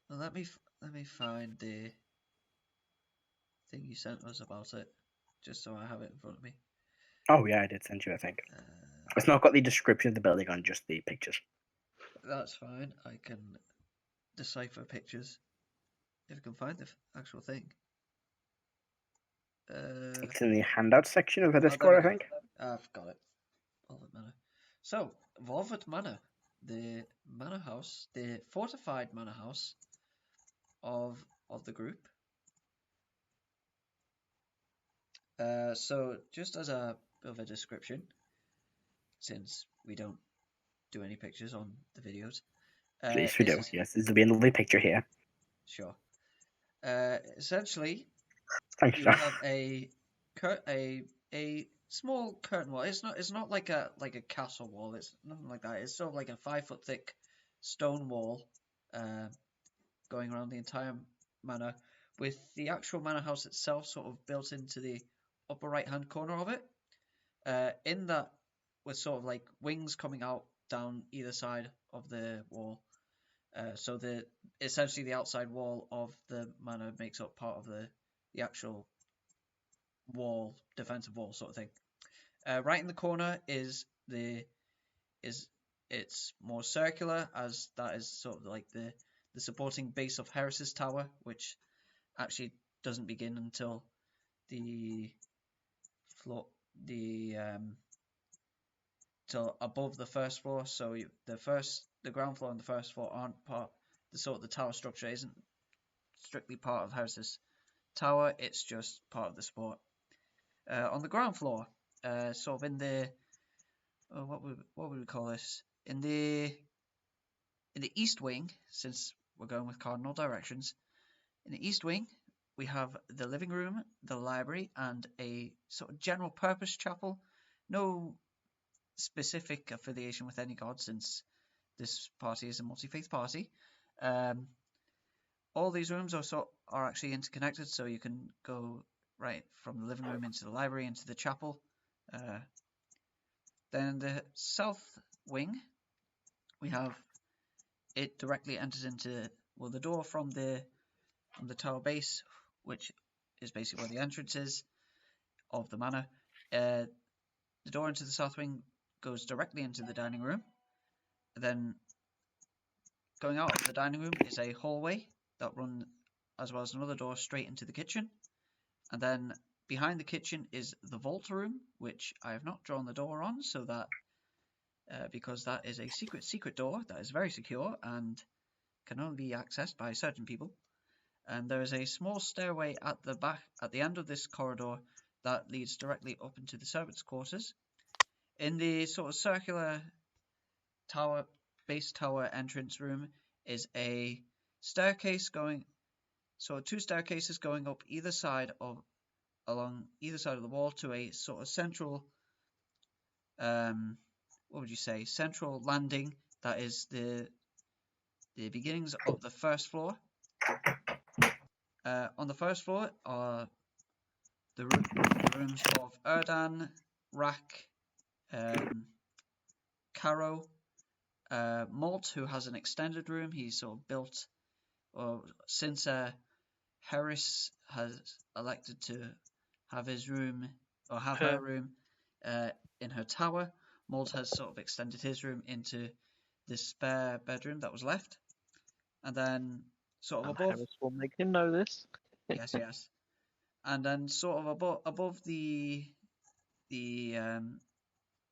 Well, let me find the thing you sent us about it, just so I have it in front of me. Oh yeah, I did send you. I think it's not got the description of the building on, just the pictures. That's fine. I can decipher pictures if I can find the actual thing. It's in the handout section of the there Discord, we I go. think. I've got it. Vorvit Manor. So, Vorvit Manor, the manor house, the fortified manor house of the group. So, just as a bit of a description, since we don't do any pictures on the videos. Yes, we do. Yes, there's a lovely picture here. Sure. Essentially, Thanks, you John. have a small curtain wall. It's not like a castle wall. It's nothing like that. It's sort of like a 5-foot thick stone wall, going around the entire manor, with the actual manor house itself sort of built into the upper right hand corner of it. In that, with sort of like wings coming out down either side of the wall. So essentially the outside wall of the manor makes up part of the actual wall, defensive wall sort of thing. Right in the corner it's more circular, as that is sort of like the supporting base of Heris's tower, which actually doesn't begin until the floor, till above the first floor. So the ground floor and the first floor aren't part. The tower structure isn't strictly part of Heris's tower. It's just part of the support. On the ground floor, sort of in the what would we call this? In the east wing, since we're going with cardinal directions. In the east wing, we have the living room, the library, and a sort of general purpose chapel. No specific affiliation with any god, since this party is a multi-faith party. All these rooms are actually interconnected, so you can go right from the living room into the library, into the chapel. Then the south wing, we have it directly enters into the door from the tower base, which is basically where the entrance is of the manor. The door into the south wing goes directly into the dining room. Then going out of the dining room is a hallway that runs, as well as another door straight into the kitchen. And then behind the kitchen is the vault room, which I have not drawn the door on, so that because that is a secret door that is very secure and can only be accessed by certain people. And there is a small stairway at the back, at the end of this corridor, that leads directly up into the servants' quarters. In the sort of circular base tower entrance room is a staircase going, so 2 staircases going up along either side of the wall to a sort of central, central landing that is the beginnings of the first floor. On the first floor are the rooms of Erdan, Rrak, Karo, Molt, who has an extended room. He's sort of built, since Heris has elected to have his room, or have her room in her tower, Molt has sort of extended his room into the spare bedroom that was left. And then sort of above, Heris will make him know this. yes. And then sort of above the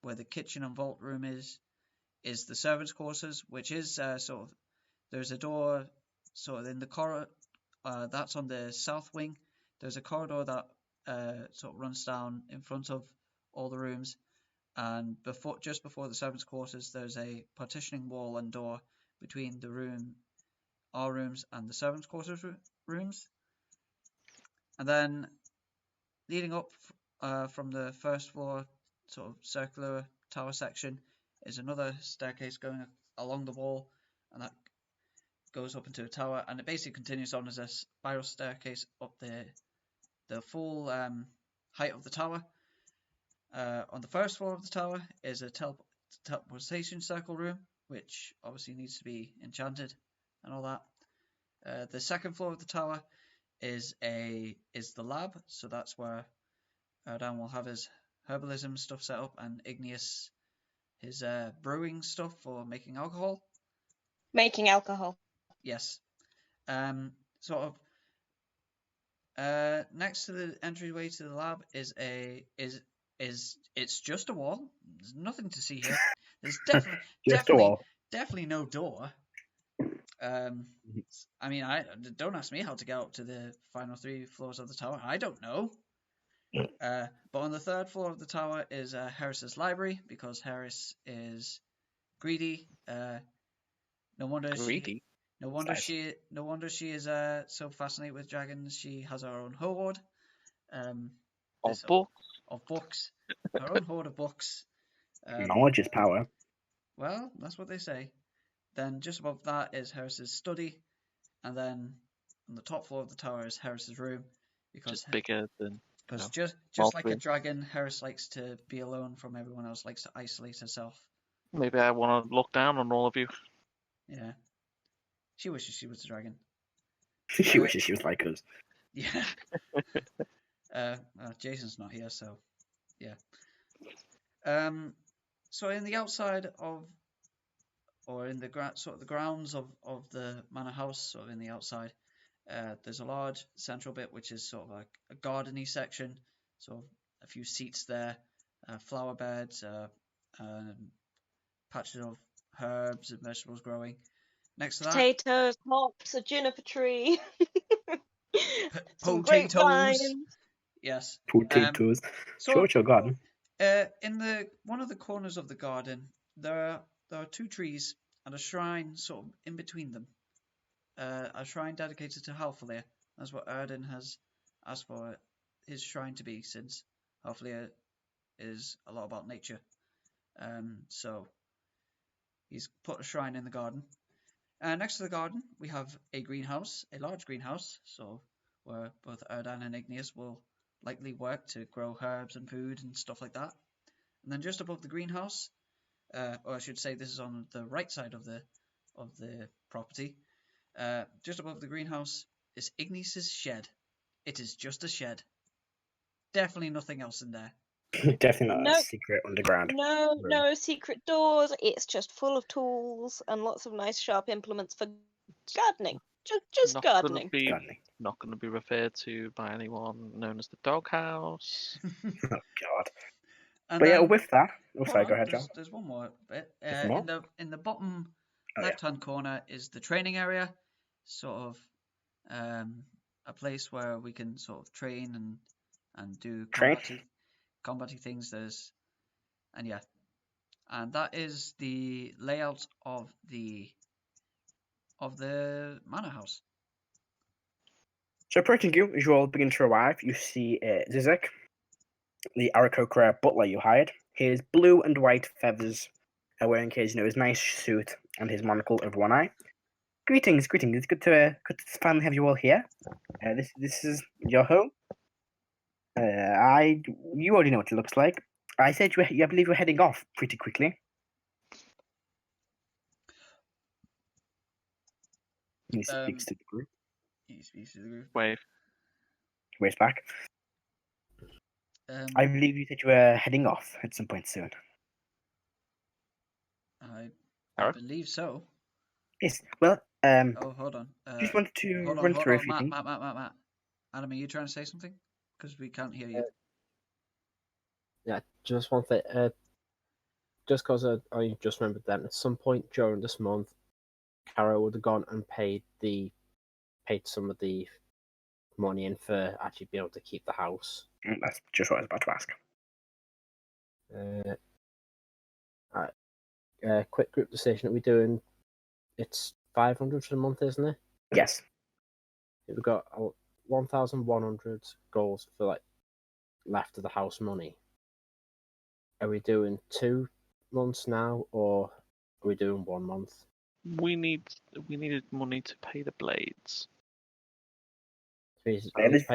where the kitchen and vault room is the servants' quarters, which is sort of, there's a door sort of in the that's on the south wing. There's a corridor that sort of runs down in front of all the rooms, and just before the servants' quarters, there's a partitioning wall and door between our rooms and the servants' quarters rooms. And then leading up from the first floor, sort of circular tower section, is another staircase going along the wall, and that goes up into a tower, and it basically continues on as a spiral staircase up the full height of the tower. On the first floor of the tower is a teleportation circle room, which obviously needs to be enchanted and all that. The second floor of the tower is the lab, so that's where Erdan will have his herbalism stuff set up, and Igneous his brewing stuff for making alcohol. Making alcohol. Yes. Sort of next to the entryway to the lab is it's just a wall. There's nothing to see here. There's definitely no door. I mean, don't ask me how to get up to the final 3 floors of the tower. I don't know. But on the 3rd floor of the tower is Heris's library, because Heris is greedy. No wonder Greedy. No wonder she is so fascinated with dragons. She has her own hoard. Of books. Of books. Her own hoard of books. Knowledge is power. Well, that's what they say. Then just above that is Heris's study, and then on the top floor of the tower is Heris's room, because Just bigger than. because No. just like a room. dragon, Heris likes to be alone from everyone else. Likes to isolate herself. Maybe I want to look down on all of you. Yeah. She wishes she was a dragon. She wishes she was like us. Yeah. Jason's not here, so yeah. So in the outside of, or in the grounds of the manor house, sort of in the outside, there's a large central bit which is sort of like a gardeny section, so a few seats there, flower beds, patches of herbs and vegetables growing. Next to that, Potatoes, hops, a juniper tree. Some potatoes. grapevines. Yes. Potatoes. So Sure, garden. in one of the corners of the garden, there are 2 trees and a shrine sort of in between them. A shrine dedicated to Halfleer. That's what Erdan has asked for his shrine to be, since Halfleer is a lot about nature. So he's put a shrine in the garden. Next to the garden, we have a greenhouse, a large greenhouse, so where both Erdan and Igneous will likely work to grow herbs and food and stuff like that. And then just above the greenhouse, or I should say, this is on the right side of the property. Just above the greenhouse is Igneous' shed. It is just a shed. Definitely nothing else in there. Definitely not a Nope. secret underground. No secret doors. It's just full of tools and lots of nice sharp implements for gardening. Just Not gardening. Not going to be referred to by anyone known as the doghouse. Oh God. And But yeah, then, with that, hold sorry, go on, ahead, John. there's one more bit. There's more? In the bottom Oh, yeah. left-hand corner is the training area, sort of a place where we can sort of train and do combaty things. And that is the layout of the manor house. So approaching you, as you all begin to arrive, you see Zizek, the Raesokeran butler you hired. His blue and white feathers, wearing his nice suit and his monocle over one eye. Greetings. It's good to finally have you all here. This is your home. You already know what it looks like. I said I believe you're heading off pretty quickly. He speaks to the group. Wave. Waves back. I believe you said you were heading off at some point soon. I believe so. Yes. Well, Oh, hold on. just wanted to Hold run on, through a few things. Matt. Adam, are you trying to say something? Because we can't hear you. Yeah, just one thing. Just because I just remembered that at some point during this month, Karo would have gone and paid the paid some of the money in for actually being able to keep the house. That's just what I was about to ask. Quick group decision that we're doing. It's 500 for the month, isn't it? Yes. We've got 1,100 gold for like left of the house money. Are we doing 2 months now, or are we doing 1 month? We needed money to pay the blades. We need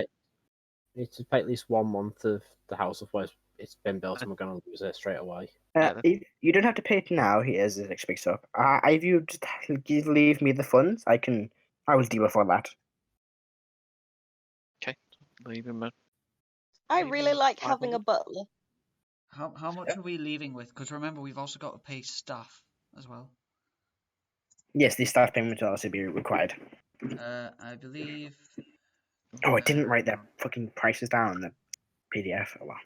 to pay at least 1 month of the house, otherwise it's been built and we're going to lose it straight away. You don't have to pay it now. Here's the next big stuff. If you just leave me the funds, I will deal with all that. Okay, leave him. I Maybe really like having 500. a butler. How much are we leaving with? Because remember, we've also got to pay staff as well. Yes, the staff payment will also be required. I believe. Oh, I didn't write their fucking prices down in the PDF. Oh well.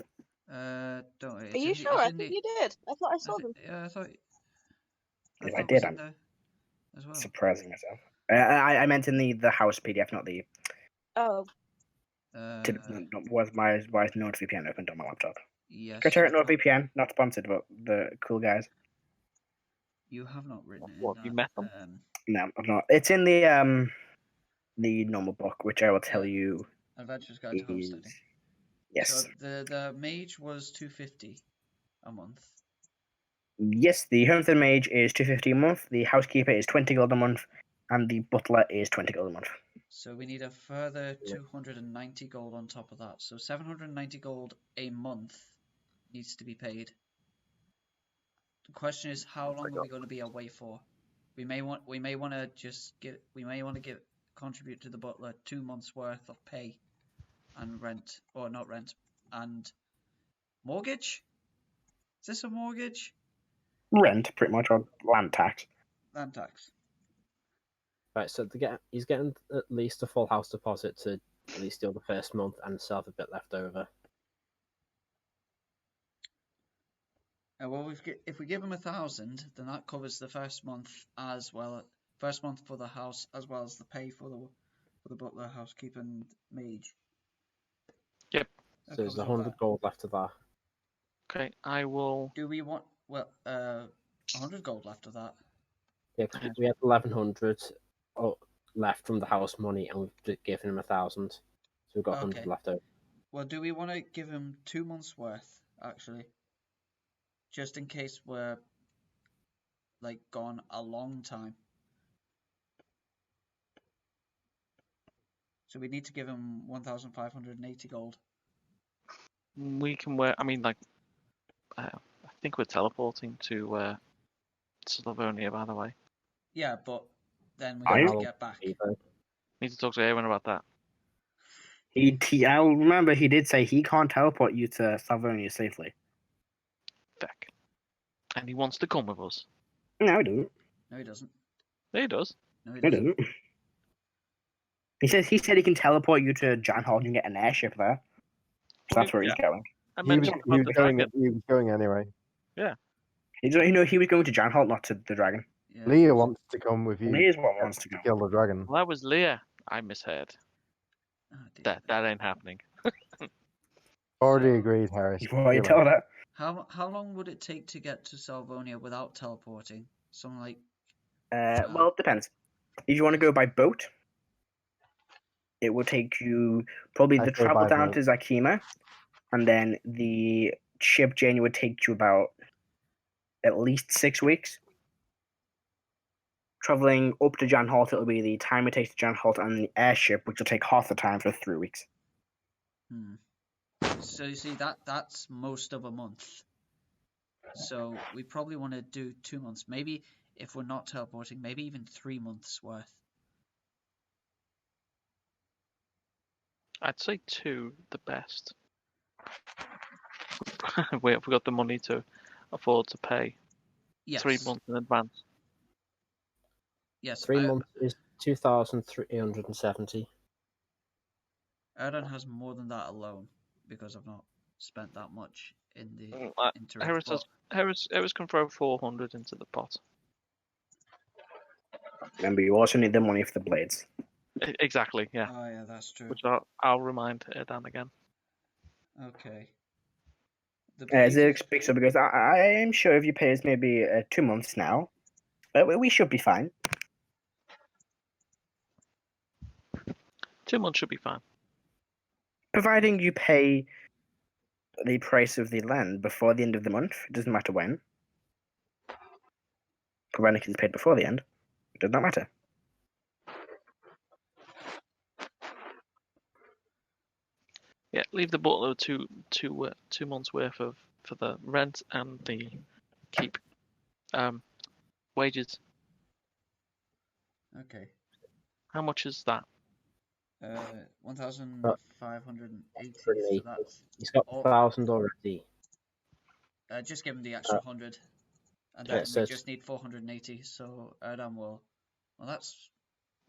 Don't worry. Are you sure? I think you did. I thought I saw them. Yeah, I thought. If thought I it was did, in I'm there as well. surprising myself. I meant in the house PDF, not the. Oh. Was my NordVPN opened on my laptop? Yes. Go check out NordVPN. Not sponsored, but the cool guys. You have not written it. What, you met them? No, I've not. It's in the normal book, which I will tell you. Adventurer's Guide to Homesteading. Yes. So the mage was 250 a month. Yes, the Homestead Mage is 250 a month. The Housekeeper is 20 gold a month, and the Butler is 20 gold a month. So we need a further 290 gold on top of that. So 790 gold a month needs to be paid. The question is, how long are we going to be away for? We may want to contribute to the butler 2 months worth of pay and rent, or not rent, and mortgage. Is this a mortgage? Rent, pretty much, or land tax. Land tax. Right, so he's getting at least a full house deposit to at least deal the first month and still have a bit left over. Well, if we give him 1,000, then that covers the first month as well. First month for the house as well as the pay for the butler, housekeeper, and mage. Yep. So there's 100 gold left of that. Okay, I will. Do we want 100 gold left of that? Yeah, because we have 1,100 left from the house money, and we've given him 1,000, so we've got 100 left over. Well, do we want to give him 2 months worth actually, just in case we're like gone a long time? So we need to give him 1,580 gold. We can wear. I mean, like, I think we're teleporting to Salvonia, by the way. Yeah, but then we have to get back. Need to talk to Aaron about that. I'll remember he did say he can't teleport you to Salvonia safely. Feck. And he wants to come with us. No, he doesn't. No, he doesn't. Yeah, he does. No, he He doesn't. doesn't. He said he can teleport you to Janhold and get an airship there. So that's where he's going. I He was mentioned about the dragon. going anyway. Yeah. He was going to Janhold, not to the dragon. Yeah. Leah wants to come with you. Leah's what wants to go. Kill the dragon. Well, that was Leah. I misheard. Oh, dear. That ain't happening. Already agreed, Heris. Well, you told her. How long would it take to get to Salvonia without teleporting? Something like. Well, it depends. If you want to go by boat, it will take you probably the travel down to Zakima, and then the ship journey would take you about at least 6 weeks. Traveling up to Janholt, it'll be the time it takes to Janholt and the airship, which will take half the time for 3 weeks. So you see that's most of a month. So we probably want to do 2 months. Maybe if we're not teleporting, maybe even 3 months worth. I'd say 2, the best. We have got the money to afford to pay. Yes. 3 months in advance. Yes. 3 months is 2,370. Erdan has more than that alone because I've not spent that much in the interim. Heris can throw 400 into the pot. Remember, you also need the money for the blades. Exactly, yeah. Oh yeah, that's true. Which I'll remind Erdan again. Okay. The As blade it is- expects, so because I am sure if you pay us maybe 2 months now, we should be fine. 2 months should be fine. Providing you pay the price of the land before the end of the month, it doesn't matter when. Providing it's paid before the end, it does not matter. Yeah, leave the butler 2 months worth for the rent and the keep. Wages. Okay. How much is that? 1,580. So that's He's got all. 1,000 already. Just give him the extra 100, and then it we says- just need 480. So Erdan will. Well, that's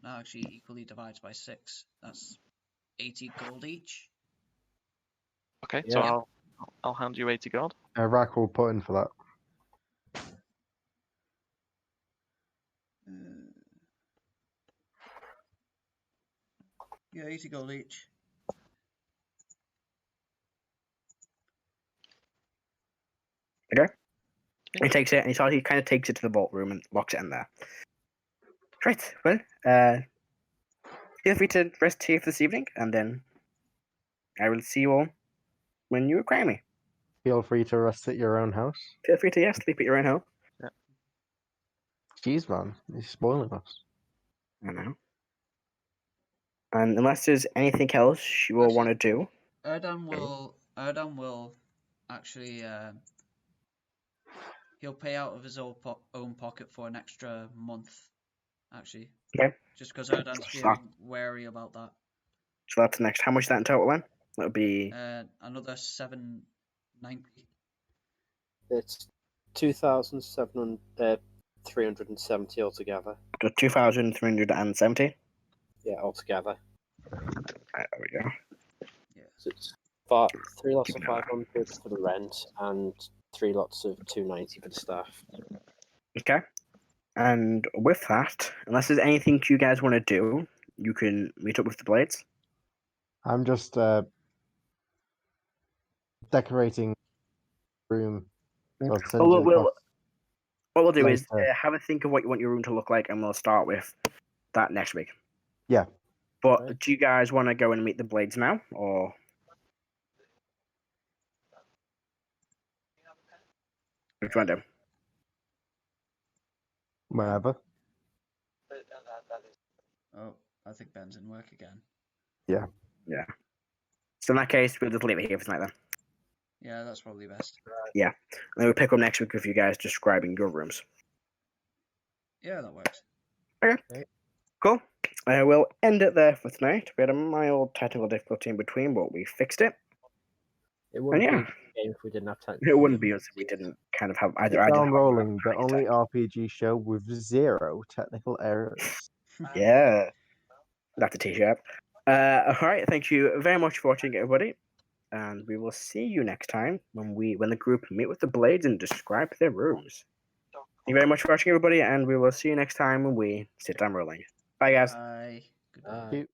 now actually equally divides by 6. That's 80 gold each. Okay, so Yeah. I'll hand you 80 gold. Rrak will put in for that. Yeah, 80 gold each. He takes it, and he kind of takes it to the vault room and locks it in there. Right, well, feel free to rest here for this evening, and then I will see you all when you require me. Feel free to rest at your own house. Feel free to, sleep at your own home. Jeez, man, he's spoiling us. I know. And unless there's anything else you all want to do, Erdan will actually he'll pay out of his own pocket for an extra month. Actually. Okay. Just because Erdan's feeling wary about that. so that's next. How much is that in total then? That would be Another 790. It's 2,370 altogether. 2,370. Yeah, altogether. Right, there we go. So it's 3 lots of 500 for the rent and 3 lots of 290 for the staff. Okay. And with that, unless there's anything you guys want to do, you can meet up with the Blades. I'm just decorating the room. So I'll send you What across we'll do is later. have a think of what you want your room to look like, and we'll start with that next week. Yeah. But Okay. do you guys want to go and meet the Blades now, or what do you want to do? Wherever. Oh, I think Ben's in work again. Yeah. So in that case, we'll just leave it here for tonight then. Yeah, that's probably best. Yeah. And then we'll pick up next week with you guys describing your rooms. Yeah, that works. Okay. Cool. We'll end it there for tonight. We had a mild technical difficulty in between, but we fixed it. It wouldn't yeah. be a game if we didn't have time. It wouldn't be us if we didn't kind of have either. Keep I didn't on have rolling, the only RPG show with 0 technical errors. Yeah. That's a t-shirt. All right. Thank you very much for watching, everybody. And we will see you next time when the group meet with the Blades and describe their rooms. Thank you very much for watching, everybody, and we will see you next time when we sit down rolling. Bye, guys. Bye. Goodbye. Bye.